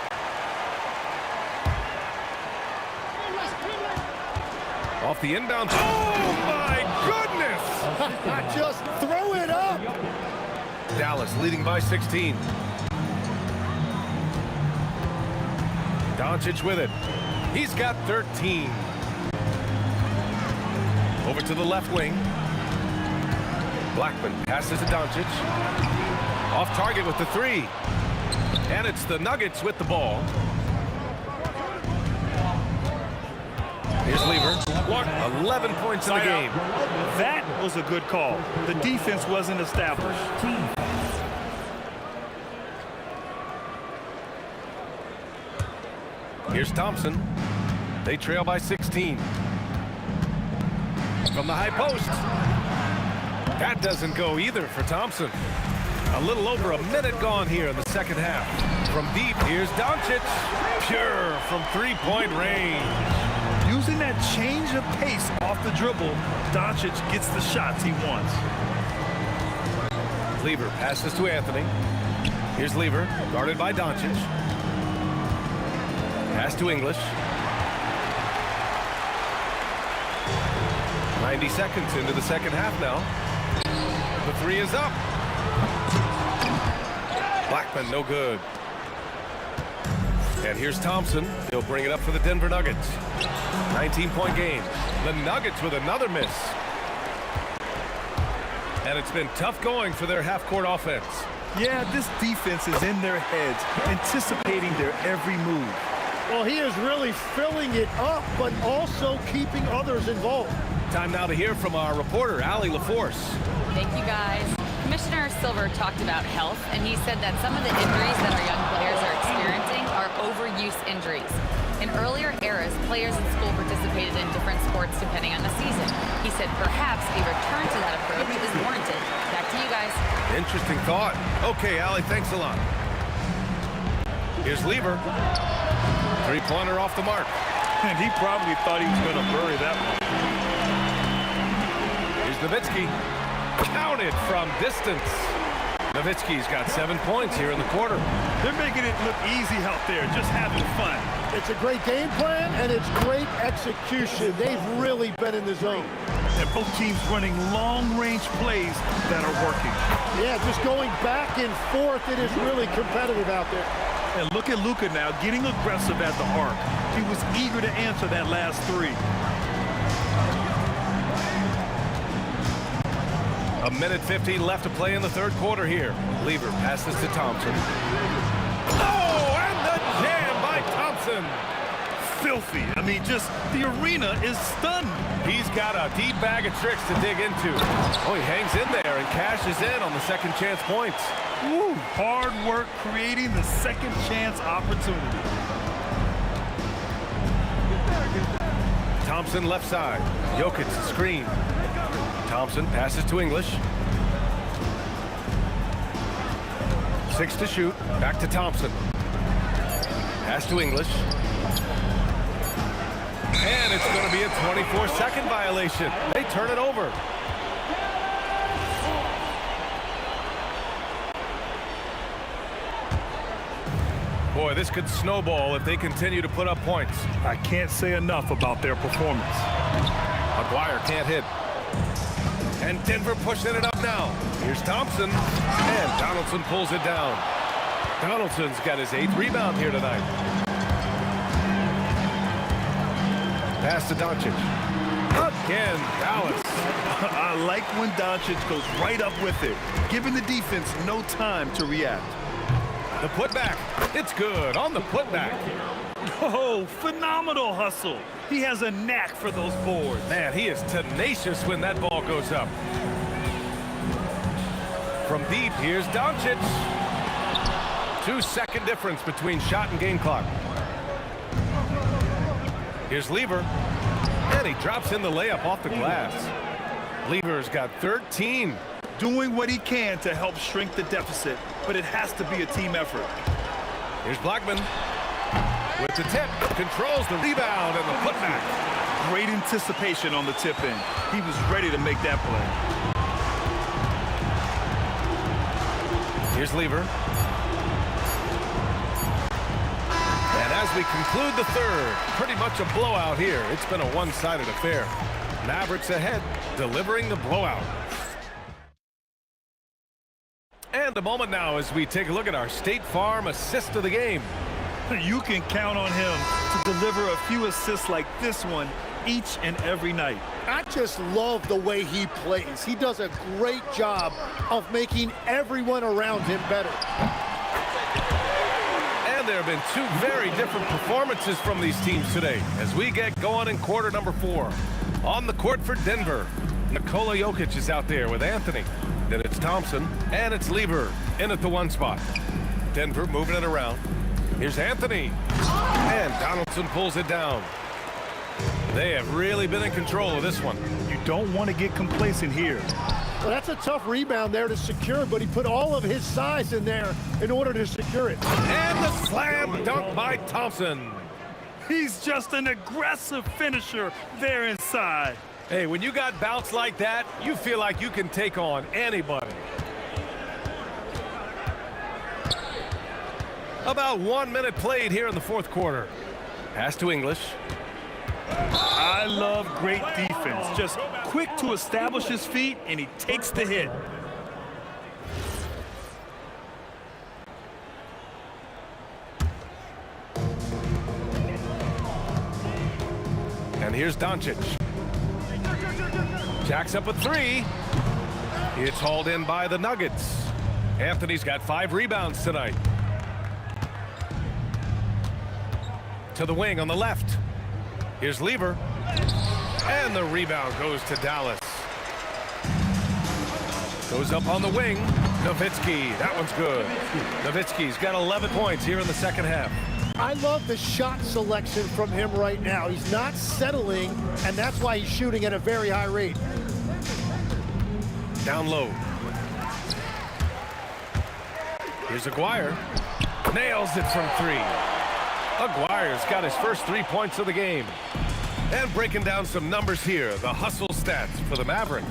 Off the inbound. Oh, my goodness! Just throw it up! Dallas leading by 16. Doncic with it. He's got 13. Over to the left wing. Blackman passes to Doncic. Off target with the 3. And it's the Nuggets with the ball. Here's Lever. 11 points in the game. That was a good call. The defense wasn't established. Here's Thompson. They trail by 16. From the high post. That doesn't go either for Thompson. A little over a minute gone here in the second half. From deep, here's Doncic. Pure from 3-point range. Using that change of pace off the dribble, Doncic gets the shots he wants. Lever passes to Anthony. Here's Lever, guarded by Doncic. Pass to English. 90 seconds into the second half now. The 3 is up. Blackman, no good. And here's Thompson. He'll bring it up for the Denver Nuggets. 19-point game. The Nuggets with another miss. And it's been tough going for their half-court offense. Yeah, this defense is in their heads, anticipating their every move. Well, he is really filling it up, but also keeping others involved. Time now to hear from our reporter, Allie LaForce. Thank you, guys. Commissioner Silver talked about health, and he said that some of the injuries that our young players are experiencing are overuse injuries. In earlier eras, players in school participated in different sports depending on the season. He said perhaps a return to that approach is warranted. Back to you guys. Interesting thought. Okay, Allie, thanks a lot. Here's Lever. 3-pointer off the mark. And he probably thought he was going to bury that one. Here's Nowitzki. Counted from distance. Nowitzki's got 7 points here in the quarter. They're making it look easy out there, just having fun. It's a great game plan, and it's great execution. They've really been in the zone. And both teams running long-range plays that are working. Yeah, just going back and forth. It is really competitive out there. And look at Luka now, getting aggressive at the arc. He was eager to answer that last 3. A minute 50 left to play in the third quarter here. Lever passes to Thompson. Oh, and the jam by Thompson. filthy. I mean, just the arena is stunned. He's got a deep bag of tricks to dig into. Oh, he hangs in there and cashes in on the second chance points. Woo, hard work creating the second chance opportunity. Thompson left side. Jokic screen. Thompson passes to English. 6 to shoot. Back to Thompson. Pass to English. And it's going to be a 24-second violation. They turn it over. Boy, this could snowball if they continue to put up points. I can't say enough about their performance. McGuire can't hit. And Denver pushing it up now. Here's Thompson. And Donaldson pulls it down. Donaldson's got his 8th rebound here tonight. Pass to Doncic. Again, Dallas. I like when Doncic goes right up with it, giving the defense no time to react. The putback. It's good on the putback. Oh, phenomenal hustle. He has a knack for those boards. Man, he is tenacious when that ball goes up. From deep, here's Doncic. 2-second difference between shot and game clock. Here's Lever. And he drops in the layup off the glass. Lever's got 13. Doing what he can to help shrink the deficit, but it has to be a team effort. Here's Blackman with the tip. Controls the rebound and the putback. Great anticipation on the tip in. He was ready to make that play. Here's Lever. And as we conclude the third, pretty much a blowout here. It's been a one-sided affair. Mavericks ahead, delivering the blowout. And a moment now as we take a look at our State Farm assist of the game. You can count on him to deliver a few assists like this one each and every night. I just love the way he plays. He does a great job of making everyone around him better. And there have been 2 very different performances from these teams today as we get going in quarter number 4. On the court for Denver, Nikola Jokic is out there with Anthony. Then it's Thompson, and it's Lever in at the 1 spot. Denver moving it around. Here's Anthony, and Donaldson pulls it down. They have really been in control of this one. You don't want to get complacent here. Well, that's a tough rebound there to secure, but he put all of his size in there in order to secure it. And the slam dunk by Thompson. He's just an aggressive finisher there inside. Hey, when you got bounce like that, you feel like you can take on anybody. About 1 minute played here in the fourth quarter. Pass to English. I love great defense. Just quick to establish his feet, and he takes the hit. And here's Doncic. Jacks up a 3. It's hauled in by the Nuggets. Anthony's got 5 rebounds tonight. To the wing on the left. Here's Lever. And the rebound goes to Dallas. Goes up on the wing. Nowitzki. That one's good. Nowitzki's got 11 points here in the second half. I love the shot selection from him right now. He's not settling, and that's why he's shooting at a very high rate. Down low. Here's Aguirre. Nails it from 3. Aguirre's got his first 3 points of the game. And breaking down some numbers here, the hustle stats for the Mavericks.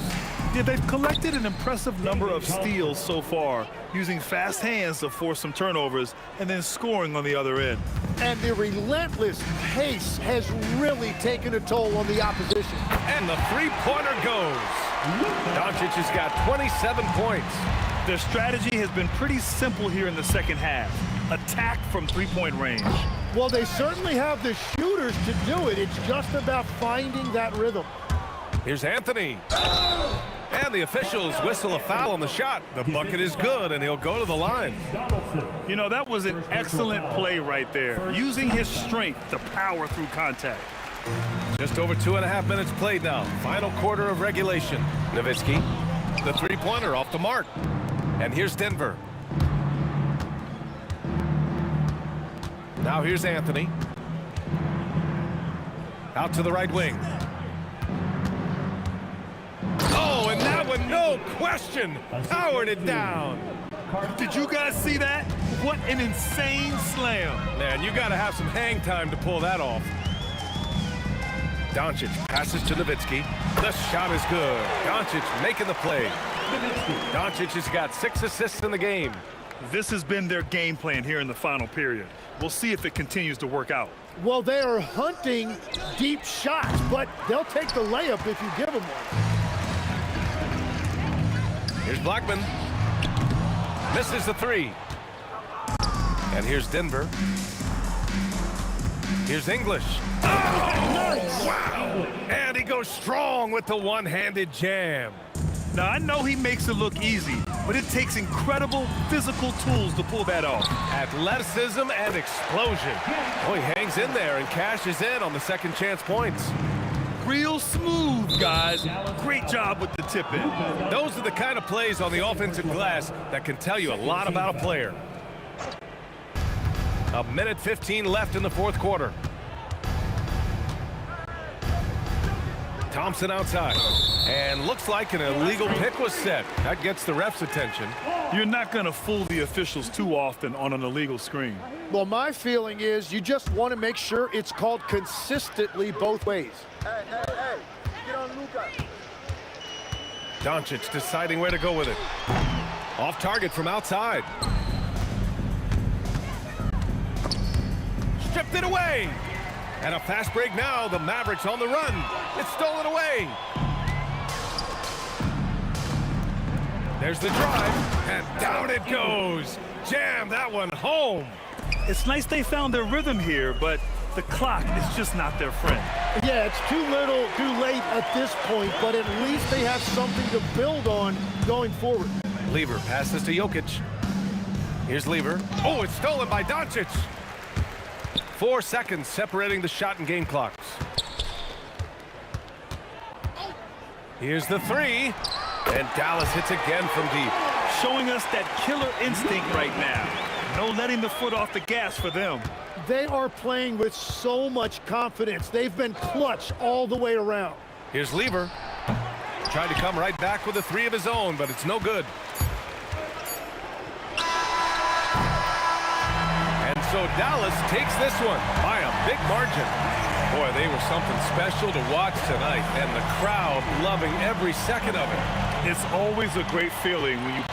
Yeah, they've collected an impressive number of steals so far, using fast hands to force some turnovers and then scoring on the other end. And the relentless pace has really taken a toll on the opposition. And the three-pointer goes. Doncic has got 27 points. Their strategy has been pretty simple here in the second half. Attack from three-point range. Well, they certainly have the shooters to do it. It's just about finding that rhythm. Here's Anthony. And the officials whistle a foul on the shot. The bucket is good, and he'll go to the line. You know, that was an excellent play right there. Using his strength to power through contact. Just over 2.5 minutes played now. Final quarter of regulation. Nowitzki, the three-pointer off the mark. And here's Denver. Now here's Anthony. Out to the right wing. Oh, and that one, no question, powered it down. Did you guys see that? What an insane slam. Man, you got to have some hang time to pull that off. Doncic passes to Nowitzki. The shot is good. Doncic making the play. Doncic has got 6 assists in the game. This has been their game plan here in the final period. We'll see if it continues to work out. Well, they are hunting deep shots, but they'll take the layup if you give them one. Here's Blackman. Misses the 3. And here's Denver. Here's English. Oh, wow! And he goes strong with the one-handed jam. Now, I know he makes it look easy, but it takes incredible physical tools to pull that off. Athleticism and explosion. Oh, he hangs in there and cashes in on the second chance points. Real smooth, guys. Great job with the tip-in. Those are the kind of plays on the offensive glass that can tell you a lot about a player. 1:15 left in the fourth quarter. Thompson outside. And looks like an illegal pick was set. That gets the ref's attention. You're not going to fool the officials too often on an illegal screen. Well, my feeling is you just want to make sure it's called consistently both ways. Hey, get on Luka. Doncic deciding where to go with it. Off target from outside. Stripped it away. And a fast break now. The Mavericks on the run. It's stolen away. There's the drive. And down it goes. Jam that one home. It's nice they found their rhythm here, but the clock is just not their friend. Yeah, it's too little, too late at this point, but at least they have something to build on going forward. Lever passes to Jokic. Here's Lever. Oh, it's stolen by Doncic. 4 seconds separating the shot and game clocks. Here's the 3. And Dallas hits again from deep. Showing us that killer instinct right now. No letting the foot off the gas for them. They are playing with so much confidence. They've been clutch all the way around. Here's Lever. Trying to come right back with a 3 of his own, but it's no good. And so Dallas takes this one by a big margin. Boy, they were something special to watch tonight, and the crowd loving every second of it. It's always a great feeling when you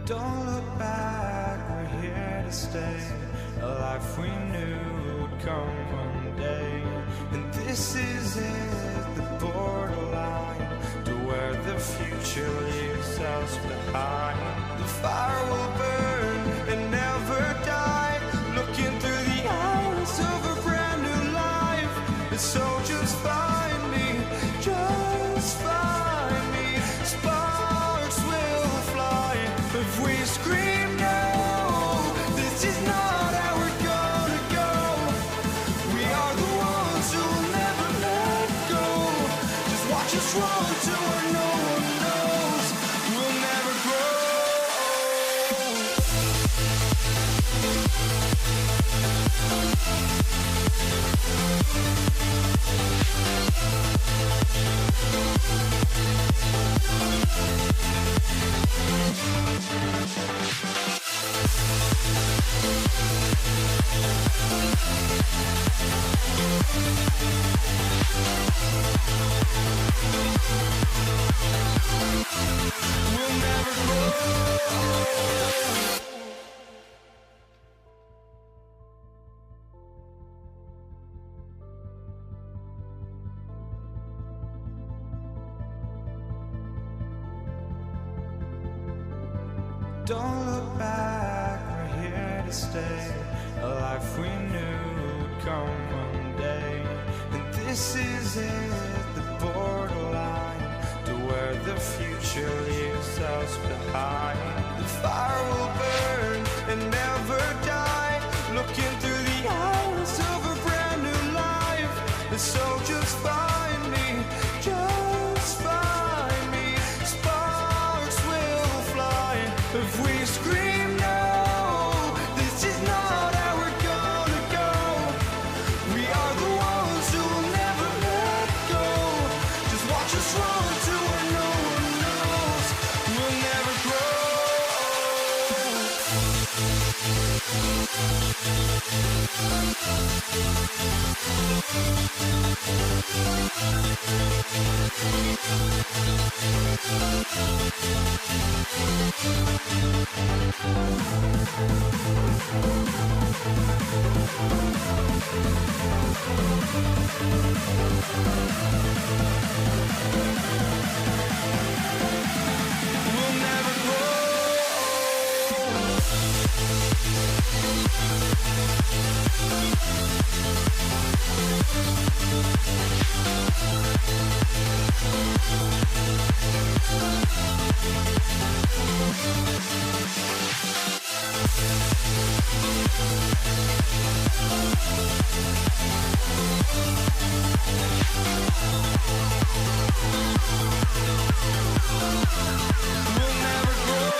Don't look back, we're here to stay. A life we knew would come one day. And this is it, the borderline to where the future leaves us behind. The fire will burn and never die, looking through the eyes of a brand new life. And so just find me, just find me. Sparks will fly if we scream no. This is not how we're gonna go. We are the ones who will never let go. Just watch us run to where no one knows. We'll never grow. We'll never grow. Don't look back, we're here to stay. A life we knew would come one day. And this is it, the borderline to where the future leaves us behind. The fire will burn and never die, looking through the eyes of a brand new life. And so just find me, just find me. Sparks will fly if we scream no. This is not how we're gonna go. We are the ones who will never let go. Just watch us run to where no one knows. We'll never grow. We'll never grow. We'll never grow.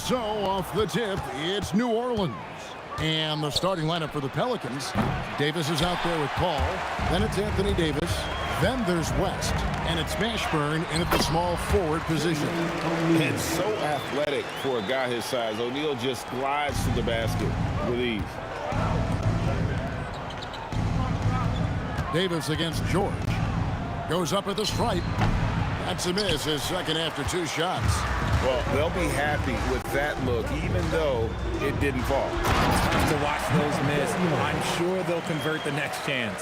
And so off the tip, it's New Orleans. And the starting lineup for the Pelicans. Davis is out there with Paul. Then it's Anthony Davis. Then there's West. And it's Mashburn in at the small forward position. And so athletic for a guy his size. O'Neal just glides to the basket with ease. Davis against George. Goes up at the stripe. That's a miss, his second after 2 shots. Well, they'll be happy with that look, even though it didn't fall. To watch those miss, I'm sure they'll convert the next chance.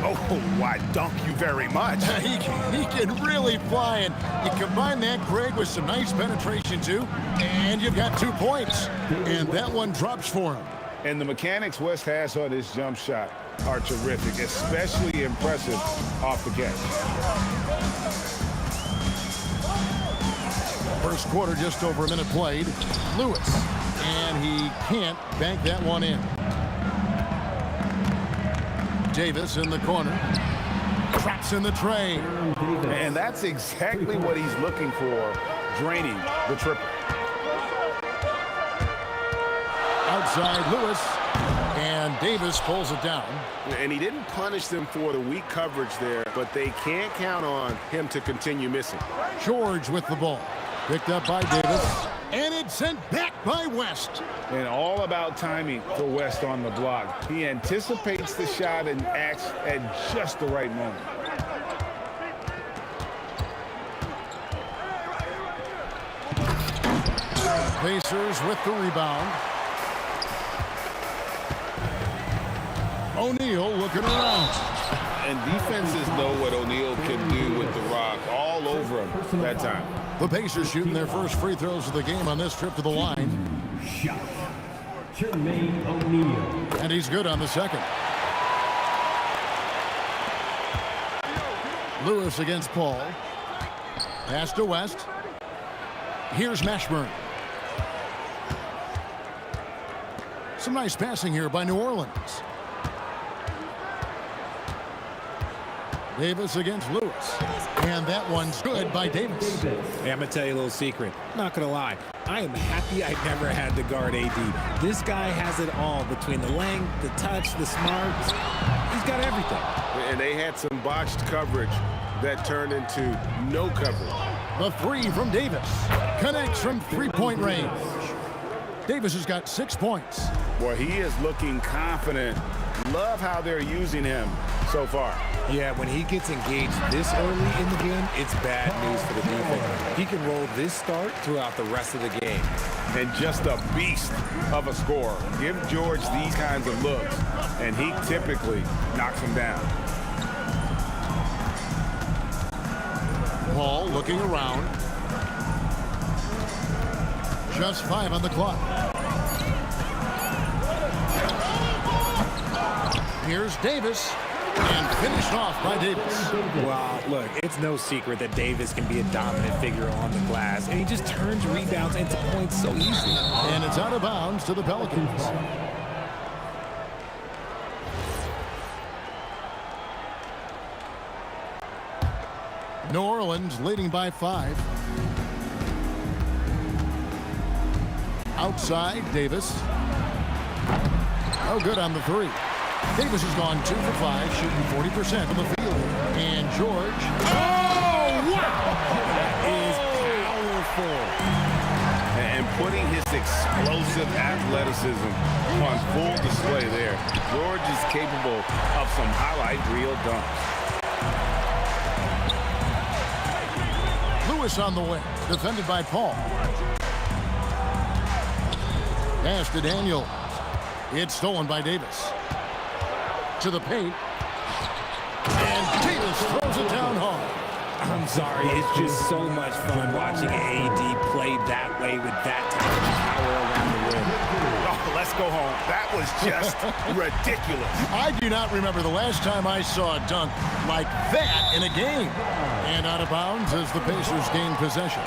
Oh, why, dunk you very much. he can really fly, and you combine that, Greg, with some nice penetration, too, and you've got 2 points. And that one drops for him. And the mechanics West has on his jump shot are terrific, especially impressive off the catch. First quarter, just over a minute played. Lewis, and he can't bank that one in. Davis in the corner. Traps in the tray. And that's exactly what he's looking for, draining the triple. Outside Lewis, and Davis pulls it down. And he didn't punish them for the weak coverage there, but they can't count on him to continue missing. George with the ball. Picked up by Davis, and it's sent back by West. And all about timing for West on the block. He anticipates the shot and acts at just the right moment. Pacers with the rebound. O'Neal looking around. And defenses know what O'Neal can do with the rock all over him that time. The Pacers shooting their first free throws of the game on this trip to the line. Shot. Jermaine O'Neal. And he's good on the second. Lewis against Paul. Pass to West. Here's Mashburn. Some nice passing here by New Orleans. Davis against Lewis. And that one's good by Davis. Hey, I'm going to tell you a little secret. Not going to lie. I am happy I never had to guard AD. This guy has it all between the length, the touch, the smarts. He's got everything. And they had some botched coverage that turned into no coverage. The 3 from Davis. Connects from 3-point range. Davis has got 6 points. Boy, he is looking confident. Love how they're using him so far. Yeah, when he gets engaged this early in the game, it's bad news for the defense. He can roll this start throughout the rest of the game. And just a beast of a scorer. Give George these kinds of looks, and he typically knocks them down. Paul looking around. Just 5 on the clock. Here's Davis, and finished off by Davis. Well, look, it's no secret that Davis can be a dominant figure on the glass, and he just turns rebounds into points so easily. And it's out of bounds to the Pelicans. New Orleans leading by 5. Outside, Davis. No good on the 3. Davis has gone 2 for 5, shooting 40% from the field. And George. Oh, wow! That is powerful. And putting his explosive athleticism on full display there. George is capable of some highlight reel dunks. Lewis on the wing, defended by Paul. Pass to Daniel. It's stolen by Davis. To the paint. And Davis throws it down hard. I'm sorry, it's just so much fun watching AD play that way with that type of power around the rim. Oh, let's go home. That was just ridiculous. I do not remember the last time I saw a dunk like that in a game. And out of bounds as the Pacers gain possession.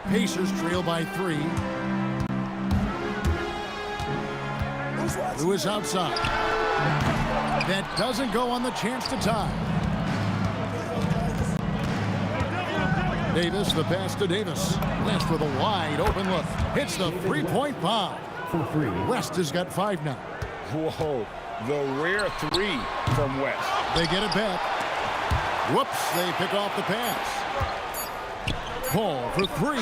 Pacers trail by 3. Lewis outside. That doesn't go on the chance to tie. Davis, the pass to Davis. West with a wide open look. Hits the three-point bomb. West has got 5 now. Whoa, the rare 3 from West. They get it back. Whoops, they pick off the pass. Paul for 3,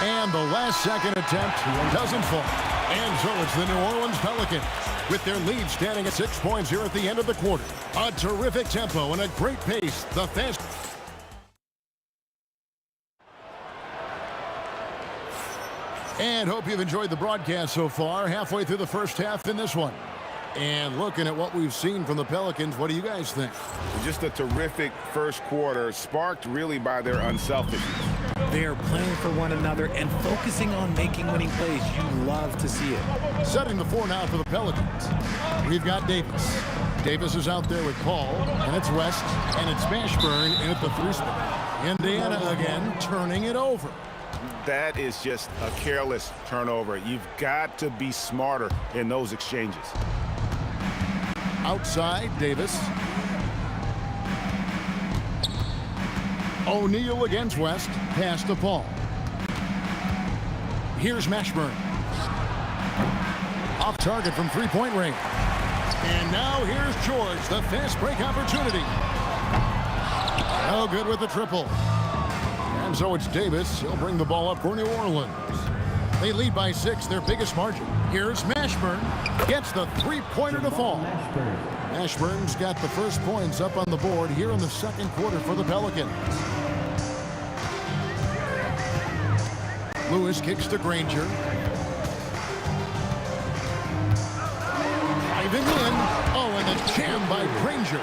and the last second attempt doesn't fall. And so it's the New Orleans Pelicans with their lead standing at 6 points here at the end of the quarter. A terrific tempo and a great pace. The fast. And hope you've enjoyed the broadcast so far. Halfway through the first half in this one. And looking at what we've seen from the Pelicans, what do you guys think? Just a terrific first quarter, sparked really by their unselfishness. They're playing for one another and focusing on making winning plays. You love to see it. Setting the 4 now for the Pelicans. We've got Davis. Davis is out there with Paul, and it's West, and it's Mashburn in at the 3 spot. Indiana again turning it over. That is just a careless turnover. You've got to be smarter in those exchanges. Outside, Davis. O'Neal against West. Pass to Paul. Here's Mashburn. Off target from 3-point range. And now here's George, the fast break opportunity. No good with the triple. And so it's Davis. He'll bring the ball up for New Orleans. They lead by 6, their biggest margin. Here's Mashburn. Gets the 3-pointer to fall. Mashburn's got the first points up on the board here in the second quarter for the Pelicans. Lewis kicks to Granger. Driving in. Oh, and a jam by Granger.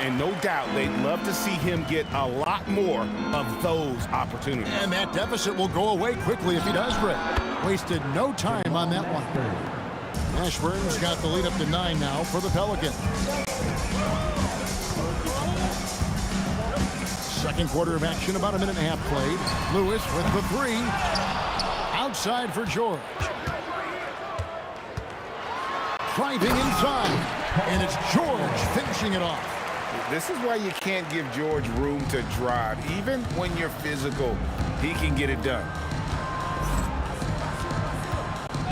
And no doubt they'd love to see him get a lot more of those opportunities. And that deficit will go away quickly if he does break. Wasted no time on that one. Mashburn's got the lead up to 9 now for the Pelicans. Second quarter of action, about a minute and a half played. Lewis with the 3. Outside for George. Driving inside. And it's George finishing it off. This is why you can't give George room to drive. Even when you're physical, he can get it done.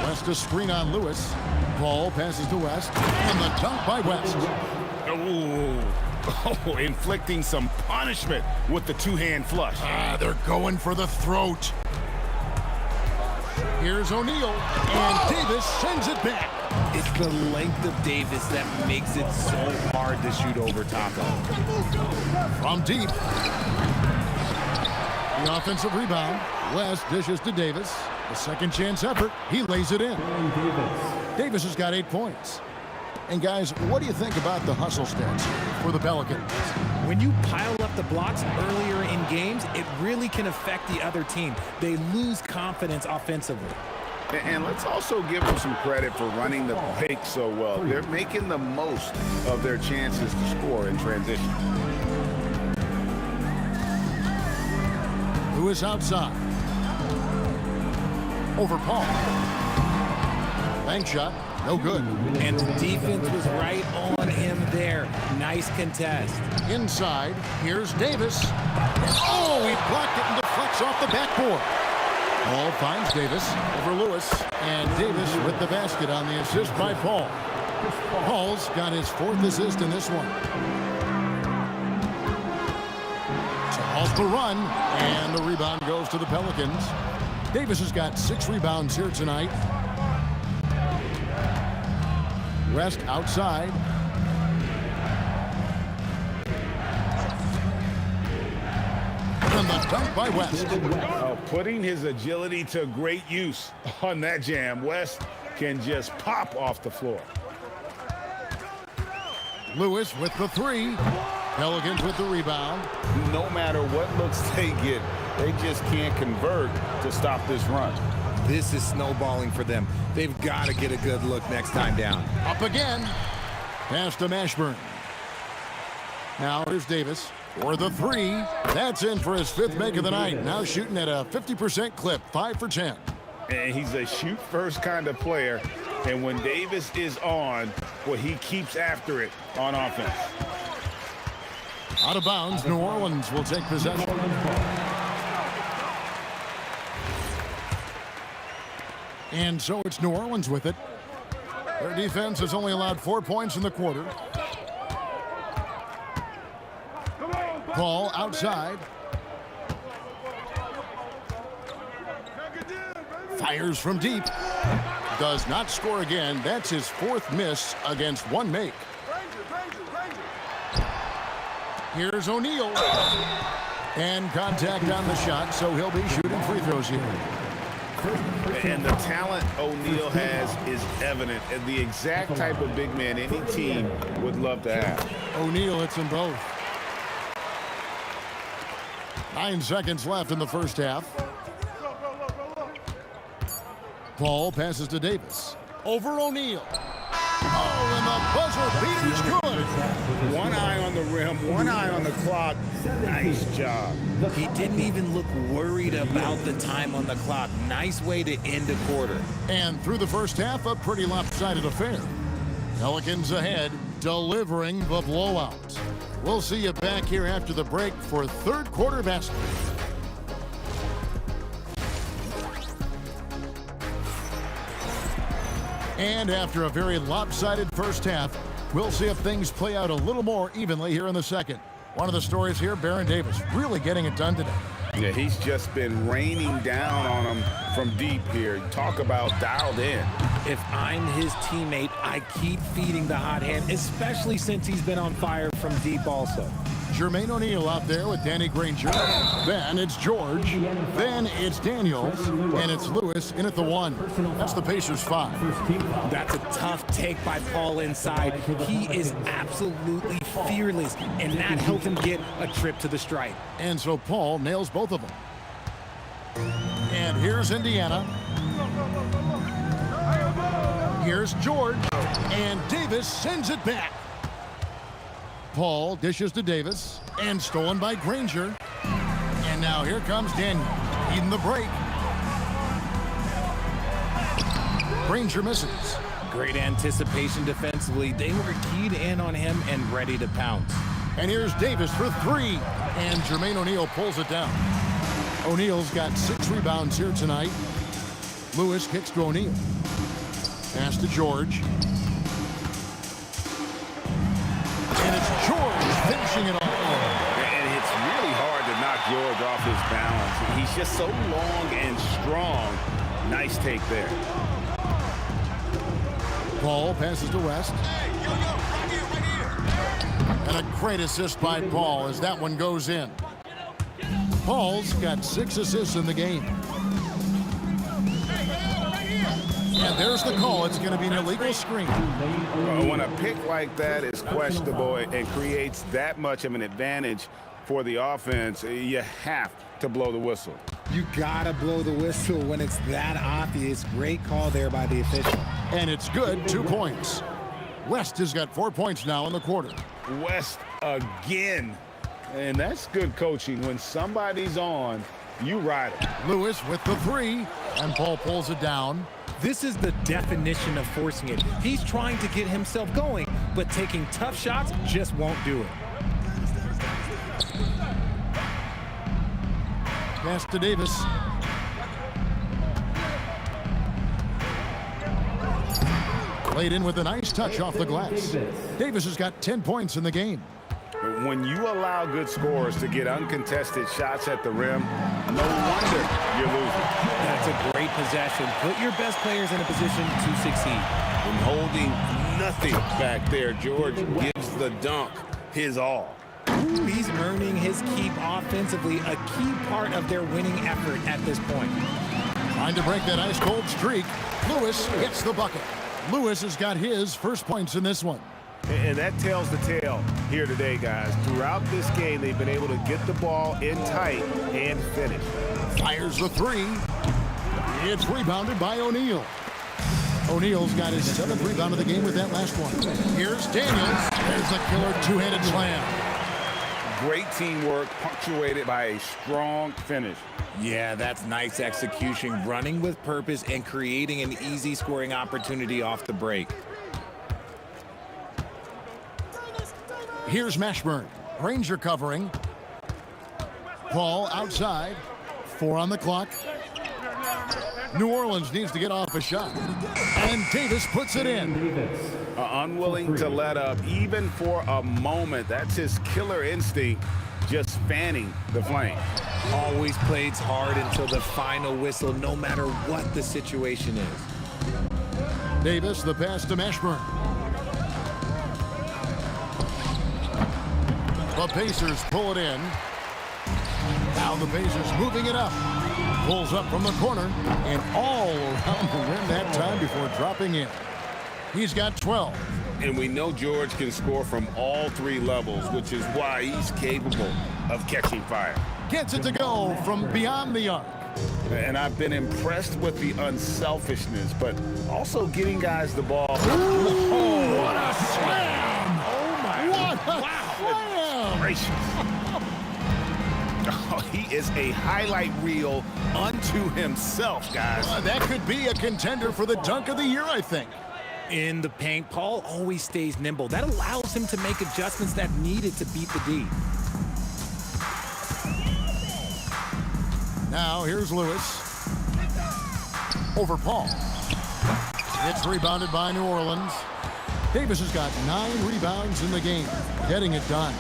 West a screen on Lewis. Paul passes to West. And the dunk by West. Oh, inflicting some punishment with the 2-hand flush. They're going for the throat. Here's O'Neal. And Davis sends it back. It's the length of Davis that makes it so hard to shoot over top of. From deep. The offensive rebound. West dishes to Davis. The second chance effort. He lays it in. Davis has got 8 points. And guys, what do you think about the hustle stats for the Pelicans? When you pile up the blocks earlier in games, it really can affect the other team. They lose confidence offensively. And let's also give them some credit for running the break so well. They're making the most of their chances to score in transition. Lewis outside. Over Paul. Bank shot. No good. And the defense was right on him there. Nice contest. Inside. Here's Davis. Oh, he blocked it and deflects off the backboard. Paul finds Davis over Lewis, and Davis with the basket on the assist by Paul. Paul's got his 4th assist in this one. So off the run, and the rebound goes to the Pelicans. Davis has got 6 rebounds here tonight. West outside. And the dunk by West. Putting his agility to great use on that jam. West can just pop off the floor. Lewis with the 3. Pelicans with the rebound. No matter what looks they get, they just can't convert to stop this run. This is snowballing for them. They've got to get a good look next time down. Up again. Pass to Mashburn. Now here's Davis for the 3. That's in for his 5th make of the night. Now shooting at a 50% clip, 5 for 10. And he's a shoot-first kind of player. And when Davis is on, well, he keeps after it on offense. Out of bounds, New Orleans will take possession. And so it's New Orleans with it. Their defense has only allowed 4 points in the quarter. Paul outside. Fires from deep. Does not score again. That's his 4th miss against 1 make. Here's O'Neal. And contact on the shot, so he'll be shooting free throws here. And the talent O'Neal has is evident, and the exact type of big man any team would love to have. O'Neal hits them both. 9 seconds left in the first half. Paul passes to Davis. Over O'Neal. Oh, and the buzzer beater's good. One eye on the rim, one eye on the clock. Nice job. He didn't even look worried about the time on the clock. Nice way to end a quarter. And through the first half, a pretty lopsided affair. Pelicans ahead, delivering the blowout. We'll see you back here after the break for third quarter basketball. And after a very lopsided first half, we'll see if things play out a little more evenly here in the second. One of the stories here, Baron Davis really getting it done today. Yeah, he's just been raining down on him from deep here. Talk about dialed in. If I'm his teammate, I keep feeding the hot hand, especially since he's been on fire from deep also. Jermaine O'Neal out there with Danny Granger. Then it's George. Then it's Daniels. And it's Lewis in at the 1. That's the Pacers 5. That's a tough take by Paul inside. He is absolutely fearless, and that helped him get a trip to the stripe. And so Paul nails both of them. And here's Indiana. Here's George. And Davis sends it back. Paul dishes to Davis, and stolen by Granger. And now here comes Daniel, eating the break. Granger misses. Great anticipation defensively. They were keyed in on him and ready to pounce. And here's Davis for 3, and Jermaine O'Neal pulls it down. O'Neal's got 6 rebounds here tonight. Lewis kicks to O'Neal. Pass to George. And it's George finishing it off. And it's really hard to knock George off his balance. He's just so long and strong. Nice take there. Paul passes to West. And a great assist by Paul as that one goes in. Paul's got 6 assists in the game. And there's the call. It's going to be an illegal screen. Well, when a pick like that is questionable and creates that much of an advantage for the offense, you have to blow the whistle. You gotta blow the whistle when it's that obvious. Great call there by the official. And it's good, 2 points. West has got 4 points now in the quarter. West again. And that's good coaching. When somebody's on, you ride it. Lewis with the 3, and Paul pulls it down. This is the definition of forcing it. He's trying to get himself going, but taking tough shots just won't do it. Pass to Davis. Played in with a nice touch off the glass. Davis has got 10 points in the game. When you allow good scorers to get uncontested shots at the rim, no wonder you're losing. That's a great possession. Put your best players in a position to succeed. And holding nothing back there, George gives the dunk his all. Ooh, he's earning his keep offensively, a key part of their winning effort at this point. Trying to break that ice-cold streak. Lewis gets the bucket. Lewis has got his first points in this one. And that tells the tale here today, guys. Throughout this game, they've been able to get the ball in tight and finish. Fires the 3. It's rebounded by O'Neal. O'Neal's got his 7th rebound of the game with that last one. Here's Daniels. There's the killer 2-handed slam. Great teamwork, punctuated by a strong finish. Yeah, that's nice execution, running with purpose and creating an easy scoring opportunity off the break. Here's Mashburn. Granger covering. Paul outside. 4 on the clock. New Orleans needs to get off a shot. And Davis puts it in. Unwilling to let up even for a moment. That's his killer instinct, just fanning the flame. Always plays hard until the final whistle, no matter what the situation is. Davis, the pass to Mashburn. The Pacers pull it in. Now the Pacers moving it up. Pulls up from the corner and all around the rim that time before dropping in. He's got 12. And we know George can score from all three levels, which is why he's capable of catching fire. Gets it to go from beyond the arc. And I've been impressed with the unselfishness, but also getting guys the ball. Oh, what a slam! Oh, my. What a slam! Gracious. Oh, he is a highlight reel unto himself, guys. That could be a contender for the dunk of the year, I think. In the paint, Paul always stays nimble. That allows him to make adjustments that needed to beat the D. Now here's Lewis. Over Paul. It's rebounded by New Orleans. Davis has got 9 rebounds in the game, getting it done.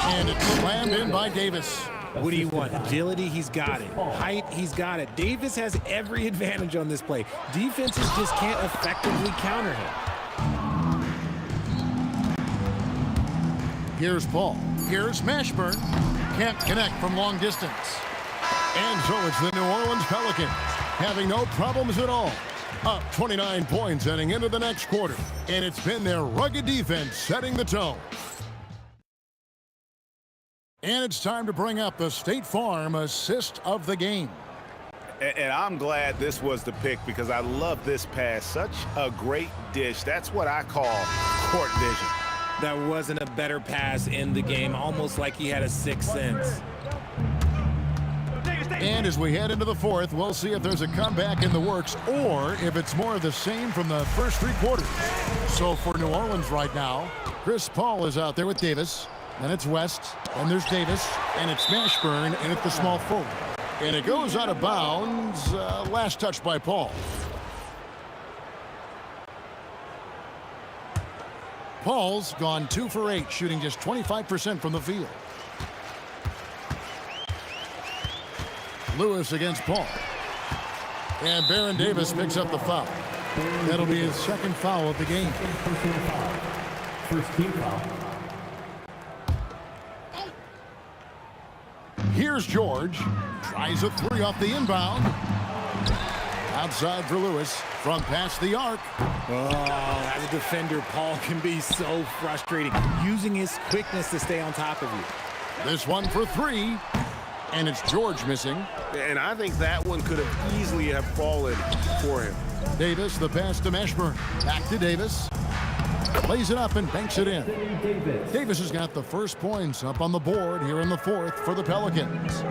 And it's slammed in by Davis. What do you want? Agility, he's got it. Height, he's got it. Davis has every advantage on this play. Defenses just can't effectively counter him. Here's Paul. Here's Mashburn. Can't connect from long distance. And so it's the New Orleans Pelicans having no problems at all. Up 29 points heading into the next quarter. And it's been their rugged defense setting the tone. And it's time to bring up the State Farm assist of the game. And I'm glad this was the pick because I love this pass. Such a great dish. That's what I call court vision. That wasn't a better pass in the game, almost like he had a sixth sense. And as we head into the fourth, we'll see if there's a comeback in the works or if it's more of the same from the first 3 quarters. So for New Orleans right now, Chris Paul is out there with Davis. Then it's West, and there's Davis, and it's Mashburn, and it's the small forward. And it goes out of bounds, last touch by Paul. Paul's gone 2 for 8, shooting just 25% from the field. Lewis against Paul. And Baron Davis picks up the foul. That'll be his second foul of the game. First team foul. Here's George. Tries a 3 off the inbound. Outside for Lewis. From past the arc. Oh, as a defender, Paul can be so frustrating, using his quickness to stay on top of you. This one for 3. And it's George missing. And I think that one could have easily have fallen for him. Davis, the pass to Mashburn. Back to Davis. Lays it up and banks it in. Davis has got the first points up on the board here in the fourth for the Pelicans.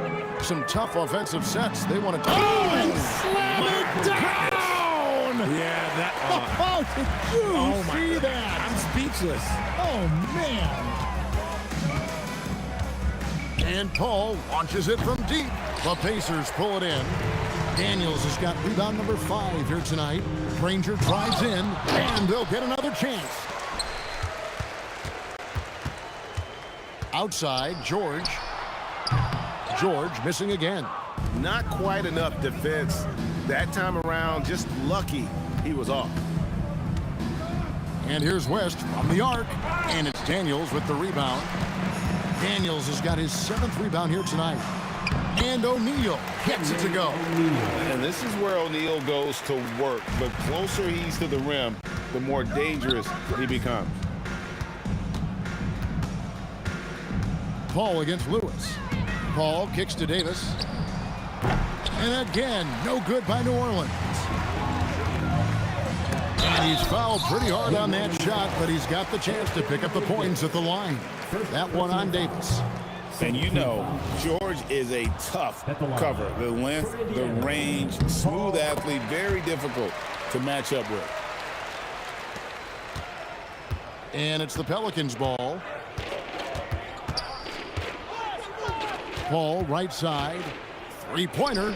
Some tough offensive sets. They want to... Oh, and slam it down! Yeah, that... Oh, did you see that? I'm speechless. Oh, man. And Paul launches it from deep. The Pacers pull it in. Daniels has got rebound number 5 here tonight. Granger drives in, and they'll get another chance. Outside, George. George missing again. Not quite enough defense. That time around, just lucky he was off. And here's West from the arc, and it's Daniels with the rebound. Daniels has got his 7th rebound here tonight. And O'Neal gets it to go. And this is where O'Neal goes to work. The closer he's to the rim, the more dangerous he becomes. Paul against Lewis. Paul kicks to Davis. And again, no good by New Orleans. And he's fouled pretty hard on that shot, but he's got the chance to pick up the points at the line. That one on Davis. And you know, George is a tough cover. The length, the range, smooth athlete, very difficult to match up with. And it's the Pelicans ball. Paul right side. 3-pointer.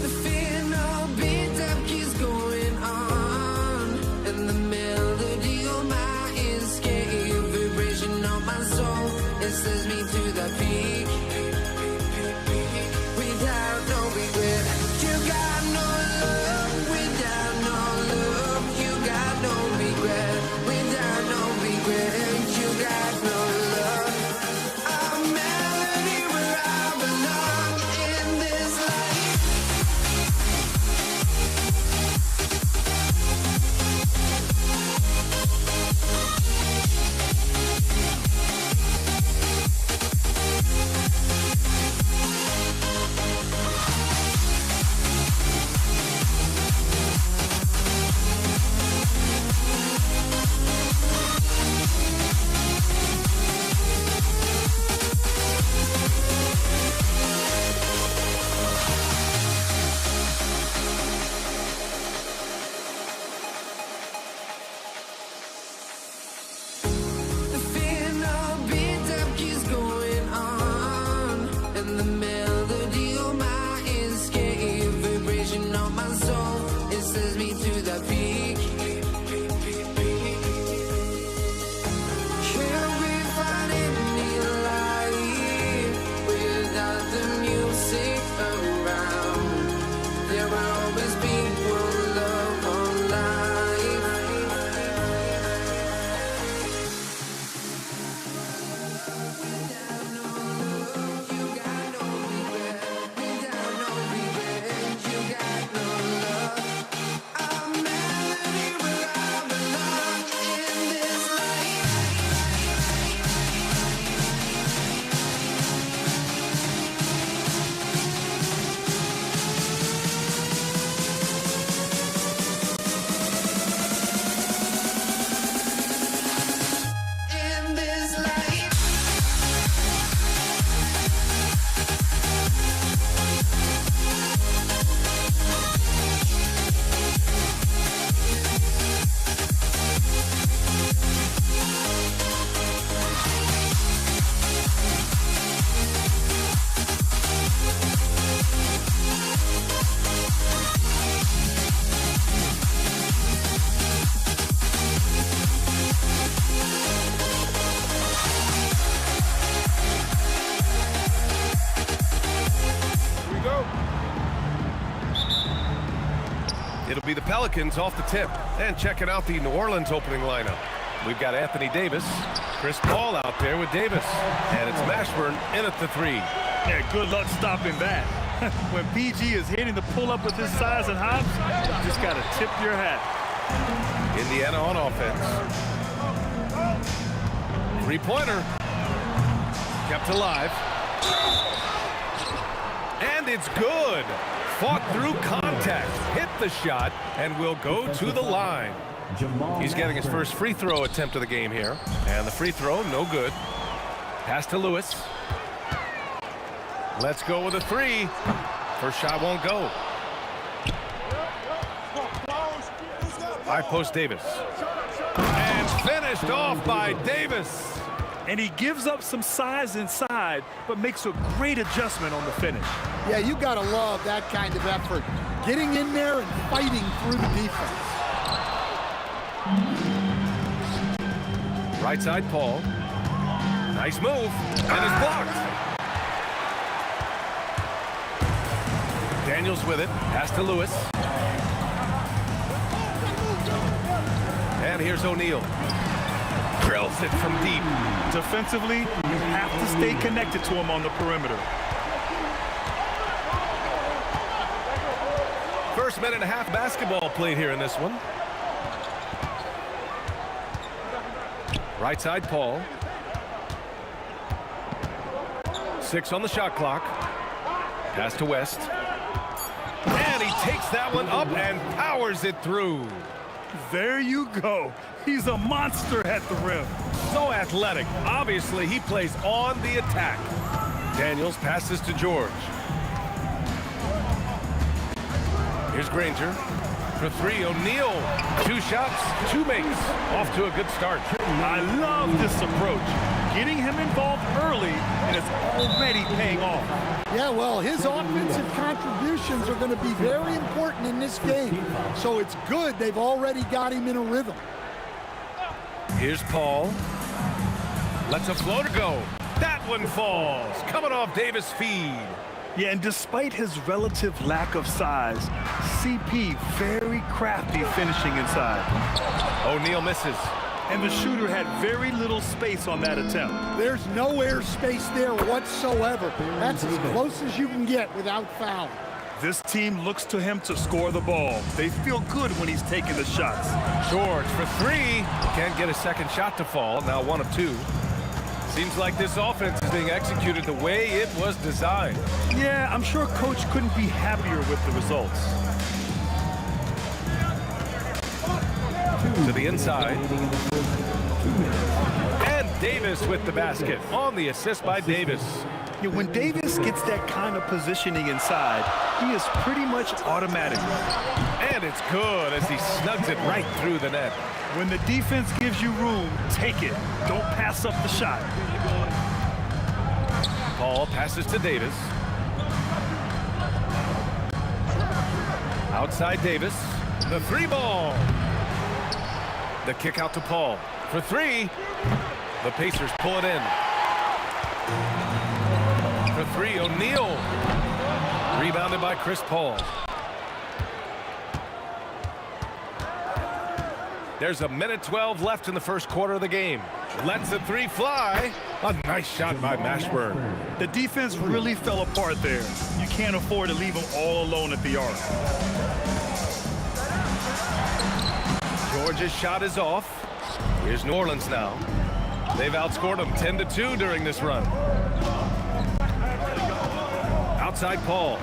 The fear no beat-up keeps going on, and the melody on my escape, vibration on my soul, it sends me to the peak. Without no regret, you got no love. Without no love, you got no regret. Without no regret, you got no love. A melody where I belong in this life. The fear no beat-up keeps going on, and the melody on my escape, vibration on my soul, it sends me to the peak. Can we find any light without the music around? There will always be one love on life. In this life. Here we go. It'll be the Pelicans off the tip. And checking out the New Orleans opening lineup. We've got Anthony Davis, Chris Paul out there with Davis. And it's Mashburn in at the three. Yeah, good luck stopping that. When PG is hitting the pull-up with his size and hops, you just got to tip your hat. Indiana on offense. Three-pointer. Kept alive. And it's good. Fought through contact. Hit the shot and will go to the line. He's getting his first free throw attempt of the game here. And the free throw, no good. Pass to Lewis. Let's go with a three. First shot won't go. High post Davis. And finished off by Davis. And he gives up some size inside, but makes a great adjustment on the finish. Yeah, you got to love that kind of effort. Getting in there and fighting through the defense. Right side, Paul. Nice move, and it's blocked. Daniels with it, pass to Lewis. And here's O'Neal. Drills it from deep. Defensively, you have to stay connected to him on the perimeter. First minute and a half basketball played here in this one. Right side, Paul. 6 on the shot clock. Pass to West. And he takes that one up and powers it through. There you go. He's a monster at the rim. So athletic. Obviously, he plays on the attack. Daniels passes to George. Here's Granger. For 3, O'Neal. 2 shots, 2 makes. Off to a good start. I love this approach. Getting him involved early, and it's already paying off. Yeah, well, his offensive contributions are going to be very important in this game. So it's good they've already got him in a rhythm. Here's Paul. Lets a floater go. That one falls. Coming off Davis' feed. Yeah, and despite his relative lack of size, CP very crafty finishing inside. O'Neal misses. And the shooter had very little space on that attempt. There's no air space there whatsoever. That's as close as you can get without foul. This team looks to him to score the ball. They feel good when he's taking the shots. George for 3. Can't get a second shot to fall. Now 1 of 2. Seems like this offense is being executed the way it was designed. Yeah, I'm sure Coach couldn't be happier with the results. To the inside. And Davis with the basket on the assist by Davis. Yeah, when Davis gets that kind of positioning inside, he is pretty much automatic. And it's good as he snugs it right through the net. When the defense gives you room, take it. Don't pass up the shot. Paul passes to Davis. Outside Davis. The 3 ball. The kick out to Paul. For 3. The Pacers pull it in. For 3, O'Neal. Rebounded by Chris Paul. There's a minute 12 left in the first quarter of the game. Lets the 3 fly. A nice shot by Mashburn. The defense really fell apart there. You can't afford to leave them all alone at the arc. George's shot is off. Here's New Orleans now. They've outscored them 10-2 during this run. Outside Paul.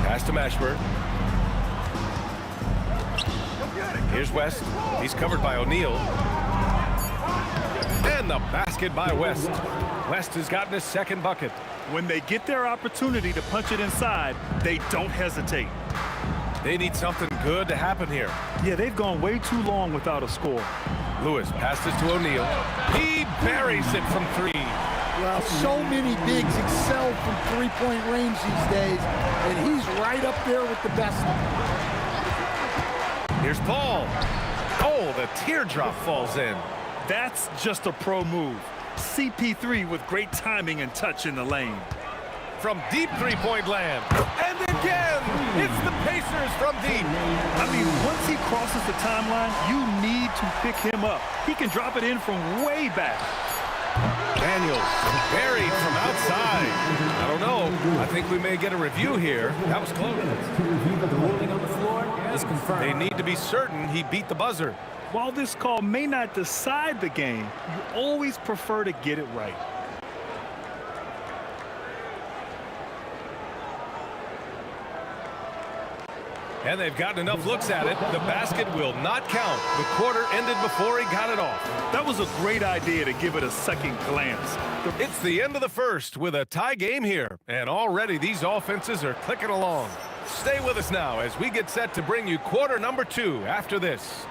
Pass to Mashburn. Here's West. He's covered by O'Neal. And the basket by West. West has gotten his second bucket. When they get their opportunity to punch it inside, they don't hesitate. They need something good to happen here. Yeah, they've gone way too long without a score. Lewis passes to O'Neal. He buries it from 3. Well, so many bigs excel from three-point range these days, and he's right up there with the best of them. Here's Paul. Oh, the teardrop falls in. That's just a pro move. CP3 with great timing and touch in the lane. From deep 3-point land. And again, it's the Pacers from deep. I mean, once he crosses the timeline, you need to pick him up. He can drop it in from way back. Daniels buried from outside. I don't know. I think we may get a review here. That was close. To review the ruling on the floor is confirmed. They need to be certain he beat the buzzer. While this call may not decide the game, you always prefer to get it right. And they've gotten enough looks at it. The basket will not count. The quarter ended before he got it off. That was a great idea to give it a second glance. It's the end of the first with a tie game here. And already these offenses are clicking along. Stay with us now as we get set to bring you quarter number 2 after this.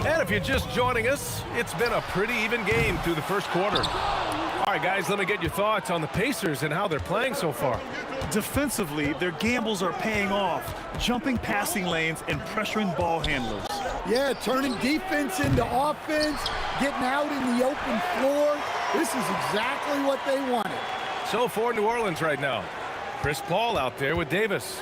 And if you're just joining us, it's been a pretty even game through the first quarter. All right, guys, let me get your thoughts on the Pacers and how they're playing so far. Defensively, their gambles are paying off, jumping passing lanes and pressuring ball handlers. Yeah, turning defense into offense, getting out in the open floor. This is exactly what they wanted. So for New Orleans right now, Chris Paul out there with Davis.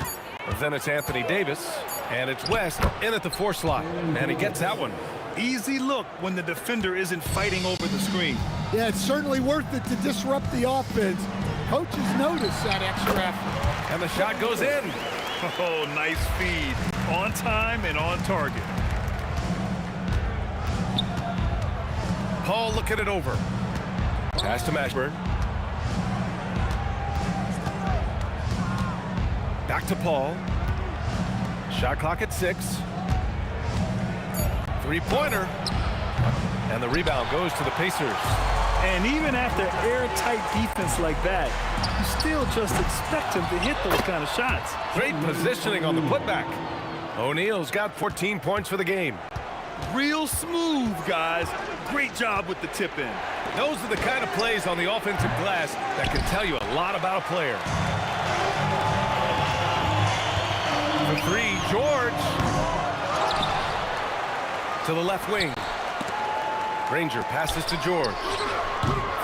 Then it's Anthony Davis, and it's West in at the 4 slot. And he gets that one. Easy look when the defender isn't fighting over the screen. Yeah, it's certainly worth it to disrupt the offense. Coaches notice that extra effort. And the shot goes in. Oh, nice feed. On time and on target. Paul looking it over. Pass to Mashburn. Back to Paul. Shot clock at 6. Three-pointer. And the rebound goes to the Pacers. And even after airtight defense like that, you still just expect him to hit those kind of shots. Great positioning on the putback. O'Neal's got 14 points for the game. Real smooth, guys. Great job with the tip-in. Those are the kind of plays on the offensive glass that can tell you a lot about a player. For 3, George. To the left wing. Granger passes to George.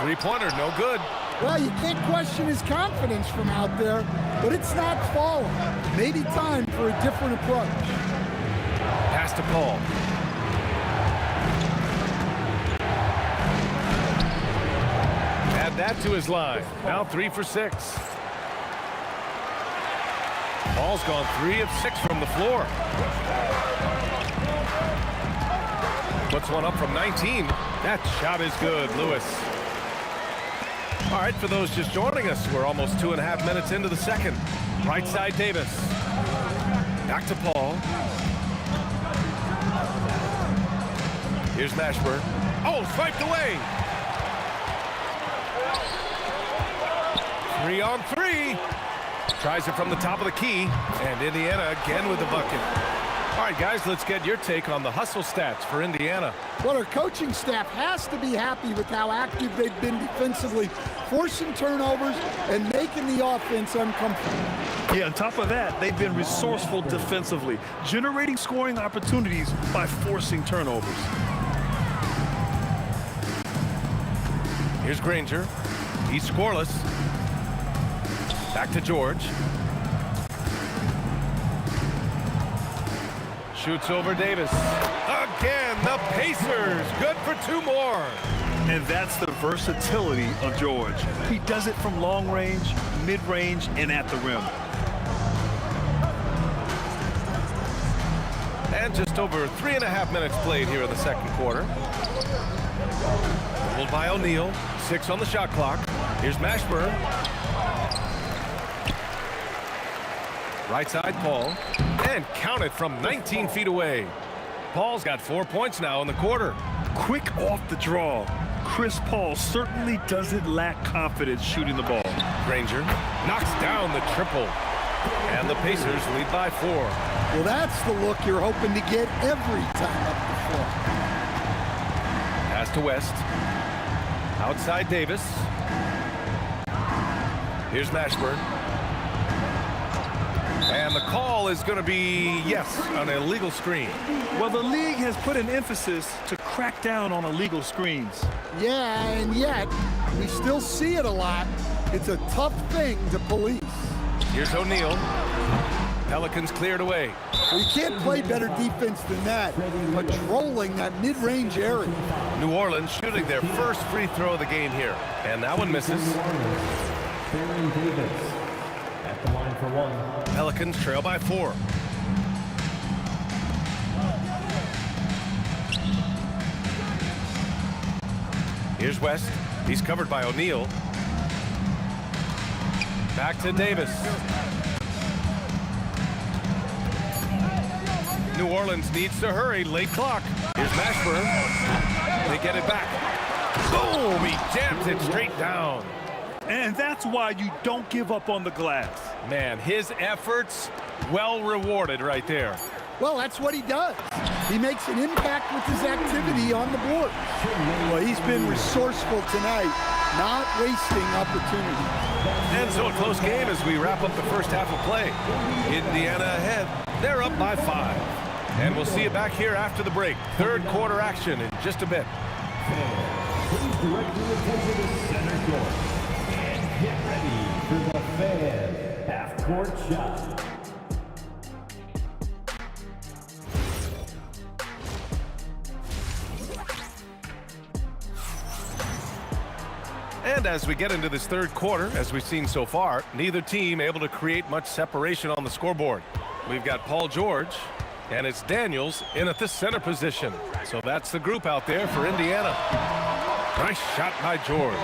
Three-pointer, no good. Well, you can't question his confidence from out there, but it's not falling. Maybe time for a different approach. Pass to Paul. Add that to his line. Now 3 for 6. Paul's gone 3 of 6 from the floor. Puts one up from 19. That shot is good, Lewis. All right, for those just joining us, we're almost 2.5 minutes into the second. Right side, Davis. Back to Paul. Here's Mashburn. Oh, swiped away. 3 on 3. Tries it from the top of the key. And Indiana again with the bucket. All right, guys, let's get your take on the hustle stats for Indiana. Well, our coaching staff has to be happy with how active they've been defensively, forcing turnovers and making the offense uncomfortable. Yeah, on top of that, they've been resourceful defensively, generating scoring opportunities by forcing turnovers. Here's Granger. He's scoreless. Back to George. Shoots over Davis. Again, the Pacers. Good for 2 more. And that's the versatility of George. He does it from long range, mid-range, and at the rim. And just over 3.5 minutes played here in the second quarter. Pulled by O'Neal. 6 on the shot clock. Here's Mashburn. Right side, Paul. And count it from 19 feet away. Paul's got 4 points now in the quarter. Quick off the draw. Chris Paul certainly doesn't lack confidence shooting the ball. Granger knocks down the triple. And the Pacers lead by 4. Well, that's the look you're hoping to get every time up the floor. Pass to West. Outside Davis. Here's Mashburn. And the call is going to be, yes, an illegal screen. Well, the league has put an emphasis to crack down on illegal screens. Yeah, and yet, we still see it a lot. It's a tough thing to police. Here's O'Neal. Pelicans cleared away. We can't play better defense than that, patrolling that mid-range area. New Orleans shooting their first free throw of the game here. And that one misses. Davis at the line for 1. Pelicans trail by 4. Here's West. He's covered by O'Neal. Back to Davis. New Orleans needs to hurry. Late clock. Here's Mashburn. They get it back. Boom! He jams it straight down. And that's why you don't give up on the glass. Man, his efforts well rewarded right there. Well, that's what he does. He makes an impact with his activity on the board. Well, he's been resourceful tonight, not wasting opportunities. And so a close game as we wrap up the first half of play. Indiana ahead. They're up by 5. And we'll see you back here after the break. Third quarter action in just a bit. Please direct your attention to center court. And get ready for the fan half-court shot. And as we get into this third quarter, as we've seen so far, neither team able to create much separation on the scoreboard. We've got Paul George, and it's Daniels in at the center position. So that's the group out there for Indiana. Nice shot by George.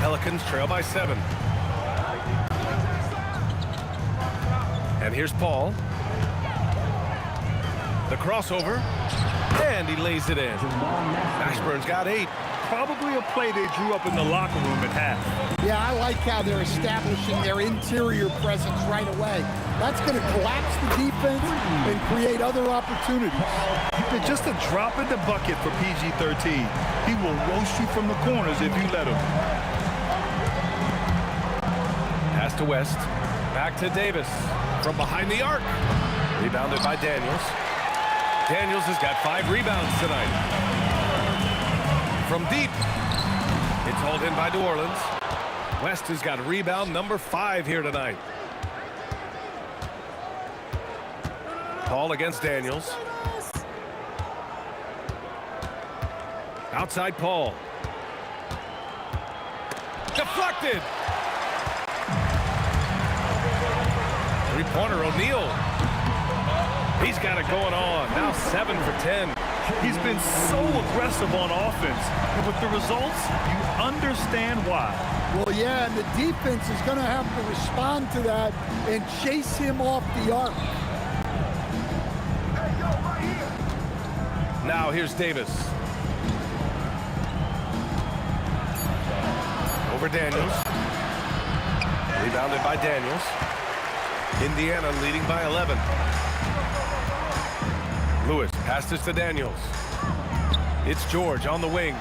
Pelicans trail by 7. And here's Paul. The crossover, and he lays it in. Mashburn's got 8. Probably a play they drew up in the locker room at half. Yeah, I like how they're establishing their interior presence right away. That's going to collapse the defense and create other opportunities. And just a drop in the bucket for PG-13. He will roast you from the corners if you let him. Pass to West. Back to Davis. From behind the arc. Rebounded by Daniels. Daniels has got 5 rebounds tonight. From deep. It's hauled in by New Orleans. West has got rebound number 5 here tonight. Paul against Daniels. Outside Paul. Deflected. Three-pointer O'Neal. He's got it going on. Now 7 for 10. He's been so aggressive on offense. And with the results, you understand why. Well, yeah, and the defense is going to have to respond to that and chase him off the arc. Now here's Davis. Over Daniels. Rebounded by Daniels. Indiana leading by 11. Lewis passes to Daniels. It's George on the wing.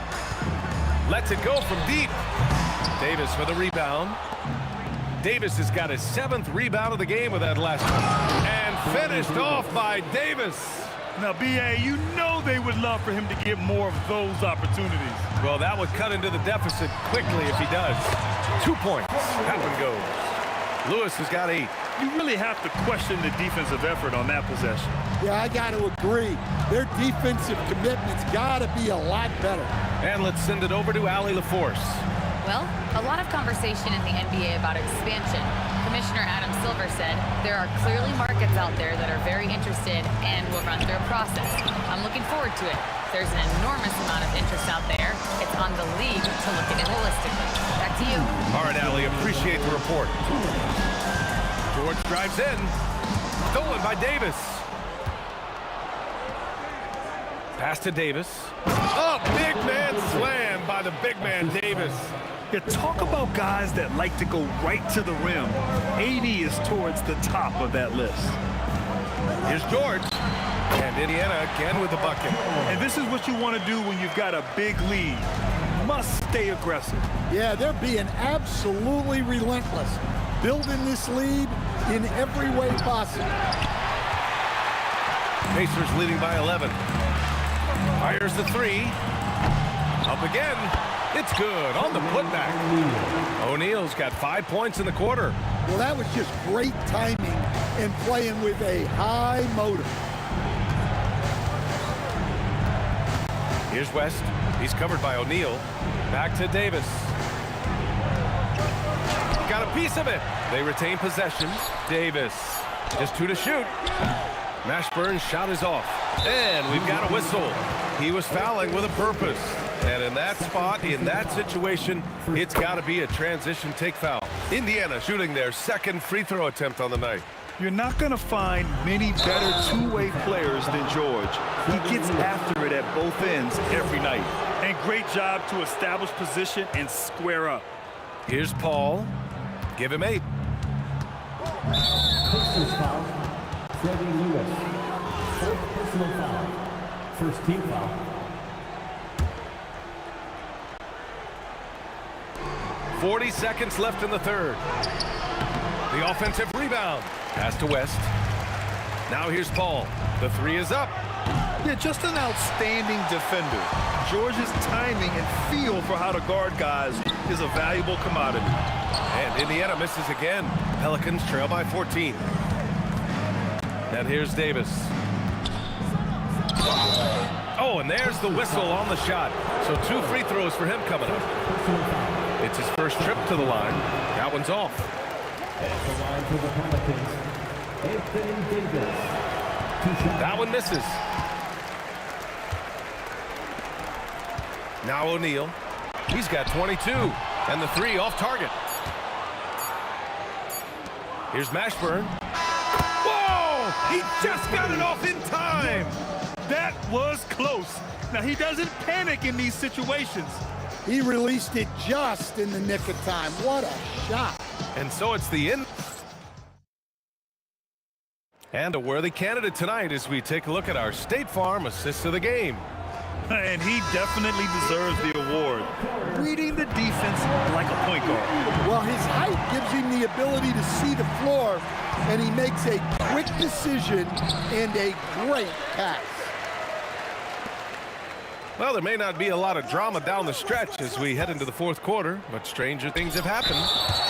Lets it go from deep. Davis for the rebound. Davis has got his 7th rebound of the game with that last one. And finished off by Davis. Now, B.A., you know they would love for him to get more of those opportunities. Well, that would cut into the deficit quickly if he does. 2 points. That one goes. Lewis has got 8. You really have to question the defensive effort on that possession. Yeah, I got to agree. Their defensive commitment's got to be a lot better. And let's send it over to Allie LaForce. Well, a lot of conversation in the NBA about expansion. Commissioner Adam Silver said there are clearly markets out there that are very interested and will run through a process. I'm looking forward to it. There's an enormous amount of interest out there. It's on the league to look at it holistically. Back to you. All right, Allie, appreciate the report. George drives in. Stolen by Davis. Pass to Davis. Oh, big man slam by the big man Davis. Yeah, talk about guys that like to go right to the rim. AD is towards the top of that list. Here's George. And Indiana again with the bucket. And this is what you want to do when you've got a big lead. Must stay aggressive. Yeah, they're being absolutely relentless. Building this lead in every way possible. Pacers leading by 11. Fires the 3. Up again. It's good on the putback. O'Neal's got 5 points in the quarter. Well, that was just great timing and playing with a high motor. Here's West. He's covered by O'Neal. Back to Davis. Got a piece of it. They retain possession. Davis. Just 2 to shoot. Mashburn's shot is off. And we've got a whistle. He was fouling with a purpose. And in that spot, in that situation, it's got to be a transition take foul. Indiana shooting their 2nd free throw attempt on the night. You're not going to find many better two-way players than George. He gets after it at both ends every night. And great job to establish position and square up. Here's Paul. Give him 8. Pacers foul, Freddie Lewis. Personal foul. First team foul. 40 seconds left in the third. The offensive rebound. Pass to West. Now here's Paul. The three is up. Yeah, just an outstanding defender. George's timing and feel for how to guard guys is a valuable commodity. And Indiana misses again. Pelicans trail by 14. And here's Davis. Oh, and there's the whistle on the shot. So 2 free throws for him coming up. It's his first trip to the line. That one's off. At the line for the Pelicans, Anthony Davis. That one misses. Now O'Neal. He's got 22. And the three off target. Here's Mashburn. Whoa! He just got it off in time! That was close. Now, he doesn't panic in these situations. He released it just in the nick of time. What a shot. And so it's the end. And a worthy candidate tonight as we take a look at our State Farm Assist of the Game. And he definitely deserves the award. Reading the defense like a point guard. Well, his height gives him the ability to see the floor, and he makes a quick decision and a great pass. Well, there may not be a lot of drama down the stretch as we head into the fourth quarter, but stranger things have happened.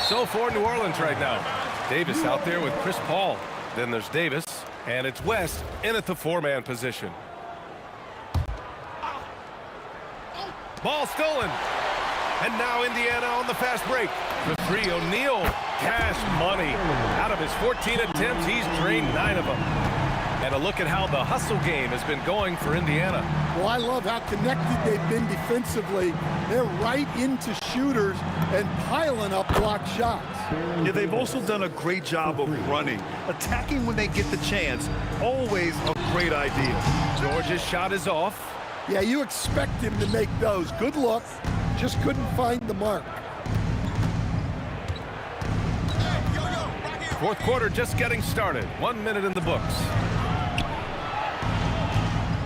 So for New Orleans right now. Davis out there with Chris Paul. Then there's Davis, and it's West in at the 4-man position. Ball stolen. And now Indiana on the fast break. The three, O'Neal. Cash money. Out of his 14 attempts, he's drained 9 of them. And a look at how the hustle game has been going for Indiana. Well, I love how connected they've been defensively. They're right into shooters and piling up block shots. Yeah, they've also done a great job of running. Attacking when they get the chance. Always a great idea. George's shot is off. Yeah, you expect him to make those. Good look. Just couldn't find the mark. Fourth quarter just getting started. 1 minute in the books.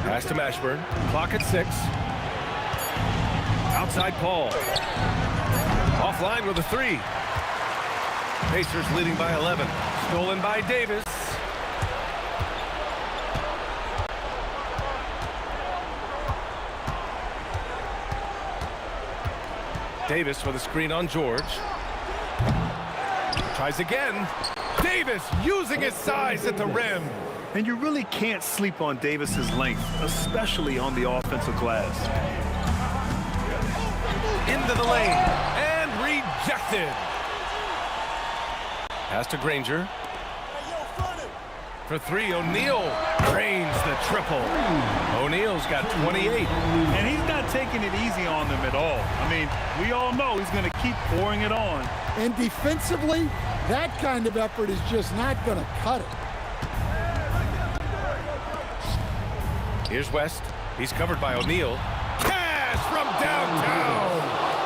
Pass to Mashburn. Clock at 6. Outside Paul. Offline with a 3. Pacers leading by 11. Stolen by Davis. Davis with a screen on George. Tries again. Davis using his size at the rim. And you really can't sleep on Davis's length, especially on the offensive glass. Into the lane and rejected. Pass to Granger. For 3, O'Neal drains the triple. O'Neal's got 28. And he's not taking it easy on them at all. I mean, we all know he's going to keep pouring it on. And defensively, that kind of effort is just not going to cut it. Here's West. He's covered by O'Neal. Cash from downtown.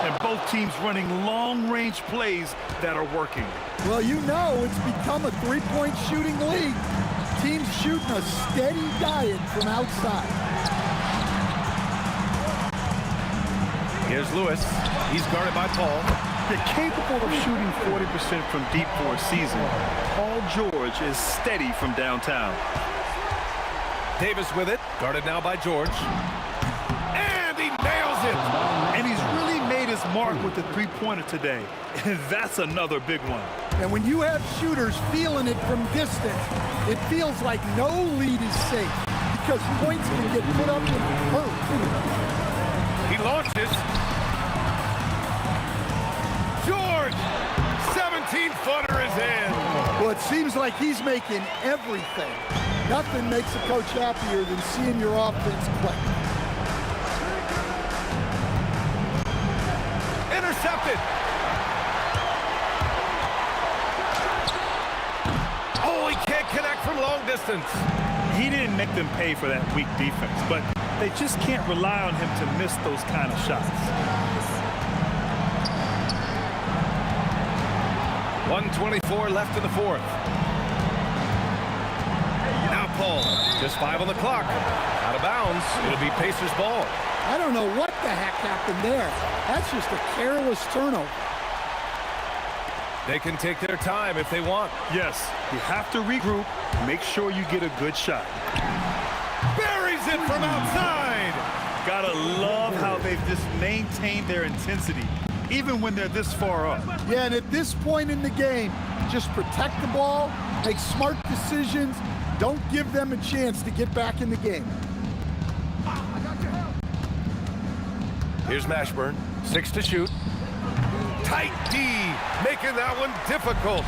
And both teams running long-range plays that are working. Well, you know it's become a three-point shooting league. Teams shooting a steady diet from outside. Here's Lewis. He's guarded by Paul. They're capable of shooting 40% from deep for a season. Paul George is steady from downtown. Davis with it. Guarded now by George. And he nails it. And he's really made his mark with the three-pointer today. And that's another big one. And when you have shooters feeling it from distance, it feels like no lead is safe because points can get put up in a hurt. He launches. George, 17-footer is in. Well, it seems like he's making everything. Nothing makes a coach happier than seeing your offense play. Intercepted. Oh, he can't connect from long distance. He didn't make them pay for that weak defense, but they just can't rely on him to miss those kind of shots. 1:24 left in the fourth. Now Paul call. Just 5 on the clock. Out of bounds. It'll be Pacers ball. I don't know what the heck happened there. That's just a careless turnover. They can take their time if they want. Yes, you have to regroup. Make sure you get a good shot. Buries it from outside. Gotta love how they've just maintained their intensity, even when they're this far up. Yeah, and at this point in the game, just protect the ball, make smart decisions, don't give them a chance to get back in the game. Here's Mashburn. 6 to shoot. Tight D, making that one difficult.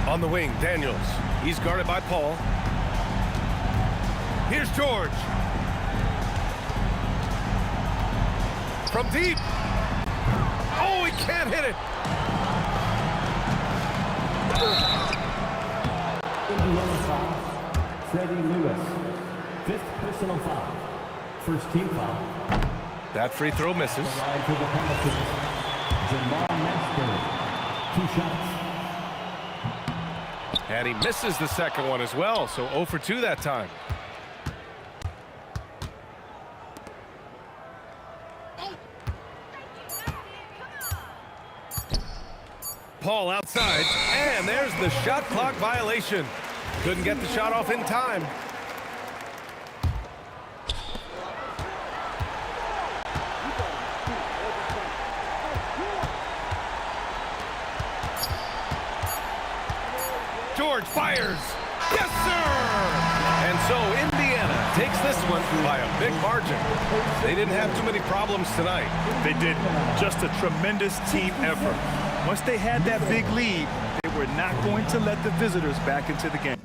On the wing, Daniels. He's guarded by Paul. Here's George. From deep. Oh, he can't hit it. Indiana foul. Freddie Lewis. 5th personal foul. First team foul. That free throw misses. Line for the Pelicans. Jamal Mashburn. 2 shots. And he misses the second one as well, so 0 for 2 that time. Paul outside, and there's the shot clock violation. Couldn't get the shot off in time. George fires. Yes, sir! And so Indiana takes this one by a big margin. They didn't have too many problems tonight. They did just a tremendous team effort. Once they had that big lead, they were not going to let the visitors back into the game.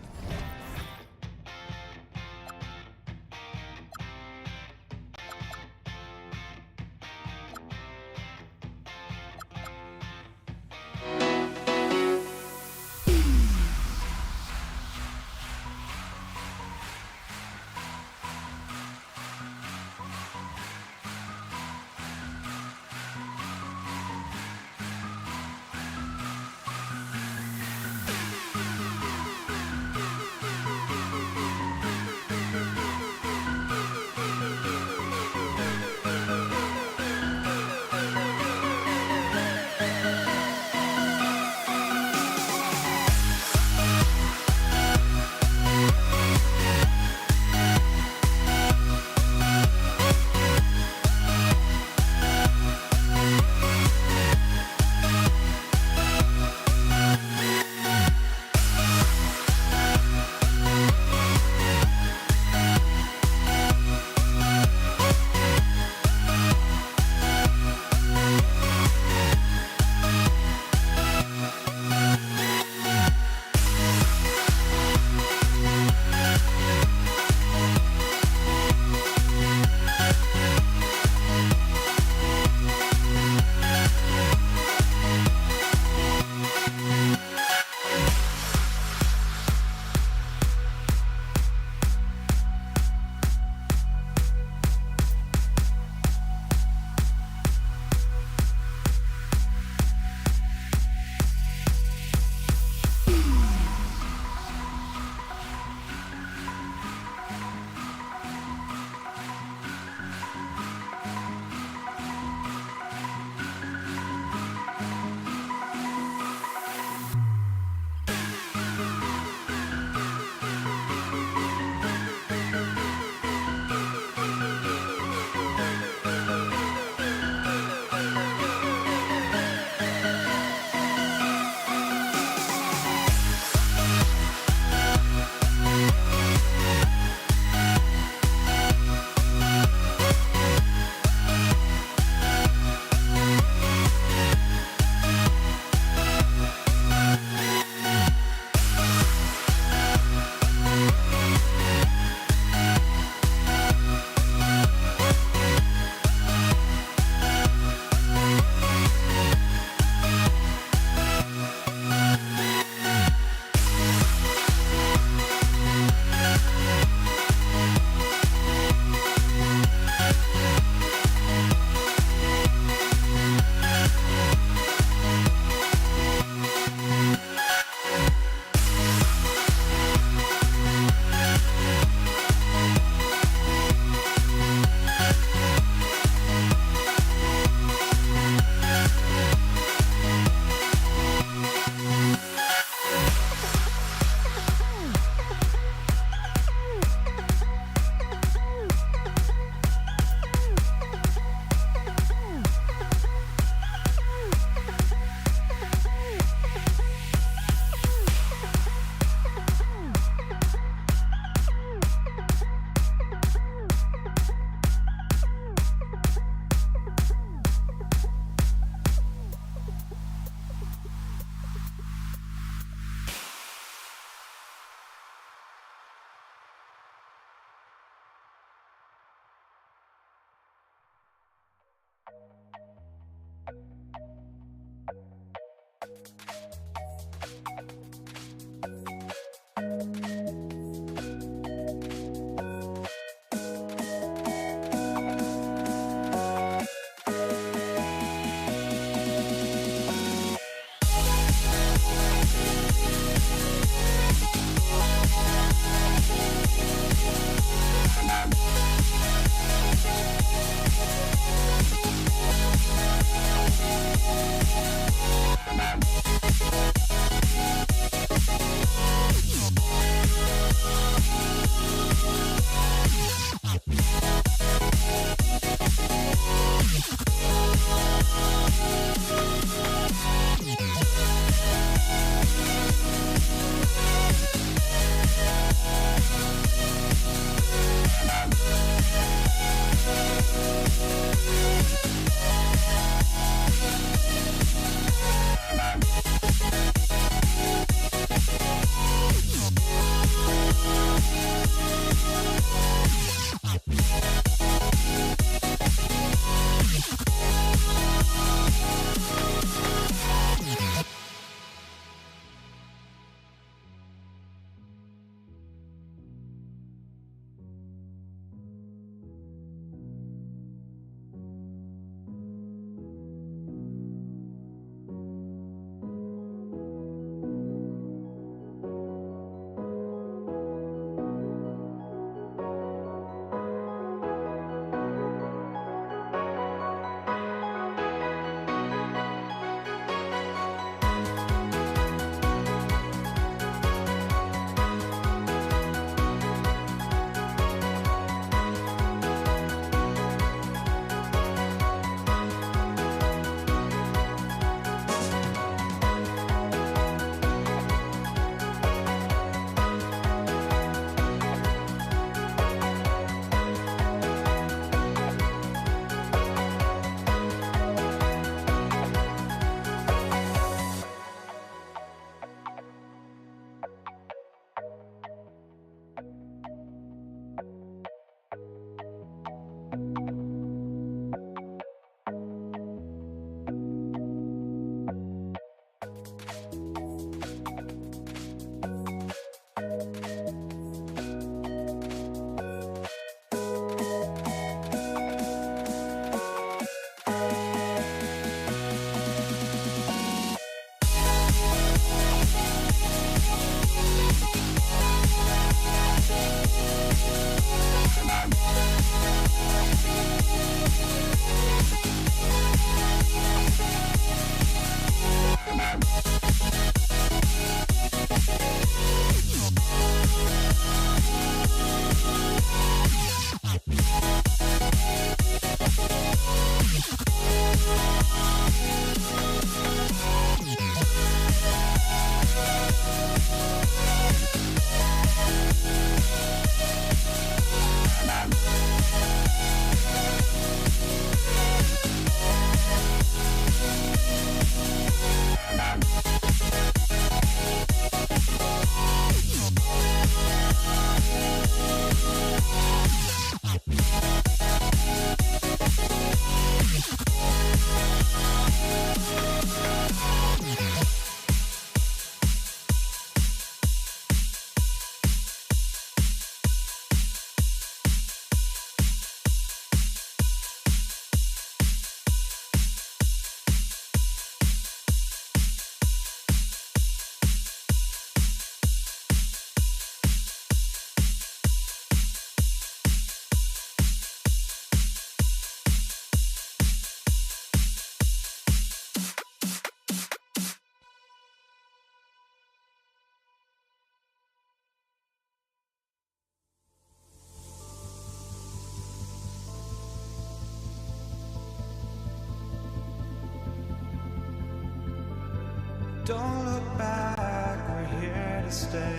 Don't look back, we're here to stay.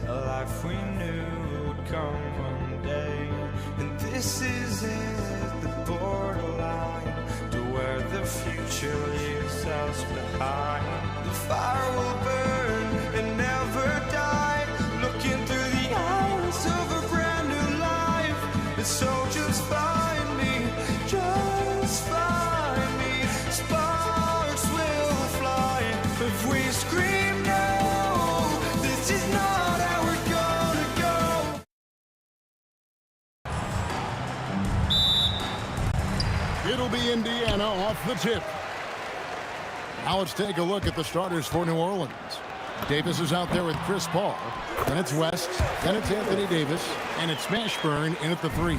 A life we knew would come one day. And this is it, the borderline to where the future leaves us behind. The fire will burn and never die, looking through the eyes of a brand new life. And so just find me, just find me. Sparks will fly if we scream no. This is not how we're gonna go. It'll be Indiana off the tip. Now let's take a look at the starters for New Orleans. Davis is out there with Chris Paul. Then it's West. Then it's Anthony Davis. And it's Mashburn in at the 3.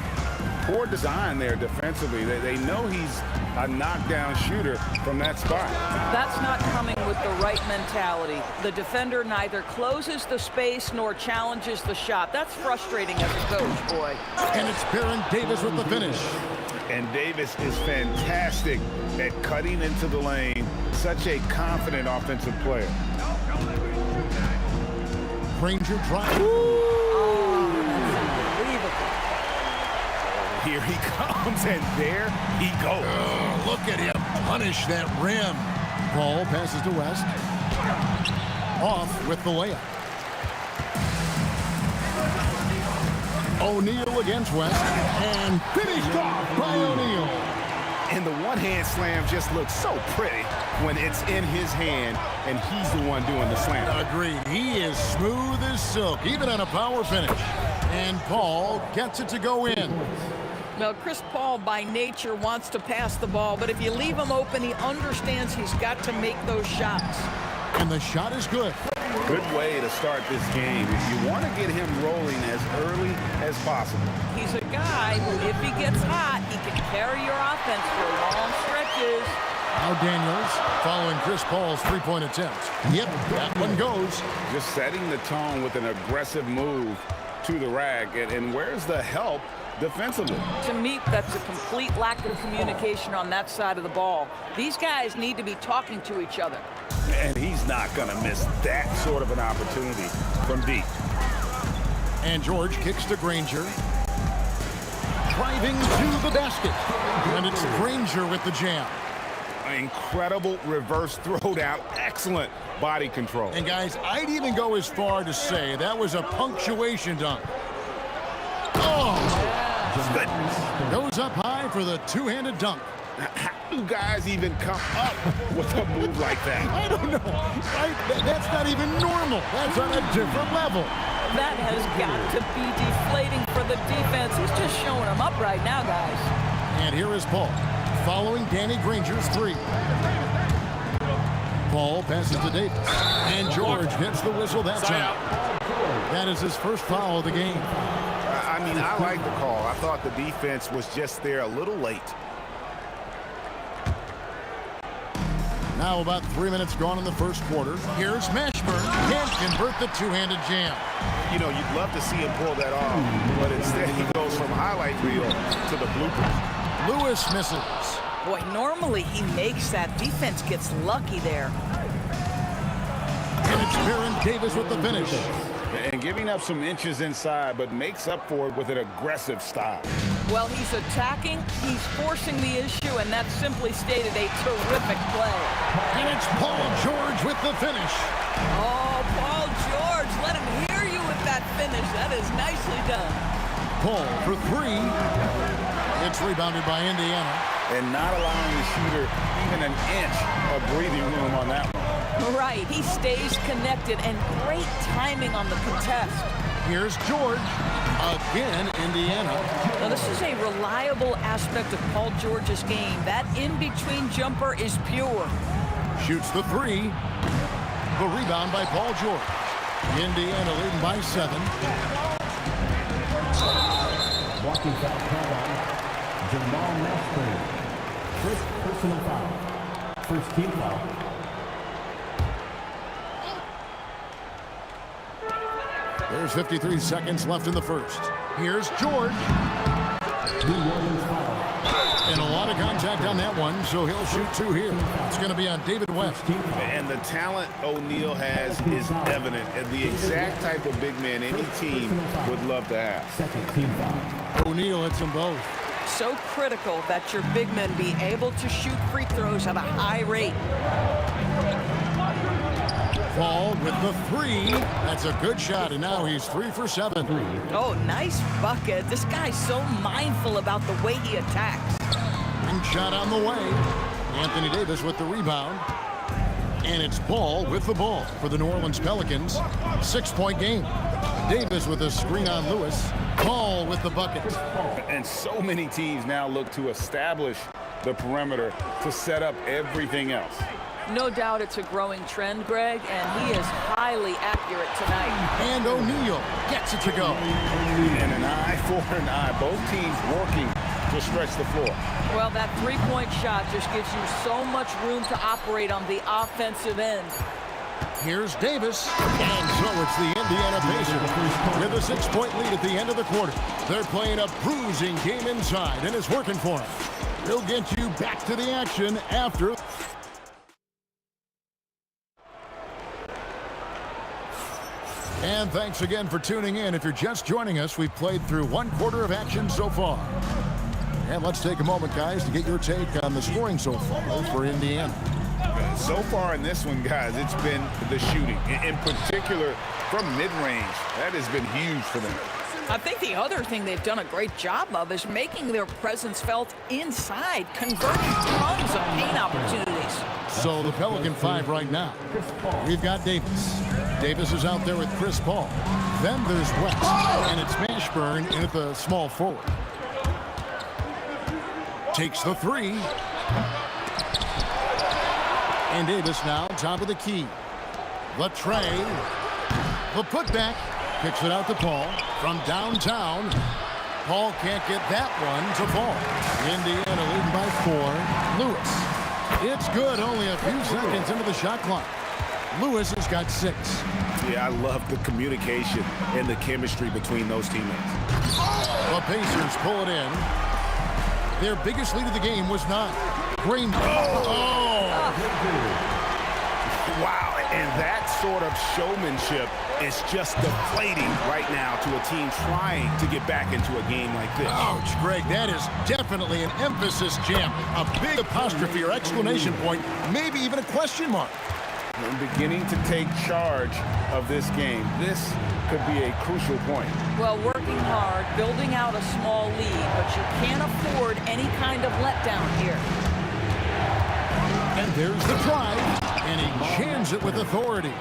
Poor design there defensively. They know he's a knockdown shooter from that spot. That's not coming with the right mentality. The defender neither closes the space nor challenges the shot. That's frustrating as a coach, boy. And it's Baron Davis with the finish. And Davis is fantastic at cutting into the lane. Such a confident offensive player. Granger drive. Here he comes, and there he goes. Look at him punish that rim. Paul passes to West. Off with the layup. O'Neal against West. And finished off by O'Neal. And the one-hand slam just looks so pretty when it's in his hand and he's the one doing the slam. Agreed. He is smooth as silk, even on a power finish. And Paul gets it to go in. Now, Chris Paul, by nature, wants to pass the ball, but if you leave him open, he understands he's got to make those shots. And the shot is good. Good way to start this game. If you want to get him rolling as early as possible. He's a guy who, if he gets hot, he can carry your offense for long stretches. Now Daniels following Chris Paul's three-point attempt. Yep, that one goes. Just setting the tone with an aggressive move to the rack. And where's the help defensively? To me, that's a complete lack of communication on that side of the ball. These guys need to be talking to each other. And he's not going to miss that sort of an opportunity from deep. And George kicks to Granger. Driving to the basket. And it's Granger with the jam. Incredible reverse throwdown. Excellent body control. And guys, I'd even go as far to say that was a punctuation dunk. Oh! Goodness. Goes up high for the two-handed dunk. How do guys even come up with a move like that? I don't know. That's not even normal. That's on a different level. That has got to be deflating for the defense. He's just showing them up right now, guys. And here is Paul, following Danny Granger's 3. Paul passes to Davis. And George gets the whistle that time. That is his first foul of the game. I mean, I like the call. I thought the defense was just there a little late. Now about 3 minutes gone in the first quarter. Here's Mashburn. Can't convert the two-handed jam. You know, you'd love to see him pull that off, but instead he goes from highlight reel to the bloopers. Lewis misses. Boy, normally he makes that. Defense gets lucky there. And it's Baron Davis with the finish. And giving up some inches inside, but makes up for it with an aggressive style. Well, he's attacking, he's forcing the issue, and that's simply stated a terrific play. And it's Paul George with the finish. Oh, Paul George, let him hear you with that finish. That is nicely done. Paul for 3. It's rebounded by Indiana. And not allowing the shooter even an inch of breathing room on that one. Right, he stays connected, and great timing on the contest. Here's George. Again, Indiana. Now, this is a reliable aspect of Paul George's game. That in-between jumper is pure. Shoots the 3. The rebound by Paul George. Indiana leading by 7. Blocking foul called on Jamal Mashburn. First personal foul. First team foul. There's 53 seconds left in the first. Here's George. New Orleans foul. And a lot of contact on that one, so he'll shoot 2 here. It's going to be on David West. And the talent O'Neal has is evident, and the exact type of big man any team would love to have. O'Neal hits them both. So critical that your big men be able to shoot free throws at a high rate. Paul with the 3. That's a good shot, and now he's 3 for 7. Oh, nice bucket. This guy's so mindful about the way he attacks. And shot on the way. Anthony Davis with the rebound. And it's Ball with the ball for the New Orleans Pelicans. 6-point game. Davis with a screen on Lewis. Ball with the bucket. And so many teams now look to establish the perimeter to set up everything else. No doubt it's a growing trend, Greg, and he is highly accurate tonight. And O'Neal gets it to go. And an eye for an eye. Both teams working to stretch the floor. Well, that three-point shot just gives you so much room to operate on the offensive end. Here's Davis, and so it's the Indiana Pacers with a 6-point lead at the end of the quarter. They're playing a bruising game inside, and it's working for them. They'll get you back to the action after. And thanks again for tuning in. If you're just joining us, we've played through 1 quarter of action so far. And let's take a moment, guys, to get your take on the scoring so far for Indiana. So far in this one, guys, it's been the shooting. In particular, from mid-range. That has been huge for them. I think the other thing they've done a great job of is making their presence felt inside, converting tons of paint opportunities. So the Pelican 5 right now. We've got Davis. Davis is out there with Chris Paul. Then there's West, and it's Mashburn in at the small forward. Takes the 3. And Davis now top of the key. The tray. The putback. Kicks it out to Paul from downtown. Paul can't get that one to fall. Indiana leading by 4. Lewis. It's good, only a few seconds into the shot clock. Lewis has got 6. Yeah, I love the communication and the chemistry between those teammates. The Pacers pull it in. Their biggest lead of the game was 9. Green. Wow, and that sort of showmanship is just deflating right now to a team trying to get back into a game like this. Ouch, Greg, that is definitely an emphasis jam. A big apostrophe or exclamation point, maybe even a question mark. And beginning to take charge of this game. This could be a crucial point. Well, working hard, building out a small lead, but you can't afford any kind of letdown here. And there's the drive, and he jams it with authority.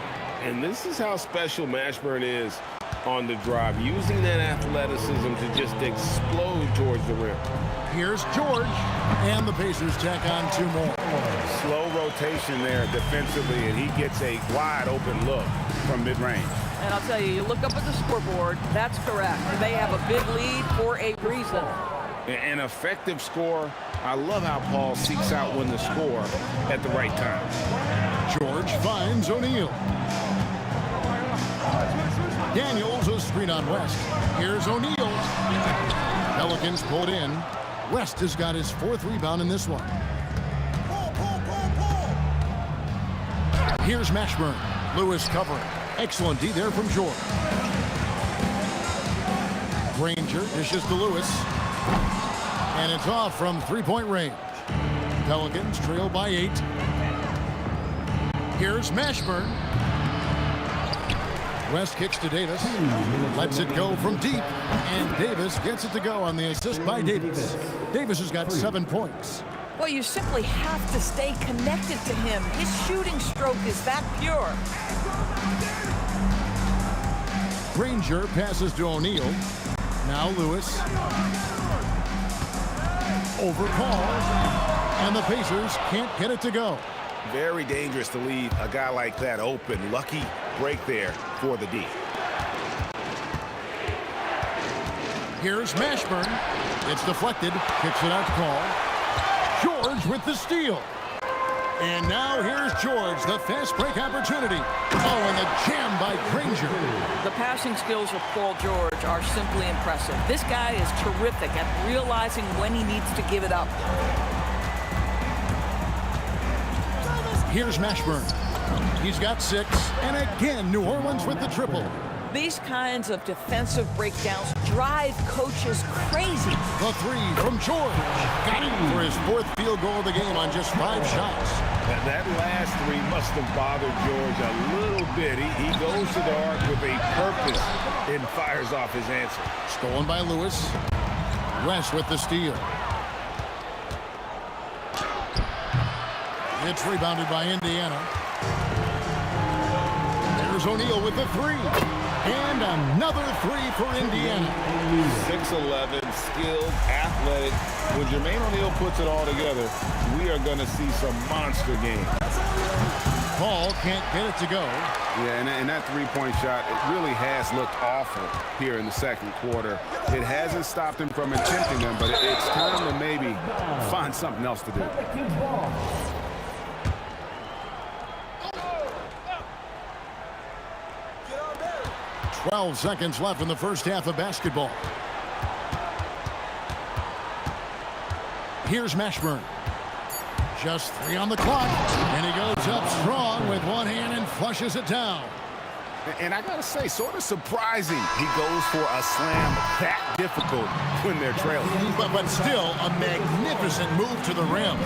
And this is how special Mashburn is on the drive, using that athleticism to just explode towards the rim. Here's George, and the Pacers tack on 2 more. Slow rotation there defensively, and he gets a wide open look from mid-range. And I'll tell you, you look up at the scoreboard, that's correct. They have a big lead for a reason. An effective score. I love how Paul seeks out when to score at the right time. George finds O'Neal. Daniels a screen on West. Here's O'Neal. Pelicans pulled in. West has got his 4th rebound in this one. Here's Mashburn. Lewis covering. Excellent D there from George. Granger dishes to Lewis. And it's off from 3-point range. Pelicans trail by 8. Here's Mashburn. West kicks to Davis. Lets it go from deep. And Davis gets it to go on the assist by Davis. Davis has got 7 points. Well, you simply have to stay connected to him. His shooting stroke is that pure. Granger passes to O'Neal. Now Lewis. Over Paul. And the Pacers can't get it to go. Very dangerous to leave a guy like that open. Lucky break there for the D. Here's Mashburn. It's deflected. Kicks it out to Paul. George with the steal. And now here's George, the fast break opportunity. Oh, and the jam by Granger. The passing skills of Paul George are simply impressive. This guy is terrific at realizing when he needs to give it up. Here's Mashburn. He's got 6, and again, New Orleans with the triple. These kinds of defensive breakdowns drive coaches crazy. The 3 from George. Got him for his 4th field goal of the game on just 5 shots. And that last 3 must have bothered George a little bit. He goes to the arc with a purpose and fires off his answer. Stolen by Lewis. West with the steal. It's rebounded by Indiana. There's O'Neal with the 3. And another 3 for Indiana. 6'11", skilled, athletic. When Jermaine O'Neal puts it all together, we are going to see some monster games. Paul can't get it to go. Yeah, and that three-point shot, it really has looked awful here in the second quarter. It hasn't stopped him from attempting them, but it's time to maybe find something else to do. 12 seconds left in the first half of basketball. Here's Mashburn. Just 3 on the clock. And he goes up strong with one hand and flushes it down. And I got to say, sort of surprising he goes for a slam that difficult when they're trailing. But still a magnificent move to the rim.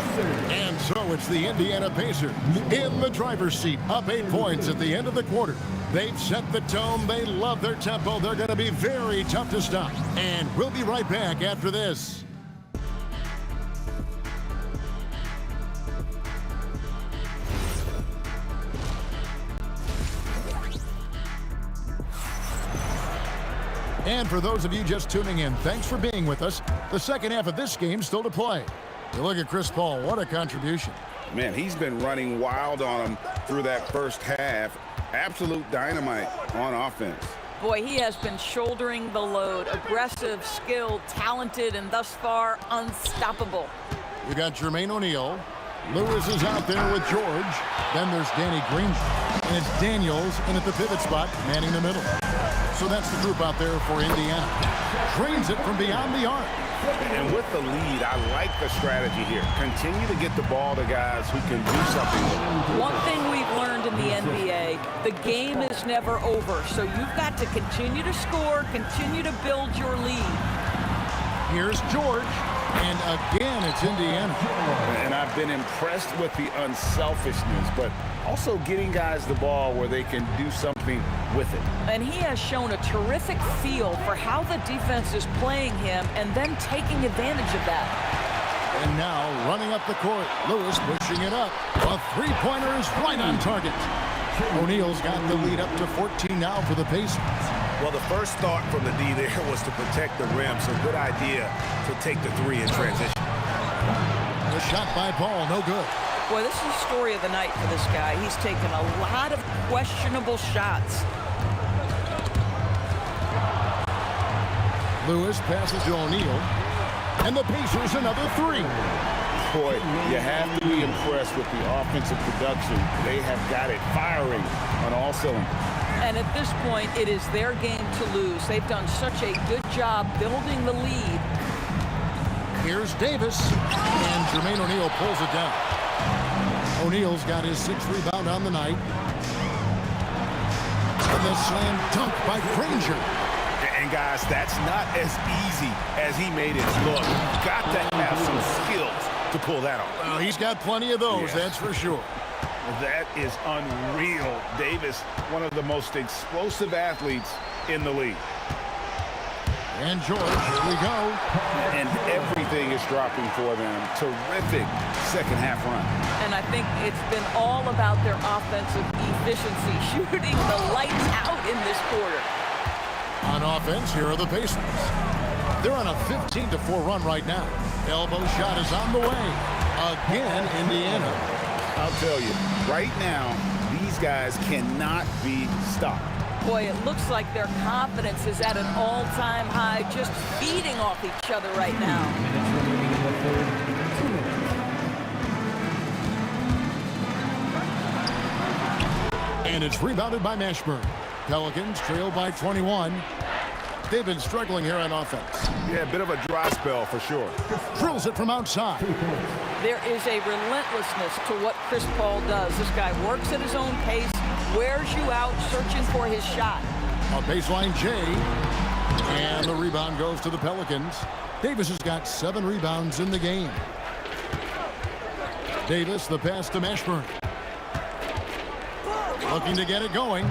And so it's the Indiana Pacers in the driver's seat, up 8 points at the end of the quarter. They've set the tone. They love their tempo. They're going to be very tough to stop. And we'll be right back after this. And for those of you just tuning in, thanks for being with us. The second half of this game still to play. You look at Chris Paul, what a contribution. Man, he's been running wild on him through that first half. Absolute dynamite on offense. Boy, he has been shouldering the load. Aggressive, skilled, talented, and thus far unstoppable. You got Jermaine O'Neal. Lewis is out there with George. Then there's Danny Granger. And it's Daniels in at the pivot spot, manning the middle. So that's the group out there for Indiana. Drains it from beyond the arc. And with the lead, I like the strategy here. Continue to get the ball to guys who can do something with it. One thing we've learned in the NBA, the game is never over. So you've got to continue to score, continue to build your lead. Here's George. And again, it's Indiana. And I've been impressed with the unselfishness, but also getting guys the ball where they can do something with it. And he has shown a terrific feel for how the defense is playing him and then taking advantage of that. And now running up the court, Lewis pushing it up. A three-pointer is right on target. O'Neal's got the lead up to 14 now for the Pacers. Well, the first thought from the D there was to protect the rim, so good idea to take the 3 in transition. The shot by Paul, no good. Boy, this is the story of the night for this guy. He's taken a lot of questionable shots. Lewis passes to O'Neal, and the Pacers another 3. Boy, you have to be impressed with the offensive production. They have got it firing on all cylinders. And at this point, it is their game to lose. They've done such a good job building the lead. Here's Davis, and Jermaine O'Neal pulls it down. O'Neal's got his 6th rebound on the night. And the slam dunk by Granger. And guys, that's not as easy as he made it look. You've got to have some skills to pull that off. Well, he's got plenty of those, that's for sure. That is unreal. Davis, one of the most explosive athletes in the league. And George, here we go. And everything is dropping for them. Terrific second half run. And I think it's been all about their offensive efficiency, shooting the lights out in this quarter. On offense, here are the Pacers. They're on a 15-4 run right now. Elbow shot is on the way. Again, Indiana. I'll tell you, right now, these guys cannot be stopped. Boy, it looks like their confidence is at an all-time high, just feeding off each other right now. And it's rebounded by Mashburn. Pelicans trail by 21. They've been struggling here on offense. Yeah, a bit of a dry spell for sure. Drills it from outside. There is a relentlessness to what Chris Paul does. This guy works at his own pace, wears you out, searching for his shot. A baseline J. And the rebound goes to the Pelicans. Davis has got 7 rebounds in the game. Davis, the pass to Mashburn. Looking to get it going.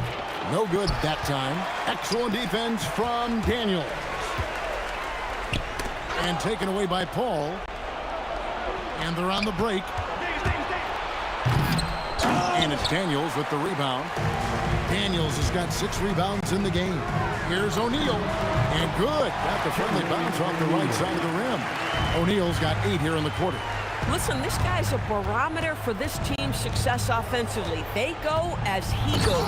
No good that time. Excellent defense from Daniels. And taken away by Paul. And they're on the break. And it's Daniels with the rebound. Daniels has got 6 rebounds in the game. Here's O'Neal. And good. Got the friendly bounce off the right side of the rim. O'Neal's got 8 here in the quarter. Listen, this guy's a barometer for this team's success offensively. They go as he goes.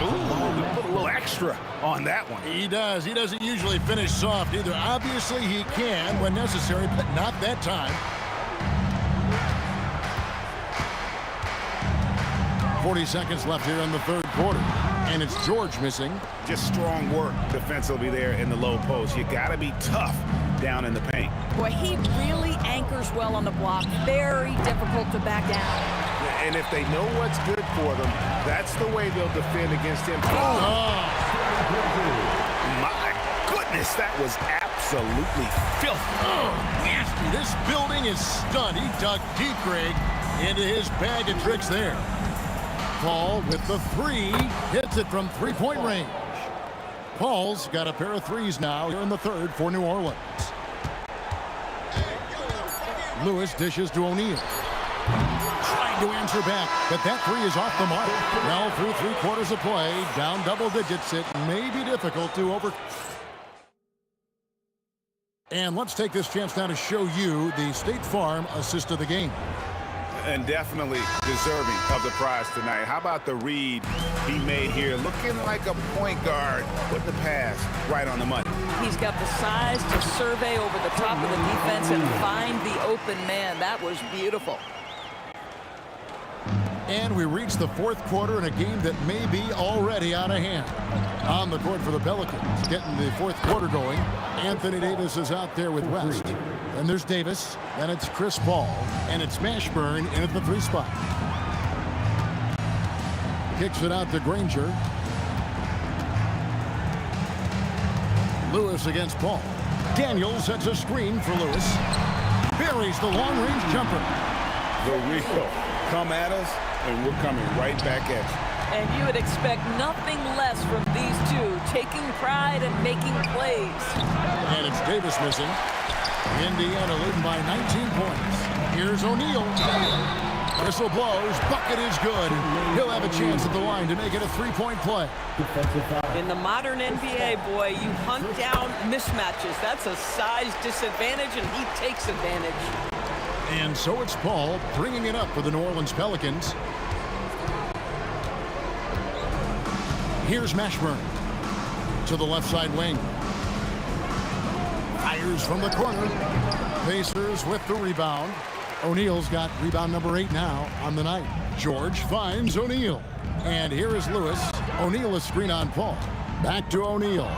Ooh, put a little extra on that one. He does. He doesn't usually finish soft either. Obviously, he can when necessary, but not that time. 40 seconds left here in the third quarter. And it's George missing. Just strong work defensively there in the low post. You got to be tough down in the paint. Boy, he really anchors well on the block. Very difficult to back down. And if they know what's good for them, that's the way they'll defend against him. Oh. My goodness, that was absolutely filthy. Oh, nasty. This building is stunned. He dug deep, Greg, into his bag of tricks there. Paul with the 3, hits it from 3-point range. Paul's got a pair of 3s now here in the third for New Orleans. Lewis dishes to O'Neal. Trying to answer back, but that 3 is off the mark. Well, through 3 quarters of play, down double digits, it may be difficult to over... And let's take this chance now to show you the State Farm assist of the game. And definitely deserving of the prize tonight. How about the read he made here? Looking like a point guard with the pass right on the money. He's got the size to survey over the top of the defense and find the open man. That was beautiful. And we reach the fourth quarter in a game that may be already out of hand. On the court for the Pelicans, getting the fourth quarter going. Anthony Davis is out there with West. And there's Davis, then it's Chris Paul, and it's Mashburn in at the 3 spot. Kicks it out to Granger. Lewis against Paul. Daniels sets a screen for Lewis. Buries the long-range jumper. The real come at us, and we're coming right back at you. And you would expect nothing less from these two, taking pride and making plays. And it's Davis missing. Indiana leading by 19 points. Here's O'Neal. Whistle blows. Bucket is good. He'll have a chance at the line to make it a 3-point play. In the modern NBA, boy, you hunt down mismatches. That's a size disadvantage, and he takes advantage. And so it's Paul bringing it up for the New Orleans Pelicans. Here's Mashburn to the left side wing. Fires from the corner. Pacers with the rebound. O'Neal's got rebound number 8 now on the night. George finds O'Neal. And here is Lewis. O'Neal is screen on Paul. Back to O'Neal.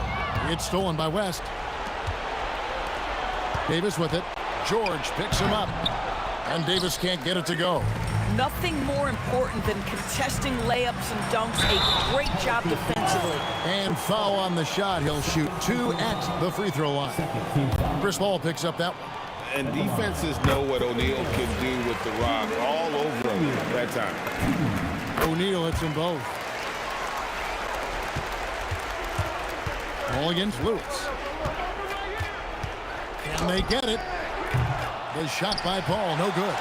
It's stolen by West. Davis with it. George picks him up. And Davis can't get it to go. Nothing more important than contesting layups and dunks. A great job defensively. And foul on the shot. He'll shoot 2 at the free throw line. Chris Paul picks up that one. And defenses know what O'Neal can do with the rock all over him that time. O'Neal hits them both. Ball against Lewis. And they get it. The shot by Paul, no good.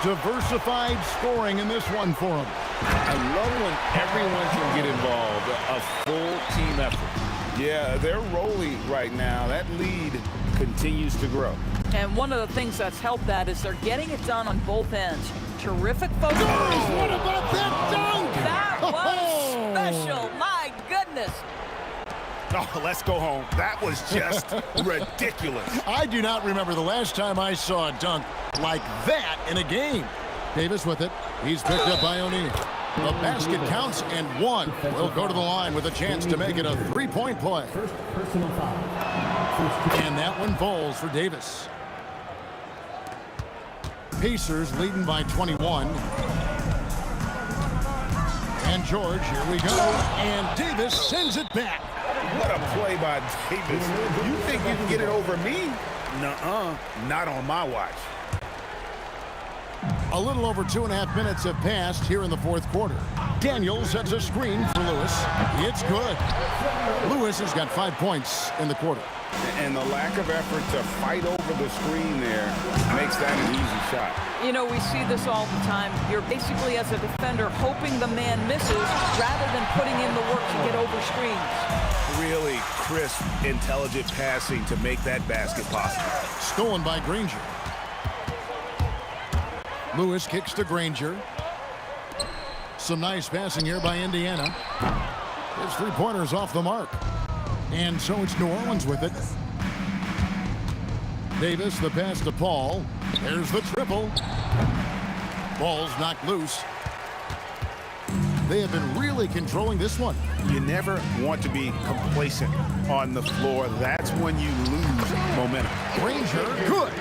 Diversified scoring in this one for him. I love when everyone can get involved, a full team effort. Yeah, they're rolling right now. That lead continues to grow. And one of the things that's helped that is they're getting it done on both ends. Terrific focus. Oh, what about that dunk? That was special. My goodness. Oh, let's go home. That was just ridiculous. I do not remember the last time I saw a dunk like that in a game. Davis with it. He's picked up by O'Neal. The basket counts and one. Will go to the line with a chance to make it a three-point play. First personal foul. And that one falls for Davis. Pacers leading by 21. And George, here we go. And Davis sends it back. What a play by Davis. You think you can get it over me? Nuh-uh. Not on my watch. A little over 2.5 minutes have passed here in the fourth quarter. Daniel sets a screen for Lewis. It's good. Lewis has got 5 points in the quarter. And the lack of effort to fight over the screen there makes that an easy shot. You know, we see this all the time. You're basically, as a defender, hoping the man misses rather than putting in the work to get over screens. Really crisp, intelligent passing to make that basket possible. Stolen by Granger. Lewis kicks to Granger. Some nice passing here by Indiana. His three-pointer's off the mark. And so it's New Orleans with it. Davis, the pass to Paul. There's the triple. Ball's knocked loose. They have been really controlling this one. You never want to be complacent on the floor. That's when you lose momentum. Granger, good.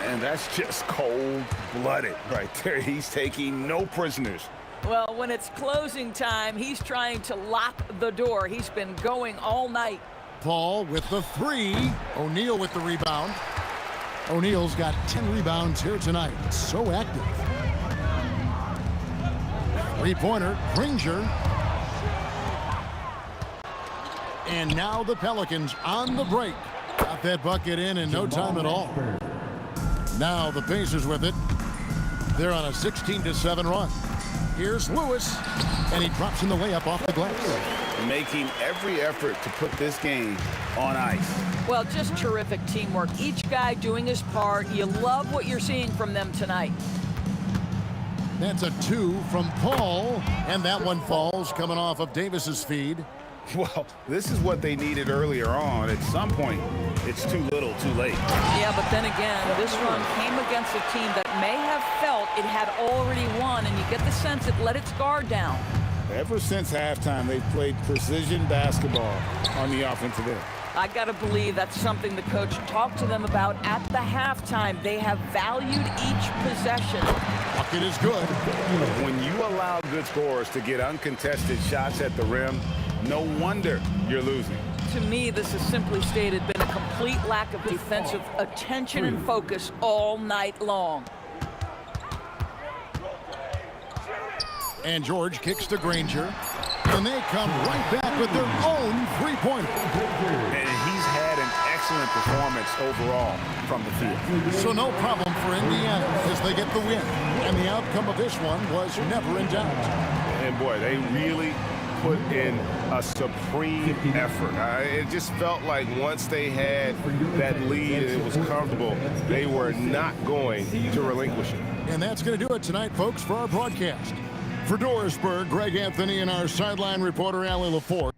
And that's just cold-blooded right there. He's taking no prisoners. Well, when it's closing time, he's trying to lock the door. He's been going all night. Paul with the three. O'Neal with the rebound. O'Neal's got 10 rebounds here tonight. So active. Three-pointer, Granger. And now the Pelicans on the break. Got that bucket in no time at all. Now the Pacers with it. They're on a 16-7 run. Here's Lewis, and he drops in the layup off the glass. Making every effort to put this game on ice. Well, just terrific teamwork. Each guy doing his part. You love what you're seeing from them tonight. That's a two from Paul, and that one falls coming off of Davis's feed. Well, this is what they needed earlier on. At some point, it's too little, too late. Yeah, but then again, this run came against a team that may have felt it had already won, and you get the sense it let its guard down. Ever since halftime, they've played precision basketball on the offensive end. I got to believe that's something the coach talked to them about at the halftime. They have valued each possession. Bucket is good. When you allow good scorers to get uncontested shots at the rim, no wonder you're losing. To me, this has simply stated been a complete lack of defensive attention and focus all night long. And George kicks to Granger. And they come right back with their own three-pointer. And he's had an excellent performance overall from the field. So no problem for Indiana as they get the win. And the outcome of this one was never in doubt. And boy, they really put in a supreme effort. It just felt like once they had that lead and it was comfortable, they were not going to relinquish it. And that's going to do it tonight, folks, for our broadcast. For Dorisburg, Greg Anthony and our sideline reporter, Allie LaForce.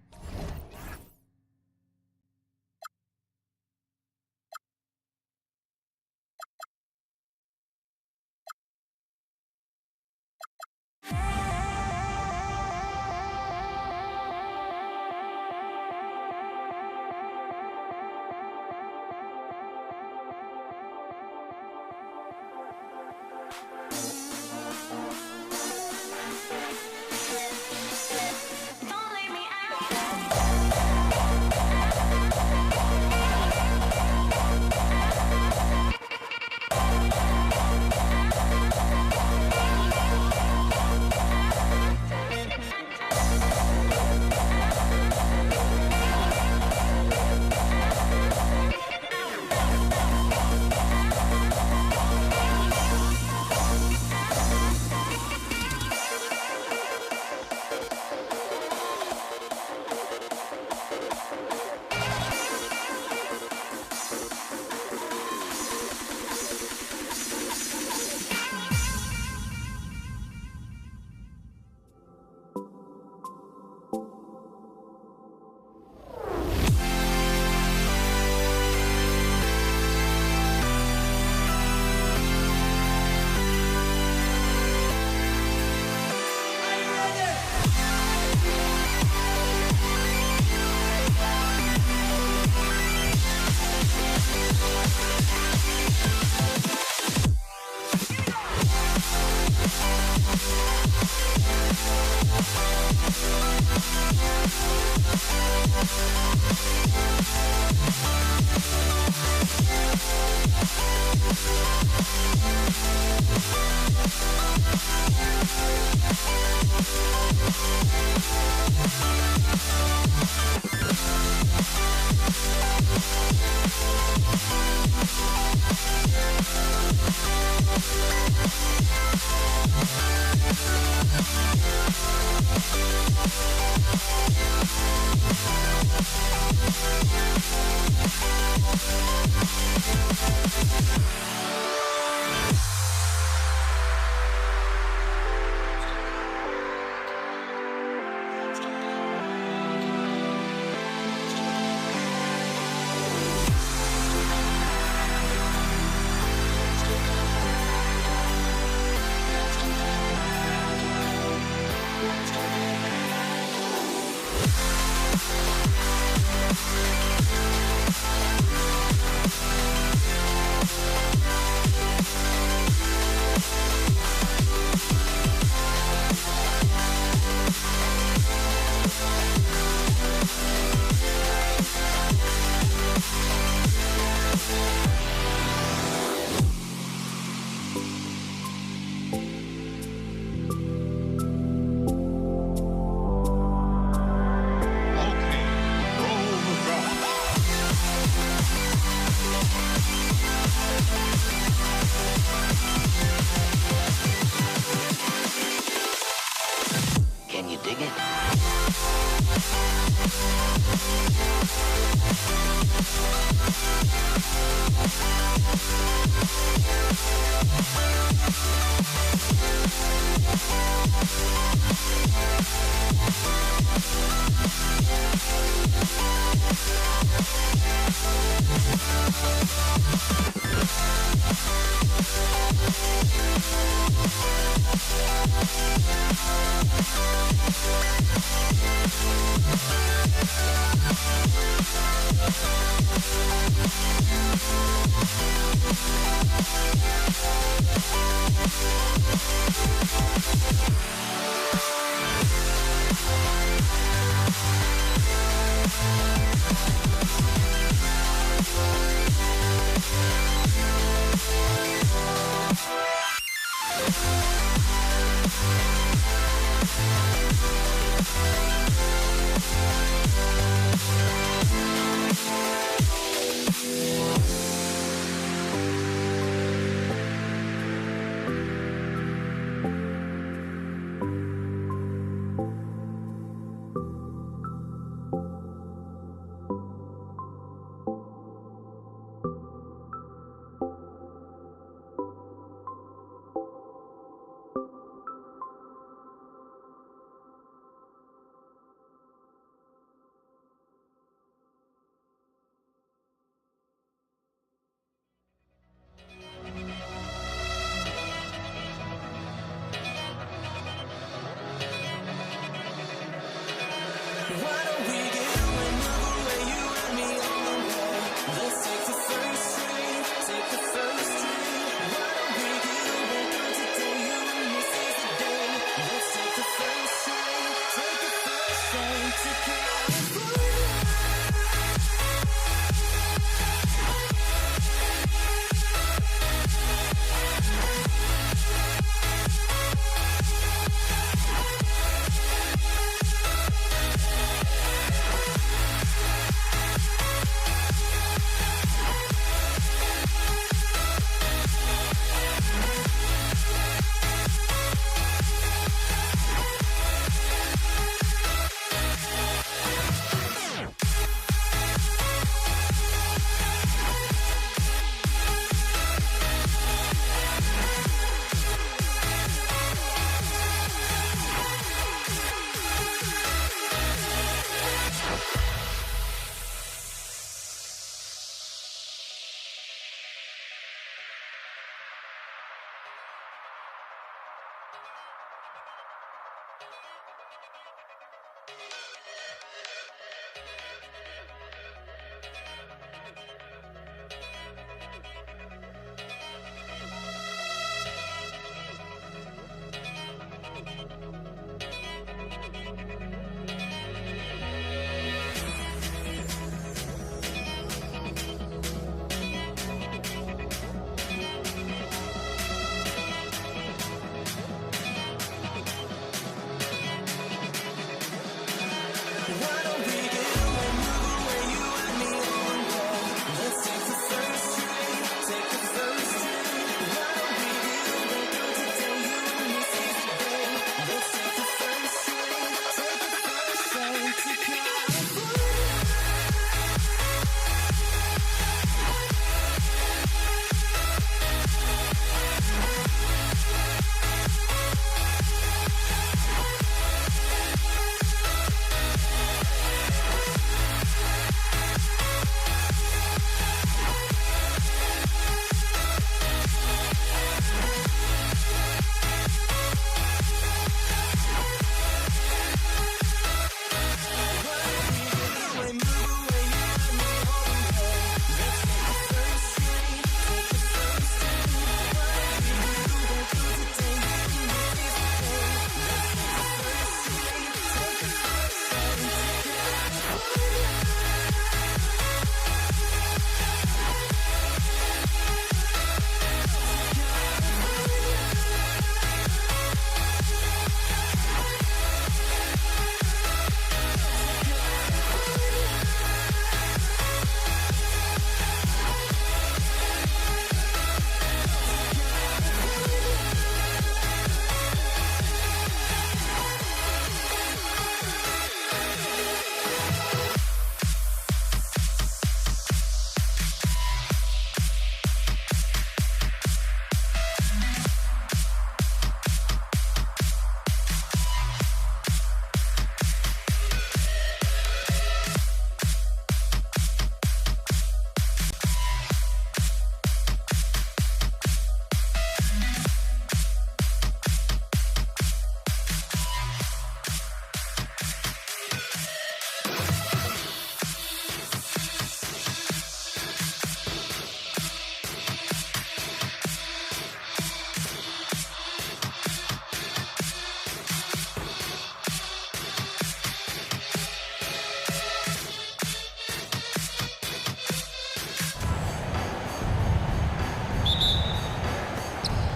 Can you dig it?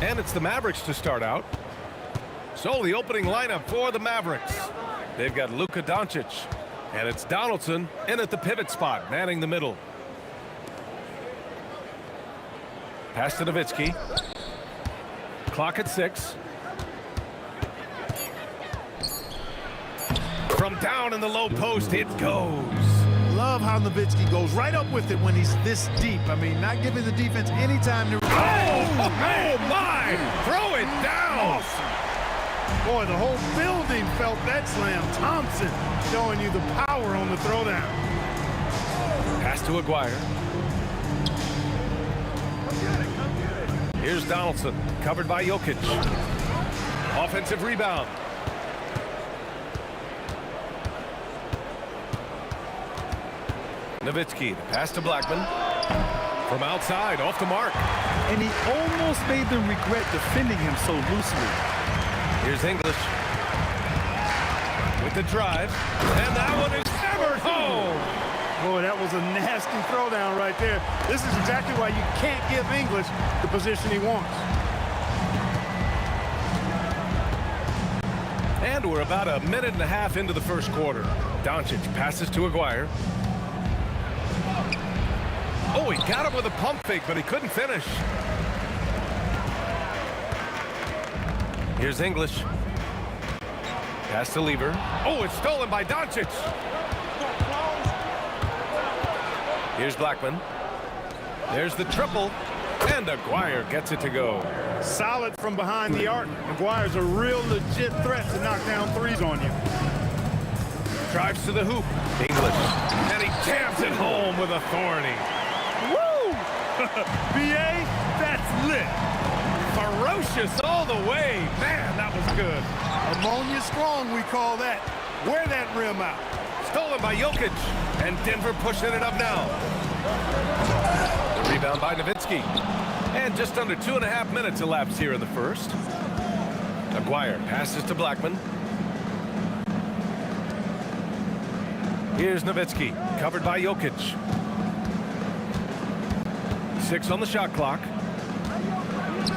And it's the Mavericks to start out. So the opening lineup for the Mavericks. They've got Luka Doncic. And it's Donaldson in at the pivot spot, manning the middle. Pass to Nowitzki. Clock at 6. From down in the low post, it goes. Love how Nowitzki goes right up with it when he's this deep. I mean, not giving the defense any time to... Oh my! Throw it down! Awesome. Boy, the whole building felt that slam. Thompson showing you the power on the throwdown. Pass to Aguirre. Here's Donaldson, covered by Jokic. Offensive rebound. Nowitzki, the pass to Blackman. From outside, off the mark. And he almost made them regret defending him so loosely. Here's English. With the drive. And that one is hammered home. Boy, that was a nasty throwdown right there. This is exactly why you can't give English the position he wants. And we're about a minute and a half into the first quarter. Doncic passes to Aguirre. Oh, he got him with a pump fake, but he couldn't finish. Here's English. Pass to Lever. Oh, it's stolen by Doncic. Here's Blackman. There's the triple. And Aguirre gets it to go. Solid from behind the arc. Aguirre's a real legit threat to knock down threes on you. Drives to the hoop. English. And he jams it home with authority. Woo! B.A., that's lit. Ferocious all the way. Man, that was good. Ammonia strong, we call that. Wear that rim out. Stolen by Jokic. And Denver pushing it up now. The rebound by Nowitzki. And just under 2.5 minutes elapsed here in the first. Aguirre passes to Blackman. Here's Nowitzki, covered by Jokic. 6 on the shot clock.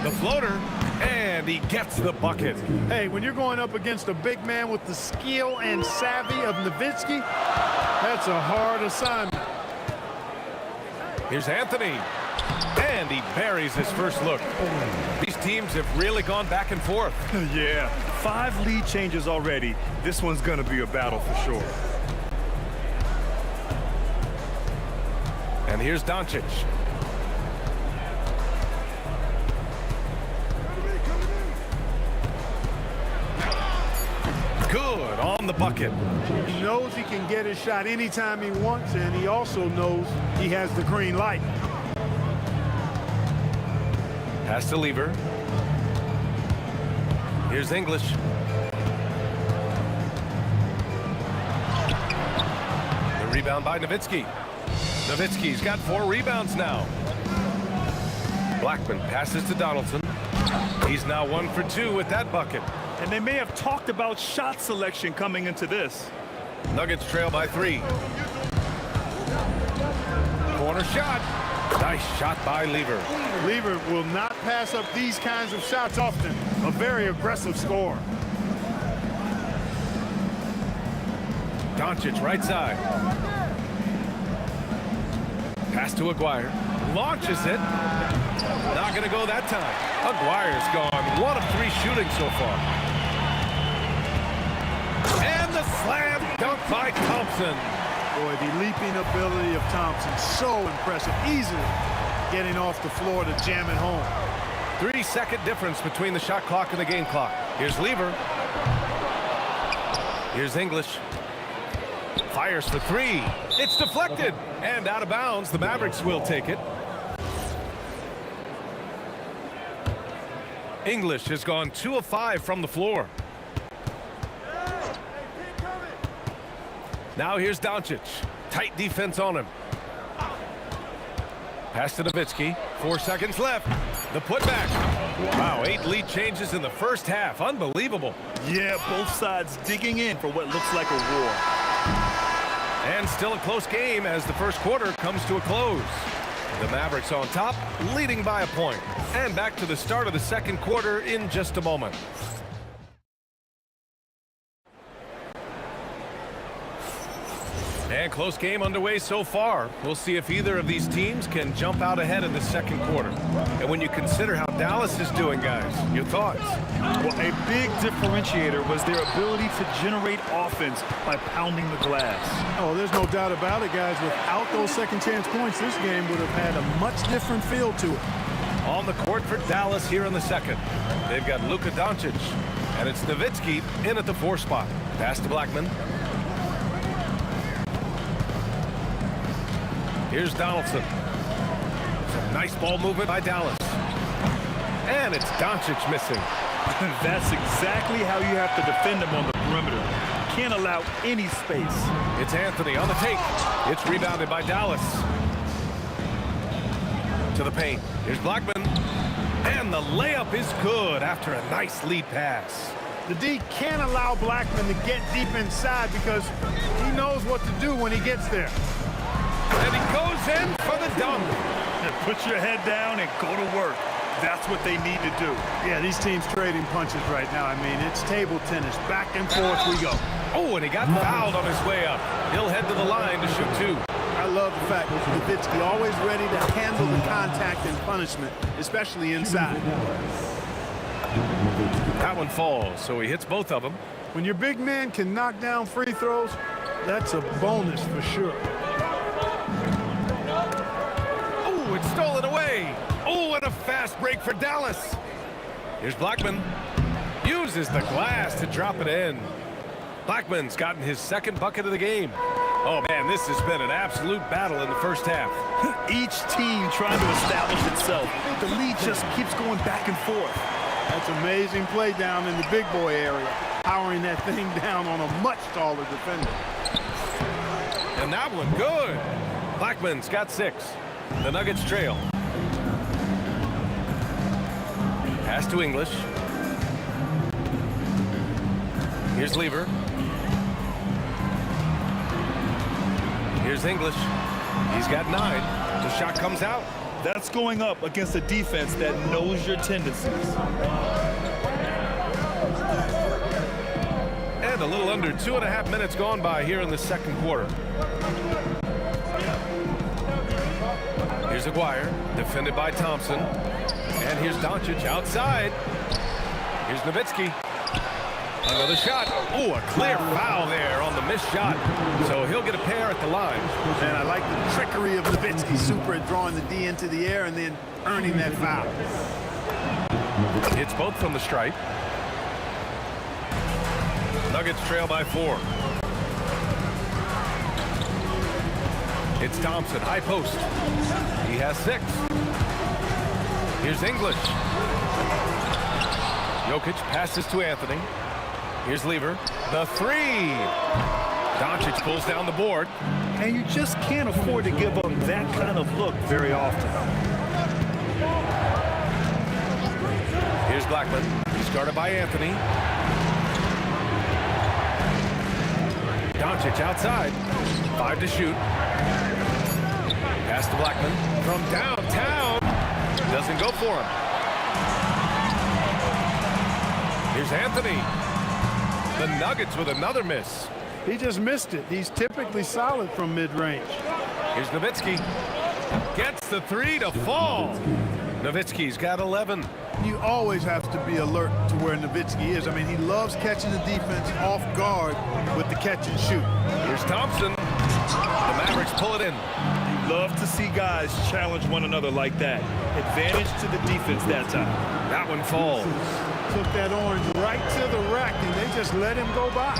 The floater, and he gets the bucket. Hey, when you're going up against a big man with the skill and savvy of Nowitzki, that's a hard assignment. Here's Anthony, and he buries his first look. These teams have really gone back and forth. Yeah, 5 lead changes already. This one's gonna be a battle for sure. And here's Doncic. Good on the bucket. He knows he can get his shot anytime he wants, and he also knows he has the green light. Pass to Lever. Here's English. The rebound by Nowitzki. Nowitzki's got 4 rebounds now. Blackman passes to Donaldson. He's now 1 for 2 with that bucket. And they may have talked about shot selection coming into this. Nuggets trail by 3. Corner shot. Nice shot by Lever. Lever will not pass up these kinds of shots often. A very aggressive scorer. Doncic right side. Pass to Aguirre. Launches it. Not going to go that time. Aguirre's gone 1 of 3 shooting so far. And the slam dunk by Thompson. Boy, the leaping ability of Thompson, so impressive. Easily getting off the floor to jam it home. 3-second difference between the shot clock and the game clock. Here's Lever. Here's English. Fires for 3. It's deflected and out of bounds. The Mavericks will take it. English has gone 2 of 5 from the floor. Now here's Doncic. Tight defense on him. Pass to Nowitzki. 4 seconds left. The putback. Wow, 8 lead changes in the first half. Unbelievable. Yeah, both sides digging in for what looks like a war. And still a close game as the first quarter comes to a close. The Mavericks on top, leading by a point. And back to the start of the second quarter in just a moment. And close game underway so far. We'll see if either of these teams can jump out ahead in the second quarter. And when you consider how Dallas is doing, guys, your thoughts? Well, a big differentiator was their ability to generate offense by pounding the glass. Oh, there's no doubt about it, guys. Without those second chance points, this game would have had a much different feel to it. On the court for Dallas here in the second. They've got Luka Doncic, and it's Nowitzki in at the 4 spot. Pass to Blackman. Here's Donaldson. Some nice ball movement by Dallas. And it's Doncic missing. That's exactly how you have to defend him on the perimeter. Can't allow any space. It's Anthony on the take. It's rebounded by Dallas. To the paint. Here's Blackman. And the layup is good after a nice lead pass. The D can't allow Blackman to get deep inside because he knows what to do when he gets there. And he goes in for the dunk. Put your head down and go to work. That's what they need to do. Yeah, these teams trading punches right now. I mean, it's table tennis. Back and forth we go. Oh, and he got fouled on his way up. He'll head to the line to shoot 2. I love the fact that Nowitzki always ready to handle the contact and punishment, especially inside. That one falls, so he hits both of them. When your big man can knock down free throws, that's a bonus for sure. Oh, it's stolen away. Oh, and a fast break for Dallas. Here's Blackman. Uses the glass to drop it in. Blackman's gotten his second bucket of the game. Oh, man, this has been an absolute battle in the first half. Each team trying to establish itself. The lead just keeps going back and forth. That's amazing play down in the big boy area. Powering that thing down on a much taller defender. And that one, good. Blackman's got 6. The Nuggets trail. Pass to English. Here's Lever. Here's English. He's got 9. The shot comes out. That's going up against a defense that knows your tendencies. And a little under 2.5 minutes gone by here in the second quarter. Here's Aguirre, defended by Thompson. And here's Doncic outside. Here's Nowitzki. Another shot. Oh, a clear foul there on the missed shot. So he'll get a pair at the line. And I like the trickery of Nowitzki. Super at drawing the D into the air and then earning that foul. It's both from the stripe. Nuggets trail by 4. It's Thompson, high post. He has 6. Here's English. Jokic passes to Anthony. Here's Lever. The 3. Doncic pulls down the board. And you just can't afford to give up that kind of look very often. Here's Blackman. He's guarded by Anthony. Doncic outside. 5 to shoot. Pass to Blackman from downtown. Doesn't go for him. Here's Anthony. The Nuggets with another miss. He just missed it. He's typically solid from mid-range. Here's Nowitzki. Gets the 3 to fall. Nowitzki's got 11. You always have to be alert to where Nowitzki is. I mean, he loves catching the defense off guard with the catch and shoot. Here's Thompson. The Mavericks pull it in. You love to see guys challenge one another like that. Advantage to the defense that time. That one falls. Took that orange right to the rack, and they just let him go by.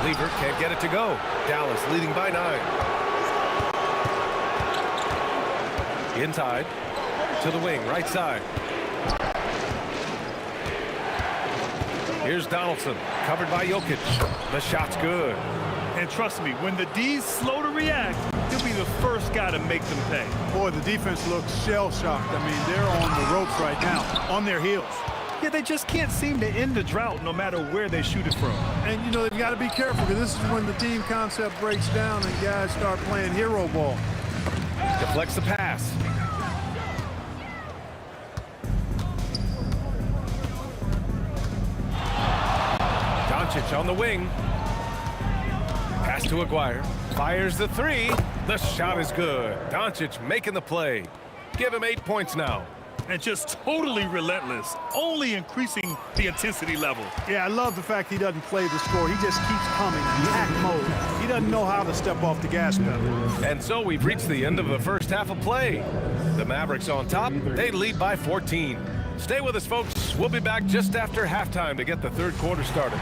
Lever can't get it to go. Dallas leading by 9. Inside to the wing, right side. Here's Donaldson, covered by Jokic. The shot's good. And trust me, when the D's slow to react, he'll be the first guy to make them pay. Boy, the defense looks shell-shocked. I mean, they're on the ropes right now, on their heels. Yeah, they just can't seem to end the drought no matter where they shoot it from. And, you know, they've got to be careful because this is when the team concept breaks down and guys start playing hero ball. Deflects the pass. on the wing. Pass to Aguirre. Fires the three. The shot is good. Doncic making the play. Give him 8 points now. And just totally relentless, only increasing the intensity level. Yeah, I love the fact he doesn't play the score. He just keeps coming in attack mode. He doesn't know how to step off the gas pedal. And so we've reached the end of the first half of play. The Mavericks on top. They lead by 14. Stay with us, folks. We'll be back just after halftime to get the third quarter started.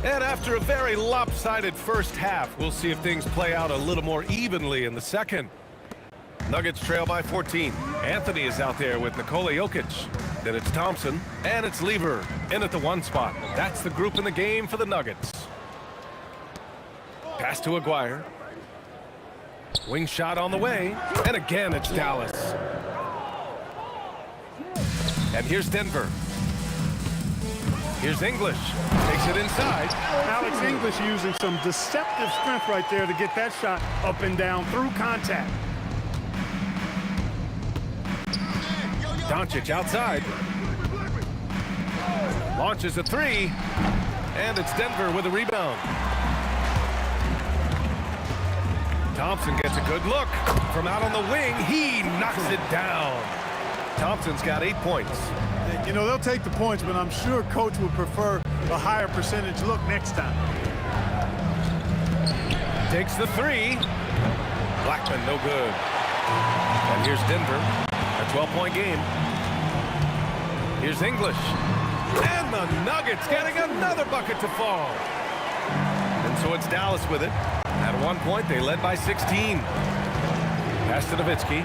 And after a very lopsided first half, we'll see if things play out a little more evenly in the second. Nuggets trail by 14. Anthony is out there with Nikola Jokic. Then it's Thompson, and it's Lever in at the 1 spot. That's the group in the game for the Nuggets. Pass to Aguirre. Wing shot on the way, and again it's Dallas. And here's Denver. Here's English. Takes it inside. Alex English using some deceptive strength right there to get that shot up and down through contact. Doncic outside. Launches a three. And it's Denver with a rebound. Thompson gets a good look. From out on the wing, he knocks it down. Thompson's got 8 points. You know, they'll take the points, but I'm sure coach would prefer a higher percentage look next time. Takes the three. Blackman, no good. And here's Denver, a 12-point game. Here's English. And the Nuggets getting another bucket to fall. And so it's Dallas with it. At 1 point, they led by 16. Pass to Nowitzki.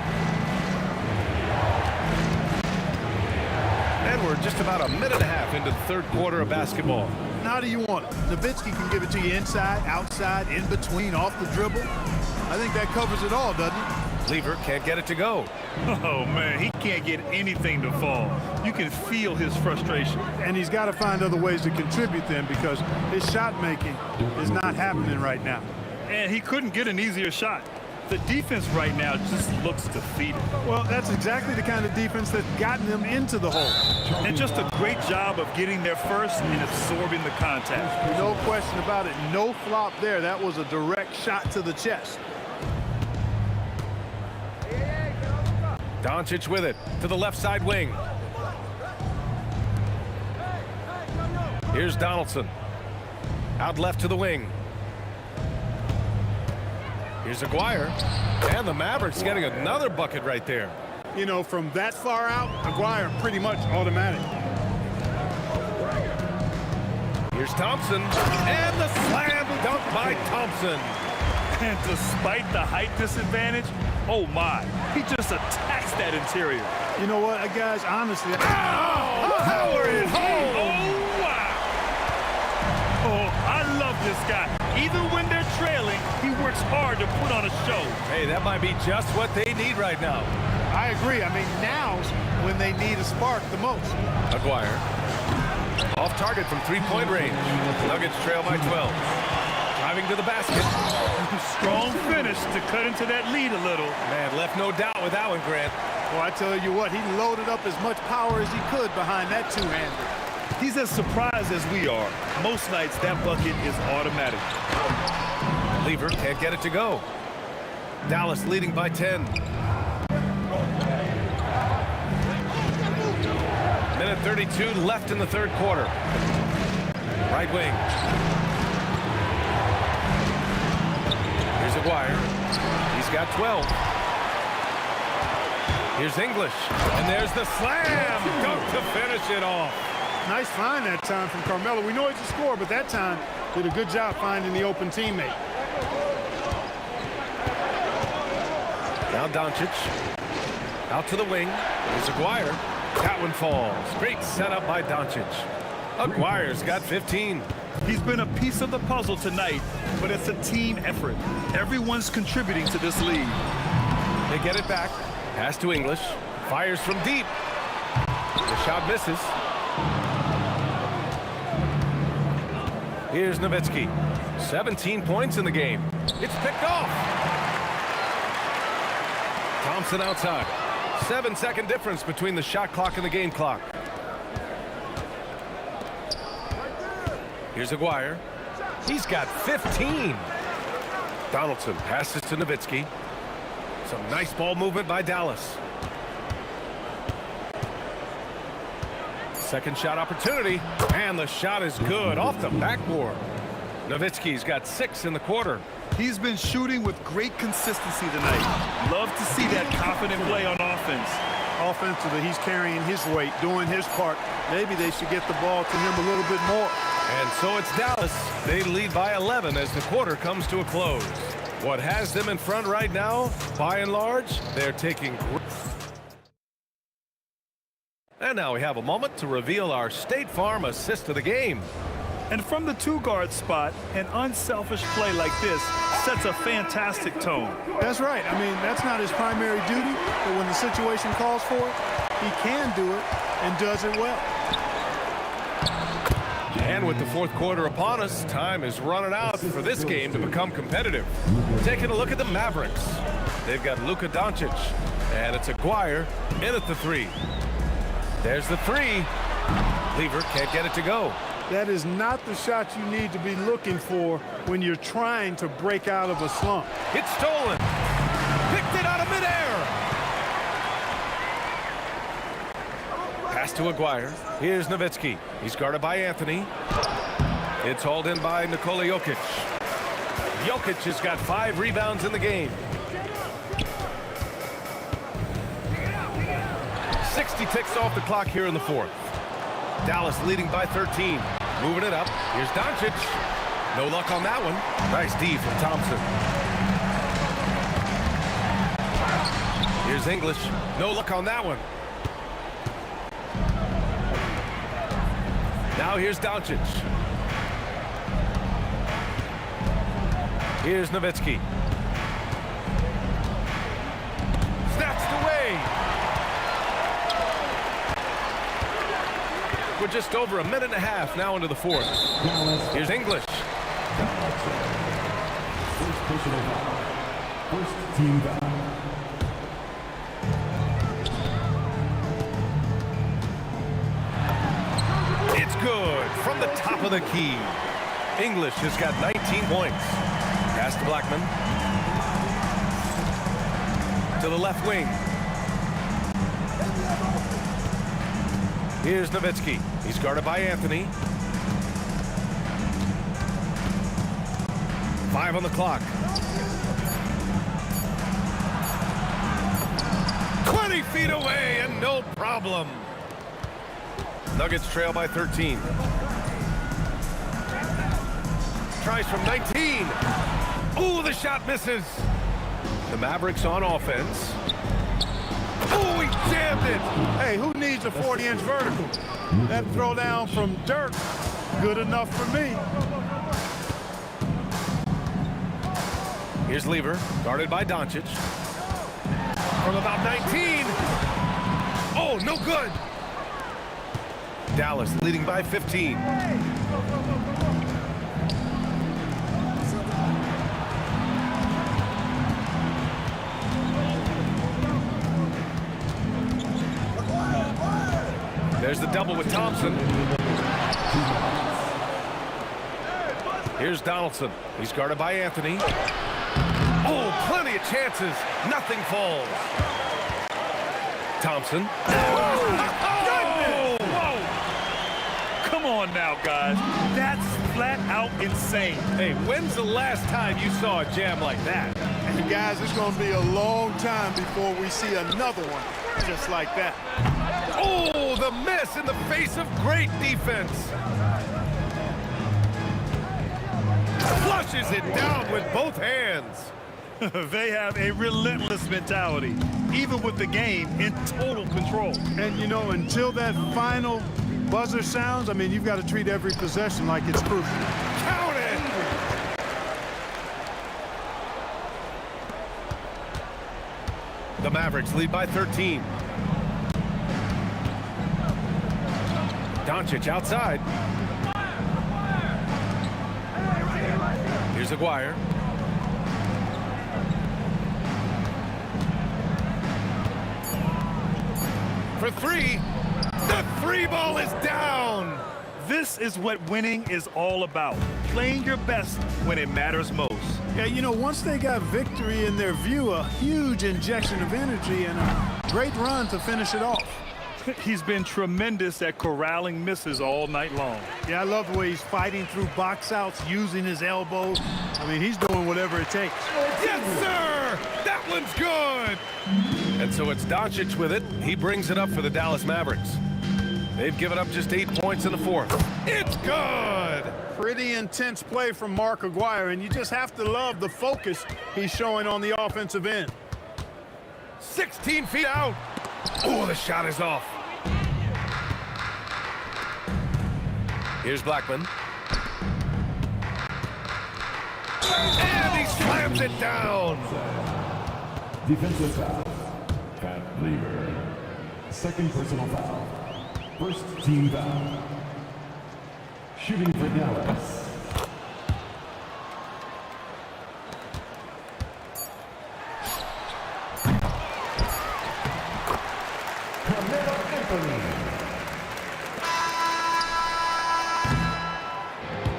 And we're just about a minute and a half into the third quarter of basketball. How do you want it? Nowitzki can give it to you inside, outside, in between, off the dribble. I think that covers it all, doesn't it? Lever can't get it to go. Oh, man, he can't get anything to fall. You can feel his frustration. And he's got to find other ways to contribute then, because his shot making is not happening right now. And he couldn't get an easier shot. The defense right now just looks defeated. Well, that's exactly the kind of defense that's gotten them into the hole. And just a great job of getting there first and absorbing the contact. No question about it. No flop there. That was a direct shot to the chest. Doncic with it to the left side wing. Here's Donaldson. Out left to the wing. Here's Aguirre. And the Mavericks getting another bucket right there. You know, from that far out, Aguirre pretty much automatic. Here's Thompson. And the slam dunk by Thompson. And despite the height disadvantage, oh my, he just attacks that interior. You know what, guys, honestly. Power is home. Oh, wow. Oh, I love this guy. Even when they're trailing, he works hard to put on a show. Hey, that might be just what they need right now. I agree. I mean, now's when they need a spark the most. Aguirre. Off target from three-point range. Nuggets trail by 12. Driving to the basket. Strong finish to cut into that lead a little. Man, left no doubt with that one, Grant. Well, I tell you what, he loaded up as much power as he could behind that two-hander. He's as surprised as we are. Most nights, that bucket is automatic. Lever can't get it to go. Dallas leading by 10. Minute 32 left in the third quarter. Right wing. Here's Aguirre. He's got 12. Here's English. And there's the slam dunk to finish it off. Nice find that time from Carmelo. We know he's a scorer, but that time did a good job finding the open teammate. Now Doncic. Out to the wing. Here's Aguirre. That one falls. Great setup by Doncic. Aguirre's got 15. He's been a piece of the puzzle tonight, but it's a team effort. Everyone's contributing to this lead. They get it back. Pass to English. Fires from deep. The shot misses. Here's Nowitzki. 17 points in the game. It's picked off. Thompson outside. 7-second difference between the shot clock and the game clock. Here's Aguirre. He's got 15. Donaldson passes to Nowitzki. Some nice ball movement by Dallas. Second shot opportunity, and the shot is good off the backboard. Nowitzki's got 6 in the quarter. He's been shooting with great consistency tonight. Love to see that confident play on offense. Offensively, he's carrying his weight, doing his part. Maybe they should get the ball to him a little bit more. And so it's Dallas. They lead by 11 as the quarter comes to a close. What has them in front right now, by and large, they're taking... And now we have a moment to reveal our State Farm assist of the game. And from the two-guard spot, an unselfish play like this sets a fantastic tone. That's right. I mean, that's not his primary duty, but when the situation calls for it, he can do it and does it well. And with the fourth quarter upon us, time is running out for this game to become competitive. Taking a look at the Mavericks. They've got Luka Doncic, and it's Aguirre in at the 3. There's the 3. Lever can't get it to go. That is not the shot you need to be looking for when you're trying to break out of a slump. It's stolen. Picked it out of midair. Pass to Aguirre. Here's Nowitzki. He's guarded by Anthony. It's hauled in by Nikola Jokic. Jokic has got 5 rebounds in the game. 60 ticks off the clock here in the fourth. Dallas leading by 13. Moving it up. Here's Doncic. No luck on that one. Nice D from Thompson. Here's English. No luck on that one. Now here's Doncic. Here's Nowitzki. Snatched away. We're just over a minute and a half now into the fourth. Here's English. First team foul. It's good from the top of the key. English has got 19 points. Pass to Blackman. To the left wing. Here's Nowitzki. He's guarded by Anthony. 5 on the clock. 20 feet away and no problem. Nuggets trail by 13. Tries from 19. Ooh, the shot misses. The Mavericks on offense. Oh, he jammed it. Hey, who needs a 40-inch vertical? That throwdown from Dirk, good enough for me. Here's Lever, guarded by Doncic. From about 19. Oh, no good. Dallas leading by 15. There's the double with Thompson. Here's Donaldson. He's guarded by Anthony. Oh, plenty of chances. Nothing falls. Thompson. Oh! Whoa! Come on now, guys. That's flat out insane. Hey, when's the last time you saw a jam like that? Hey, guys, it's going to be a long time before we see another one just like that. Oh, the miss in the face of great defense. Flushes it down with both hands. They have a relentless mentality, even with the game in total control. And, you know, until that final buzzer sounds, I mean, you've got to treat every possession like it's crucial. Count it! The Mavericks lead by 13. Doncic outside. Here's Aguirre. For three. The three ball is down. This is what winning is all about. Playing your best when it matters most. Yeah, you know, once they got victory in their view, a huge injection of energy and a great run to finish it off. He's been tremendous at corralling misses all night long. Yeah, I love the way he's fighting through box outs, using his elbows. I mean, he's doing whatever it takes. Yes, sir! That one's good! And so it's Doncic with it. He brings it up for the Dallas Mavericks. They've given up just 8 points in the fourth. It's good! Pretty intense play from Mark Aguirre, and you just have to love the focus he's showing on the offensive end. 16 feet out. Oh, the shot is off. Here's Blackman. And he slams it down. Defensive foul. Pat Lever. Second personal foul. First team foul. Shooting for Dallas.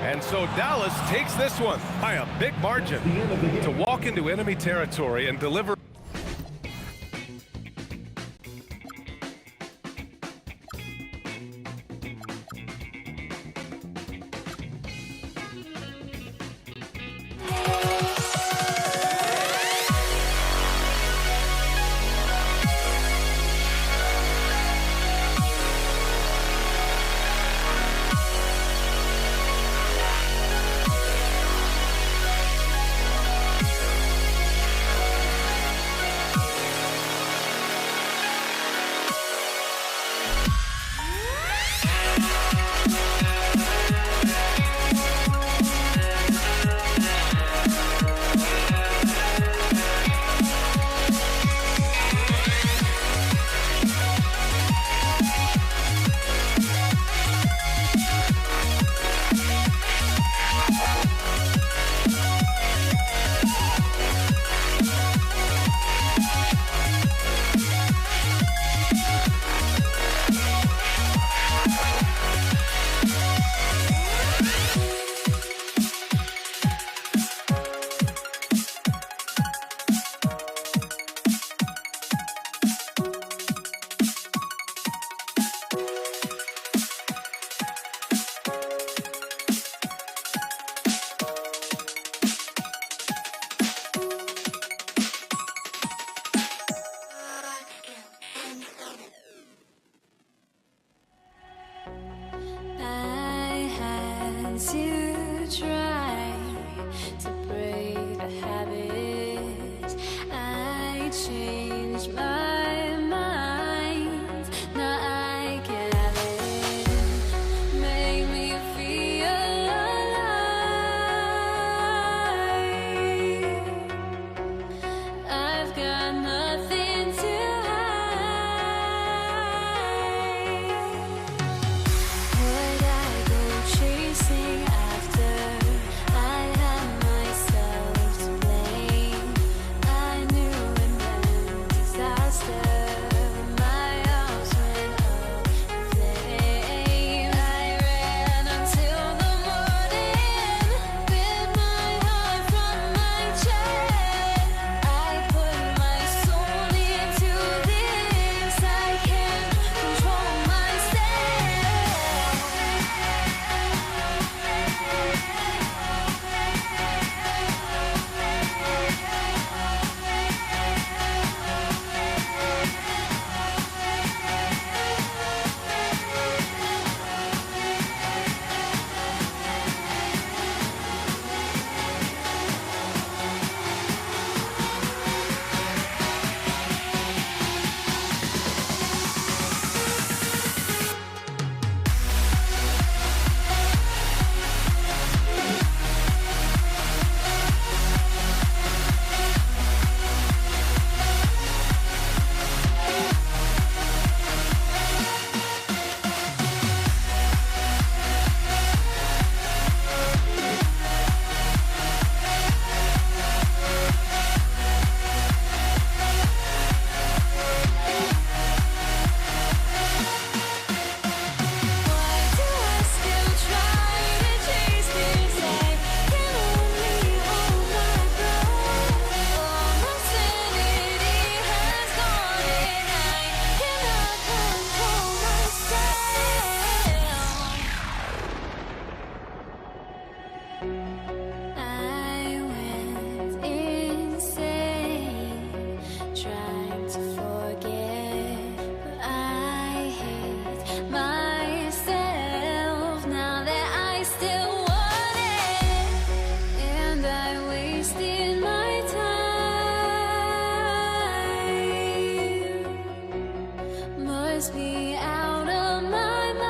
And so Dallas takes this one by a big margin to walk into enemy territory and deliver. I went insane trying to forget, but I hate myself now that I still want it, and I wasted my time. Must be out of my mind.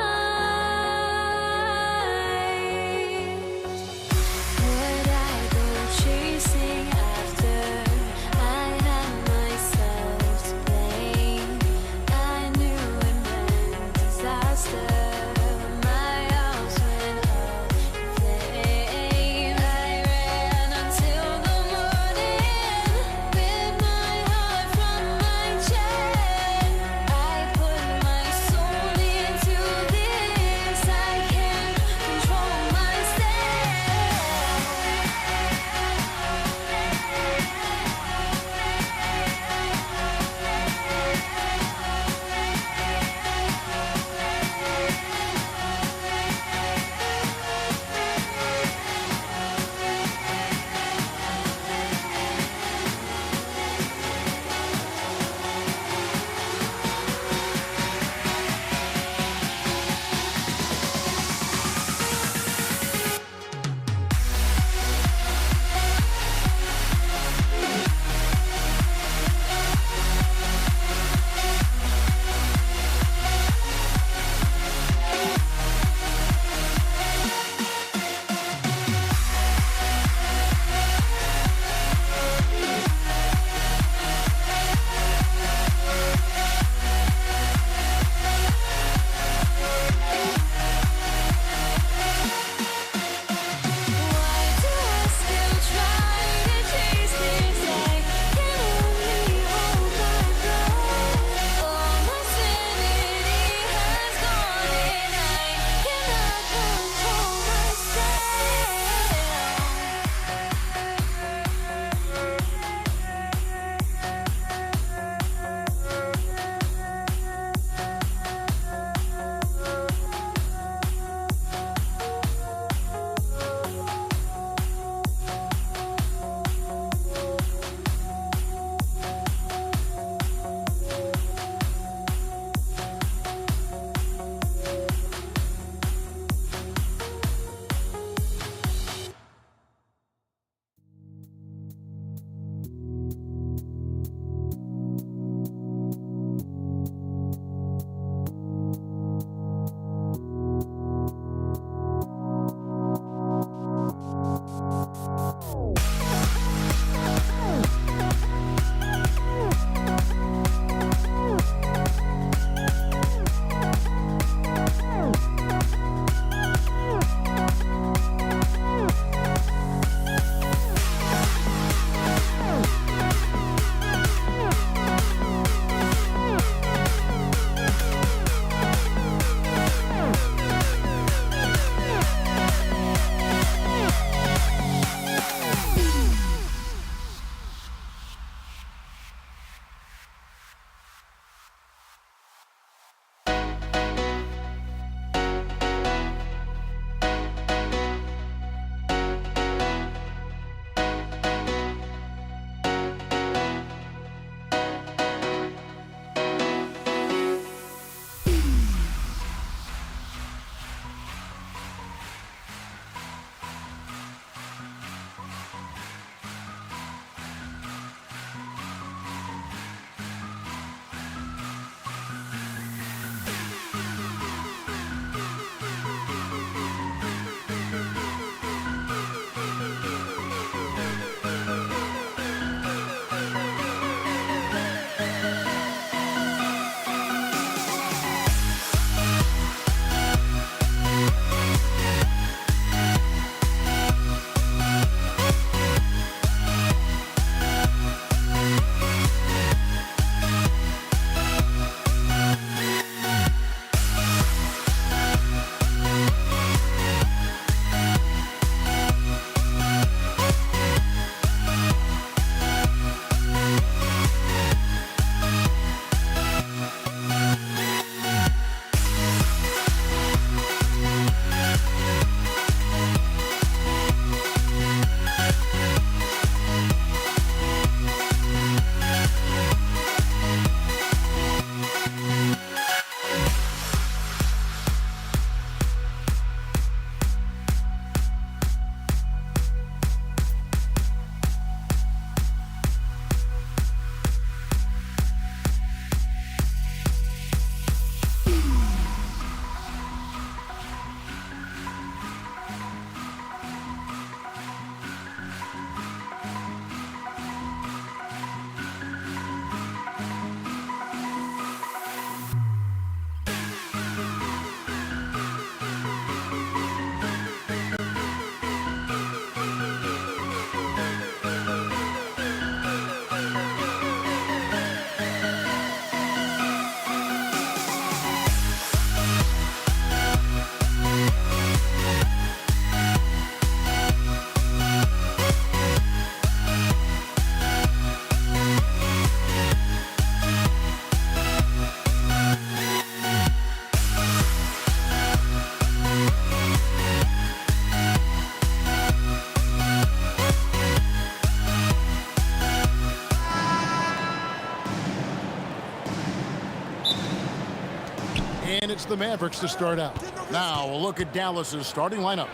it's the Mavericks to start out. Now a look at Dallas's starting lineup.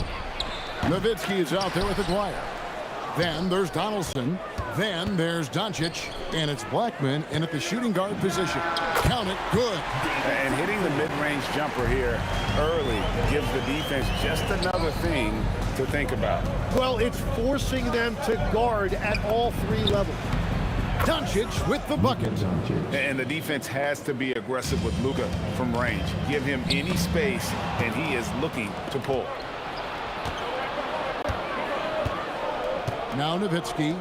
Nowitzki is out there with Aguirre. Then there's Donaldson. Then there's Doncic. And it's Blackman in at the shooting guard position. Count it, good. And hitting the mid-range jumper here early gives the defense just another thing to think about. Well, it's forcing them to guard at all three levels. Doncic with the bucket. And the defense has to be aggressive with Luka from range. Give him any space, and he is looking to pull. Now Nowitzki.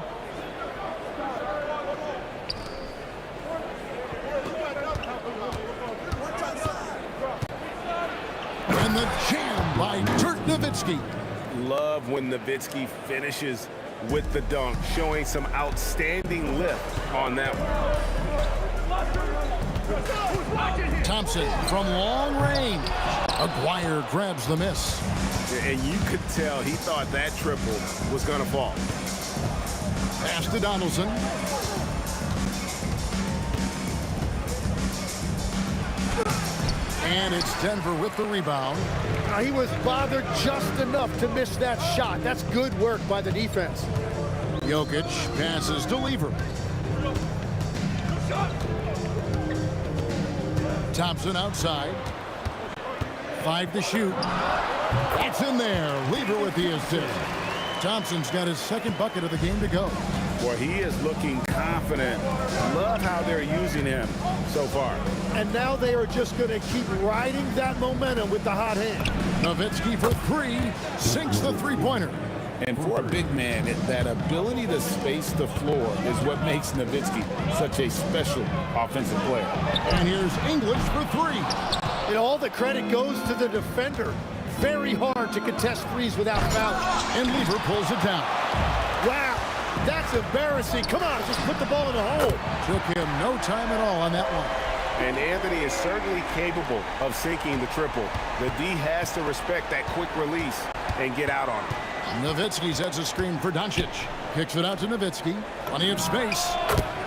And the jam by Dirk Nowitzki. Love when Nowitzki finishes with the dunk, showing some outstanding lift on that one. Thompson from long range. Aguirre grabs the miss. And you could tell he thought that triple was going to fall. Pass to Donaldson. And it's Denver with the rebound. He was bothered just enough to miss that shot. That's good work by the defense. Jokic passes to Lever. Thompson outside. 5 to shoot. It's in there. Lever with the assist. Thompson's got his second bucket of the game to go. Well, he is looking confident. Love how they're using him so far. And now they are just going to keep riding that momentum with the hot hand. Nowitzki for 3. Sinks the three-pointer. And for a big man, that ability to space the floor is what makes Nowitzki such a special offensive player. And here's English for 3. And all the credit goes to the defender. Very hard to contest threes without foul. And Lever pulls it down. Wow, that's embarrassing. Come on, just put the ball in the hole. Took him no time at all on that one. And Anthony is certainly capable of sinking the triple. The D has to respect that quick release and get out on it. Nowitzki sets a screen for Doncic. Kicks it out to Nowitzki. Plenty of space.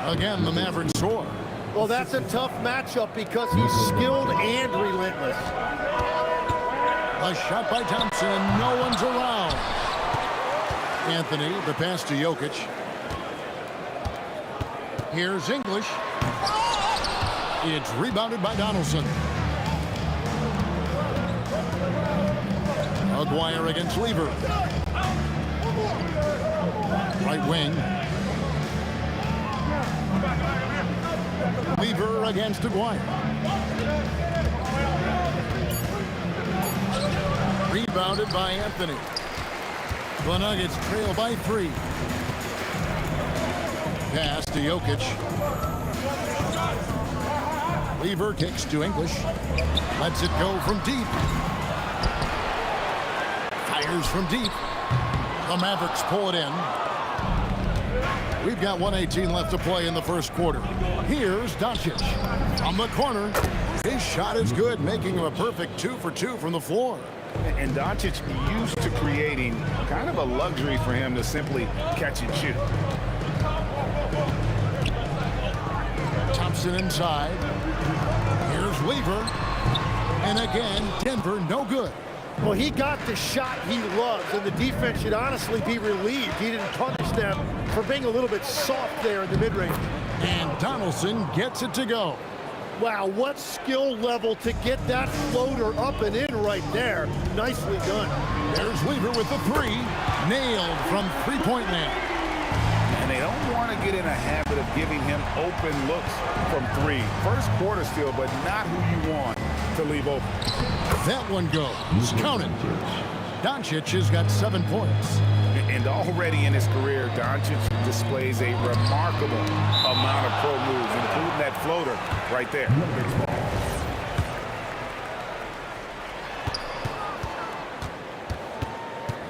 Again, the Mavericks soar. Well, that's a tough matchup because he's skilled and relentless. A shot by Thompson, and no one's around. Anthony, the pass to Jokic. Here's English. It's rebounded by Donaldson. Aguirre against Lever. Right wing. Lever against Aguirre. Rebounded by Anthony. The Nuggets trail by 3. Pass to Jokic. Lever kicks to English. Lets it go from deep. Fires from deep. The Mavericks pull it in. We've got 1:18 left to play in the first quarter. Here's Doncic. From the corner. His shot is good, making him a perfect 2 for 2 from the floor. And Doncic used to creating kind of a luxury for him to simply catch and shoot. Thompson inside. Here's Lever. And again, Denver no good. Well, he got the shot he loves, and the defense should honestly be relieved. He didn't punish them for being a little bit soft there in the mid-range. And Donaldson gets it to go. Wow, what skill level to get that floater up and in right there. Nicely done. There's Lever with the 3. Nailed from three-point land. And they don't want to get in a habit of giving him open looks from 3. First quarter still, but not who you want to leave open. That one goes. Count it. Doncic has got 7 points. And already in his career, Doncic displays a remarkable amount of pro moves, including that floater right there.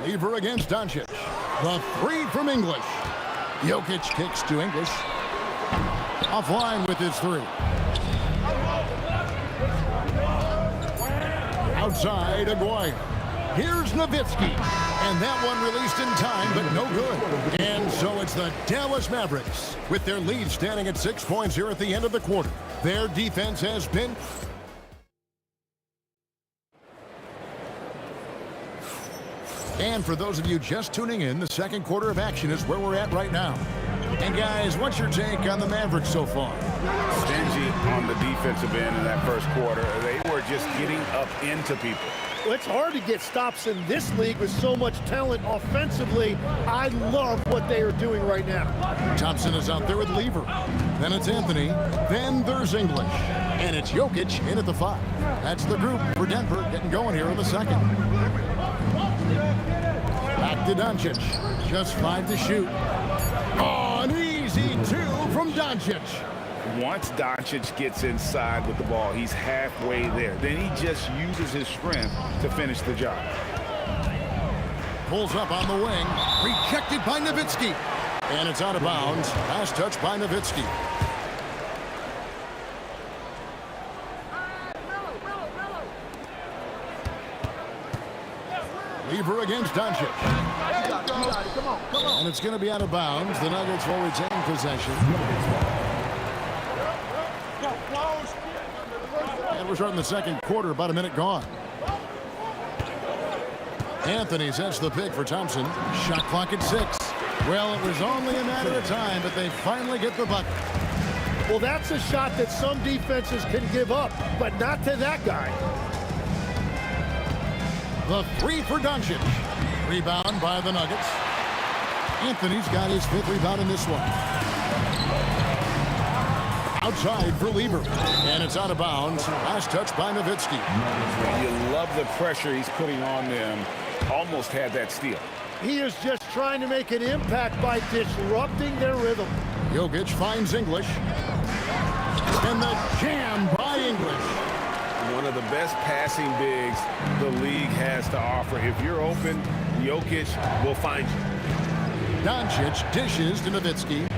Lever against Doncic. The 3 from English. Jokic kicks to English. Offline with his 3. Outside, Aguirre. Here's Nowitzki. And that one released in time, but no good. And so it's the Dallas Mavericks with their lead standing at 6 points here at the end of the quarter. Their defense has been And for those of you just tuning in, the second quarter of action is where we're at right now. And guys, what's your take on the Mavericks so far? Stingy on the defensive end in that first quarter. They were just getting up into people. Well, it's hard to get stops in this league with so much talent offensively. I love what they are doing right now. Thompson is out there with Lever. Then it's Anthony. Then there's English. And it's Jokic in at the 5. That's the group for Denver getting going here in the second. Back to Doncic. Just 5 to shoot. Oh, an easy 2 from Doncic. Once Doncic gets inside with the ball, he's halfway there. Then he just uses his strength to finish the job. Pulls up on the wing. Rejected by Nowitzki. And it's out of bounds. Last touch by Nowitzki. Lever against Doncic. And it's going to be out of bounds. The Nuggets will retain possession. And we're starting the second quarter, about a minute gone. Anthony sets the pick for Thompson. Shot clock at 6. Well, it was only a matter of time, but they finally get the bucket. Well, that's a shot that some defenses can give up, but not to that guy. The 3 for Doncic. Rebound by the Nuggets. Anthony's got his 5th rebound in this one. Outside for Lever. And it's out of bounds. Last touch by Nowitzki. You love the pressure he's putting on them. Almost had that steal. He is just trying to make an impact by disrupting their rhythm. Jokic finds English. And the jam by English. One of the best passing bigs the league has to offer. If you're open, Jokic will find you. Doncic dishes to Nowitzki.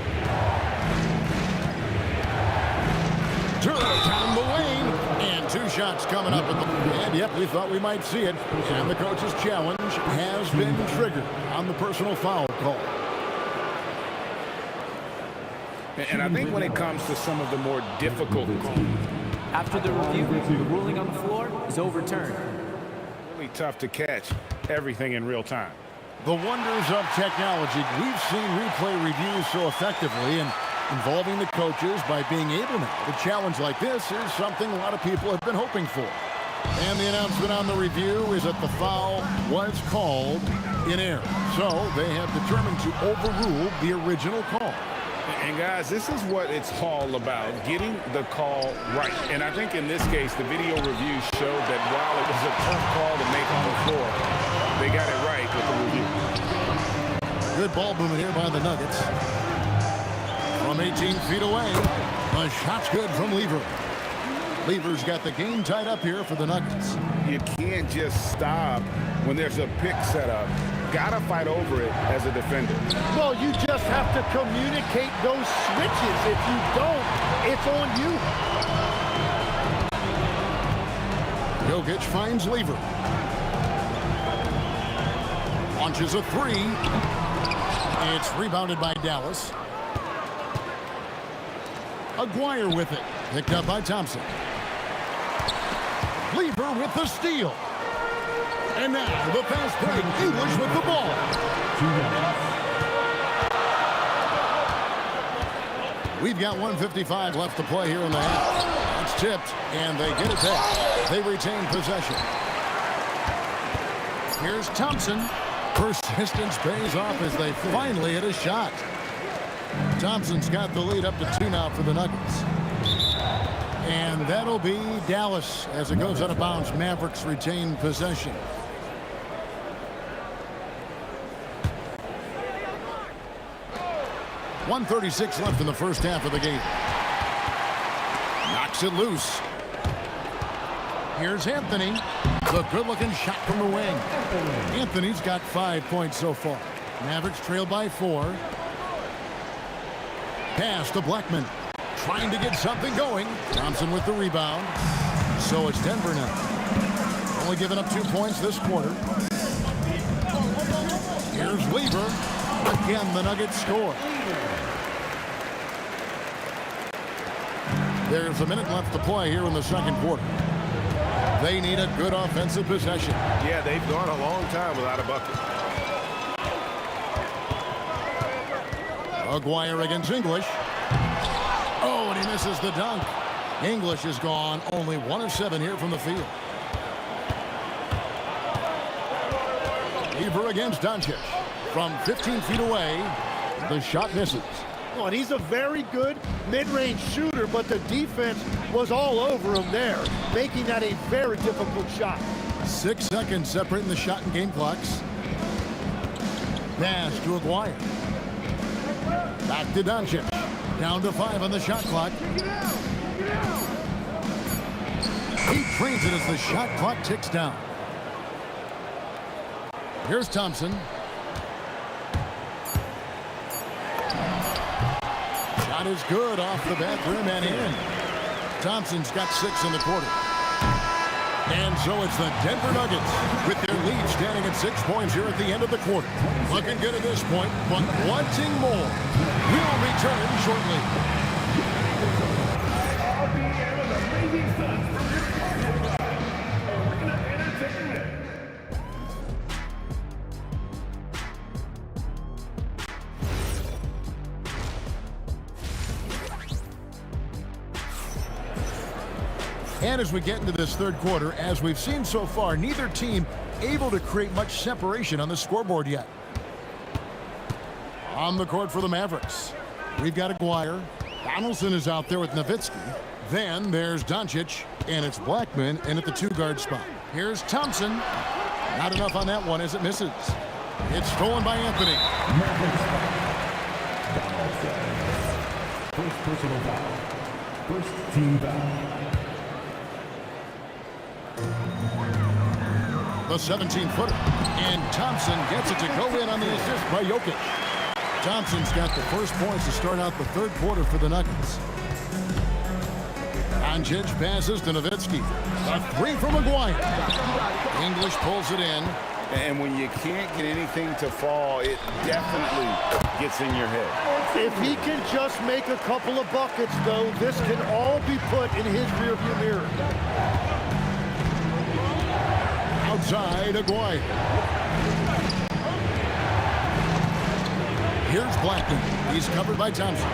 Down the lane. And 2 shots coming up. And yep, we thought we might see it. And the coach's challenge has been triggered on the personal foul call. And I think when it comes to some of the more difficult calls, after the review, the ruling on the floor is overturned. Really tough to catch everything in real time. The wonders of technology. We've seen replay reviews so effectively and involving the coaches by being able now. A challenge like this is something a lot of people have been hoping for. And the announcement on the review is that the foul was called in error. So they have determined to overrule the original call. And guys, this is what it's all about, getting the call right. And I think in this case, the video review showed that while it was a tough call to make on the floor, they got it right with the review. Good ball movement here by the Nuggets. From 18 feet away, the shot's good from Lever. Lever's got the game tied up here for the Nuggets. You can't just stop when there's a pick set up. Gotta fight over it as a defender. Well, you just have to communicate those switches. If you don't, it's on you. Jokic finds Lever. Launches a 3. It's rebounded by Dallas. Aguirre with it. Picked up by Thompson. Lever with the steal. And now the fast break. English with the ball. We've got 1:55 left to play here in the half. It's tipped, and they get it back. They retain possession. Here's Thompson. Persistence pays off as they finally hit a shot. Thompson's got the lead up to 2 now for the Nuggets. And that'll be Dallas as it goes out of bounds. Mavericks retain possession. .136 left in the first half of the game. Knocks it loose. Here's Anthony. The good-looking shot from the wing. Anthony's got 5 points so far. Mavericks trail by 4. Pass to Blackman. Trying to get something going. Thompson with the rebound. So it's Denver now. Only giving up 2 points this quarter. Here's Lever. Again, the Nuggets score. There's a minute left to play here in the second quarter. They need a good offensive possession. Yeah, they've gone a long time without a bucket. Aguirre against English. Oh, and he misses the dunk. English is gone. Only 1 of 7 here from the field. Weaver against Doncic. From 15 feet away, the shot misses. Oh, and he's a very good mid-range shooter, but the defense was all over him there, making that a very difficult shot. 6 seconds separating the shot and game clocks. Pass to Aguirre. Back to Doncic. Down to 5 on the shot clock. He trains it as the shot clock ticks down. Here's Thompson. Shot is good off the back rim and in. Thompson's got 6 in the quarter. And so it's the Denver Nuggets with their lead standing at 6 points here at the end of the quarter. Looking good at this point, but wanting more. We'll return shortly. And as we get into this third quarter, as we've seen so far, neither team able to create much separation on the scoreboard yet. On the court for the Mavericks, we've got Aguirre. Donaldson is out there with Nowitzki. Then there's Doncic, and it's Blackman in at the 2-guard spot. Here's Thompson. Not enough on that one as it misses. It's stolen by Anthony. First personal foul. First team foul. The 17-footer. And Thompson gets it to go in on the assist by Jokic. Thompson's got the first points to start out the third quarter for the Nuggets. Doncic passes to Nowitzki. A 3 from Aguirre. English pulls it in. And when you can't get anything to fall, it definitely gets in your head. If he can just make a couple of buckets, though, this can all be put in his rearview mirror. Outside, Aguirre. Here's Blackman. He's covered by Thompson.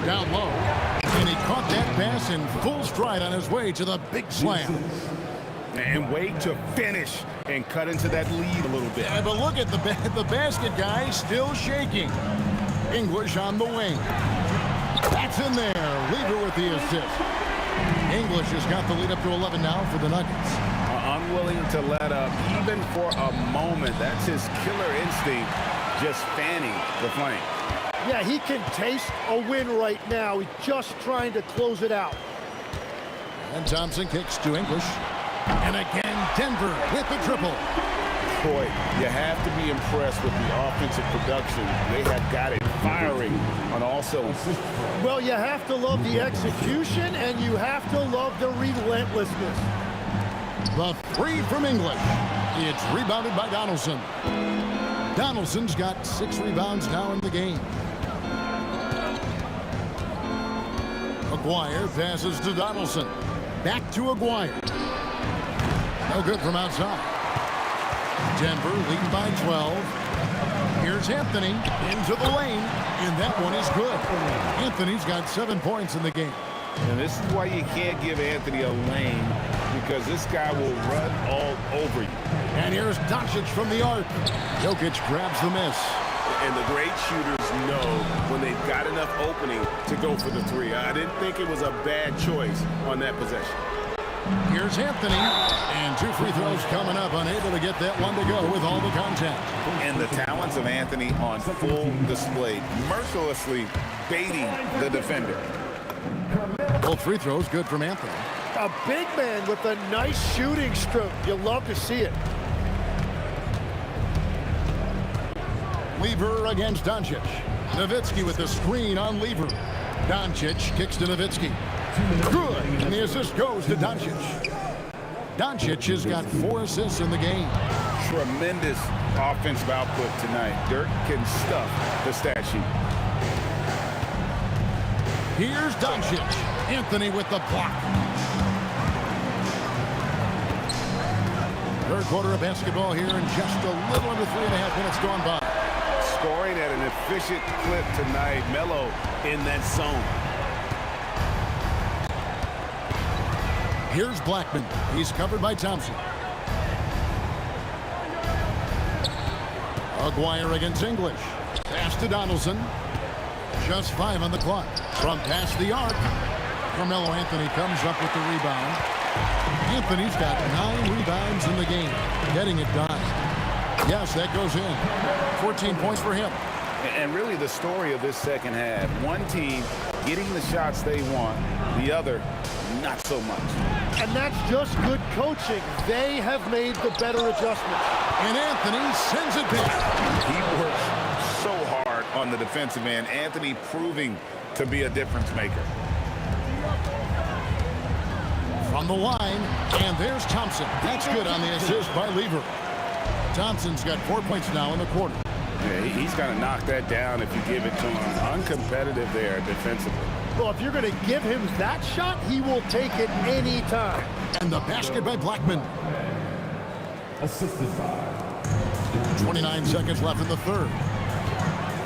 Down low. And he caught that pass in full stride on his way to the big slam. And wait to finish and cut into that lead a little bit. Yeah, but look at the basket guy still shaking. English on the wing. That's in there. Leader with the assist. English has got the lead up to 11 now for the Nuggets. Unwilling to let up even for a moment. That's his killer instinct, just fanning the flank. Yeah, he can taste a win right now. He's just trying to close it out. And Thompson kicks to English. And again, Denver with the triple. Boy, you have to be impressed with the offensive production. They have got it firing on all cylinders. Well, you have to love the execution, and you have to love the relentlessness. The 3 from English. It's rebounded by Donaldson. Donaldson's got 6 rebounds now in the game. Aguirre passes to Donaldson. Back to Aguirre. No good from outside. Denver leading by 12. Here's Anthony into the lane, and that one is good. Anthony's got 7 points in the game. And this is why you can't give Anthony a lane, because this guy will run all over you. And here's Doncic from the arc. Jokic grabs the miss. And the great shooters know when they've got enough opening to go for the 3. I didn't think it was a bad choice on that possession. Here's Anthony, and 2 free throws coming up, unable to get that one to go with all the contact. And the talents of Anthony on full display, mercilessly baiting the defender. Both free throws good from Anthony. A big man with a nice shooting stroke. You'll love to see it. Lever against Doncic. Nowitzki with the screen on Lever. Doncic kicks to Nowitzki. Good, and the assist goes to Doncic. Doncic has got 4 assists in the game. Tremendous offensive output tonight. Dirk can stuff the stat sheet. Here's Doncic. Anthony with the block. Third quarter of basketball here, and just a little under 3.5 minutes gone by. scoring at an efficient clip tonight. Melo in that zone. Here's Blackman. He's covered by Thompson. Aguirre against English. Pass to Donaldson. Just 5 on the clock. From past the arc. Carmelo Anthony comes up with the rebound. Anthony's got 9 rebounds in the game. Getting it done. Yes, that goes in. 14 points for him. And really the story of this second half. One team getting the shots they want. The other, not so much. And that's just good coaching. They have made the better adjustments. And Anthony sends it back. He works so hard on the defensive end. Anthony proving to be a difference maker. From the line, and there's Thompson. That's good on the assist by Lever. Thompson's got 4 points now in the quarter. Yeah, he's going to knock that down if you give it to him. Uncompetitive there defensively. Well, if you're going to give him that shot, he will take it any time. And the basket by Blackman. Assisted by 29 seconds left in the third.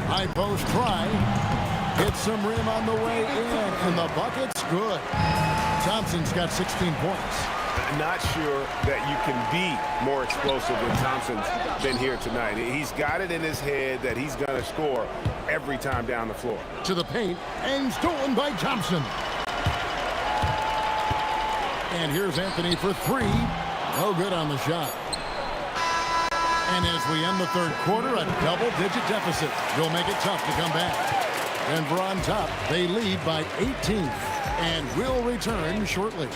High post try. Gets some rim on the way in, and the bucket's good. Thompson's got 16 points. Not sure that you can be more explosive than Thompson's been here tonight. He's got it in his head that he's going to score every time down the floor. To the paint, and stolen by Thompson. And here's Anthony for 3. No good on the shot. And as we end the third quarter, a double-digit deficit will make it tough to come back. Denver on top. They lead by 18 and will return shortly.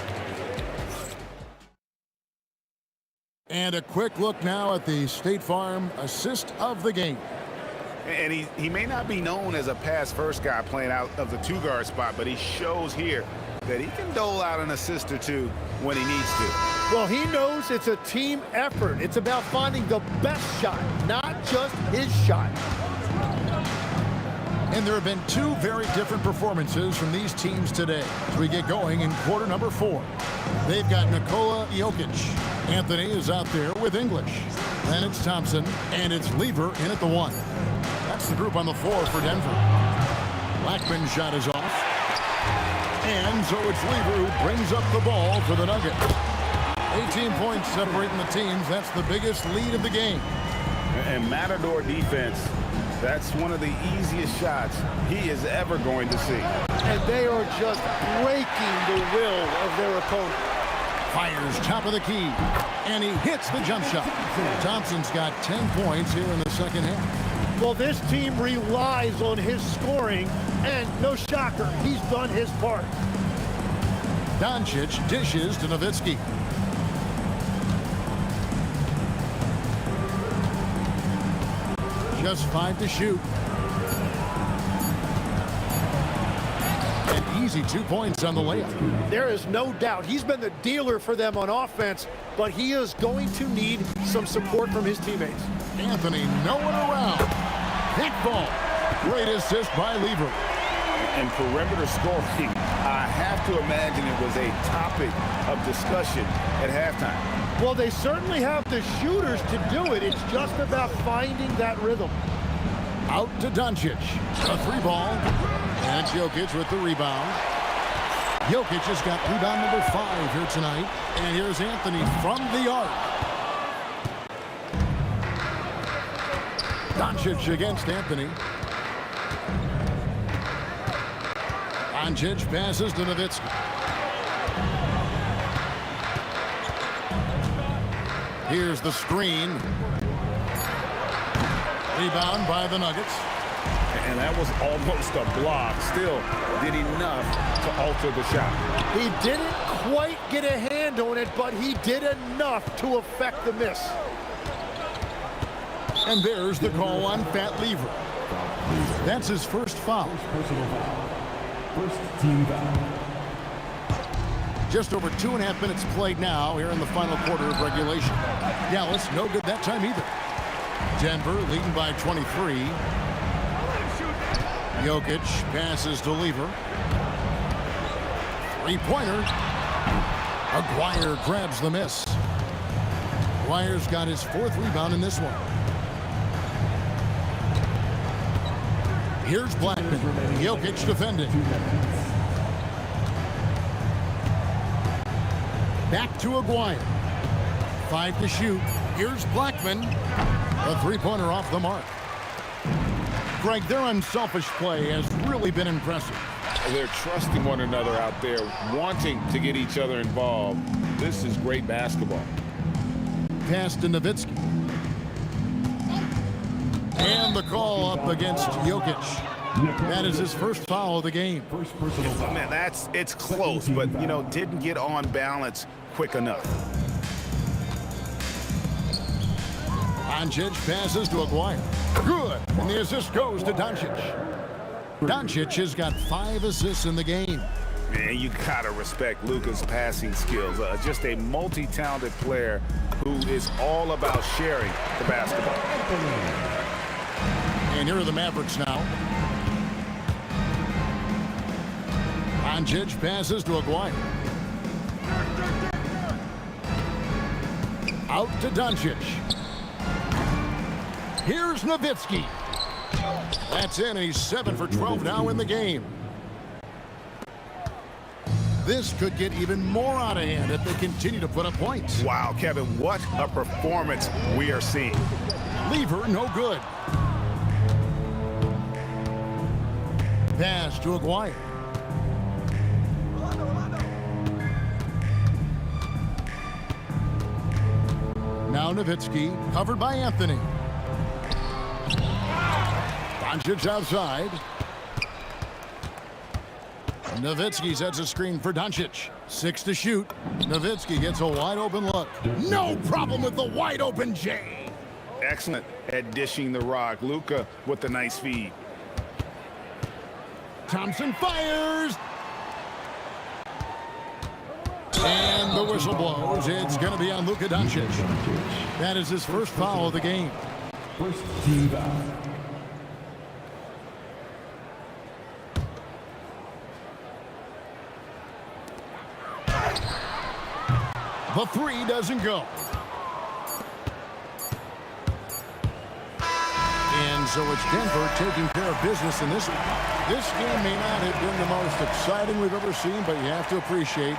And a quick look now at the State Farm assist of the game. And he may not be known as a pass-first guy playing out of the two-guard spot, but he shows here that he can dole out an assist or two when he needs to. Well, he knows it's a team effort. It's about finding the best shot, not just his shot. And there have been 2 very different performances from these teams today as we get going in quarter number 4. They've got Nikola Jokic. Anthony is out there with English. Then it's Thompson, and it's Lever in at the 1. That's the group on the floor for Denver. Blackman's shot is off. And so it's Lever who brings up the ball for the Nuggets. 18 points separating the teams. That's the biggest lead of the game. And Matador defense, that's one of the easiest shots he is ever going to see. And they are just breaking the will of their opponent. Fires top of the key, and he hits the jump shot. Thompson's got 10 points here in the second half. Well, this team relies on his scoring, and no shocker, he's done his part. Doncic dishes to Nowitzki. Just 5 to shoot. And easy 2 points on the layup. There is no doubt he's been the dealer for them on offense, but he is going to need some support from his teammates. Anthony nowhere around. Hit ball. Great assist by Lever. And perimeter scoring, I have to imagine it was a topic of discussion at halftime. Well, they certainly have the shooters to do it. It's just about finding that rhythm. Out to Doncic. A 3 ball. And Jokic with the rebound. Jokic has got rebound number 5 here tonight. And here's Anthony from the arc. Doncic against Anthony. Doncic passes to Nowitzki. Here's the screen. Rebound by the Nuggets. And that was almost a block. Still did enough to alter the shot. He didn't quite get a hand on it, but he did enough to affect the miss. And there's the call on Fat Lever. That's his first foul. First team foul. Just over 2.5 minutes played now here in the final quarter of regulation. Dallas, no good that time either. Denver leading by 23. Jokic passes to Lever. 3-pointer. Aguirre grabs the miss. Aguirre's got his 4th rebound in this one. Here's Blackman. Jokic defending. Back to Aguirre. 5 to shoot. Here's Blackman. A three-pointer off the mark. Greg, their unselfish play has really been impressive. They're trusting one another out there, wanting to get each other involved. This is great basketball. Pass to Nowitzki. And the call up against Jokic. That is his first foul of the game. Man, it's close, but, didn't get on balance quick enough. Doncic passes to Aguirre. Good. And the assist goes to Doncic. Doncic has got 5 assists in the game. Man, you gotta respect Luka's passing skills. Just a multi-talented player who is all about sharing the basketball. And here are the Mavericks now. Doncic passes to Aguirre. Out to Doncic. Here's Nowitzki. That's in, and he's 7 for 12 now in the game. This could get even more out of hand if they continue to put up points. Wow, Kevin, what a performance we are seeing. Lever, no good. Pass to Aguirre. Now Nowitzki, covered by Anthony. Doncic outside. Nowitzki sets a screen for Doncic. 6 to shoot. Nowitzki gets a wide open look. No problem with the wide open J. Excellent at dishing the rock. Luka with the nice feed. Thompson fires. And the whistle blows. It's going to be on Luka Doncic. That is his first foul of the game. First team foul. The 3 doesn't go. And so it's Denver taking care of business in this one. This game may not have been the most exciting we've ever seen, but you have to appreciate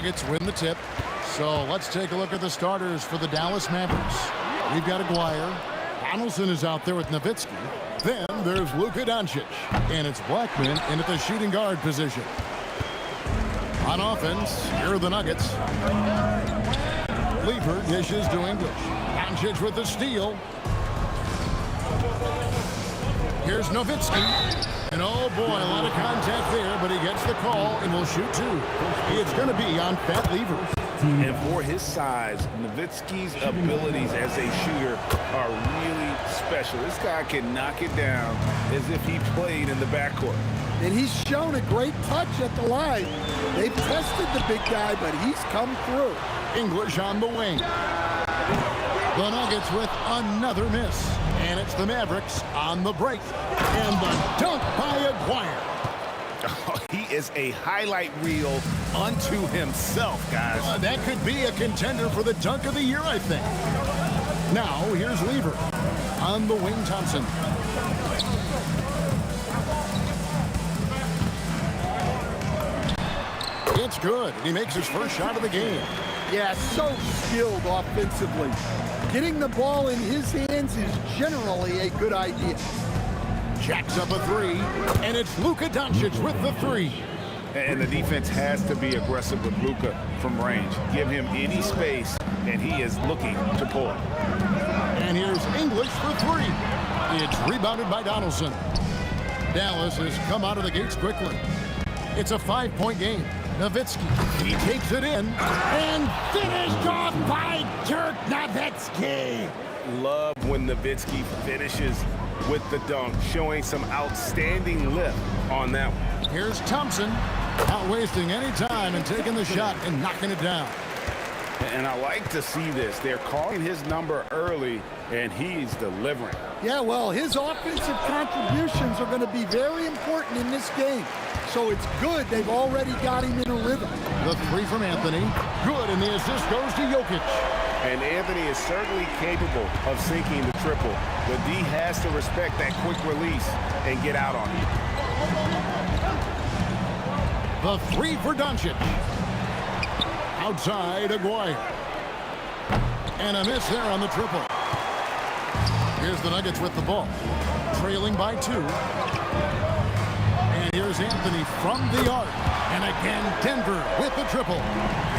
Nuggets win the tip. So let's take a look at the starters for the Dallas Mavericks. We've got Aguirre. Donaldson is out there with Nowitzki. Then there's Luka Doncic. And it's Blackman in at the shooting guard position. On offense, here are the Nuggets. Lever dishes to English. Doncic with the steal. Here's Nowitzki. And oh boy, a lot of contact there, but he gets the call and will shoot two. It's going to be on Fat Lever. And for his size, Nowitzki's abilities as a shooter are really special. This guy can knock it down as if he played in the backcourt. And he's shown a great touch at the line. They've tested the big guy, but he's come through. English on the wing. The Nuggets with another miss. And it's the Mavericks on the break. And the dunk by Aguirre. Oh, he is a highlight reel unto himself, guys. That could be a contender for the dunk of the year, I think. Now, here's Lever. On the wing, Thompson. It's good. He makes his first shot of the game. Yeah, so skilled offensively. Getting the ball in his hands is generally a good idea. Jacks up a three, and it's Luka Doncic with the three. And the defense has to be aggressive with Luka from range. Give him any space, and he is looking to pull. And here's English for three. It's rebounded by Donaldson. Dallas has come out of the gates quickly. It's a 5-point game. Nowitzki, he takes it in, and finished off by Dirk Nowitzki. Love when Nowitzki finishes with the dunk, showing some outstanding lift on that one. Here's Thompson, not wasting any time and taking the shot and knocking it down. And I like to see this. They're calling his number early, and he's delivering. Yeah, well, his offensive contributions are going to be very important in this game. So it's good they've already got him in a rhythm. The three from Anthony. Good, and the assist goes to Jokic. And Anthony is certainly capable of sinking the triple, but D has to respect that quick release and get out on it. The three for Doncic. Outside, Aguirre. And a miss there on the triple. Here's the Nuggets with the ball. Trailing by 2. And here's Anthony from the arc. And again, Denver with the triple.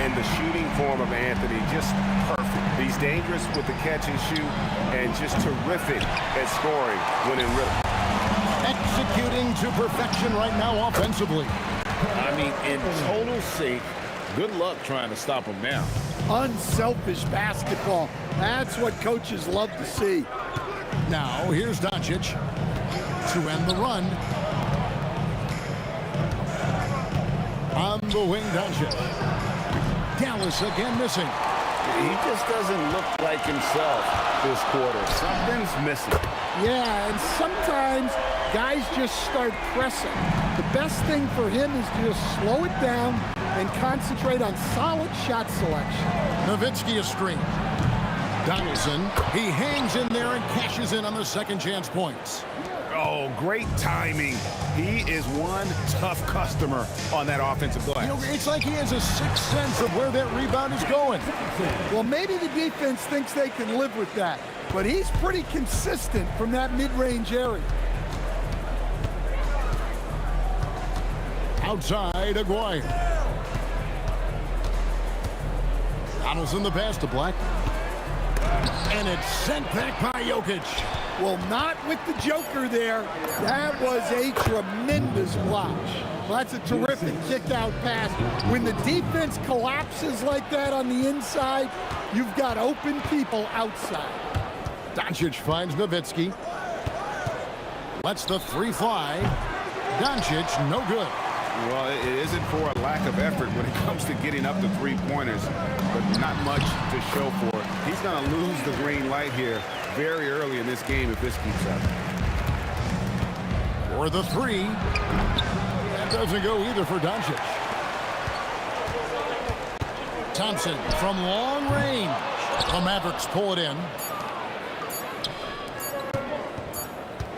And the shooting form of Anthony, just perfect. He's dangerous with the catch and shoot, and just terrific at scoring when in rhythm. Executing to perfection right now offensively. I mean, in total sync. Good luck trying to stop him now. Unselfish basketball. That's what coaches love to see. Now, here's Doncic to end the run. On the wing, Doncic. Dallas again missing. He just doesn't look like himself this quarter. Something's missing. Yeah, and sometimes guys just start pressing. The best thing for him is to just slow it down and concentrate on solid shot selection. Nowitzki a screen. Donaldson, he hangs in there and cashes in on the second chance points. Oh, great timing. He is one tough customer on that offensive glass. You know, it's like he has a sixth sense of where that rebound is going. Well, maybe the defense thinks they can live with that, but he's pretty consistent from that mid-range area. Outside, Aguirre. Donaldson the pass to Black. And it's sent back by Jokic. Well, not with the Joker there. That was a tremendous block. Well, that's a terrific kick-out pass. When the defense collapses like that on the inside, you've got open people outside. Doncic finds Nowitzki. Lets the three fly. Doncic, no good. Well, it isn't for a lack of effort when it comes to getting up to three-pointers, but not much to show for it. He's going to lose the green light here very early in this game if this keeps up. For the three. That doesn't go either for Doncic. Thompson from long range. The Mavericks pull it in.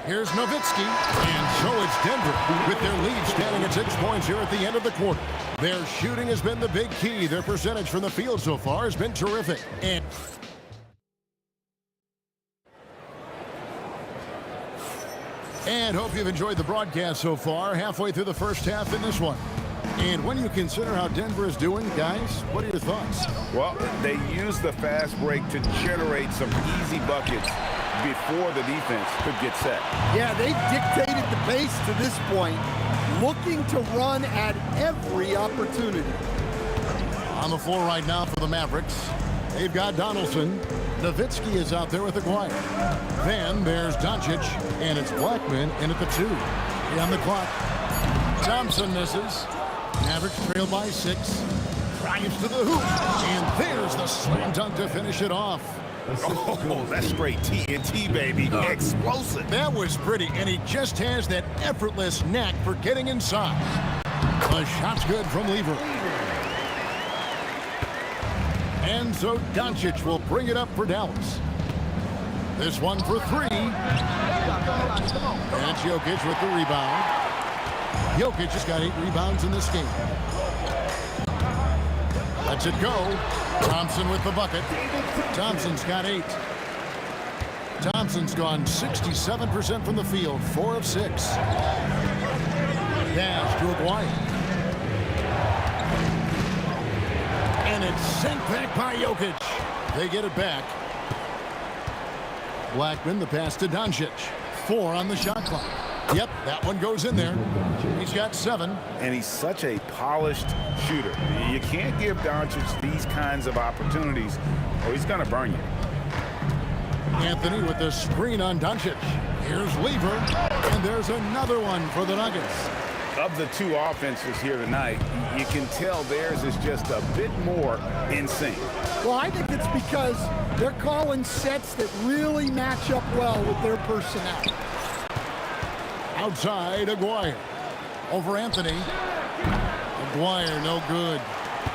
Here's Nowitzki, and so it's Denver with their lead standing at 6 points here at the end of the quarter. Their shooting has been the big key. Their percentage from the field so far has been terrific. And hope you've enjoyed the broadcast so far, halfway through the first half in this one. And when you consider how Denver is doing, guys, what are your thoughts? Well, they use the fast break to generate some easy buckets before the defense could get set. Yeah, they dictated the pace to this point, looking to run at every opportunity. On the floor right now for the Mavericks, they've got Donaldson. Nowitzki is out there with Aguirre. Then there's Doncic, and it's Blackman in at the 2. On the clock. Thompson misses. Mavericks trail by 6. Drives to the hoop, and there's the slam dunk to finish it off. Oh, that's straight TNT, baby. Explosive. That was pretty, and he just has that effortless knack for getting inside. The shot's good from Lever. And so Doncic will bring it up for Dallas. This one for 3. And Jokic with the rebound. Jokic has got 8 rebounds in this game. Lets it go. Thompson with the bucket. Thompson's got 8. Thompson's gone 67% from the field, 4 of 6. Dash to Aguirre. And it's sent back by Jokic. They get it back. Blackman, the pass to Doncic. 4 on the shot clock. Yep, that one goes in there. He's got 7. And he's such a polished shooter. You can't give Doncic these kinds of opportunities or he's going to burn you. Anthony with the screen on Doncic. Here's Lever, and there's another one for the Nuggets. Of the 2 offenses here tonight, you can tell theirs is just a bit more in sync. Well, I think it's because they're calling sets that really match up well with their personnel. Outside, Aguirre. Over Anthony. Aguirre, no good.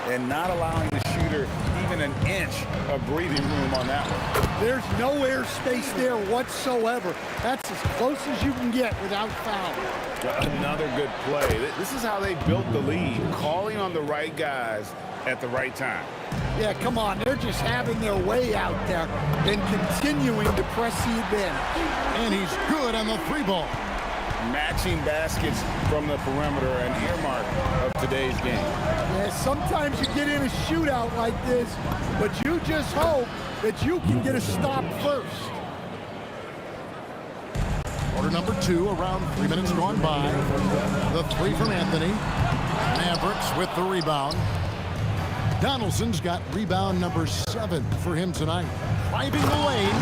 And not allowing the shooter even an inch of breathing room on that one. There's no air space there whatsoever. That's as close as you can get without foul. Another good play. This is how they built the lead, calling on the right guys at the right time. Yeah, come on. They're just having their way out there and continuing to press the advantage. And he's good on the 3-ball. Matching baskets from the perimeter, an earmark of today's game. Yeah, sometimes you get in a shootout like this, but you just hope that you can get a stop first. Quarter number 2, around 3 minutes gone by. The 3 from Anthony. Mavericks with the rebound. Donaldson's got rebound number 7 for him tonight. Driving the lane.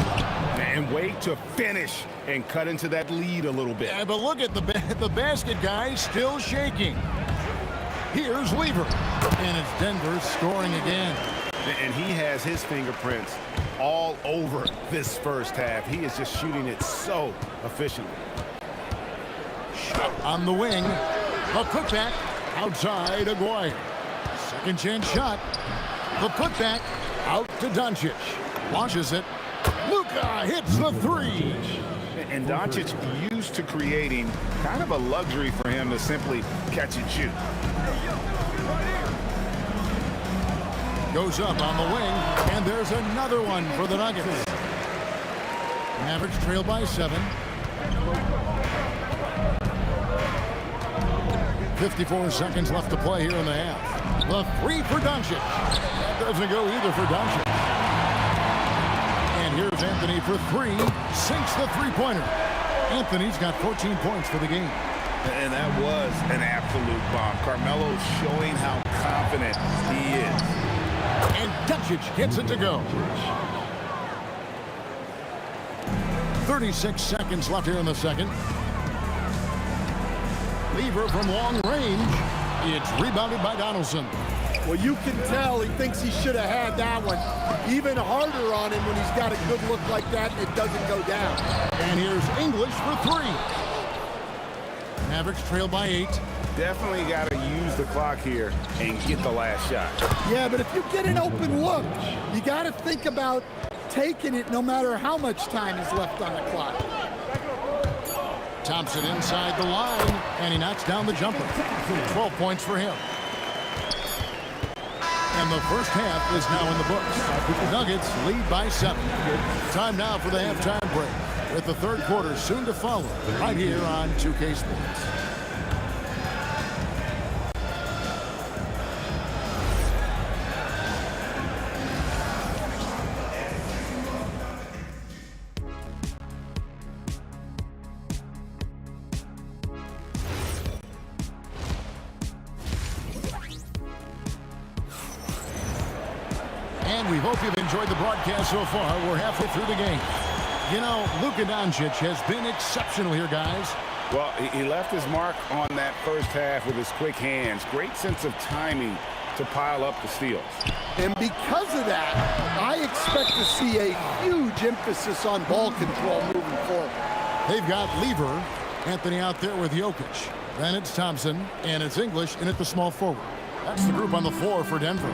And wait to finish and cut into that lead a little bit. Yeah, but look at the basket guy still shaking. Here's Lever. And it's Denver scoring again. And he has his fingerprints all over this first half. He is just shooting it so efficiently. Shot on the wing. A putback outside Aguirre. Second chance shot. The putback out to Doncic. Launches it. Luka hits the 3. And Doncic used to creating kind of a luxury for him to simply catch and shoot. Goes up on the wing, and there's another one for the Nuggets. Mavericks trail by 7. 54 seconds left to play here in the half. The 3 for Doncic. That doesn't go either for Doncic. And here's Anthony for 3. Sinks the 3-pointer. Anthony's got 14 points for the game. And that was an absolute bomb. Carmelo showing how confident he is. And Doncic gets it to go. 36 seconds left here in the second. Lever from long range. It's rebounded by Donaldson. Well, you can tell he thinks he should have had that one. Even harder on him when he's got a good look like that and it doesn't go down. And here's English for 3. Mavericks trail by 8. Definitely got to use the clock here and get the last shot. Yeah, but if you get an open look, you got to think about taking it no matter how much time is left on the clock. Thompson inside the line, and he knocks down the jumper. 12 points for him. And the first half is now in the books. Nuggets lead by 7. Time now for the halftime break, with the third quarter soon to follow, right here on 2K Sports. And we hope you've enjoyed the broadcast so far. We're halfway through the game. You know, Luka Doncic has been exceptional here, guys. Well, he left his mark on that first half with his quick hands. Great sense of timing to pile up the steals. And because of that, I expect to see a huge emphasis on ball control moving forward. They've got Lever, Anthony out there with Jokic. Then it's Thompson, and it's English in at the small forward. That's the group on the floor for Denver.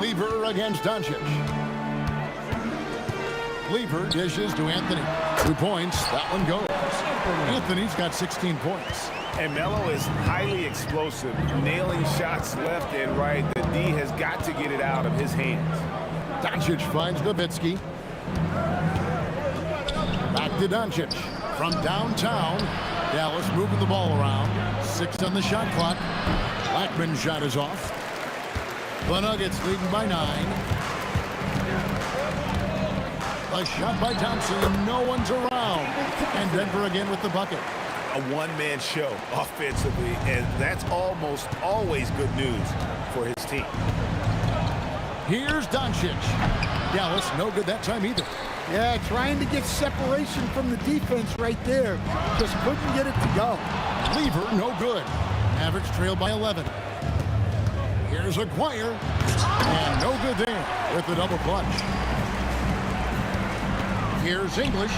Lever against Doncic. Lever dishes to Anthony. 2 points. That one goes. Anthony's got 16 points. And Melo is highly explosive, nailing shots left and right. The D has got to get it out of his hands. Doncic finds Nowitzki. Back to Doncic. From downtown, Dallas moving the ball around. 6 on the shot clock. Blackman's shot is off. The Nuggets leading by 9. A shot by Thompson. No one's around. And Denver again with the bucket. A one-man show offensively, and that's almost always good news for his team. Here's Doncic. Dallas no good that time either. Yeah, trying to get separation from the defense right there. Just couldn't get it to go. Lever no good. Mavericks trail by 11. Here's Aguirre. And no good there with the double clutch. Here's English.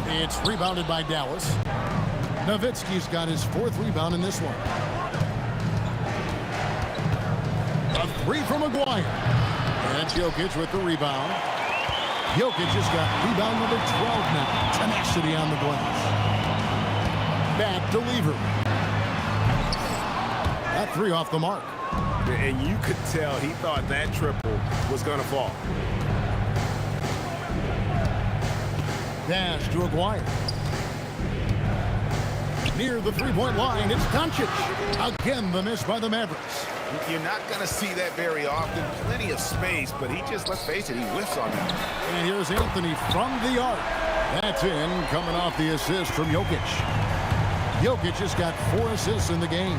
It's rebounded by Dallas. Nowitzki's got his 4th rebound in this one. A 3 from Aguirre. And it's Jokic with the rebound. Jokic has got rebound number 12 now. Tenacity on the glass. Back to Lever. That 3 off the mark. And you could tell he thought that triple was going to fall. Dash to Aguirre. Near the three-point line, it's Doncic. Again, the miss by the Mavericks. You're not going to see that very often. Plenty of space, but he just, let's face it, he whiffs on that. And here's Anthony from the arc. That's in, coming off the assist from Jokic. Jokic has got 4 assists in the game.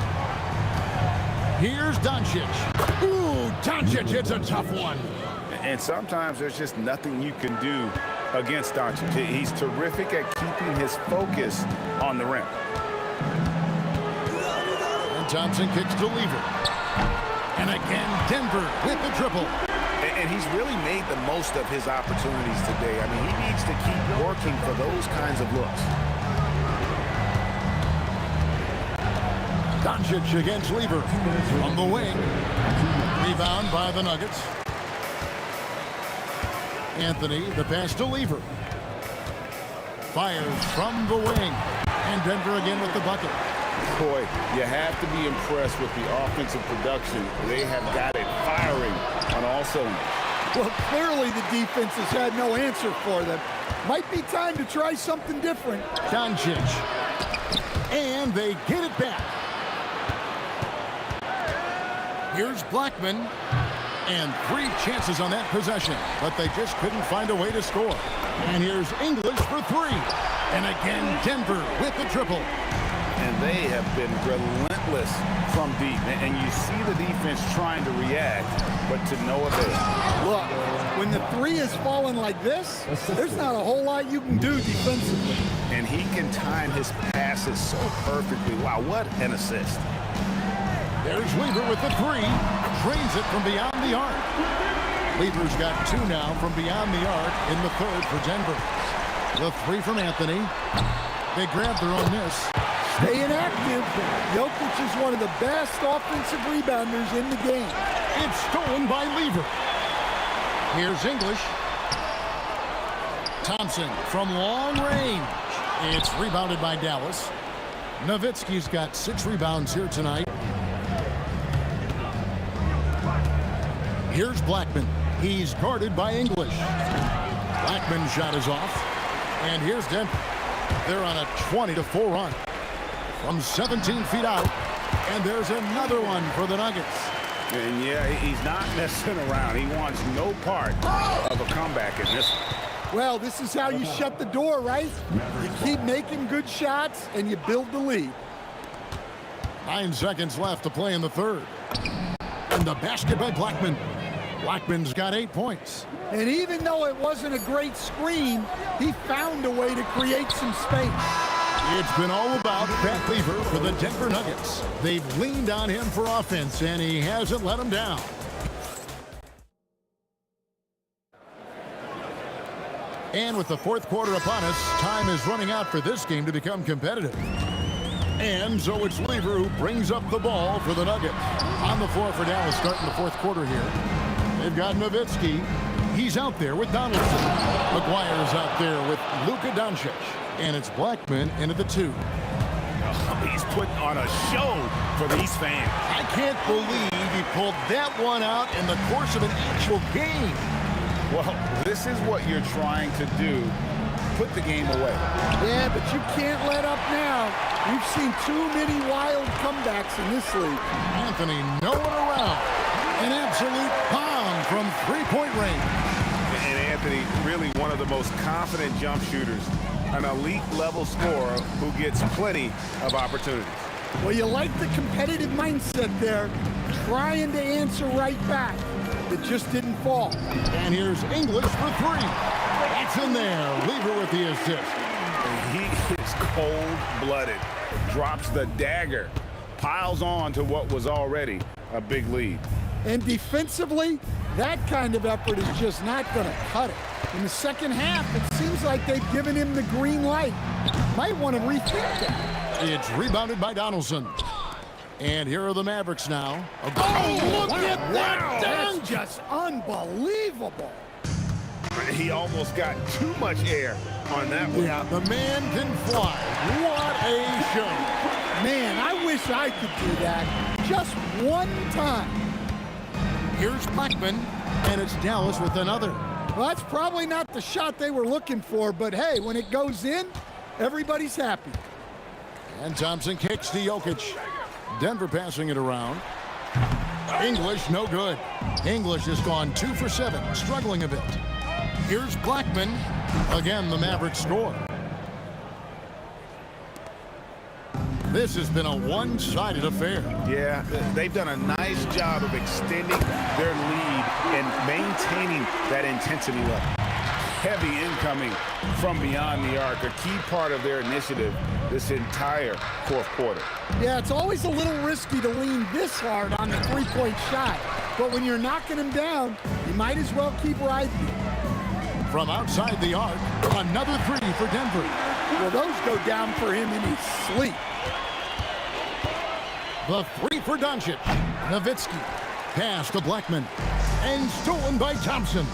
Here's Doncic. Ooh, Doncic hits a tough one. And sometimes there's just nothing you can do against Doncic. He's terrific at keeping his focus on the rim. And Thompson kicks to Lever. And again, Denver with the triple. And he's really made the most of his opportunities today. I mean, he needs to keep working for those kinds of looks. Doncic against Lever from the wing. Rebound by the Nuggets. Anthony, the pass to Lever. Fires from the wing. And Denver again with the bucket. Boy, you have to be impressed with the offensive production. They have got it firing on all cylinders. Well, clearly the defense has had no answer for them. Might be time to try something different. Doncic. And they get it back. Here's Blackman. And 3 chances on that possession, but they just couldn't find a way to score. And here's English for 3. And again, Denver with the triple. And they have been relentless from deep. And you see the defense trying to react, but to no avail. Look, when the 3 is falling like this, there's not a whole lot you can do defensively. And he can time his passes so perfectly. Wow, what an assist. There's Lever with the 3. Drains it from beyond the arc. Lever's got 2 now from beyond the arc in the 3rd for Denver. The 3 from Anthony. They grab their own miss. Staying active. Jokic is one of the best offensive rebounders in the game. It's stolen by Lever. Here's English. Thompson from long range. It's rebounded by Dallas. Nowitzki's got 6 rebounds here tonight. Here's Blackman. He's guarded by English. Blackman's shot is off. And here's Denver. They're on a 20-4 run from 17 feet out. And there's another one for the Nuggets. And yeah, he's not messing around. He wants no part of a comeback in this one. Well, this is how you shut the door, right? You keep making good shots and you build the lead. 9 seconds left to play in the third. And the basket by Blackman. Blackman's got 8 points. And even though it wasn't a great screen, he found a way to create some space. It's been all about Pat Lever for the Denver Nuggets. They've leaned on him for offense, and he hasn't let them down. And with the fourth quarter upon us, time is running out for this game to become competitive. And so it's Lever who brings up the ball for the Nuggets. On the floor for Dallas starting the fourth quarter here. They've got Nowitzki. He's out there with Donaldson. McGuire's out there with Luka Doncic. And it's Blackman into the 2. He's putting on a show for these fans. I can't believe he pulled that one out in the course of an actual game. Well, this is what you're trying to do. Put the game away. Yeah, but you can't let up now. We've seen too many wild comebacks in this league. Anthony nowhere around. An absolute bomb from three-point range. And Anthony, really one of the most confident jump shooters. An elite-level scorer who gets plenty of opportunities. Well, you like the competitive mindset there, trying to answer right back. It just didn't fall. And here's English for 3. That's in there. Lever with the assist. He is cold-blooded. Drops the dagger. Piles on to what was already a big lead. And defensively, that kind of effort is just not going to cut it. In the second half, it seems like they've given him the green light. Might want to rethink that. It's rebounded by Donaldson. And here are the Mavericks now. Oh, look at that dunk! That's just unbelievable. He almost got too much air on that one. Yeah, the man can fly. What a show. Man, I wish I could do that just one time. Here's Blackman, and it's Dallas with another. Well, that's probably not the shot they were looking for, but hey, when it goes in, everybody's happy. And Thompson kicks to Jokic. Denver passing it around. English, no good. English has gone 2 for 7, struggling a bit. Here's Blackman. Again, the Mavericks score. This has been a one-sided affair. Yeah, they've done a nice job of extending their lead and maintaining that intensity level. Heavy incoming from beyond the arc, a key part of their initiative this entire fourth quarter. Yeah, it's always a little risky to lean this hard on the three-point shot. But when you're knocking him down, you might as well keep riding. From outside the arc, another 3 for Denver. Well, those go down for him in his sleep. The 3 for Doncic. Nowitzki. Pass to Blackman. And stolen by Thompson.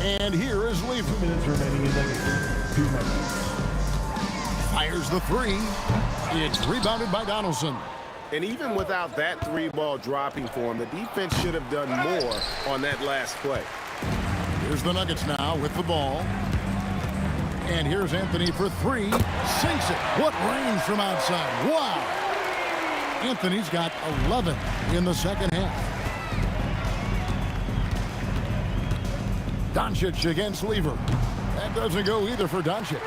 And here is Lever. 2 minutes remaining in the game. 2 minutes. Fires the 3. It's rebounded by Donaldson. And even without that 3-ball dropping for him, the defense should have done more on that last play. Here's the Nuggets now with the ball. And here's Anthony for 3. Sinks it. What range from outside. Wow. Anthony's got 11 in the second half. Doncic against Lever. That doesn't go either for Doncic.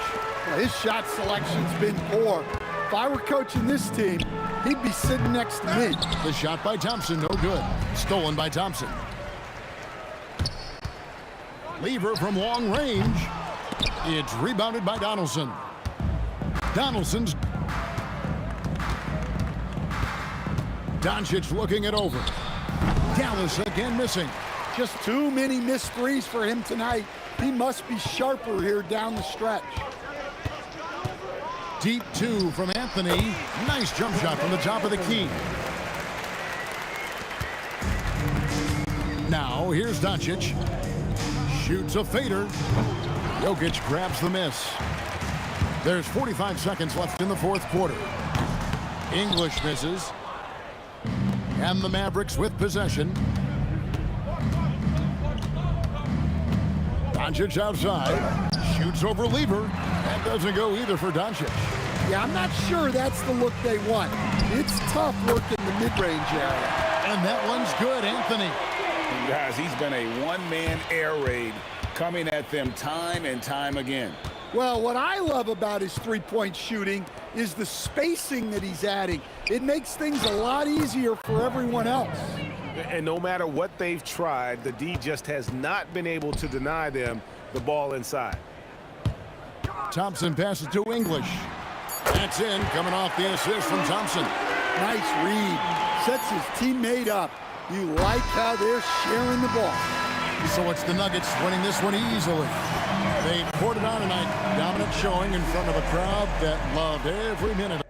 Well, his shot selection's been poor. If I were coaching this team, he'd be sitting next to me. The shot by Thompson, no good. Stolen by Thompson. Lever from long range. It's rebounded by Donaldson. Donaldson's. Doncic looking it over. Dallas again missing. Just too many missed threes for him tonight. He must be sharper here down the stretch. Deep 2 from Anthony. Nice jump shot from the top of the key. Now here's Doncic. Shoots a fader. Jokic grabs the miss. There's 45 seconds left in the fourth quarter. English misses. And the Mavericks with possession. Doncic outside. Shoots over Lever. That doesn't go either for Doncic. Yeah, I'm not sure that's the look they want. It's tough work in the mid-range area. And that one's good, Anthony. Guys, he's been a one-man air raid coming at them time and time again. Well, what I love about his three-point shooting is the spacing that he's adding. It makes things a lot easier for everyone else. And no matter what they've tried, the D just has not been able to deny them the ball inside. Thompson passes to English. That's in, coming off the assist from Thompson. Nice read. Sets his teammate up. You like how they're sharing the ball. So it's the Nuggets winning this one easily. They poured it on tonight. Dominant showing in front of a crowd that loved every minute.